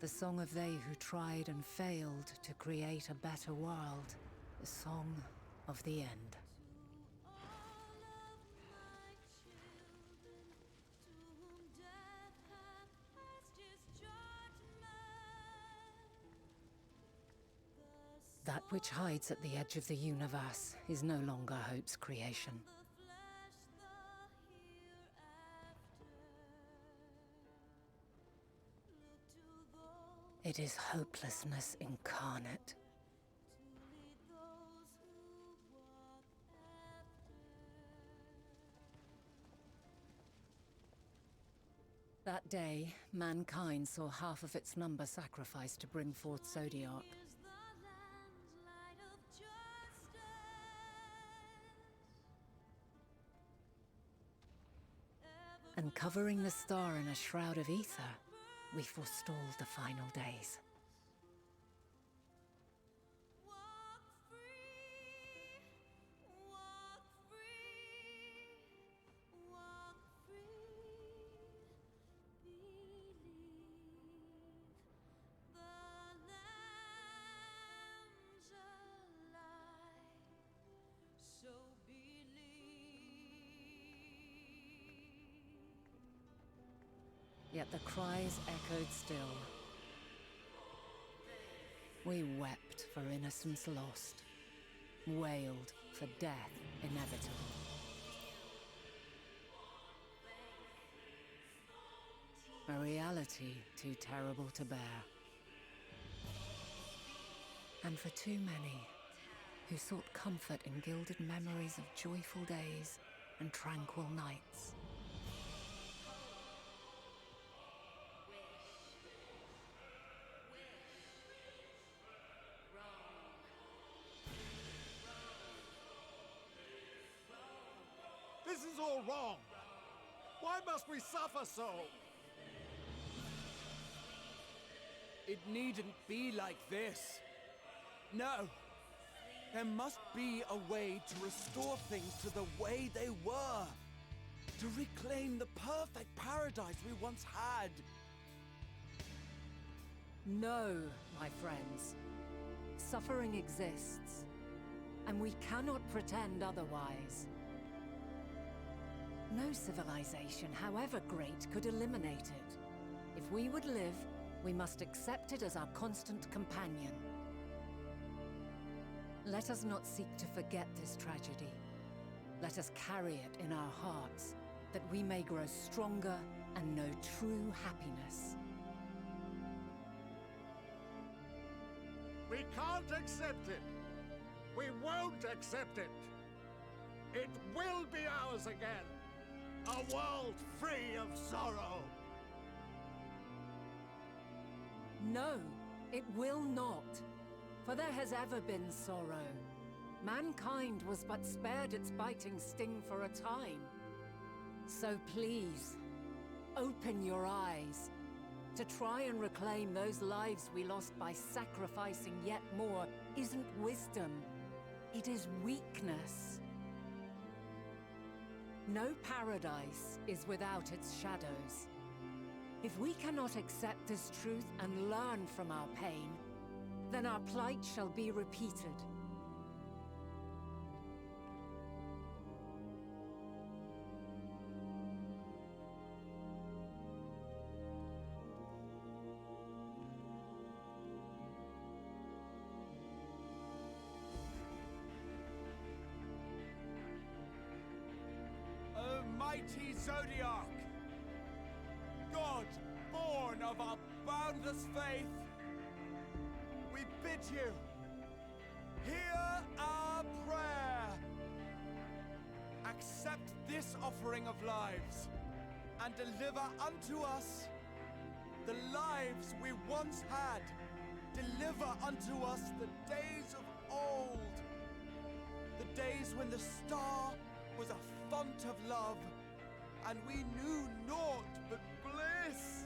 H: The song of they who tried and failed to create a better world. The song of the end. That which hides at the edge of the universe is no longer hope's creation. It is hopelessness incarnate. That day, mankind saw half of its number sacrificed to bring forth Zodiark. And covering the star in a shroud of ether, we forestalled the final days. Yet the cries echoed still. We wept for innocence lost, wailed for death inevitable. A reality too terrible to bear. And for too many who sought comfort in gilded memories of joyful days and tranquil nights.
O: This is all wrong! Why must we suffer so?
P: It needn't be like this. No. There must be a way to restore things to the way they were. To reclaim the perfect paradise we once had.
H: No, my friends. Suffering exists, and we cannot pretend otherwise. No civilization, however great, could eliminate it. If we would live, we must accept it as our constant companion. Let us not seek to forget this tragedy. Let us carry it in our hearts, that we may grow stronger and know true happiness.
O: We can't accept it. We won't accept it. It will be ours again. A world free of sorrow.
H: No, it will not. For there has ever been sorrow. Mankind was but spared its biting sting for a time. So please, open your eyes. To try and reclaim those lives we lost by sacrificing yet more isn't wisdom. It is weakness. No paradise is without its shadows. If we cannot accept this truth and learn from our pain, then our plight shall be repeated.
P: O mighty Zodiac, God born of our boundless faith, we bid you, hear our prayer. Accept this offering of lives, and deliver unto us the lives we once had. Deliver unto us the days of old, the days when the star was a font of love, and we knew naught but bliss.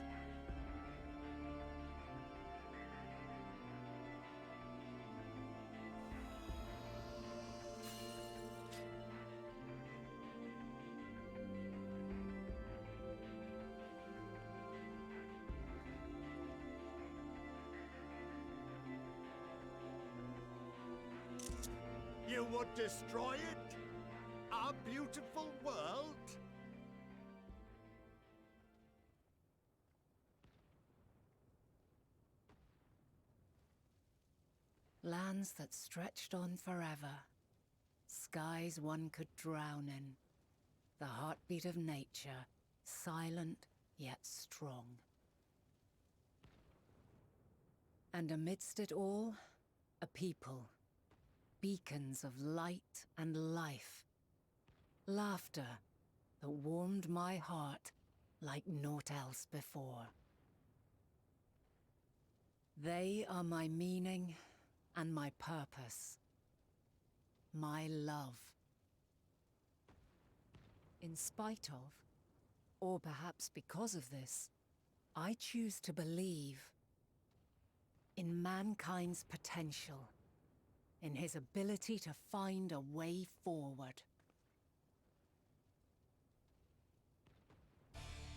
O: You would destroy it? Our beautiful world?
H: Lands that stretched on forever. Skies one could drown in. The heartbeat of nature, silent yet strong. And amidst it all, a people. Beacons of light and life. Laughter that warmed my heart like naught else before. They are my meaning and my purpose. My love. In spite of, or perhaps because of this, I choose to believe in mankind's potential. In his ability to find a way forward.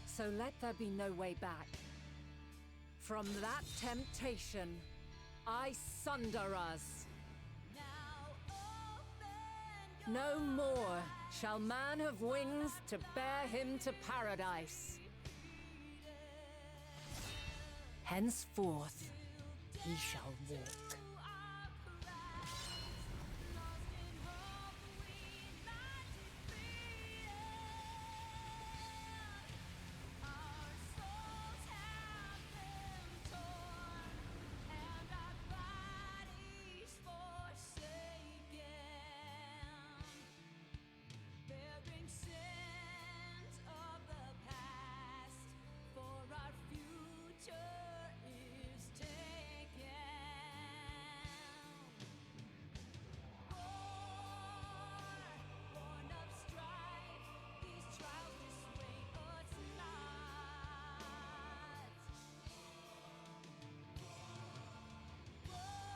H: So let there be no way back. From that temptation, I sunder us. No more shall man have wings to bear him to paradise. Henceforth, he shall walk.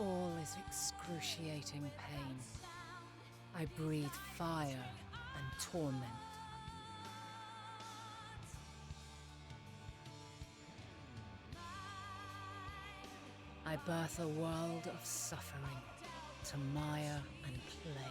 H: All is excruciating pain. I breathe fire and torment. I birth a world of suffering to mire and plague.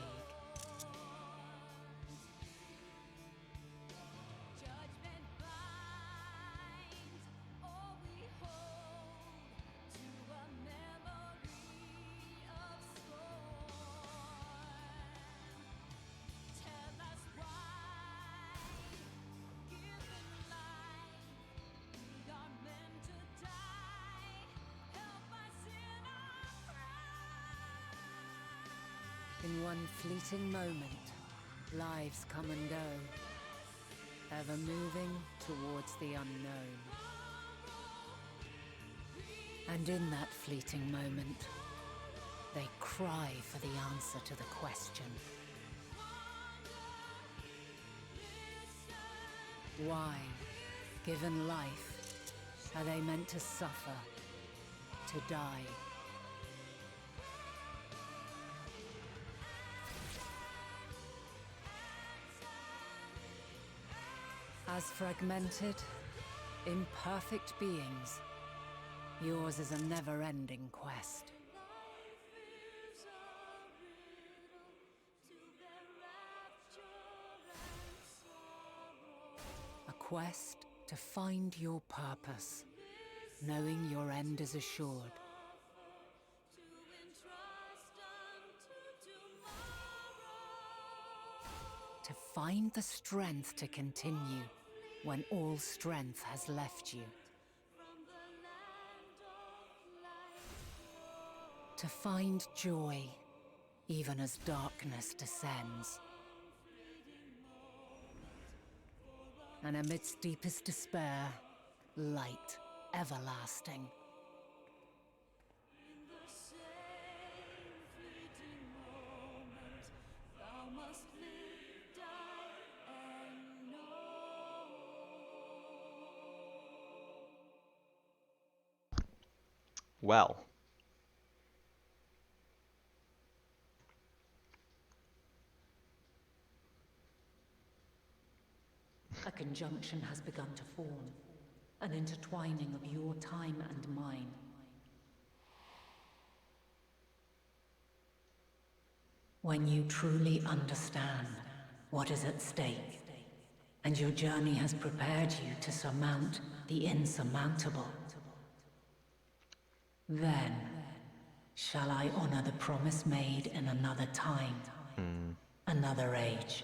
H: fleeting moment, lives come and go, ever moving towards the unknown. And in that fleeting moment, they cry for the answer to the question. Why, given life, are they meant to suffer, to die? As fragmented, imperfect beings, yours is a never-ending quest. A quest to find your purpose, knowing your end is assured. To find the strength to continue when all strength has left you. To find joy even as darkness descends. And amidst deepest despair, light everlasting.
A: Well.
F: A conjunction has begun to form, an intertwining of your time and mine. When you truly understand what is at stake, and your journey has prepared you to surmount the insurmountable, then shall I honor the promise made in another time, another age.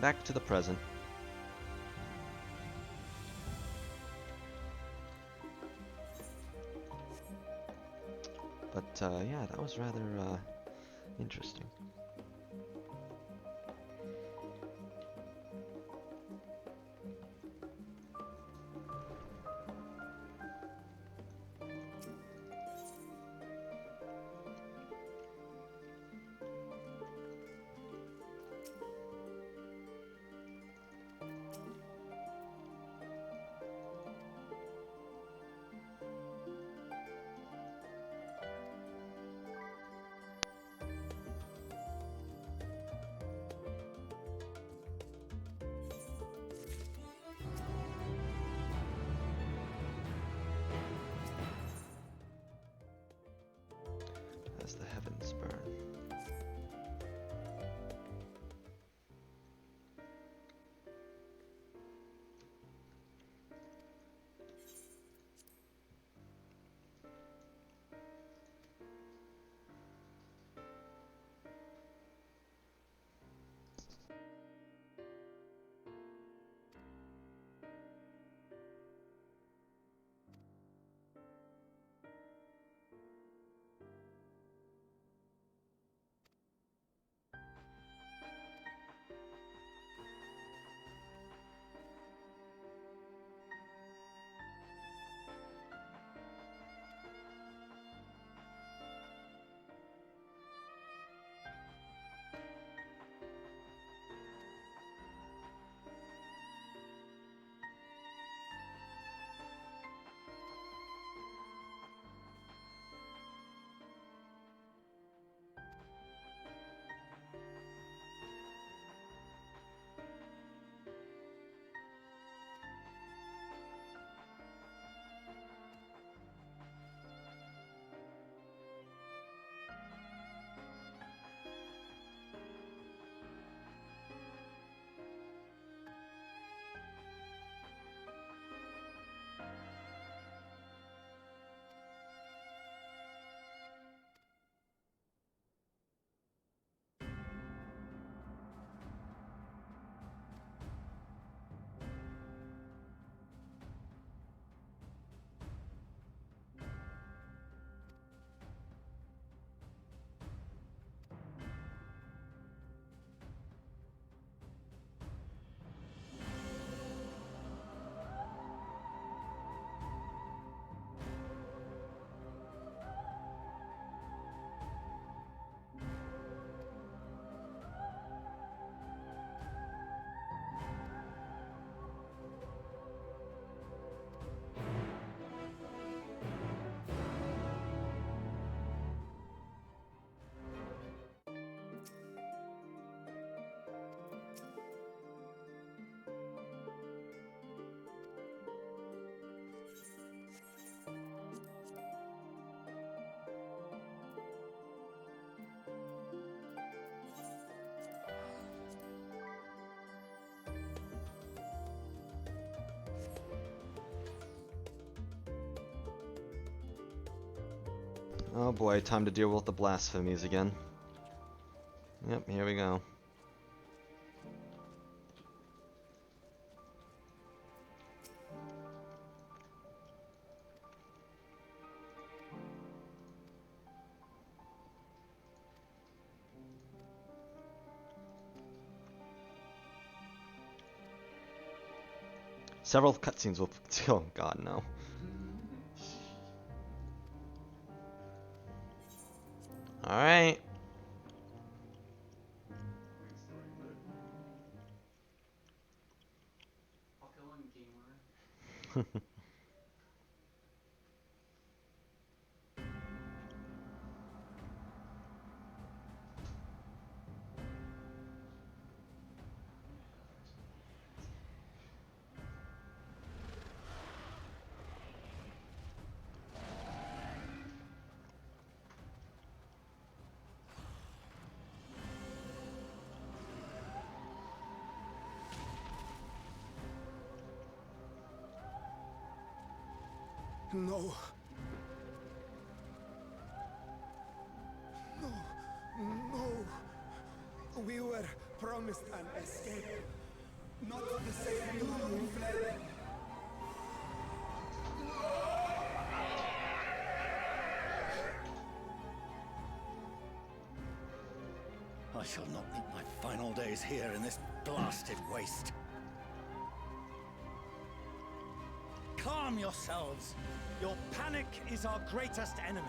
A: Back to the present. But yeah, that was rather interesting. Oh boy, time to deal with the blasphemies again. Yep, here we go. Several cutscenes will... Oh god, no. Alright.
P: No. No. No. We were promised an escape. Not the same you who fled.
K: I shall not meet my final days here in this blasted waste. Calm yourselves. Your panic is our greatest enemy.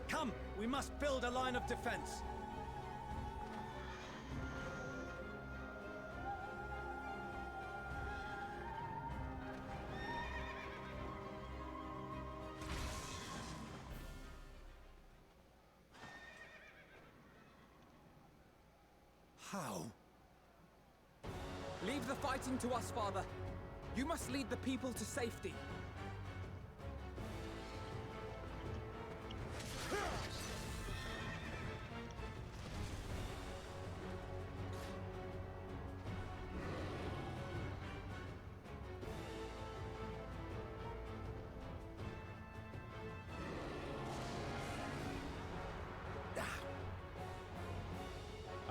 K: Come, we must build a line of defense.
P: How? Leave the fighting to us, Father. You must lead the people to safety.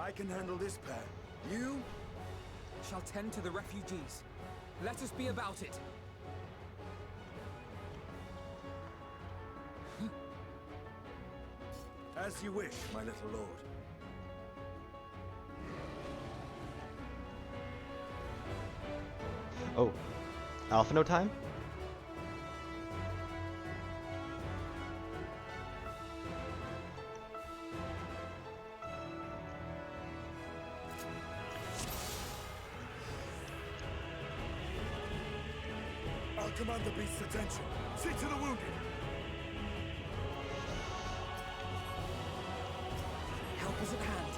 P: I can handle this pair. You shall tend to the refugees. Let us be about it.
K: As you wish, my little lord.
A: Oh. Alphino time?
K: I'll command the beast's attention. See to the wounded.
P: Help is at hand.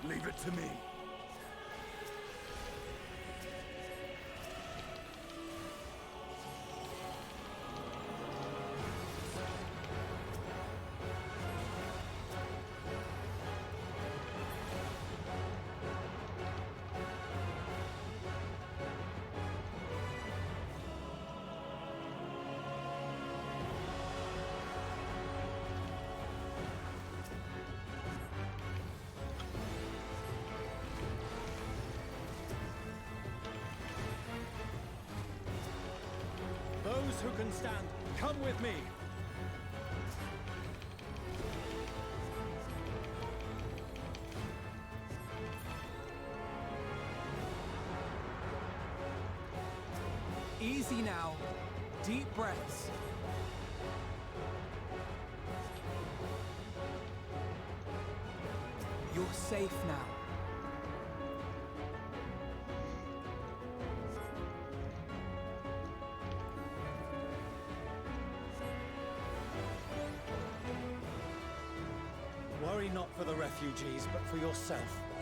K: Leave it to me.
P: Those who can stand, come with me. Easy now. Deep breaths. You're safe now.
K: Worry not for the refugees, but for yourself, boy.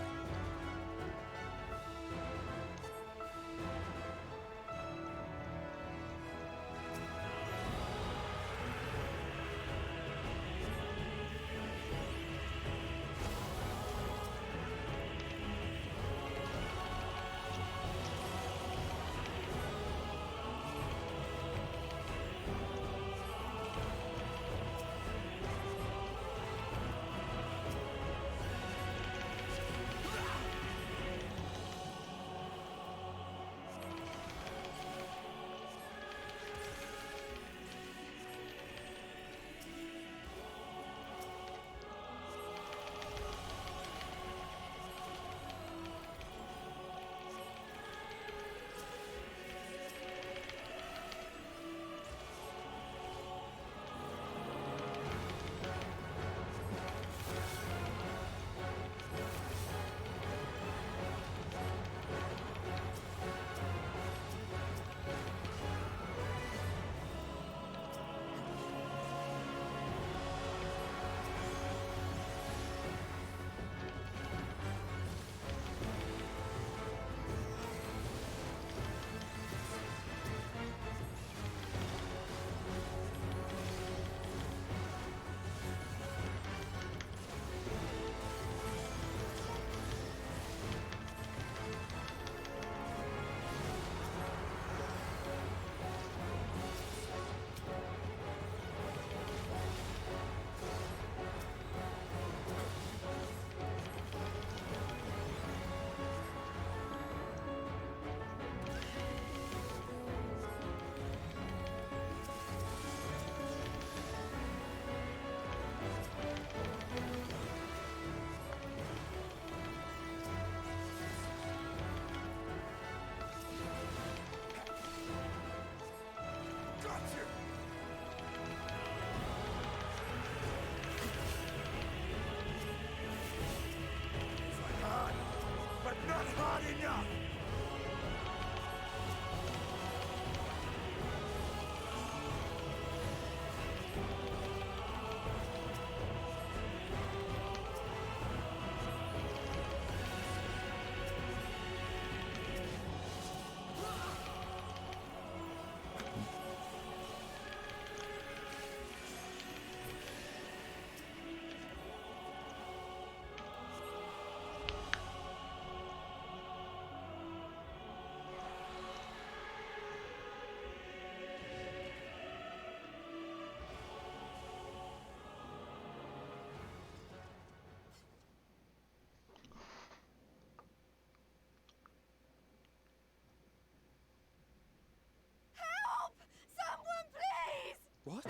P: What?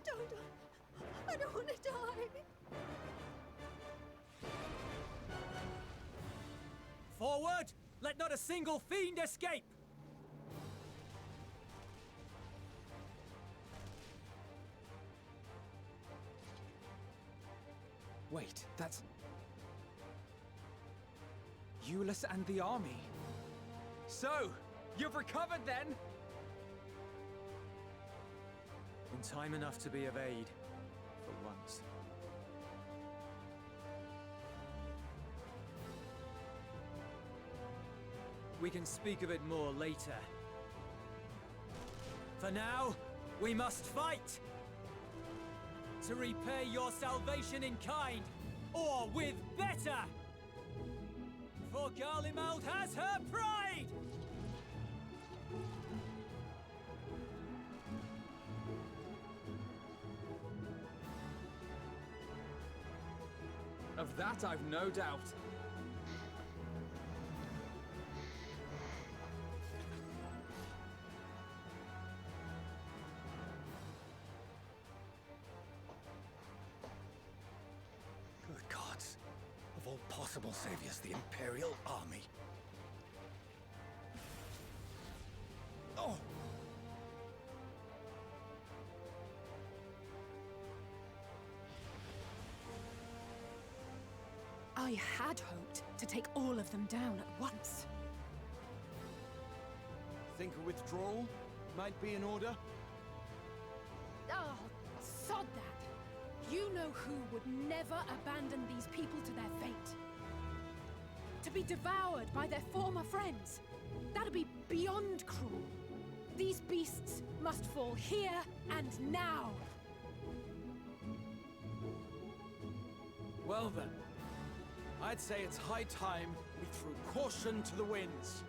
J: Don't. I don't want to die.
Q: Forward! Let not a single fiend escape!
P: Wait, that's... Euless and the army. So, you've recovered then?
Q: In time enough to be of aid, for once. We can speak of it more later. For now, we must fight! To repay your salvation in kind, or with better! For Garlemald has her pride!
P: Of that I've no doubt.
K: Good gods. Of all possible saviors, the Imperial Army. Oh!
H: had hoped to take all of them down at once.
P: Think a withdrawal might be in order?
H: Oh, sod that. You know who would never abandon these people to their fate. To be devoured by their former friends. That'd be beyond cruel. These beasts must fall here and now.
P: Well then, I'd say it's high time we threw caution to the winds.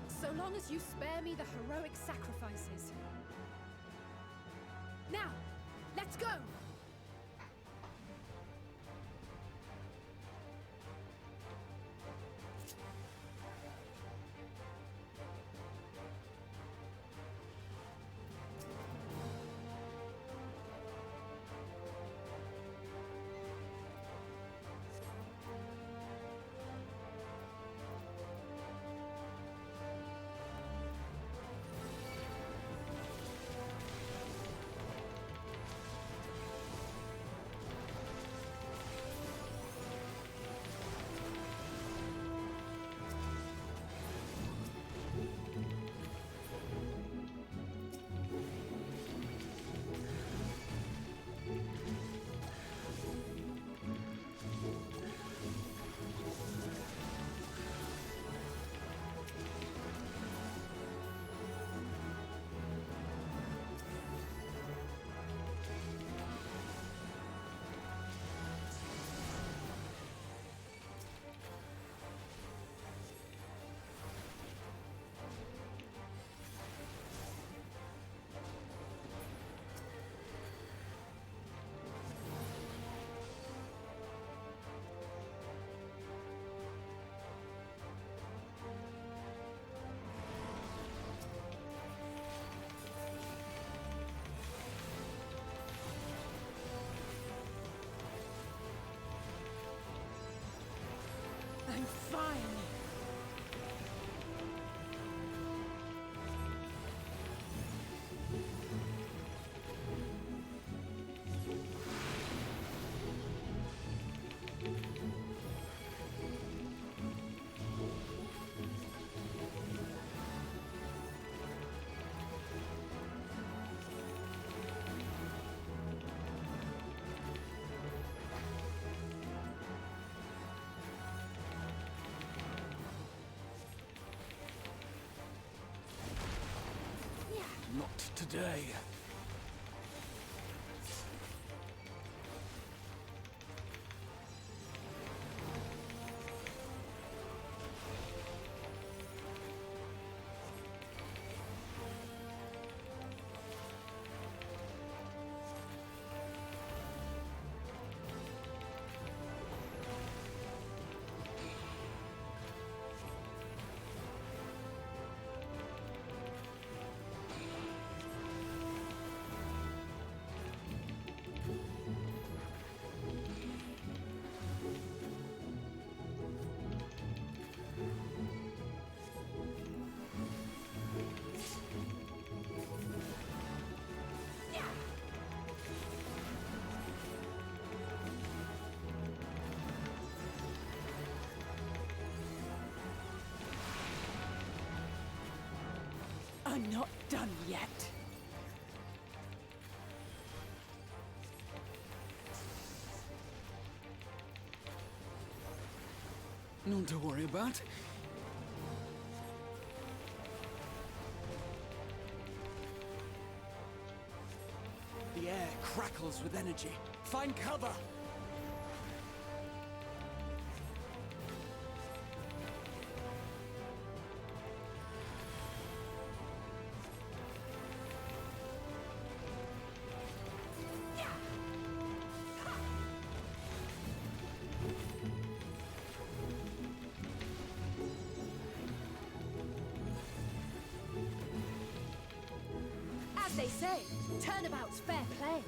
H: So long as you spare me the heroic sacrifices. Now, let's go! I'm fine.
P: Not today.
H: I'm not done yet.
P: None to worry about. The air crackles with energy. Find cover!
H: As they say, turnabout's fair play.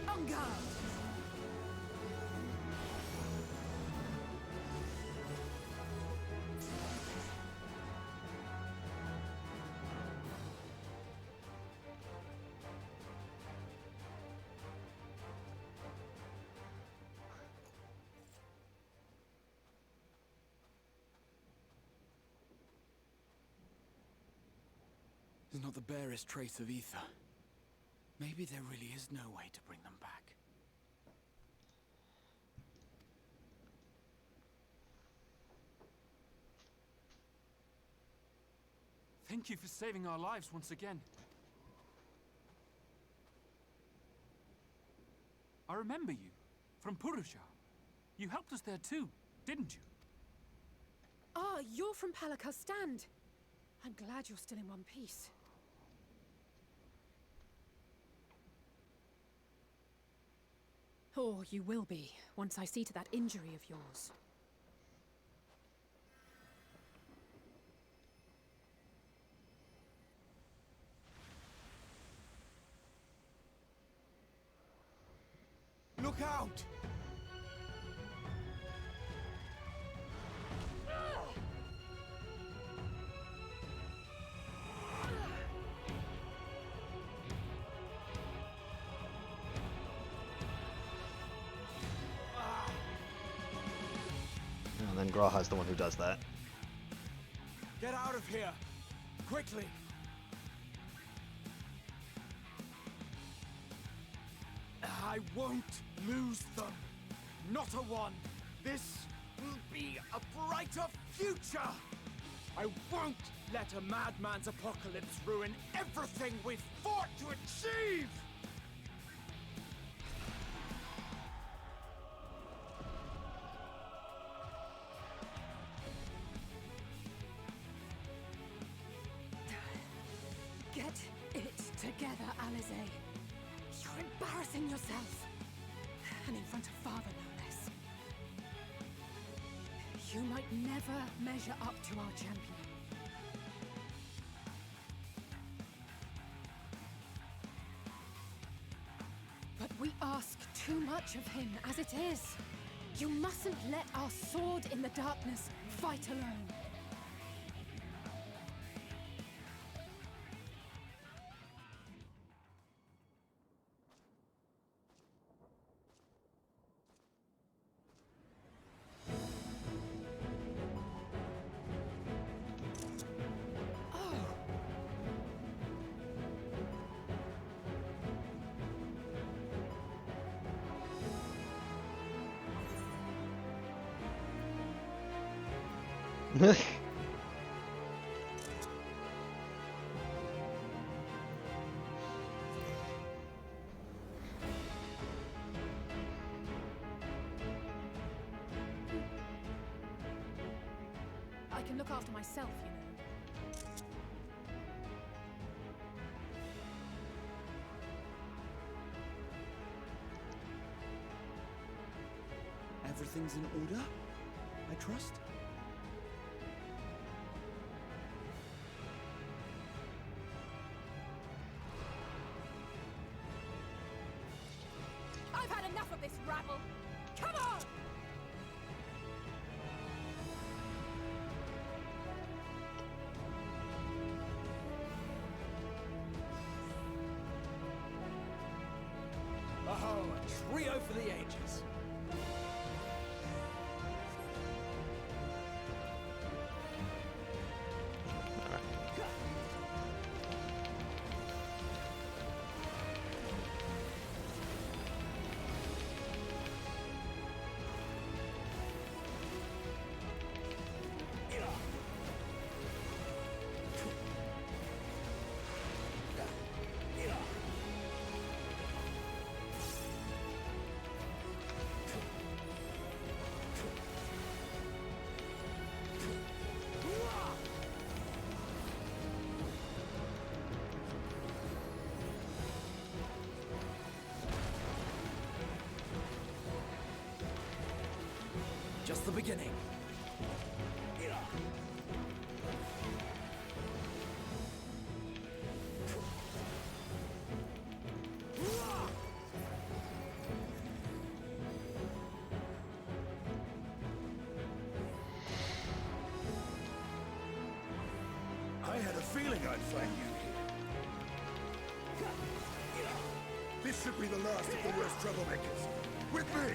H: On guard!
P: There's not the barest trace of ether. Maybe there really is no way to bring them back.
R: Thank you for saving our lives once again. I remember you, from Purusha. You helped us there too, didn't you?
H: Ah, you're from Palaka's stand. I'm glad you're still in one piece. Or you will be, once I see to that injury of yours.
P: Look out!
A: And then Graha's the one who does that.
P: Get out of here! Quickly! I won't lose them. Not a one. This will be a brighter future. I won't let a madman's apocalypse ruin everything we've fought to achieve!
H: Get it together, Alize. You're embarrassing yourself. And in front of Father, no less. You might never measure up to our champion. But we ask too much of him as it is. You mustn't let our sword in the darkness fight alone. I can look after myself, you know.
P: Everything's in order, I trust?
H: I've had enough of this rabble! Come on!
P: Oh, a trio for the ages. Just the beginning.
K: I had a feeling I'd find you here. This should be the last of the worst troublemakers. With me!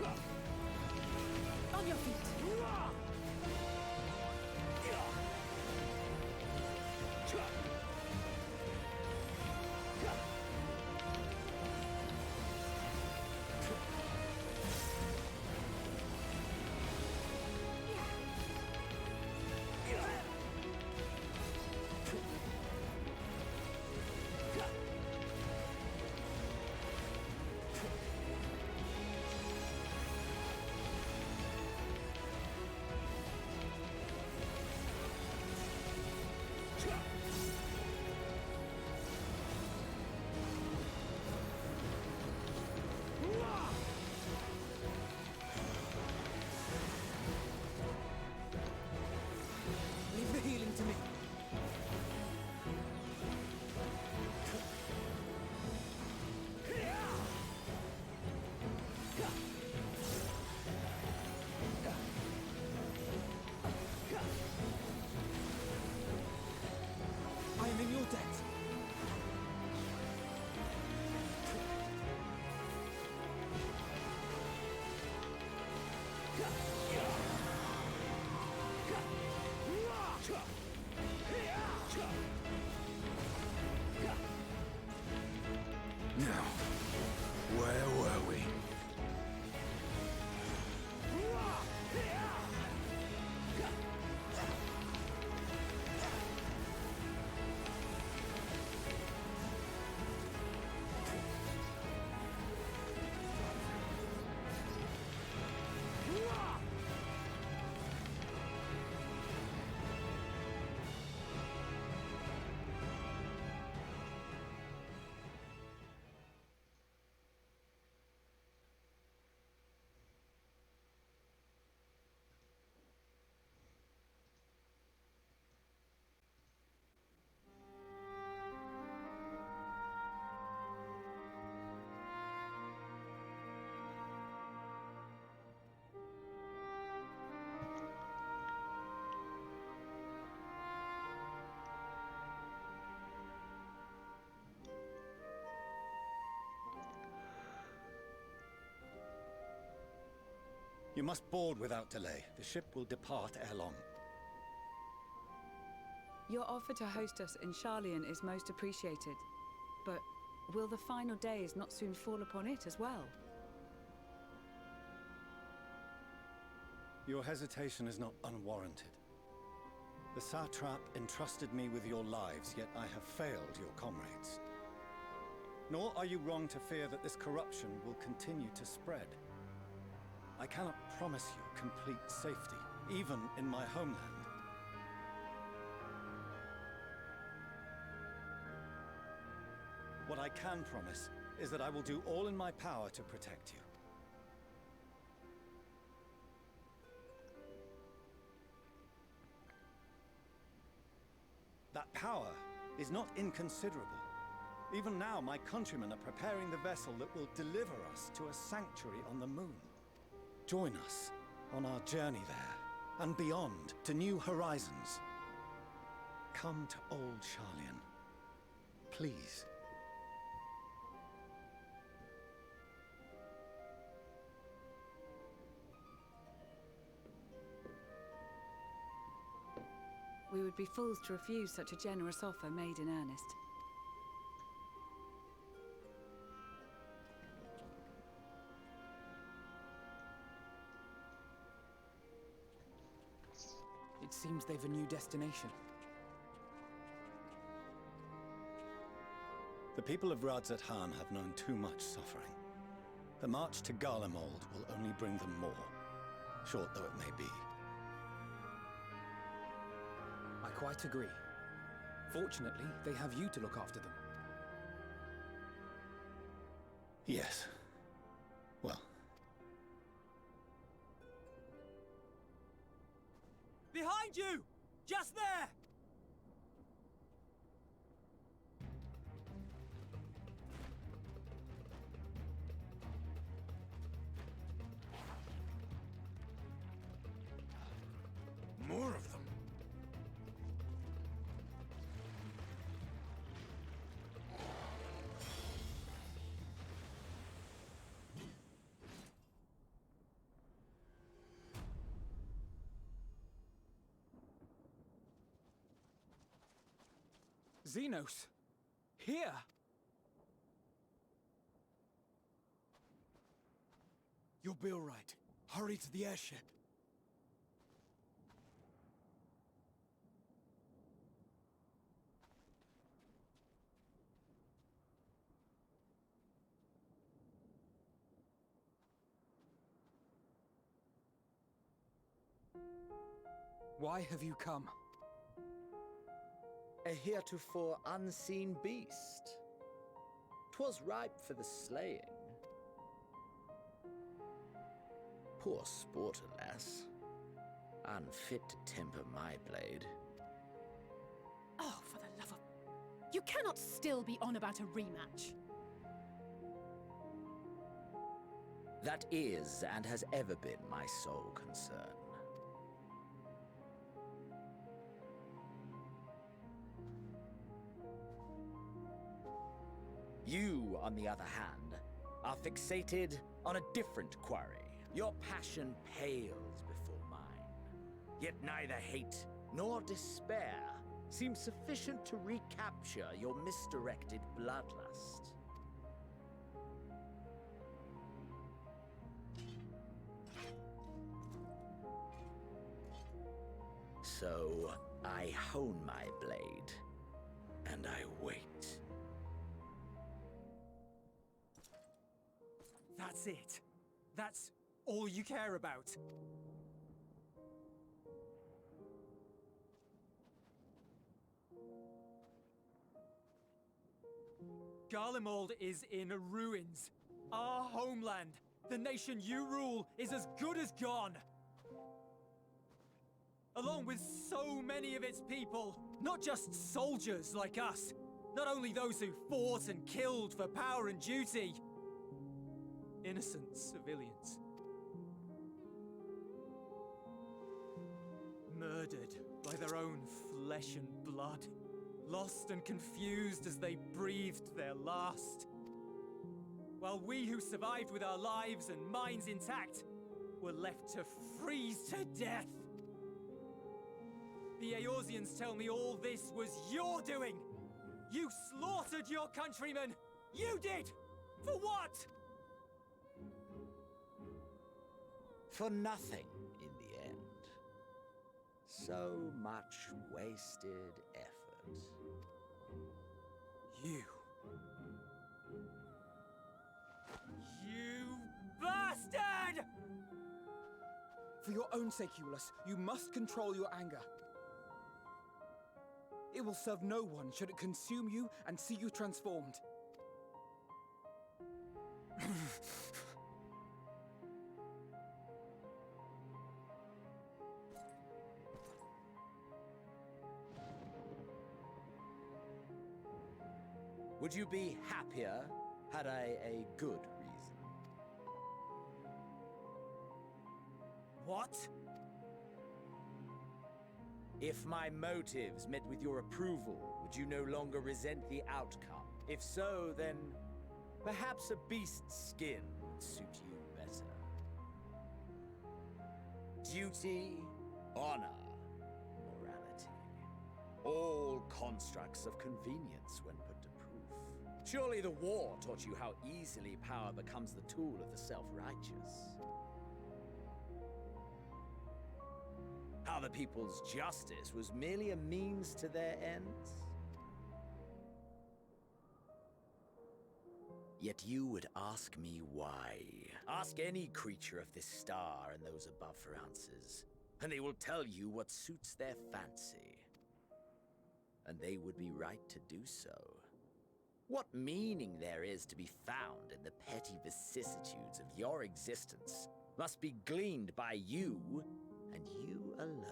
H: On your feet. Leave the healing to me. I am in your debt.
K: Now, where were we?
S: You must board without delay. The ship will depart ere long.
T: Your offer to host us in Sharlayan is most appreciated. But will the final days not soon fall upon it as well?
S: Your hesitation is not unwarranted. The satrap entrusted me with your lives, yet I have failed your comrades. Nor are you wrong to fear that this corruption will continue to spread. I cannot promise you complete safety, even in my homeland. What I can promise is that I will do all in my power to protect you. That power is not inconsiderable. Even now, my countrymen are preparing the vessel that will deliver us to a sanctuary on the moon. Join us on our journey there, and beyond, to new horizons. Come to old Sharlayan. Please.
T: We would be fools to refuse such a generous offer made in earnest.
P: It seems they've a new destination.
S: The people of Radzat-Han have known too much suffering. The march to Garlemald will only bring them more, short though it may be.
P: I quite agree. Fortunately, they have you to look after them.
S: Yes. Well.
Q: Behind you! Just there!
K: More of them.
P: Xenos! Here! You'll be all right. Hurry to the airship. Why have you come?
U: A heretofore unseen beast. 'Twas ripe for the slaying. Poor sport, alas. Unfit to temper my blade.
V: Oh, for the love of... You cannot still be on about a rematch.
U: That is, and has ever been, my sole concern. You, on the other hand, are fixated on a different quarry. Your passion pales before mine. Yet neither hate nor despair seems sufficient to recapture your misdirected bloodlust. So, I hone my blade, and I wait.
Q: That's it. That's all you care about. Garlemald is in ruins. Our homeland, the nation you rule, is as good as gone. Along with so many of its people, not just soldiers like us, not only those who fought and killed for power and duty, innocent civilians. Murdered by their own flesh and blood, lost and confused as they breathed their last. While we who survived with our lives and minds intact were left to freeze to death. The Eorzeans tell me all this was your doing! You slaughtered your countrymen! You did! For what?
U: For nothing, in the end. So much wasted effort.
Q: You bastard!
P: For your own sake, Eulus, you must control your anger. It will serve no one should it consume you and see you transformed.
U: Would you be happier had I a good reason?
Q: What?
U: If my motives met with your approval, would you no longer resent the outcome? If so, then perhaps a beast's skin would suit you better. Duty, honor, morality. All constructs of convenience when put to proof. Surely the war taught you how easily power becomes the tool of the self-righteous. How the people's justice was merely a means to their ends. Yet you would ask me why. Ask any creature of this star and those above for answers, and they will tell you what suits their fancy. And they would be right to do so. What meaning there is to be found in the petty vicissitudes of your existence must be gleaned by you, and you alone.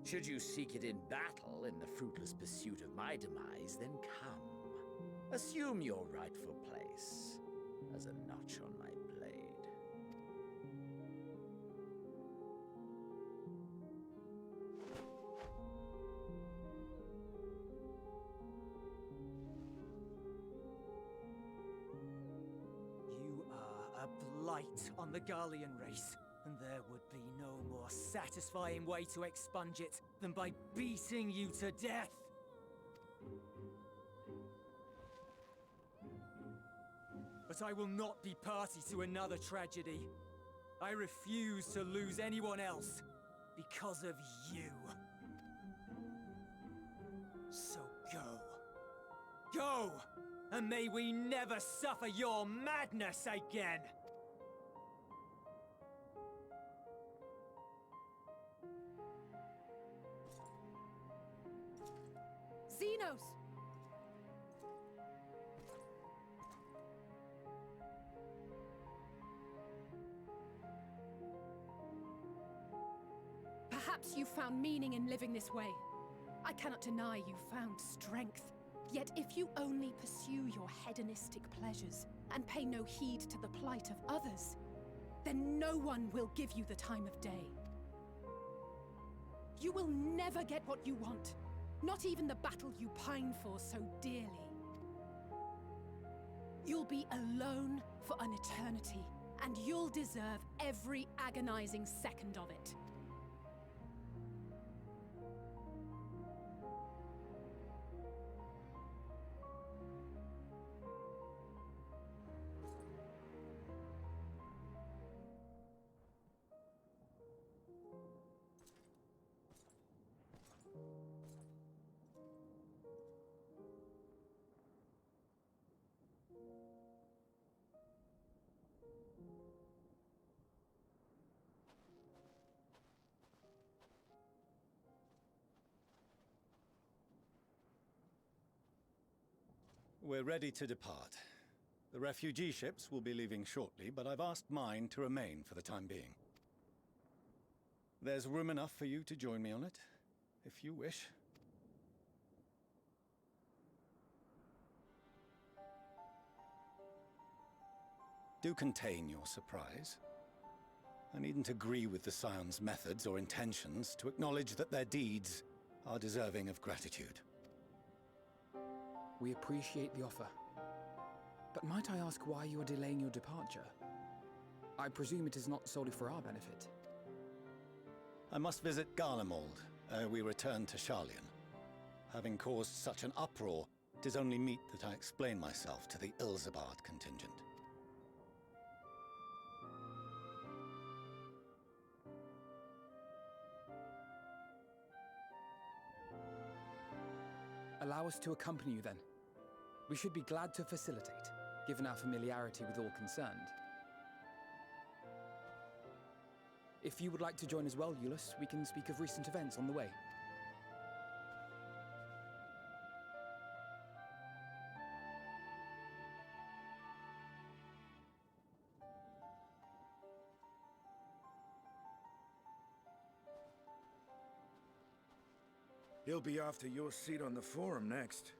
U: Should you seek it in battle in the fruitless pursuit of my demise, then come. Assume your rightful place as a notch on my blade.
Q: You are a blight on the Garlean race. And there would be no more satisfying way to expunge it than by beating you to death. But I will not be party to another tragedy. I refuse to lose anyone else because of you. So go. Go! And may we never suffer your madness again!
V: Xenos! Perhaps you found meaning in living this way. I cannot deny you found strength. Yet if you only pursue your hedonistic pleasures and pay no heed to the plight of others, then no one will give you the time of day. You will never get what you want, not even the battle you pine for so dearly. You'll be alone for an eternity, and you'll deserve every agonizing second of it.
S: We're ready to depart. The refugee ships will be leaving shortly, but I've asked mine to remain for the time being. There's room enough for you to join me on it, if you wish. Do contain your surprise. I needn't agree with the Scion's methods or intentions to acknowledge that their deeds are deserving of gratitude.
C: We appreciate the offer. But might I ask why you are delaying your departure? I presume it is not solely for our benefit.
S: I must visit Garlemald ere we return to Sharlayan. Having caused such an uproar, it is only meet that I explain myself to the Ilzabard contingent.
C: Allow us to accompany you then. We should be glad to facilitate, given our familiarity with all concerned. If you would like to join as well, Eulus, we can speak of recent events on the way.
I: He'll be after your seat on the forum next.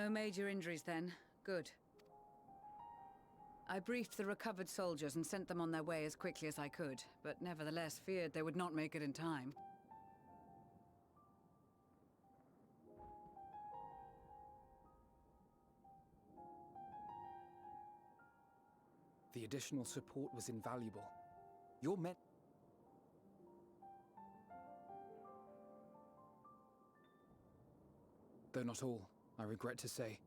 T: No major injuries then. Good. I briefed the recovered soldiers and sent them on their way as quickly as I could, but nevertheless feared they would not make it in time.
C: The additional support was invaluable. Your men... Though not all, I regret to say.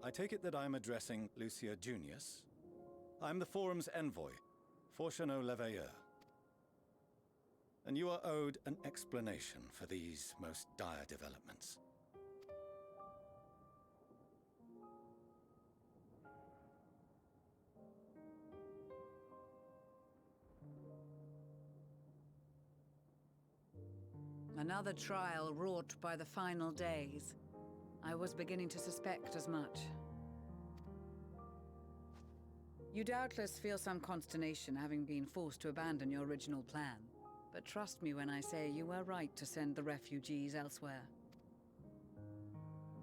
S: I take it that I'm addressing Lucia Junius. I'm the Forum's envoy, Fortuneau Leveilleur. And you are owed an explanation for these most dire developments.
T: Another trial wrought by the final days. I was beginning to suspect as much. You doubtless feel some consternation having been forced to abandon your original plan. But trust me when I say you were right to send the refugees elsewhere.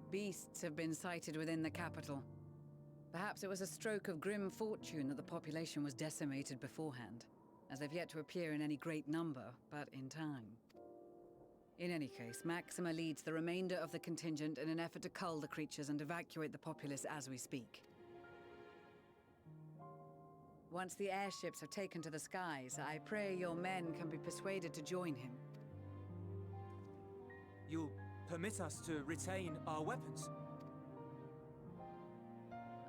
T: Beasts have been sighted within the capital. Perhaps it was a stroke of grim fortune that the population was decimated beforehand, as they've yet to appear in any great number, but in time. In any case, Maxima leads the remainder of the contingent in an effort to cull the creatures and evacuate the populace as we speak. Once the airships have taken to the skies, I pray your men can be persuaded to join him.
Q: You'll permit us to retain our weapons?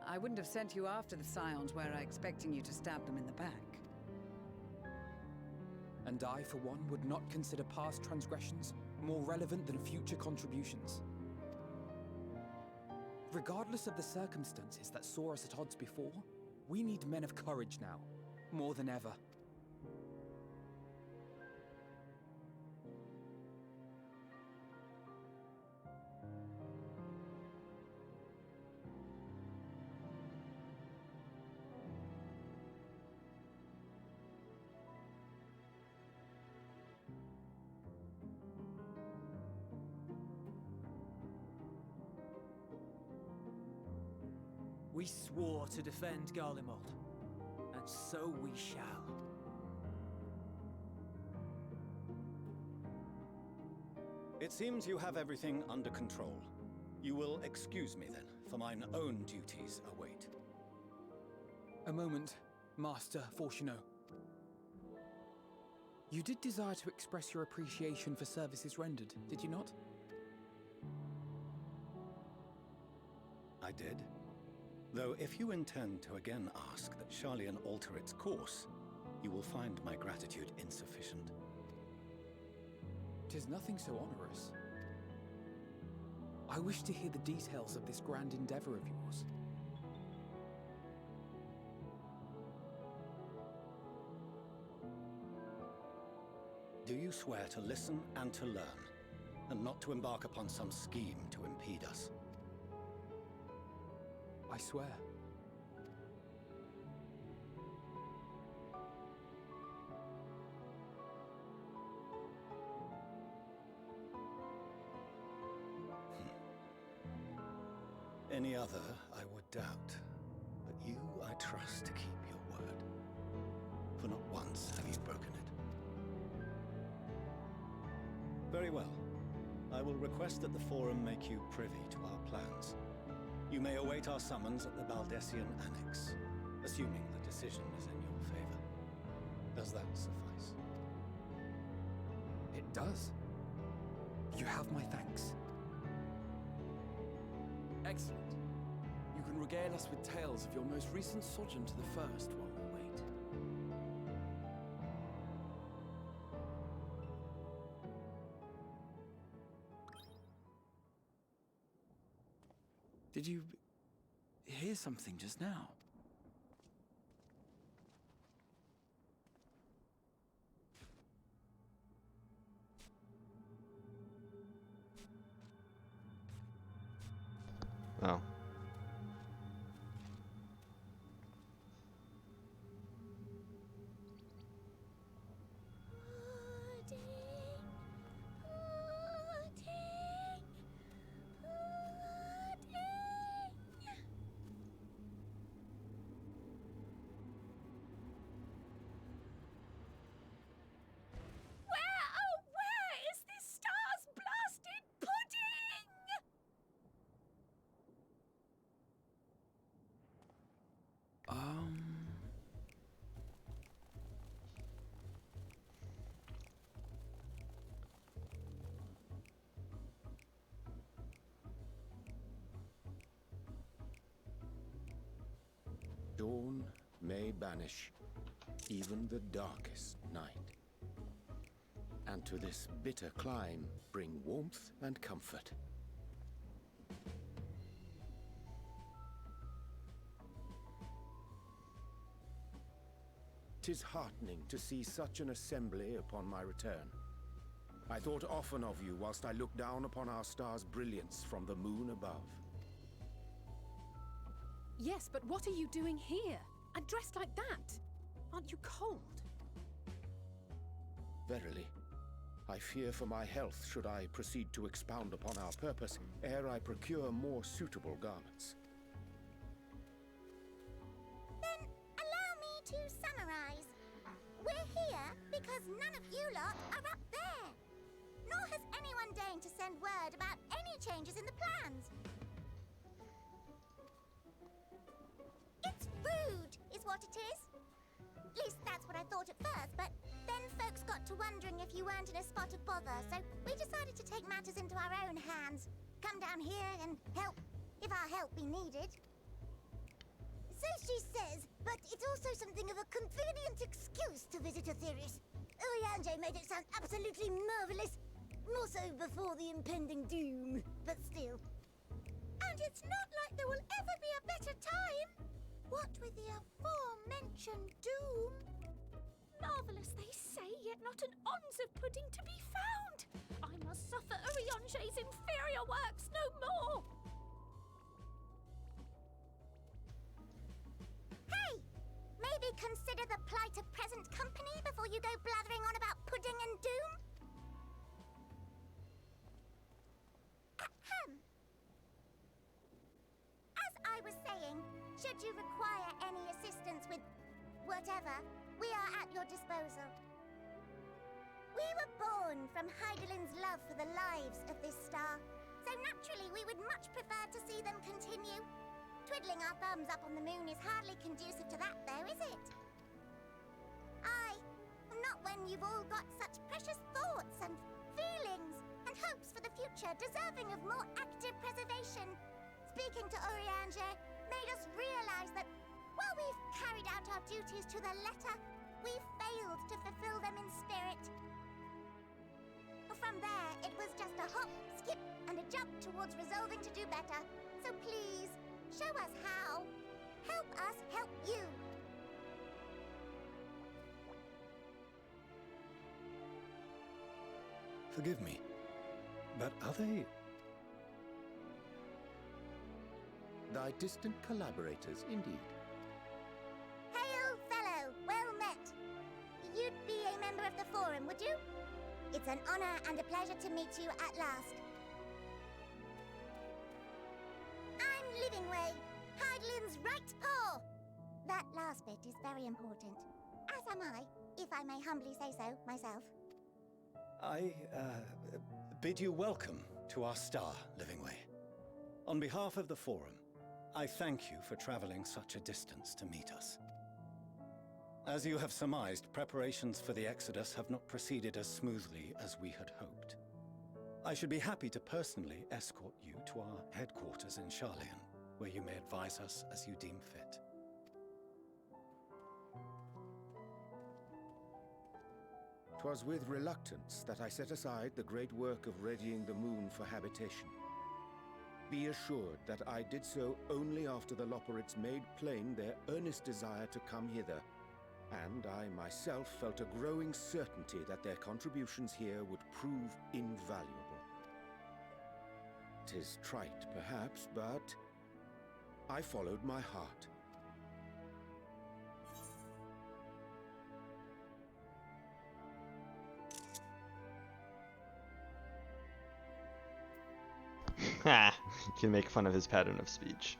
T: I wouldn't have sent you after the Scions were I expecting you to stab them in the back.
C: And I, for one, would not consider past transgressions more relevant than future contributions. Regardless of the circumstances that saw us at odds before, we need men of courage now, more than ever.
Q: We swore to defend Garlemald, and so we shall.
S: It seems you have everything under control. You will excuse me then, for mine own duties await.
C: A moment, Master Fortuneau. You did desire to express your appreciation for services rendered, did you not?
S: I did. Though if you intend to again ask that Sharlayan alter its course, you will find my gratitude insufficient.
C: 'Tis nothing so onerous. I wish to hear the details of this grand endeavor of yours.
S: Do you swear to listen and to learn, and not to embark upon some scheme to impede us?
C: I swear.
S: Any other, I would doubt. But you, I trust to keep your word. For not once have you broken it. Very well. I will request that the Forum make you privy to our plans. You may await our summons at the Baldessian Annex, assuming the decision is in your favor. Does that suffice?
C: It does. You have my thanks.
P: Excellent. You can regale us with tales of your most recent sojourn to the First while we wait. Did you hear something just now?
A: Oh.
D: dawn may banish even the darkest night, and to this bitter clime bring warmth and comfort. 'Tis heartening to see such an assembly upon my return. I thought often of you whilst I looked down upon our star's brilliance from the moon above.
V: Yes, but what are you doing here? And dressed like that? Aren't you cold?
D: Verily, I fear for my health should I proceed to expound upon our purpose ere I procure more suitable garments.
N: Then allow me to summarize. We're here because none of you lot are up there. Nor has anyone deigned to send word about any changes in the plans. It's rude, is what it is. At least that's what I thought at first, but then folks got to wondering if you weren't in a spot of bother, so we decided to take matters into our own hands. Come down here and help, if our help be needed.
W: So she says, but it's also something of a convenient excuse to visit Aetheris. Urianger made it sound absolutely marvelous. More so before the impending doom, but still.
N: And it's not like there will ever be a better time. What with the aforementioned doom?
X: Marvelous, they say, yet not an ounce of pudding to be found. I must suffer Urianger's inferior works no more.
N: Hey! Maybe consider the plight of present company before you go blathering on about pudding and doom? Ahem. As I was saying, should you require any assistance with whatever, we are at your disposal. We were born from Heidelin's love for the lives of this star, so naturally we would much prefer to see them continue. Twiddling our thumbs up on the moon is hardly conducive to that, though, is it? Aye, not when you've all got such precious thoughts and feelings and hopes for the future deserving of more active preservation. Speaking to Urianger made us realize that while we've carried out our duties to the letter, we've failed to fulfill them in spirit. From there, it was just a hop, skip, and a jump towards resolving to do better. So please, show us how. Help us help you.
S: Forgive me, but are they...
D: Thy distant collaborators, indeed.
N: Hail, fellow, well met. You'd be a member of the Forum, would you? It's an honor and a pleasure to meet you at last. I'm Livingway, Heidelin's right paw. That last bit is very important. As am I, if I may humbly say so myself.
S: I bid you welcome to our star, Livingway. On behalf of the Forum, I thank you for traveling such a distance to meet us. As you have surmised, preparations for the Exodus have not proceeded as smoothly as we had hoped. I should be happy to personally escort you to our headquarters in Sharlayan, where you may advise us as you deem fit.
D: 'Twas with reluctance that I set aside the great work of readying the moon for habitation. Be assured that I did so only after the Loperids made plain their earnest desire to come hither, and I myself felt a growing certainty that their contributions here would prove invaluable. 'Tis trite, perhaps, but I followed my heart.
A: Ha! You can make fun of his pattern of speech.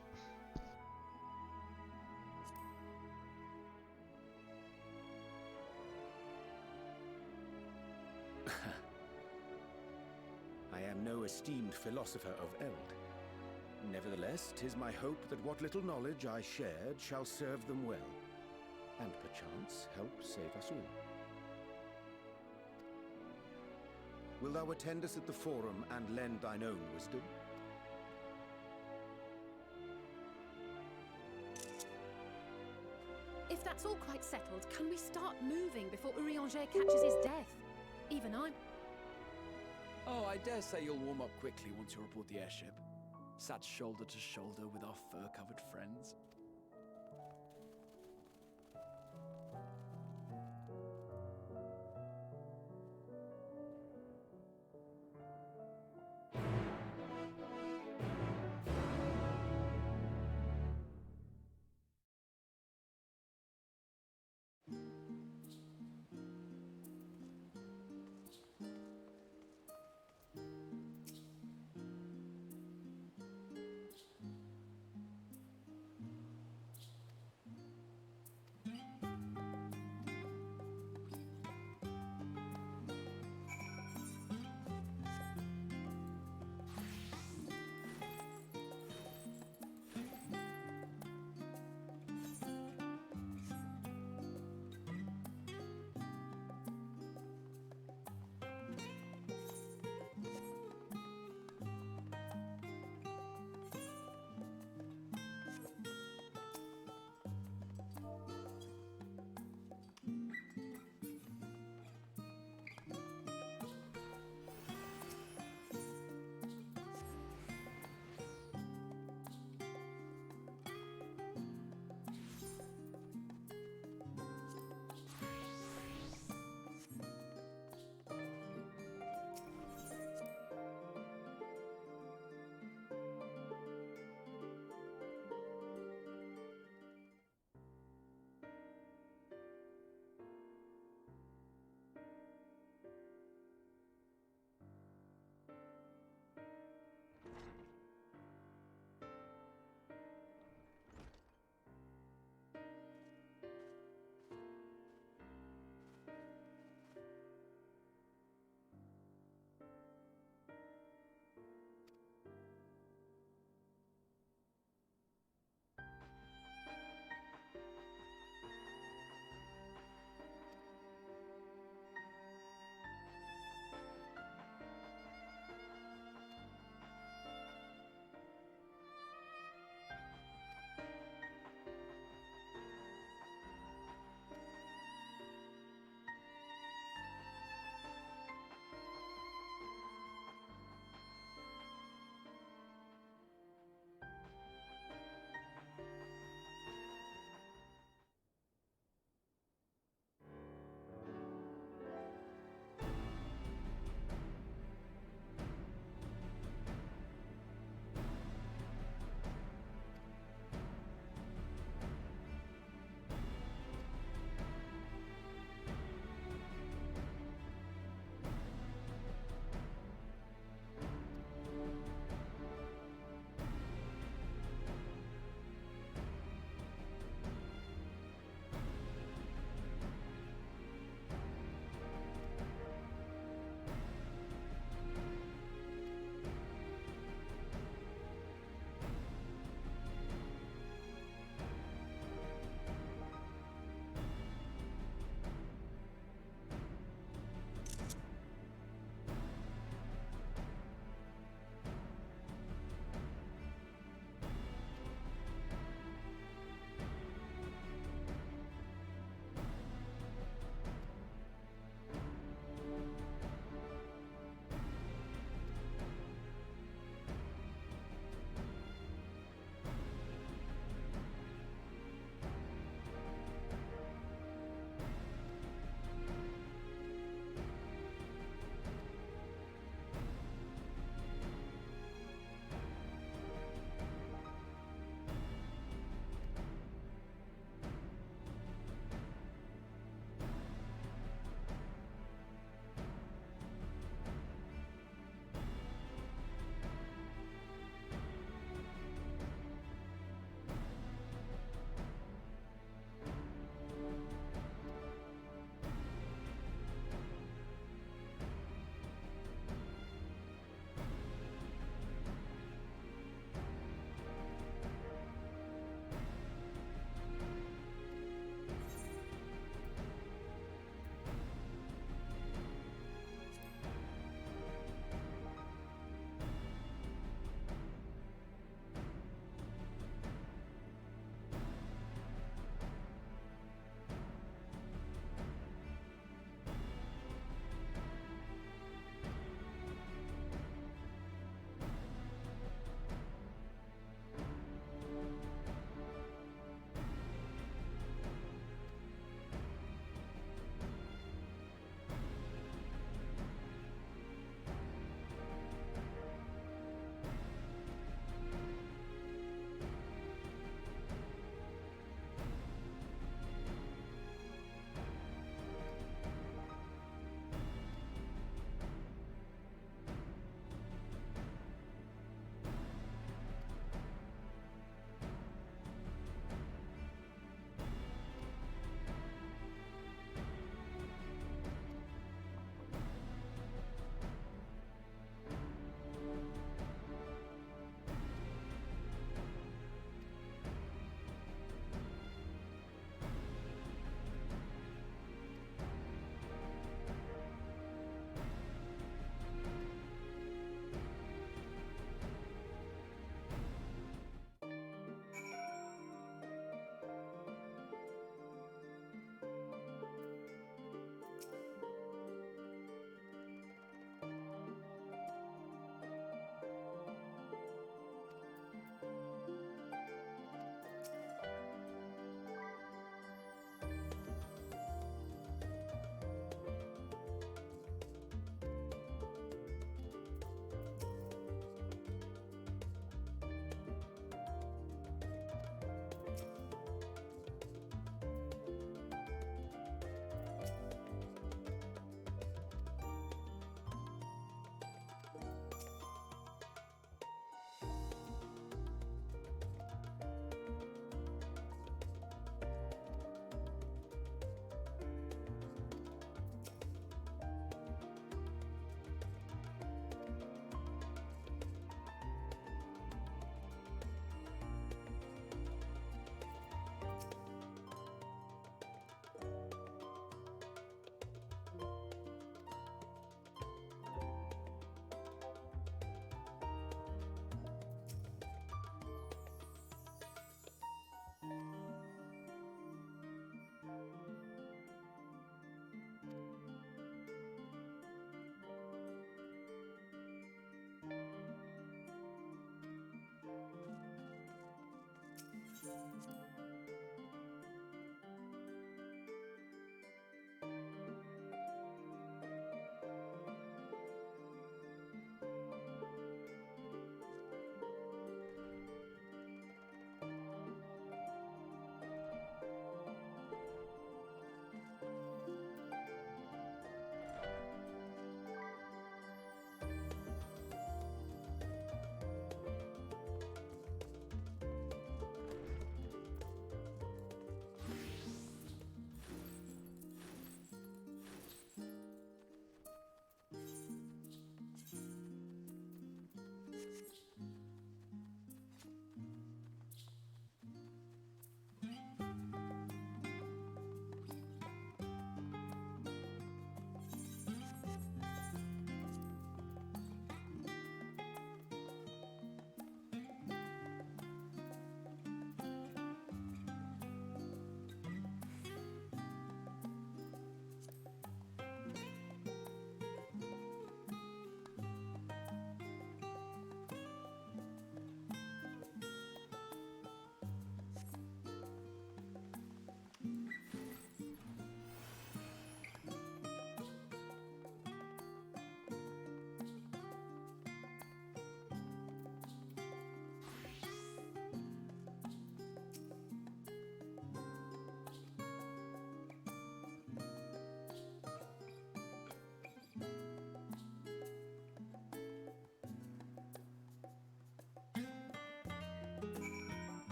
D: I am no esteemed philosopher of eld. Nevertheless, 'tis my hope that what little knowledge I shared shall serve them well, and perchance help save us all. Wilt thou attend us at the Forum and lend thine own wisdom?
V: that's all quite settled, can we start moving before Urianger catches his death? Even I'm...
P: Oh, I dare say you'll warm up quickly once you're aboard the airship. Sat shoulder to shoulder with our fur-covered friends.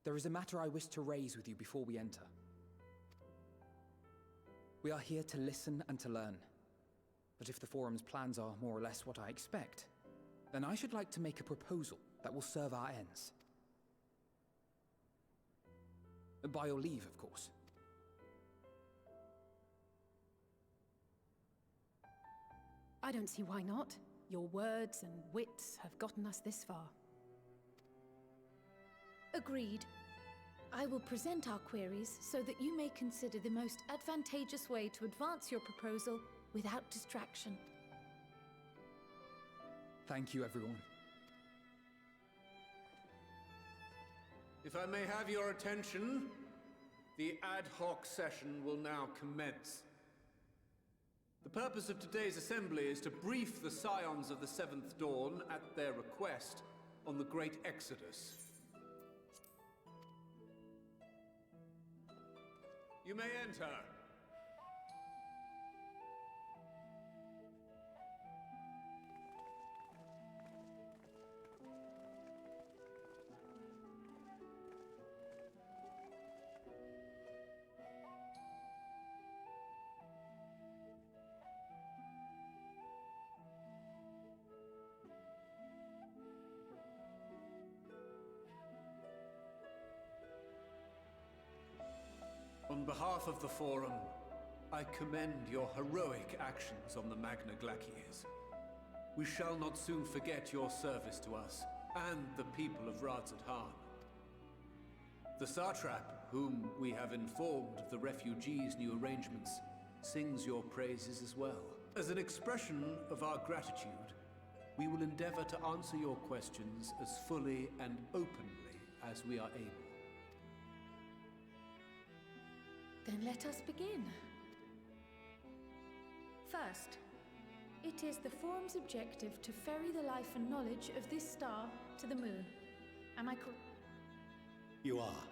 C: There is a matter I wish to raise with you before we enter. We are here to listen and to learn. But if the Forum's plans are more or less what I expect, then I should like to make a proposal that will serve our ends. By your leave, of course.
V: I don't see why not. Your words and wits have gotten us this far.
X: Agreed. I will present our queries so that you may consider the most advantageous way to advance your proposal without distraction.
C: Thank you, everyone.
E: If I may have your attention, the ad hoc session will now commence. The purpose of today's assembly is to brief the Scions of the Seventh Dawn, at their request, on the Great Exodus. You may enter. On behalf of the Forum, I commend your heroic actions on the Magna Glaciers. We shall not soon forget your service to us and the people of Radzat-Han. The Satrap, whom we have informed of the refugees' new arrangements, sings your praises as well. As an expression of our gratitude, we will endeavor to answer your questions as fully and openly as we are able.
X: Then let us begin. First, it is the Forum's objective to ferry the life and knowledge of this star to the moon. Am I correct?
S: You are.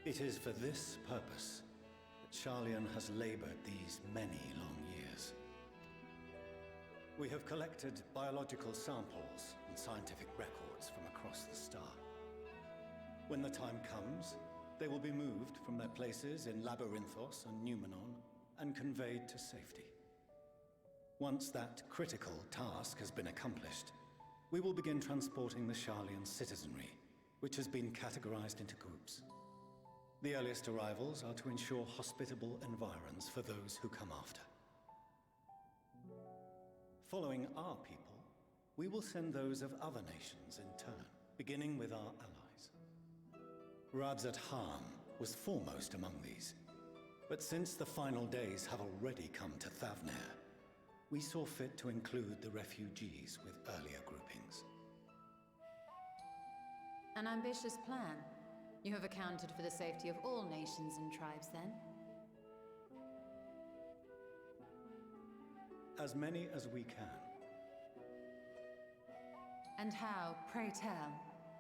S: It is for this purpose that Sharlayan has labored these many long years. We have collected biological samples and scientific records from across the star. When the time comes, they will be moved from their places in Labyrinthos and Numenon and conveyed to safety. Once that critical task has been accomplished, we will begin transporting the Sharlayan citizenry, which has been categorized into groups. The earliest arrivals are to ensure hospitable environs for those who come after. Following our people, we will send those of other nations in turn, beginning with our allies. Radzat-Han was foremost among these, but since the final days have already come to Thavnair, we saw fit to include the refugees with earlier groupings.
G: An ambitious plan. You have accounted for the safety of all nations and tribes, then?
S: As many as we can.
G: And how, pray tell,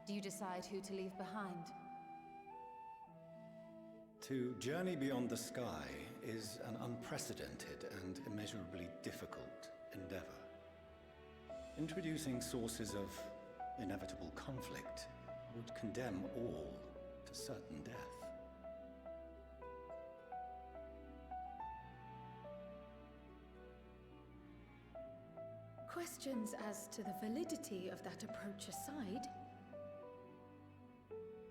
G: do you decide who to leave behind?
S: To journey beyond the sky is an unprecedented and immeasurably difficult endeavor. Introducing sources of inevitable conflict would condemn all to certain death.
X: Questions as to the validity of that approach aside,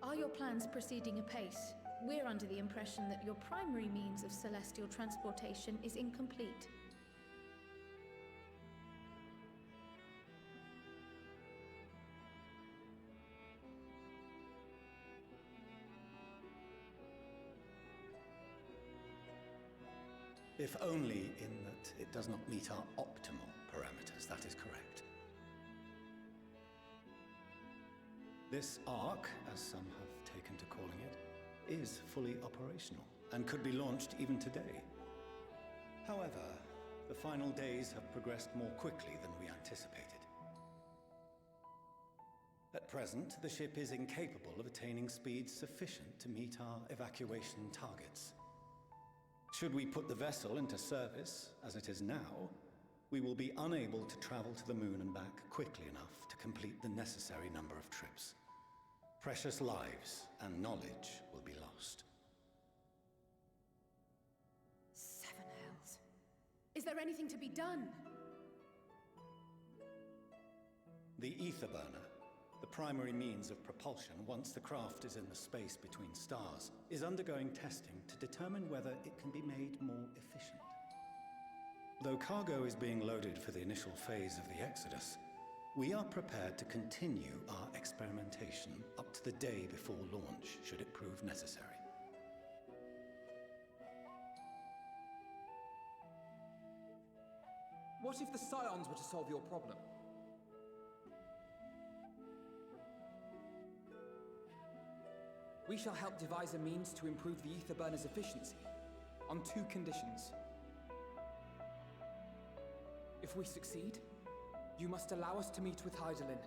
X: are your plans proceeding apace? We're under the impression that your primary means of celestial transportation is incomplete.
S: If only in that it does not meet our optimal parameters, that is correct. This Ark, as some have taken to calling it, is fully operational and could be launched even today. However, the final days have progressed more quickly than we anticipated. At present, the ship is incapable of attaining speeds sufficient to meet our evacuation targets. Should we put the vessel into service, as it is now, we will be unable to travel to the moon and back quickly enough to complete the necessary number of trips. Precious lives and knowledge will be lost.
V: Seven hells. Is there anything to be done?
S: The ether burner, the primary means of propulsion once the craft is in the space between stars, is undergoing testing to determine whether it can be made more efficient. Though cargo is being loaded for the initial phase of the Exodus, we are prepared to continue our experimentation up to the day before launch, should it prove necessary.
C: What if the Scions were to solve your problem? We shall help devise a means to improve the ether burner's efficiency, on 2 conditions. If we succeed, you must allow us to meet with Hydaelyn.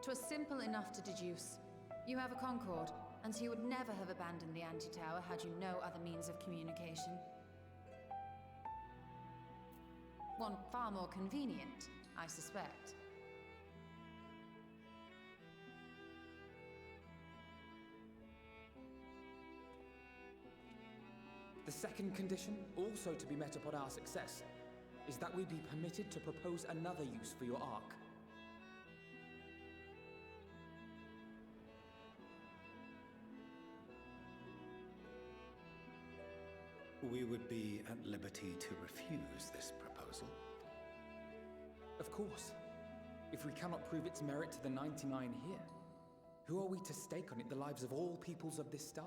G: "'Twas simple enough to deduce. You have a Concord, and so you would never have abandoned the anti-tower had you no other means of communication. One far more convenient, I suspect.
C: The second condition, also to be met upon our success, is that we be permitted to propose another use for your Ark.
S: We would be at liberty to refuse this proposal.
C: Of course. If we cannot prove its merit to the 99 here, who are we to stake on it the lives of all peoples of this star?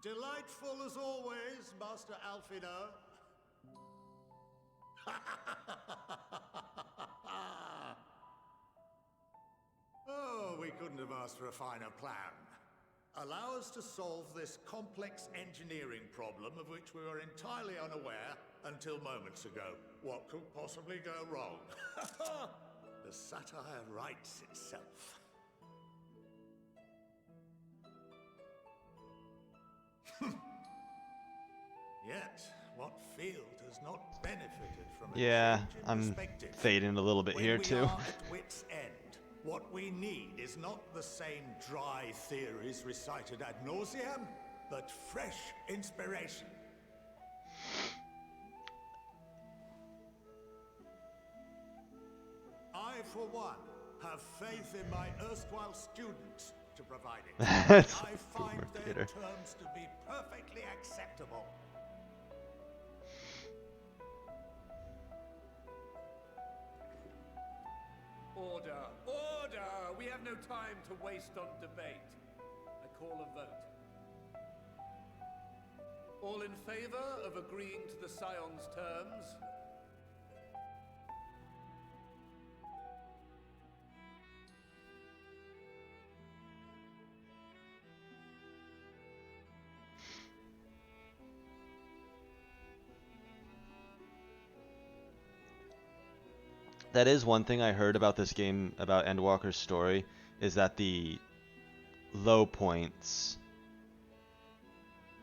B: Delightful as always, Master Alfino. Oh, we couldn't have asked for a finer plan. Allow us to solve this complex engineering problem of which we were entirely unaware until moments ago. What could possibly go wrong? The satire writes itself. Yet, what field has not benefited from a
A: Yeah,
B: change in
A: I'm
B: perspective?
A: fading a little bit
B: When
A: here
B: we
A: too.
B: are at wit's end, what we need is not the same dry theories recited ad nauseam, but fresh inspiration. I, for one, have faith in my erstwhile students to provide it.
A: That's
B: I find their
A: theater.
B: terms to be perfectly acceptable.
E: Order! Order! We have no time to waste on debate. I call a vote. All in favor of agreeing to the Scion's terms?
A: That is one thing I heard about this game, about Endwalker's story, is that the low points,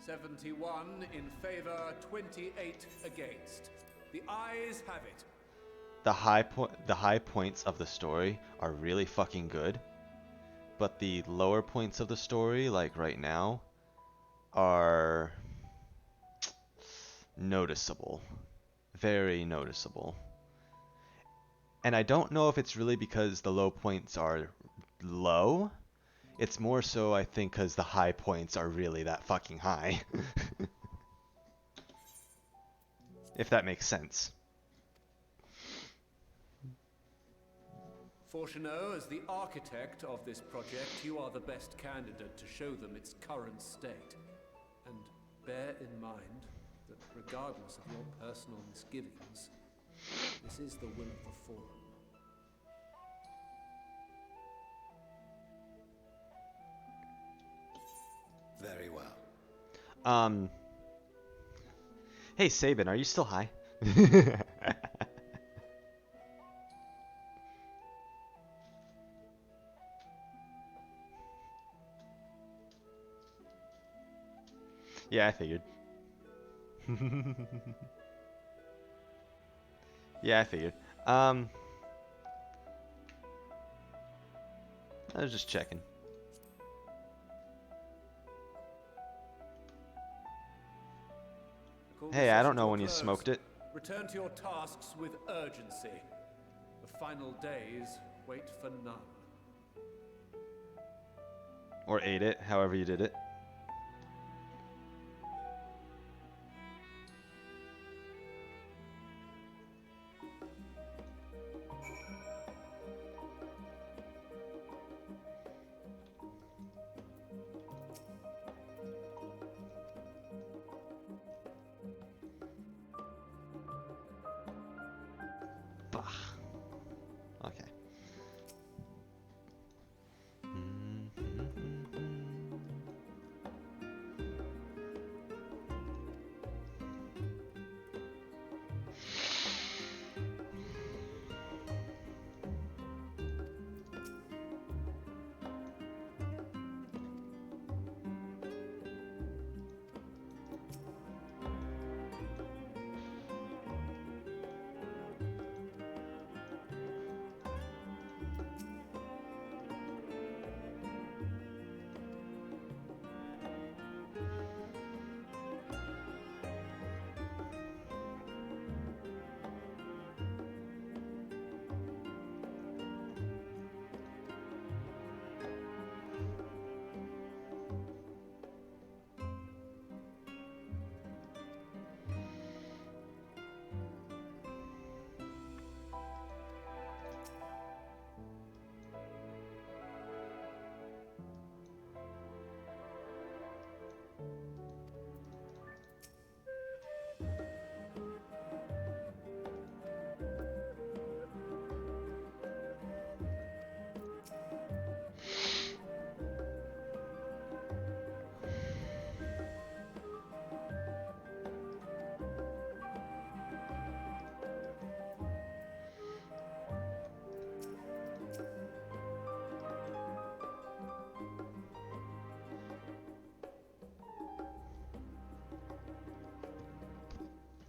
E: 71 in favor, 28 against. The ayes have it.
A: the high points of the story are really fucking good, but the lower points of the story, like right now, are noticeable, very noticeable. And I don't know if it's really because the low points are low. It's more so, I think, because the high points are really that fucking high. If that makes sense.
E: Fortuneau, as the architect of this project, you are the best candidate to show them its current state. And bear in mind that regardless of your personal misgivings, this is the will of the Forum.
S: Very well.
A: Hey Sabin, are you still high? Yeah, I figured. Yeah, I figured. I was just checking.
E: call
A: Hey,
E: the
A: I
E: session
A: don't
E: to
A: know
E: a
A: when you
E: close.
A: smoked it.
E: Return to your tasks with urgency. The final days wait for none.
A: Or ate it, however you did it. Bah. Okay.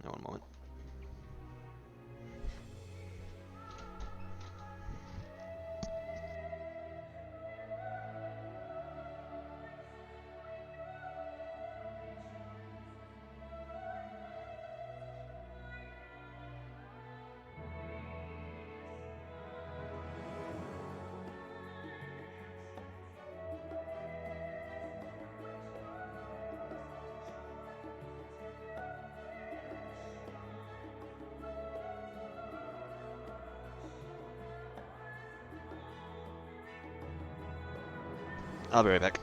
A: Now, one moment. I'll be right back.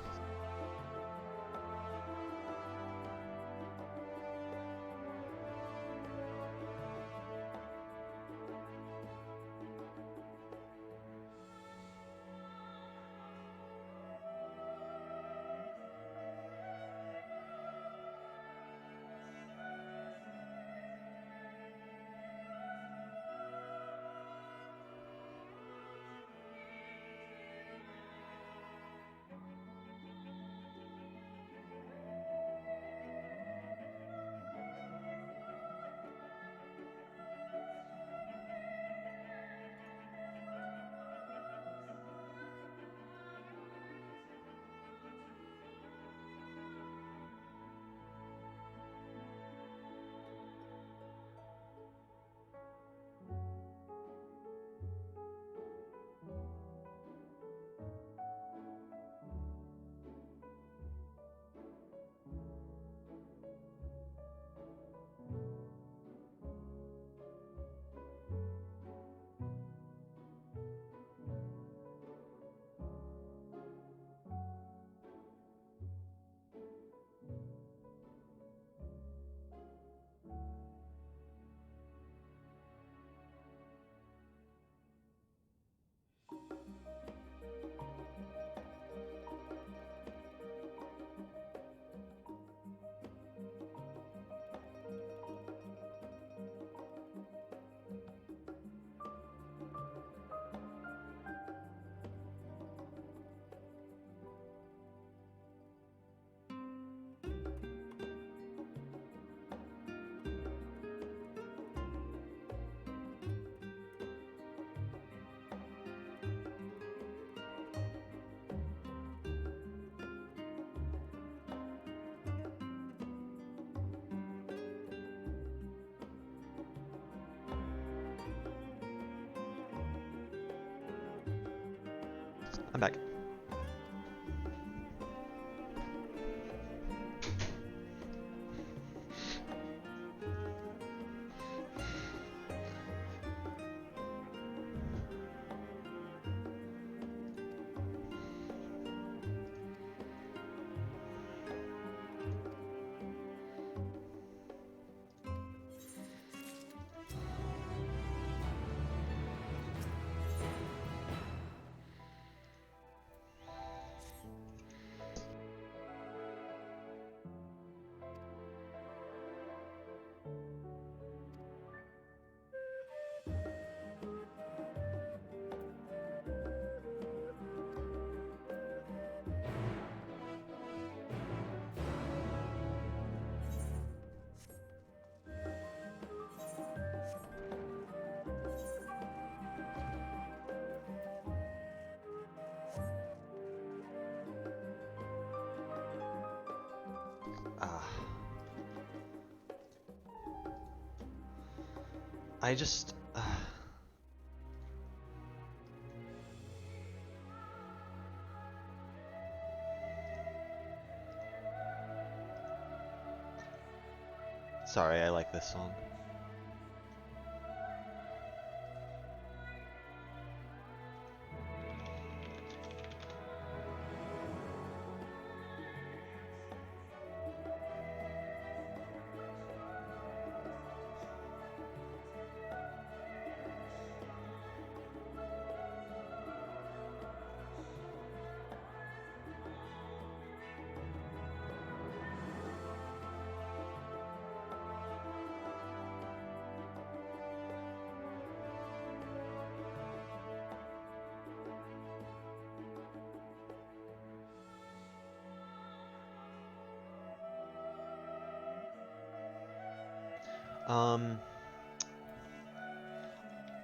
A: I'm back. I just... Sorry, I like this song.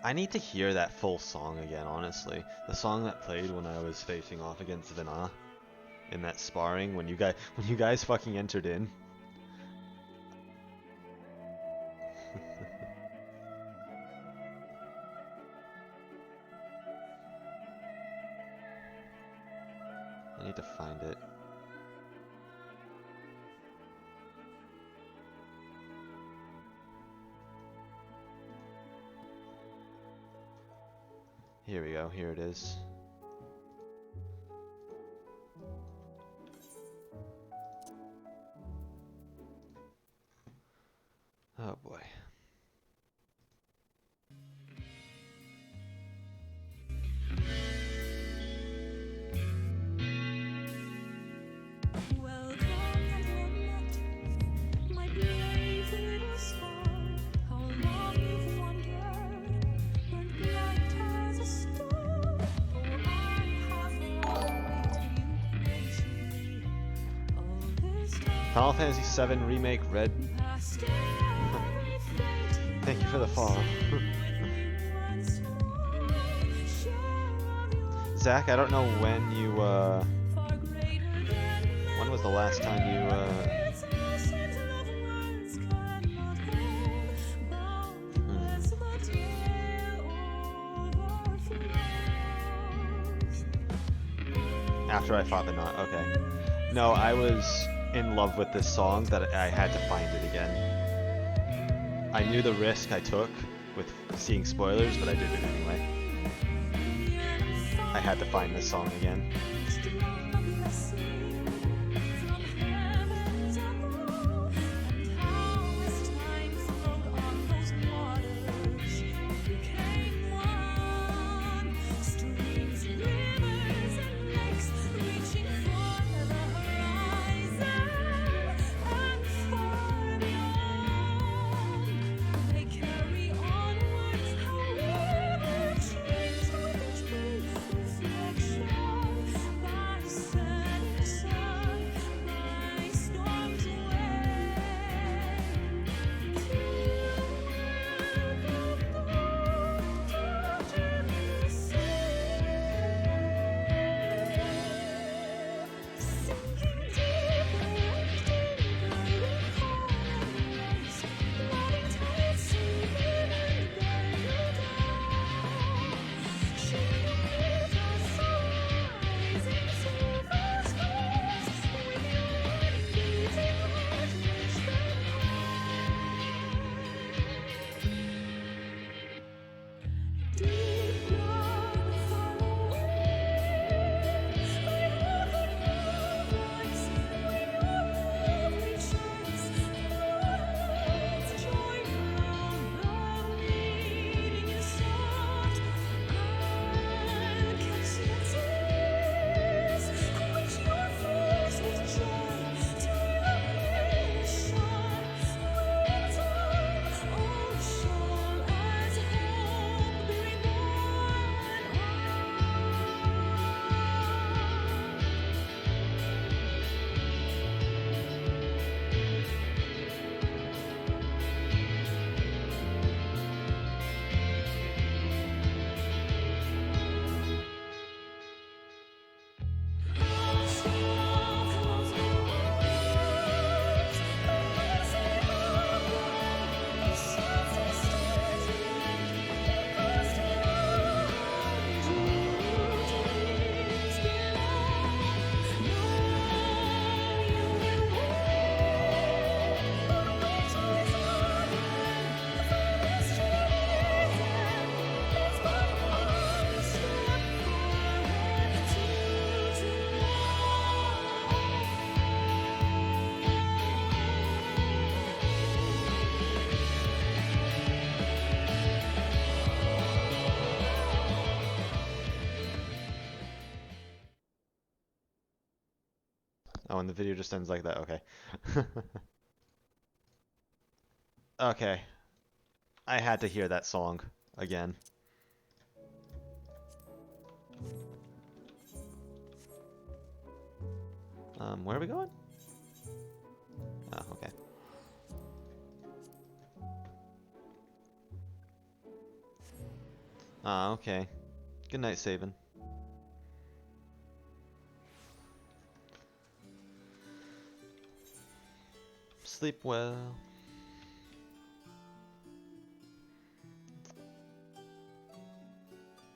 A: I need to hear that full song again, honestly. The song that played when I was facing off against Vina in that sparring when you guys fucking entered in. I need to find it. Here we go, here it is. Oh boy. Final Fantasy VII Remake Red. Thank you for the follow. Zach, I don't know when you, when was the last time you, After I fought the knot, okay. No, I was in love with this song that I had to find it again. I knew the risk I took with seeing spoilers, but I did it anyway. I had to find this song again. Oh, and the video just ends like that. Okay. Okay. I had to hear that song again. Where are we going? Oh, okay. Ah, okay. Good night, Sabin. Sleep well.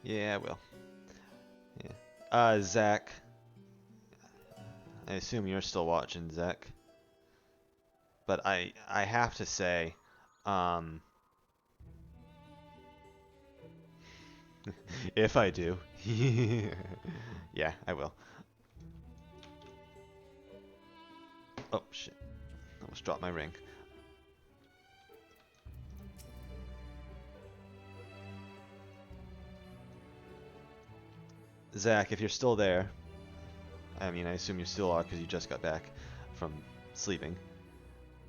A: Yeah, I will. Yeah. Zach. I assume you're still watching, Zach. But I have to say, if I do, yeah, I will. Oh shit! Almost dropped my ring. Zach, if you're still there, I mean, I assume you still are because you just got back from sleeping.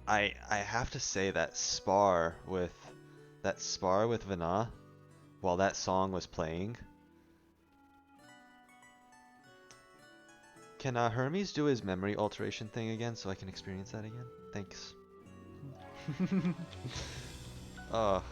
A: I have to say that spar with Vana while that song was playing. Can Hermes do his memory alteration thing again so I can experience that again? Thanks. Ugh.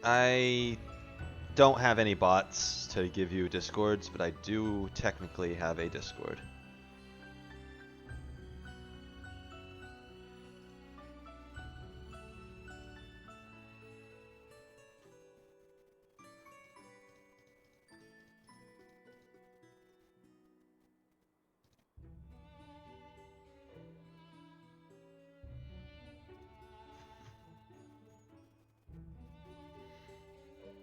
A: I don't have any bots to give you Discords, but I do technically have a Discord.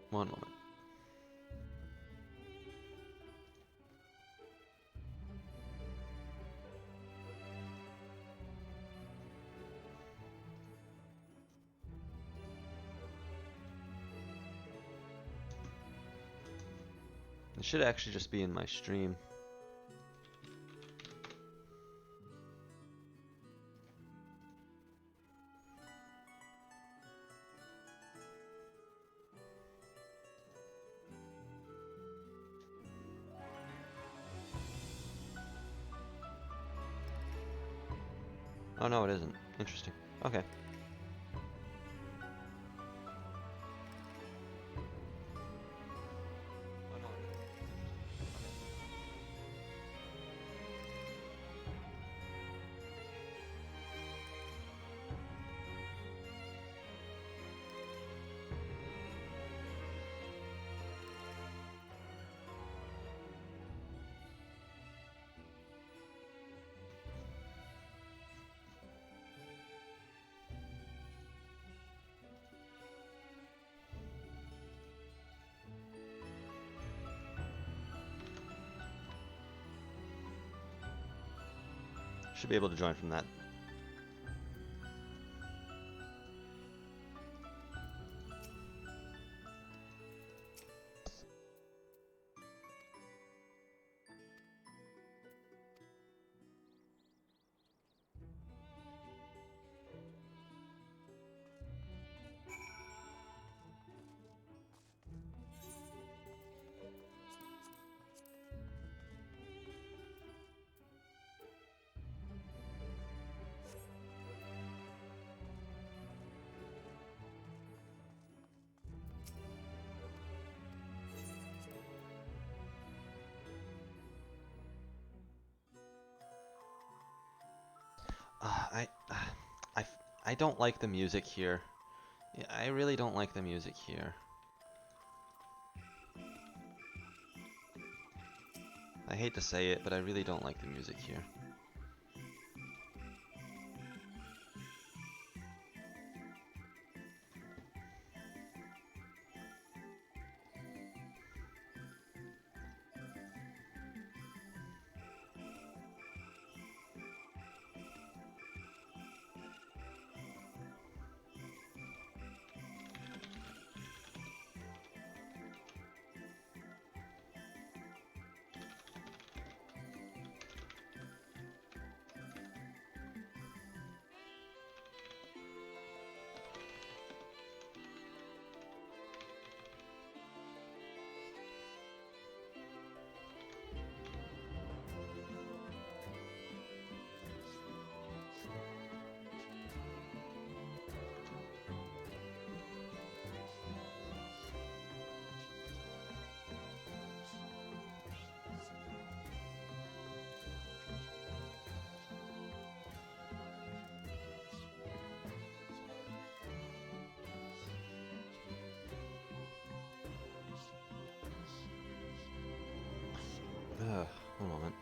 A: One moment. It should actually just be in my stream. Oh no, it isn't. Interesting. Okay. Should be able to join from that. I I don't like the music here. Yeah, I really don't like the music here. I hate to say it, but I really don't like the music here. One moment.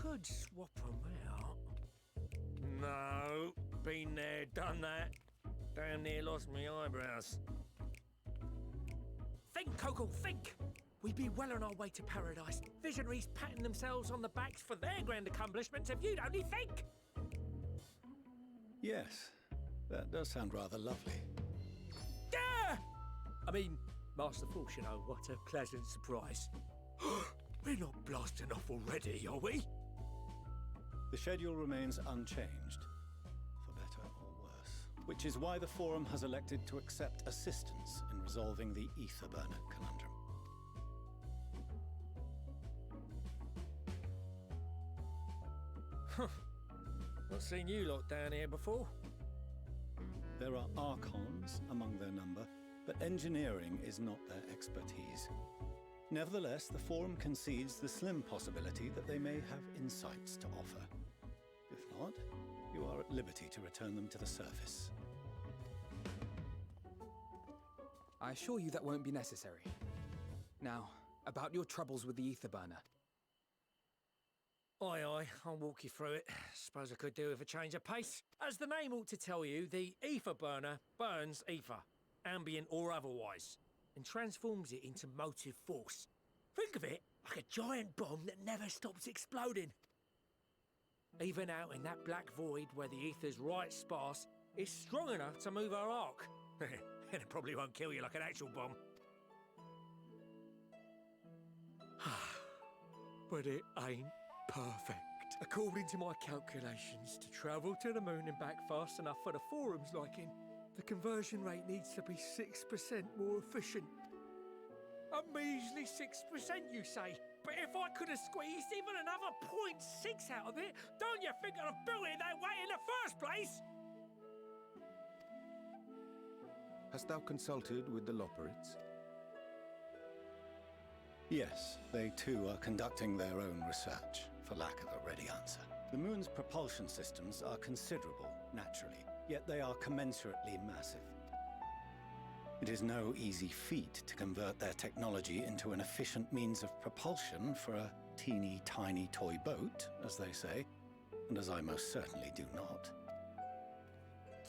K: could swap them out. No, been there, done that. Damn near lost my eyebrows. Think, Coco, think! We'd be well on our way to paradise. Visionaries patting themselves on the backs for their grand accomplishments if you'd only think!
S: Yes, that does sound rather lovely.
K: Yeah! I mean, Master Force, you know, what a pleasant surprise. We're not blasting off already, are we?
S: The schedule remains unchanged, for better or worse. Which is why the Forum has elected to accept assistance in resolving the Ether Burner conundrum.
K: Not seen you lot down here before.
S: There are Archons among their number, but engineering is not their expertise. Nevertheless, the Forum concedes the slim possibility that they may have insights to offer. If not, you are at liberty to return them to the surface.
C: I assure you that won't be necessary. Now, about your troubles with the Ether Burner.
K: Aye, aye, I'll walk you through it. Suppose I could do with a change of pace. As the name ought to tell you, the Ether Burner burns ether, ambient or otherwise, and transforms it into motive force. Think of it like a giant bomb that never stops exploding. Even out in that black void where the ether's right sparse, it's strong enough to move our arc. And it probably won't kill you like an actual bomb. But it ain't perfect. According to my calculations, to travel to the moon and back fast enough for the Forum's liking, the conversion rate needs to be 6% more efficient. A measly 6%, you say? But if I could have squeezed even another 0.6 out of it, don't you think I'd have built it that way in the first place?
D: Hast thou consulted with the Loperids?
S: Yes, they too are conducting their own research, for lack of a ready answer. The moon's propulsion systems are considerable, naturally, yet they are commensurately massive. It is no easy feat to convert their technology into an efficient means of propulsion for a teeny tiny toy boat, as they say, and as I most certainly do not.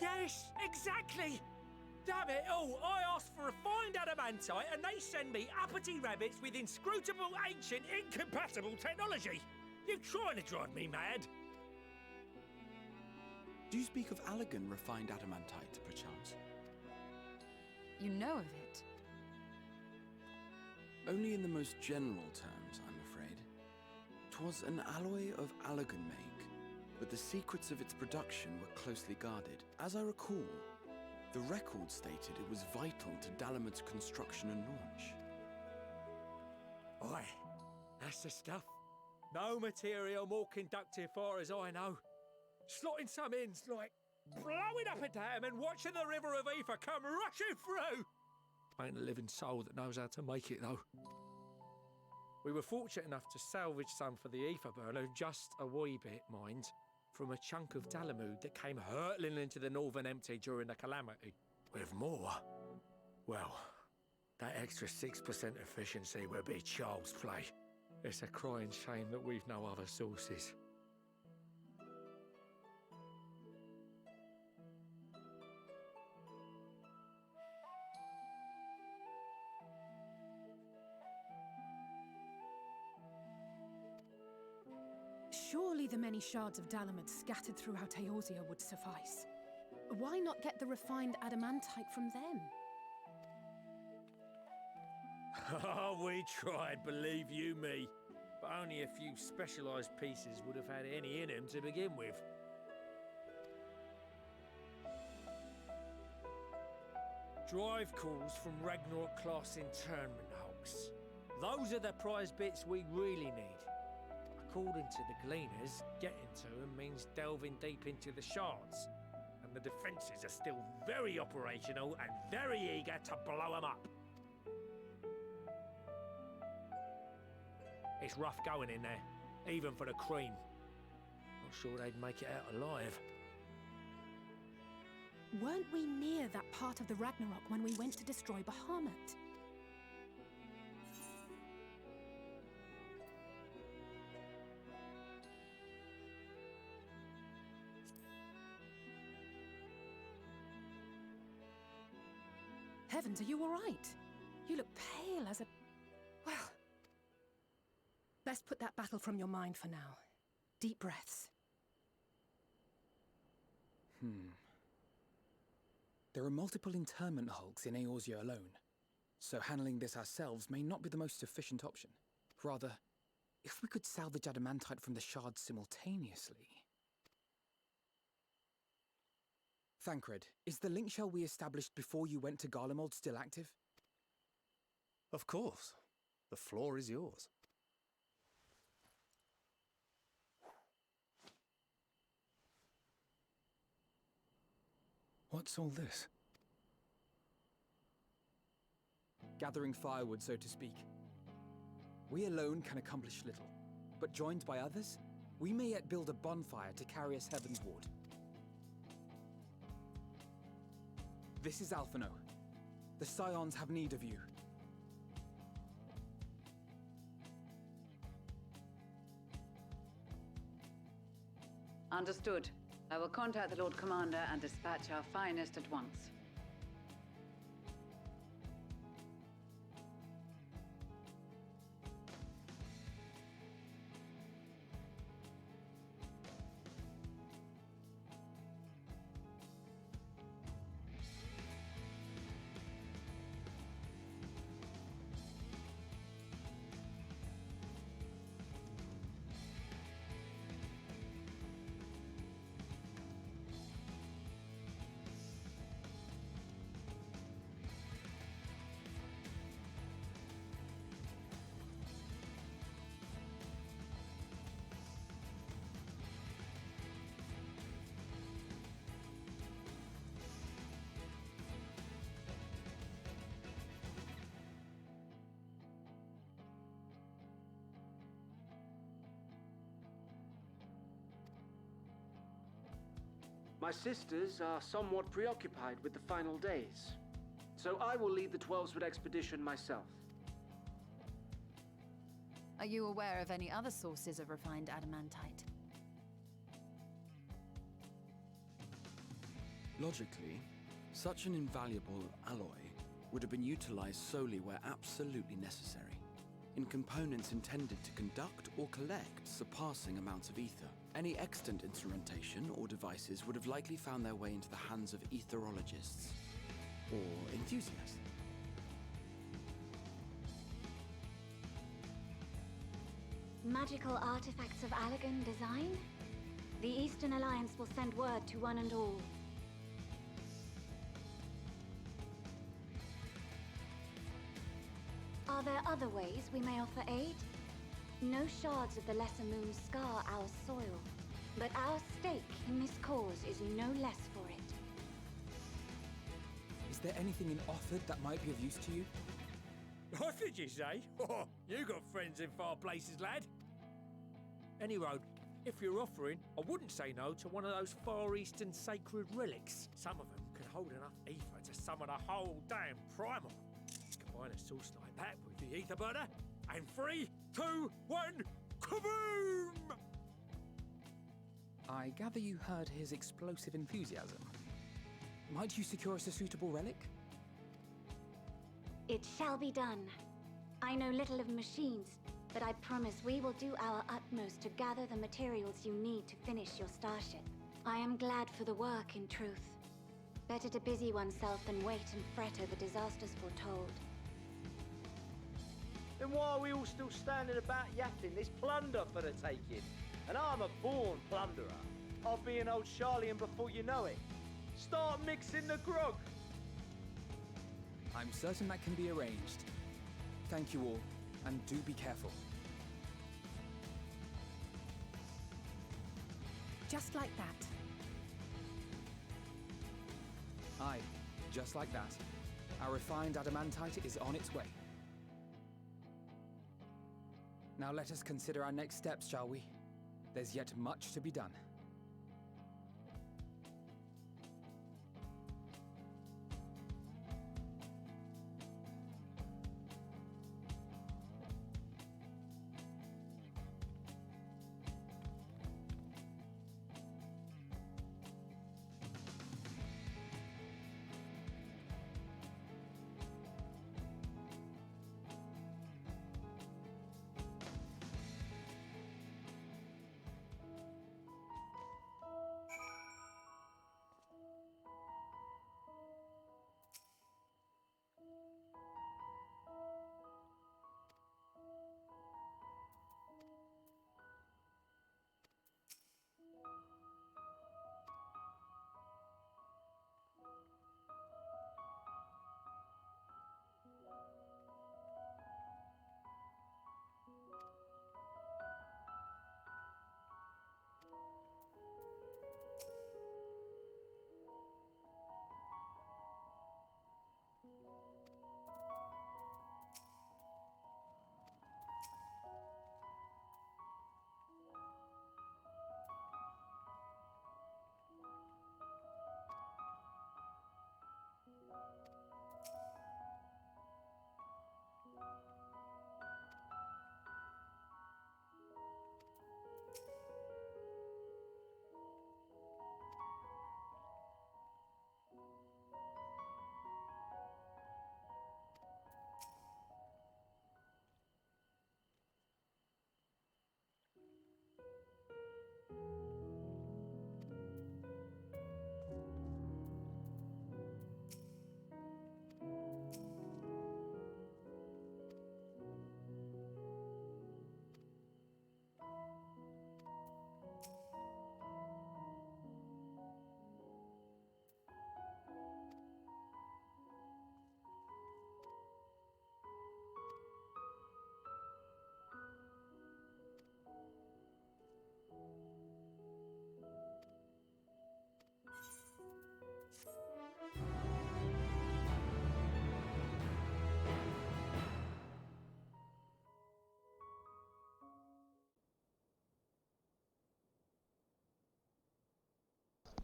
K: Yes, exactly! Damn it all, I asked for refined adamantite and they send me uppity rabbits with inscrutable, ancient, incompatible technology! You're trying to drive me mad!
P: Do you speak of Allegan refined adamantite, perchance?
G: You know of it?
P: Only in the most general terms, I'm afraid. 'Twas an alloy of Allegan make, but the secrets of its production were closely guarded. As I recall, the record stated it was vital to Dalamud's construction and launch.
K: Aye, that's the stuff. No material more conductive far as I know. Slotting some ends like blowing up a dam and watching the river of ether come rushing through. Ain't a living soul that knows how to make it, though. We were fortunate enough to salvage some for the ether burner, just a wee bit, mind, from a chunk of Dalamud that came hurtling into the northern empty during the calamity. With more, well, that extra 6% efficiency would be child's play. It's a crying shame that we've no other sources.
V: Surely the many shards of Dalamud scattered throughout Eorzea would suffice. Why not get the refined adamantite from them?
K: Oh, we tried, believe you me. But only a few specialised pieces would have had any in them to begin with. Drive calls from Ragnarok-class internment hulks. Those are the prize bits we really need. According to the Gleaners, getting to them means delving deep into the shards. And the defences are still very operational and very eager to blow them up. It's rough going in there, even for the cream. Not sure they'd make it out alive.
V: Weren't we near that part of the Ragnarok when we went to destroy Bahamut? Heavens, are you all right? You look pale as a... Well... Best put that battle from your mind for now. Deep breaths.
C: There are multiple internment hulks in Eorzea alone, so handling this ourselves may not be the most efficient option. Rather, if we could salvage adamantite from the shards simultaneously... Thancred, is the link shell we established before you went to Garlemald still active?
F: Of course. The floor is yours.
C: What's all this? Gathering firewood, so to speak. We alone can accomplish little, but joined by others, we may yet build a bonfire to carry us heavenward. This is Alphino. The Scions have need of you.
T: Understood. I will contact the Lord Commander and dispatch our finest at once.
L: My sisters are somewhat preoccupied with the final days, so I will lead the 12-Sword expedition myself.
G: Are you aware of any other sources of refined adamantite?
M: Logically, such an invaluable alloy would have been utilized solely where absolutely necessary, in components intended to conduct or collect surpassing amounts of ether. Any extant instrumentation or devices would have likely found their way into the hands of etherologists or enthusiasts.
N: Magical artifacts of Allegan design? The Eastern Alliance will send word to one and all. Are there other ways we may offer aid? No shards of the Lesser Moon scar our soil, but our stake in this cause is no less for it.
C: Is there anything in Offord that might be of use to you?
K: What did you say? Oh, you got friends in far places, lad. Anyway, if you're offering, I wouldn't say no to one of those Far Eastern sacred relics. Some of them can hold enough ether to summon a whole damn primal. Combine a source like that with the ether burner, and 3, 2, 1, kaboom!
C: I gather you heard his explosive enthusiasm. Might you secure us a suitable relic?
N: It shall be done. I know little of machines, but I promise we will do our utmost to gather the materials you need to finish your starship. I am glad for the work, in truth. Better to busy oneself than wait and fret over disasters foretold.
L: Then why are we all still standing about yapping? There's plunder for the taking. And I'm a born plunderer. I'll be an old Charlian before you know it. Start mixing the grog.
C: I'm certain that can be arranged. Thank you all, and do be careful.
V: Just like that.
C: Aye, just like that. Our refined adamantite is on its way. Now let us consider our next steps, shall we? There's yet much to be done.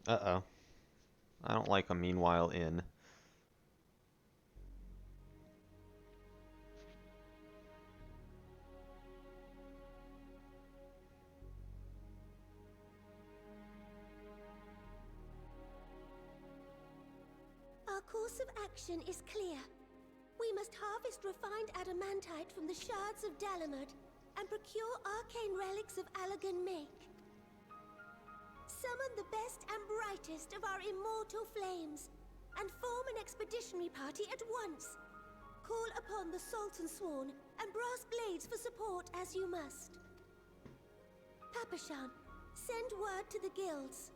A: Uh-oh. I don't like a meanwhile in.
H: Our course of action is clear. We must harvest refined adamantite from the shards of Dalamud and procure arcane relics of Allagan make. Summon the best and brightest of our immortal flames and form an expeditionary party at once. Call upon the Sultan Sworn and Brass Blades for support as you must. Papashan, send word to the guilds.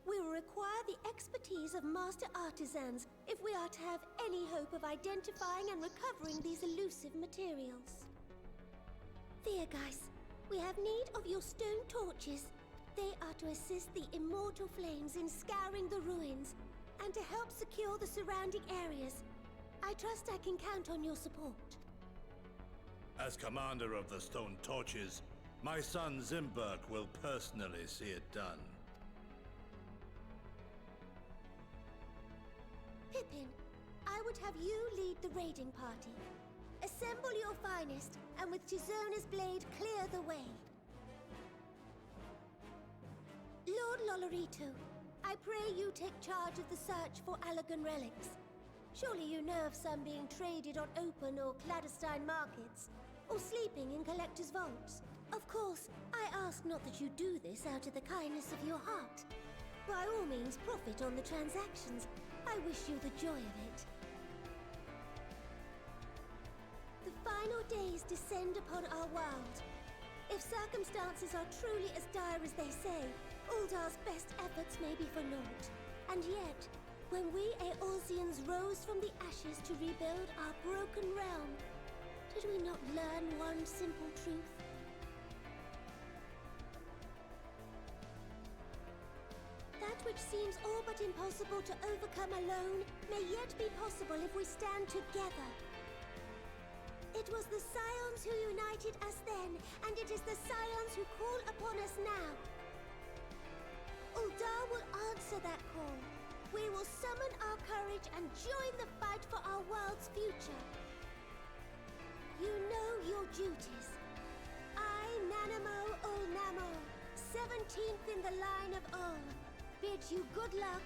H: We will require the expertise of master artisans if we are to have any hope of identifying and recovering these elusive materials. Thea-Guys, we have need of your stone torches. They are to assist the immortal flames in scouring the ruins and to help secure the surrounding areas. I trust I can count on your support.
B: As commander of the Stone Torches, my son Zimberk will personally see it done.
H: Pippin, I would have you lead the raiding party. Assemble your finest, and with Tizona's blade clear the way. Lord Lolorito, I pray you take charge of the search for Allagan relics. Surely you know of some being traded on open or clandestine markets, or sleeping in collectors' vaults. Of course, I ask not that you do this out of the kindness of your heart. By all means, profit on the transactions. I wish you the joy of it. The final days descend upon our world. If circumstances are truly as dire as they say, Uldar's best efforts may be for naught. And yet, when we Eorzeans rose from the ashes to rebuild our broken realm, did we not learn one simple truth? That which seems all but impossible to overcome alone may yet be possible if we stand together. It was the Scions who united us then, and it is the Scions who call upon us now. Uldar will answer that call. We will summon our courage and join the fight for our world's future. You know your duties. I, Nanamo Ulnamo, 17th in the line of Ul, bid you good luck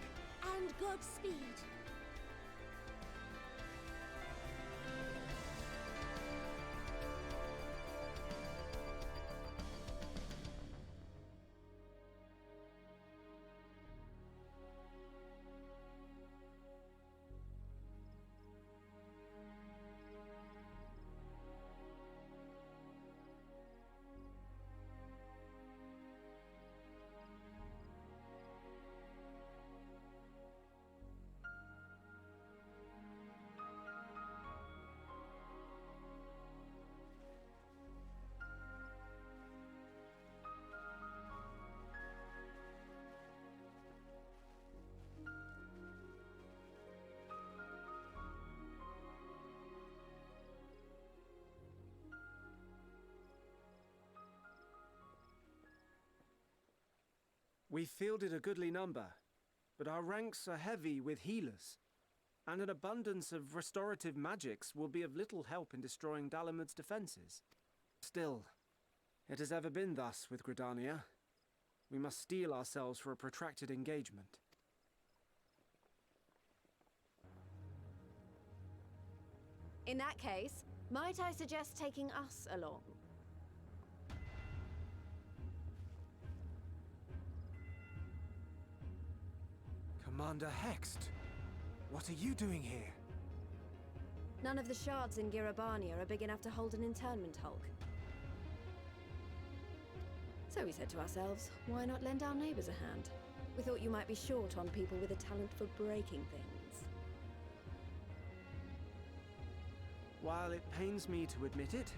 H: and Godspeed.
J: We fielded a goodly number, but our ranks are heavy with healers, and an abundance of restorative magics will be of little help in destroying Dalamud's defenses. Still, it has ever been thus with Gridania. We must steel ourselves for a protracted engagement.
O: In that case, might I suggest taking us along?
J: Commander Hext, what are you doing here?
O: None of the shards in Girabania are big enough to hold an internment hulk. So we said to ourselves, why not lend our neighbors a hand? We thought you might be short on people with a talent for breaking things.
J: While it pains me to admit it,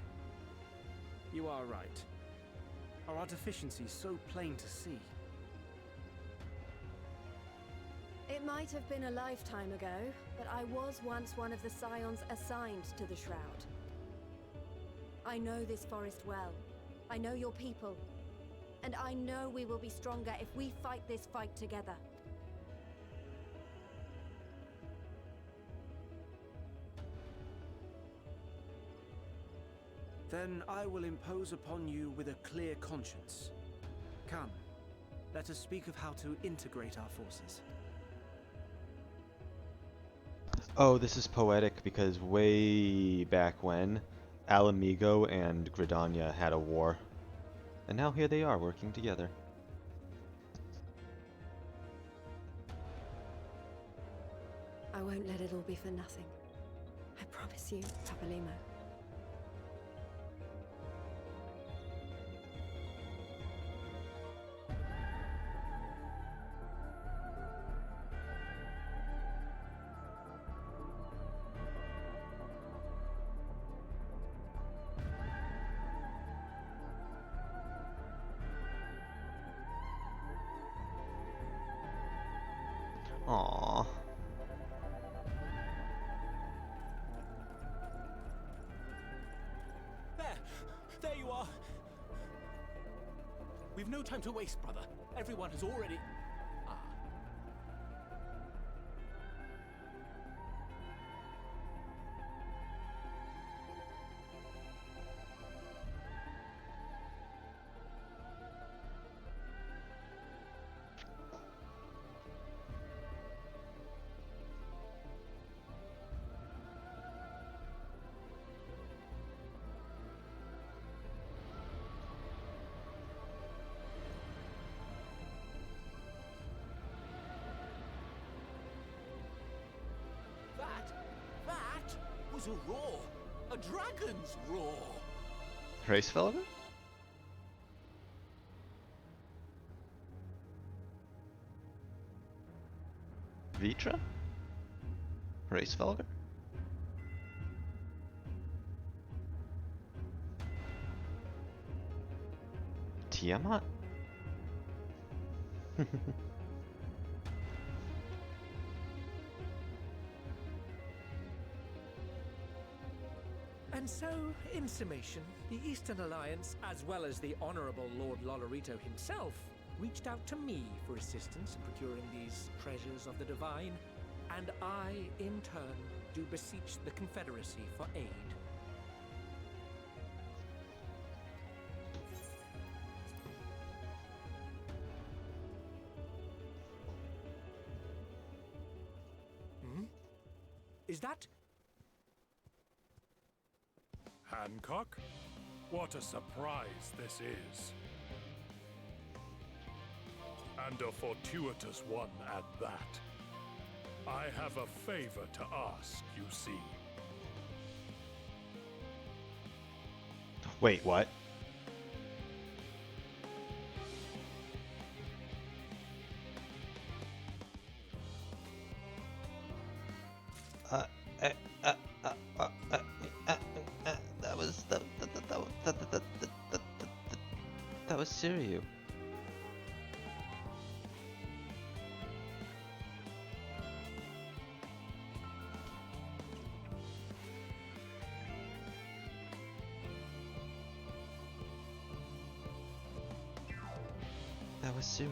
J: you are right. Our deficiencies so plain to see.
O: It might have been a lifetime ago, but I was once one of the Scions assigned to the Shroud. I know this forest well. I know your people. And I know we will be stronger if we fight this fight together.
J: Then I will impose upon you with a clear conscience. Come, let us speak of how to integrate our forces.
A: Oh, this is poetic because way back when, Alamigo and Gridania had a war. And now here they are working together.
O: I won't let it all be for nothing. I promise you, Papalimo.
A: Aww.
K: There you are. We've no time to waste, brother. Everyone has already... Ah. That was a roar. A dragon's roar.
A: Racefelder? Vitra? Racefelder? Tiamat?
I: And so, in summation, the Eastern Alliance, as well as the Honorable Lord Lolorito himself, reached out to me for assistance in procuring these treasures of the divine, and I, in turn, do beseech the Confederacy for aid. Is that...
Q: Hancock? What a surprise this is. And a fortuitous one at that. I have a favor to ask, you see.
A: Wait, what? That was Siriu. That was Siriu.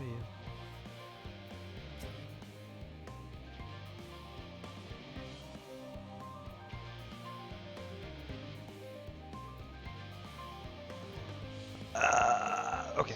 A: Okay.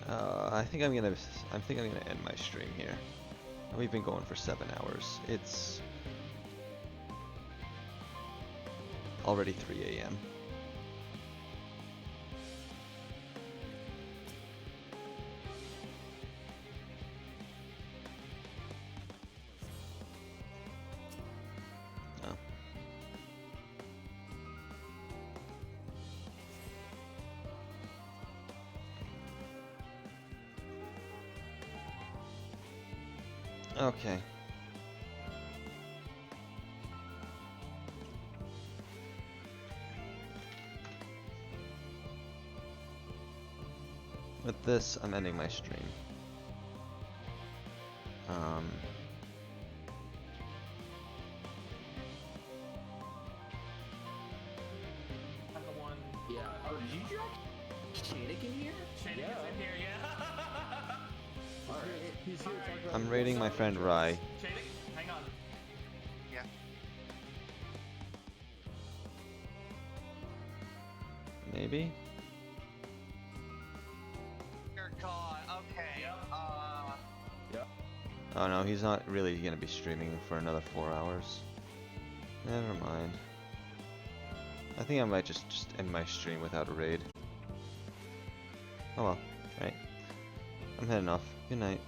A: I think I'm gonna end my stream here. We've been going for 7 hours. It's already 3 a.m. Okay. With this, I'm ending my stream.
R: Yeah. Oh, did you drop Shenanigans in here?
K: Shenanigans in here, yeah.
R: Alright.
K: He's here talking about
A: I'm raiding my friend Rai.
K: Shenanigans, hang on. Yeah.
A: Maybe?
K: Dear God, okay. Yep.
A: Oh no, he's not really gonna be streaming for another 4 hours. Never mind. I think I might just end my stream without a raid. Oh well, right. I'm heading off. Good night.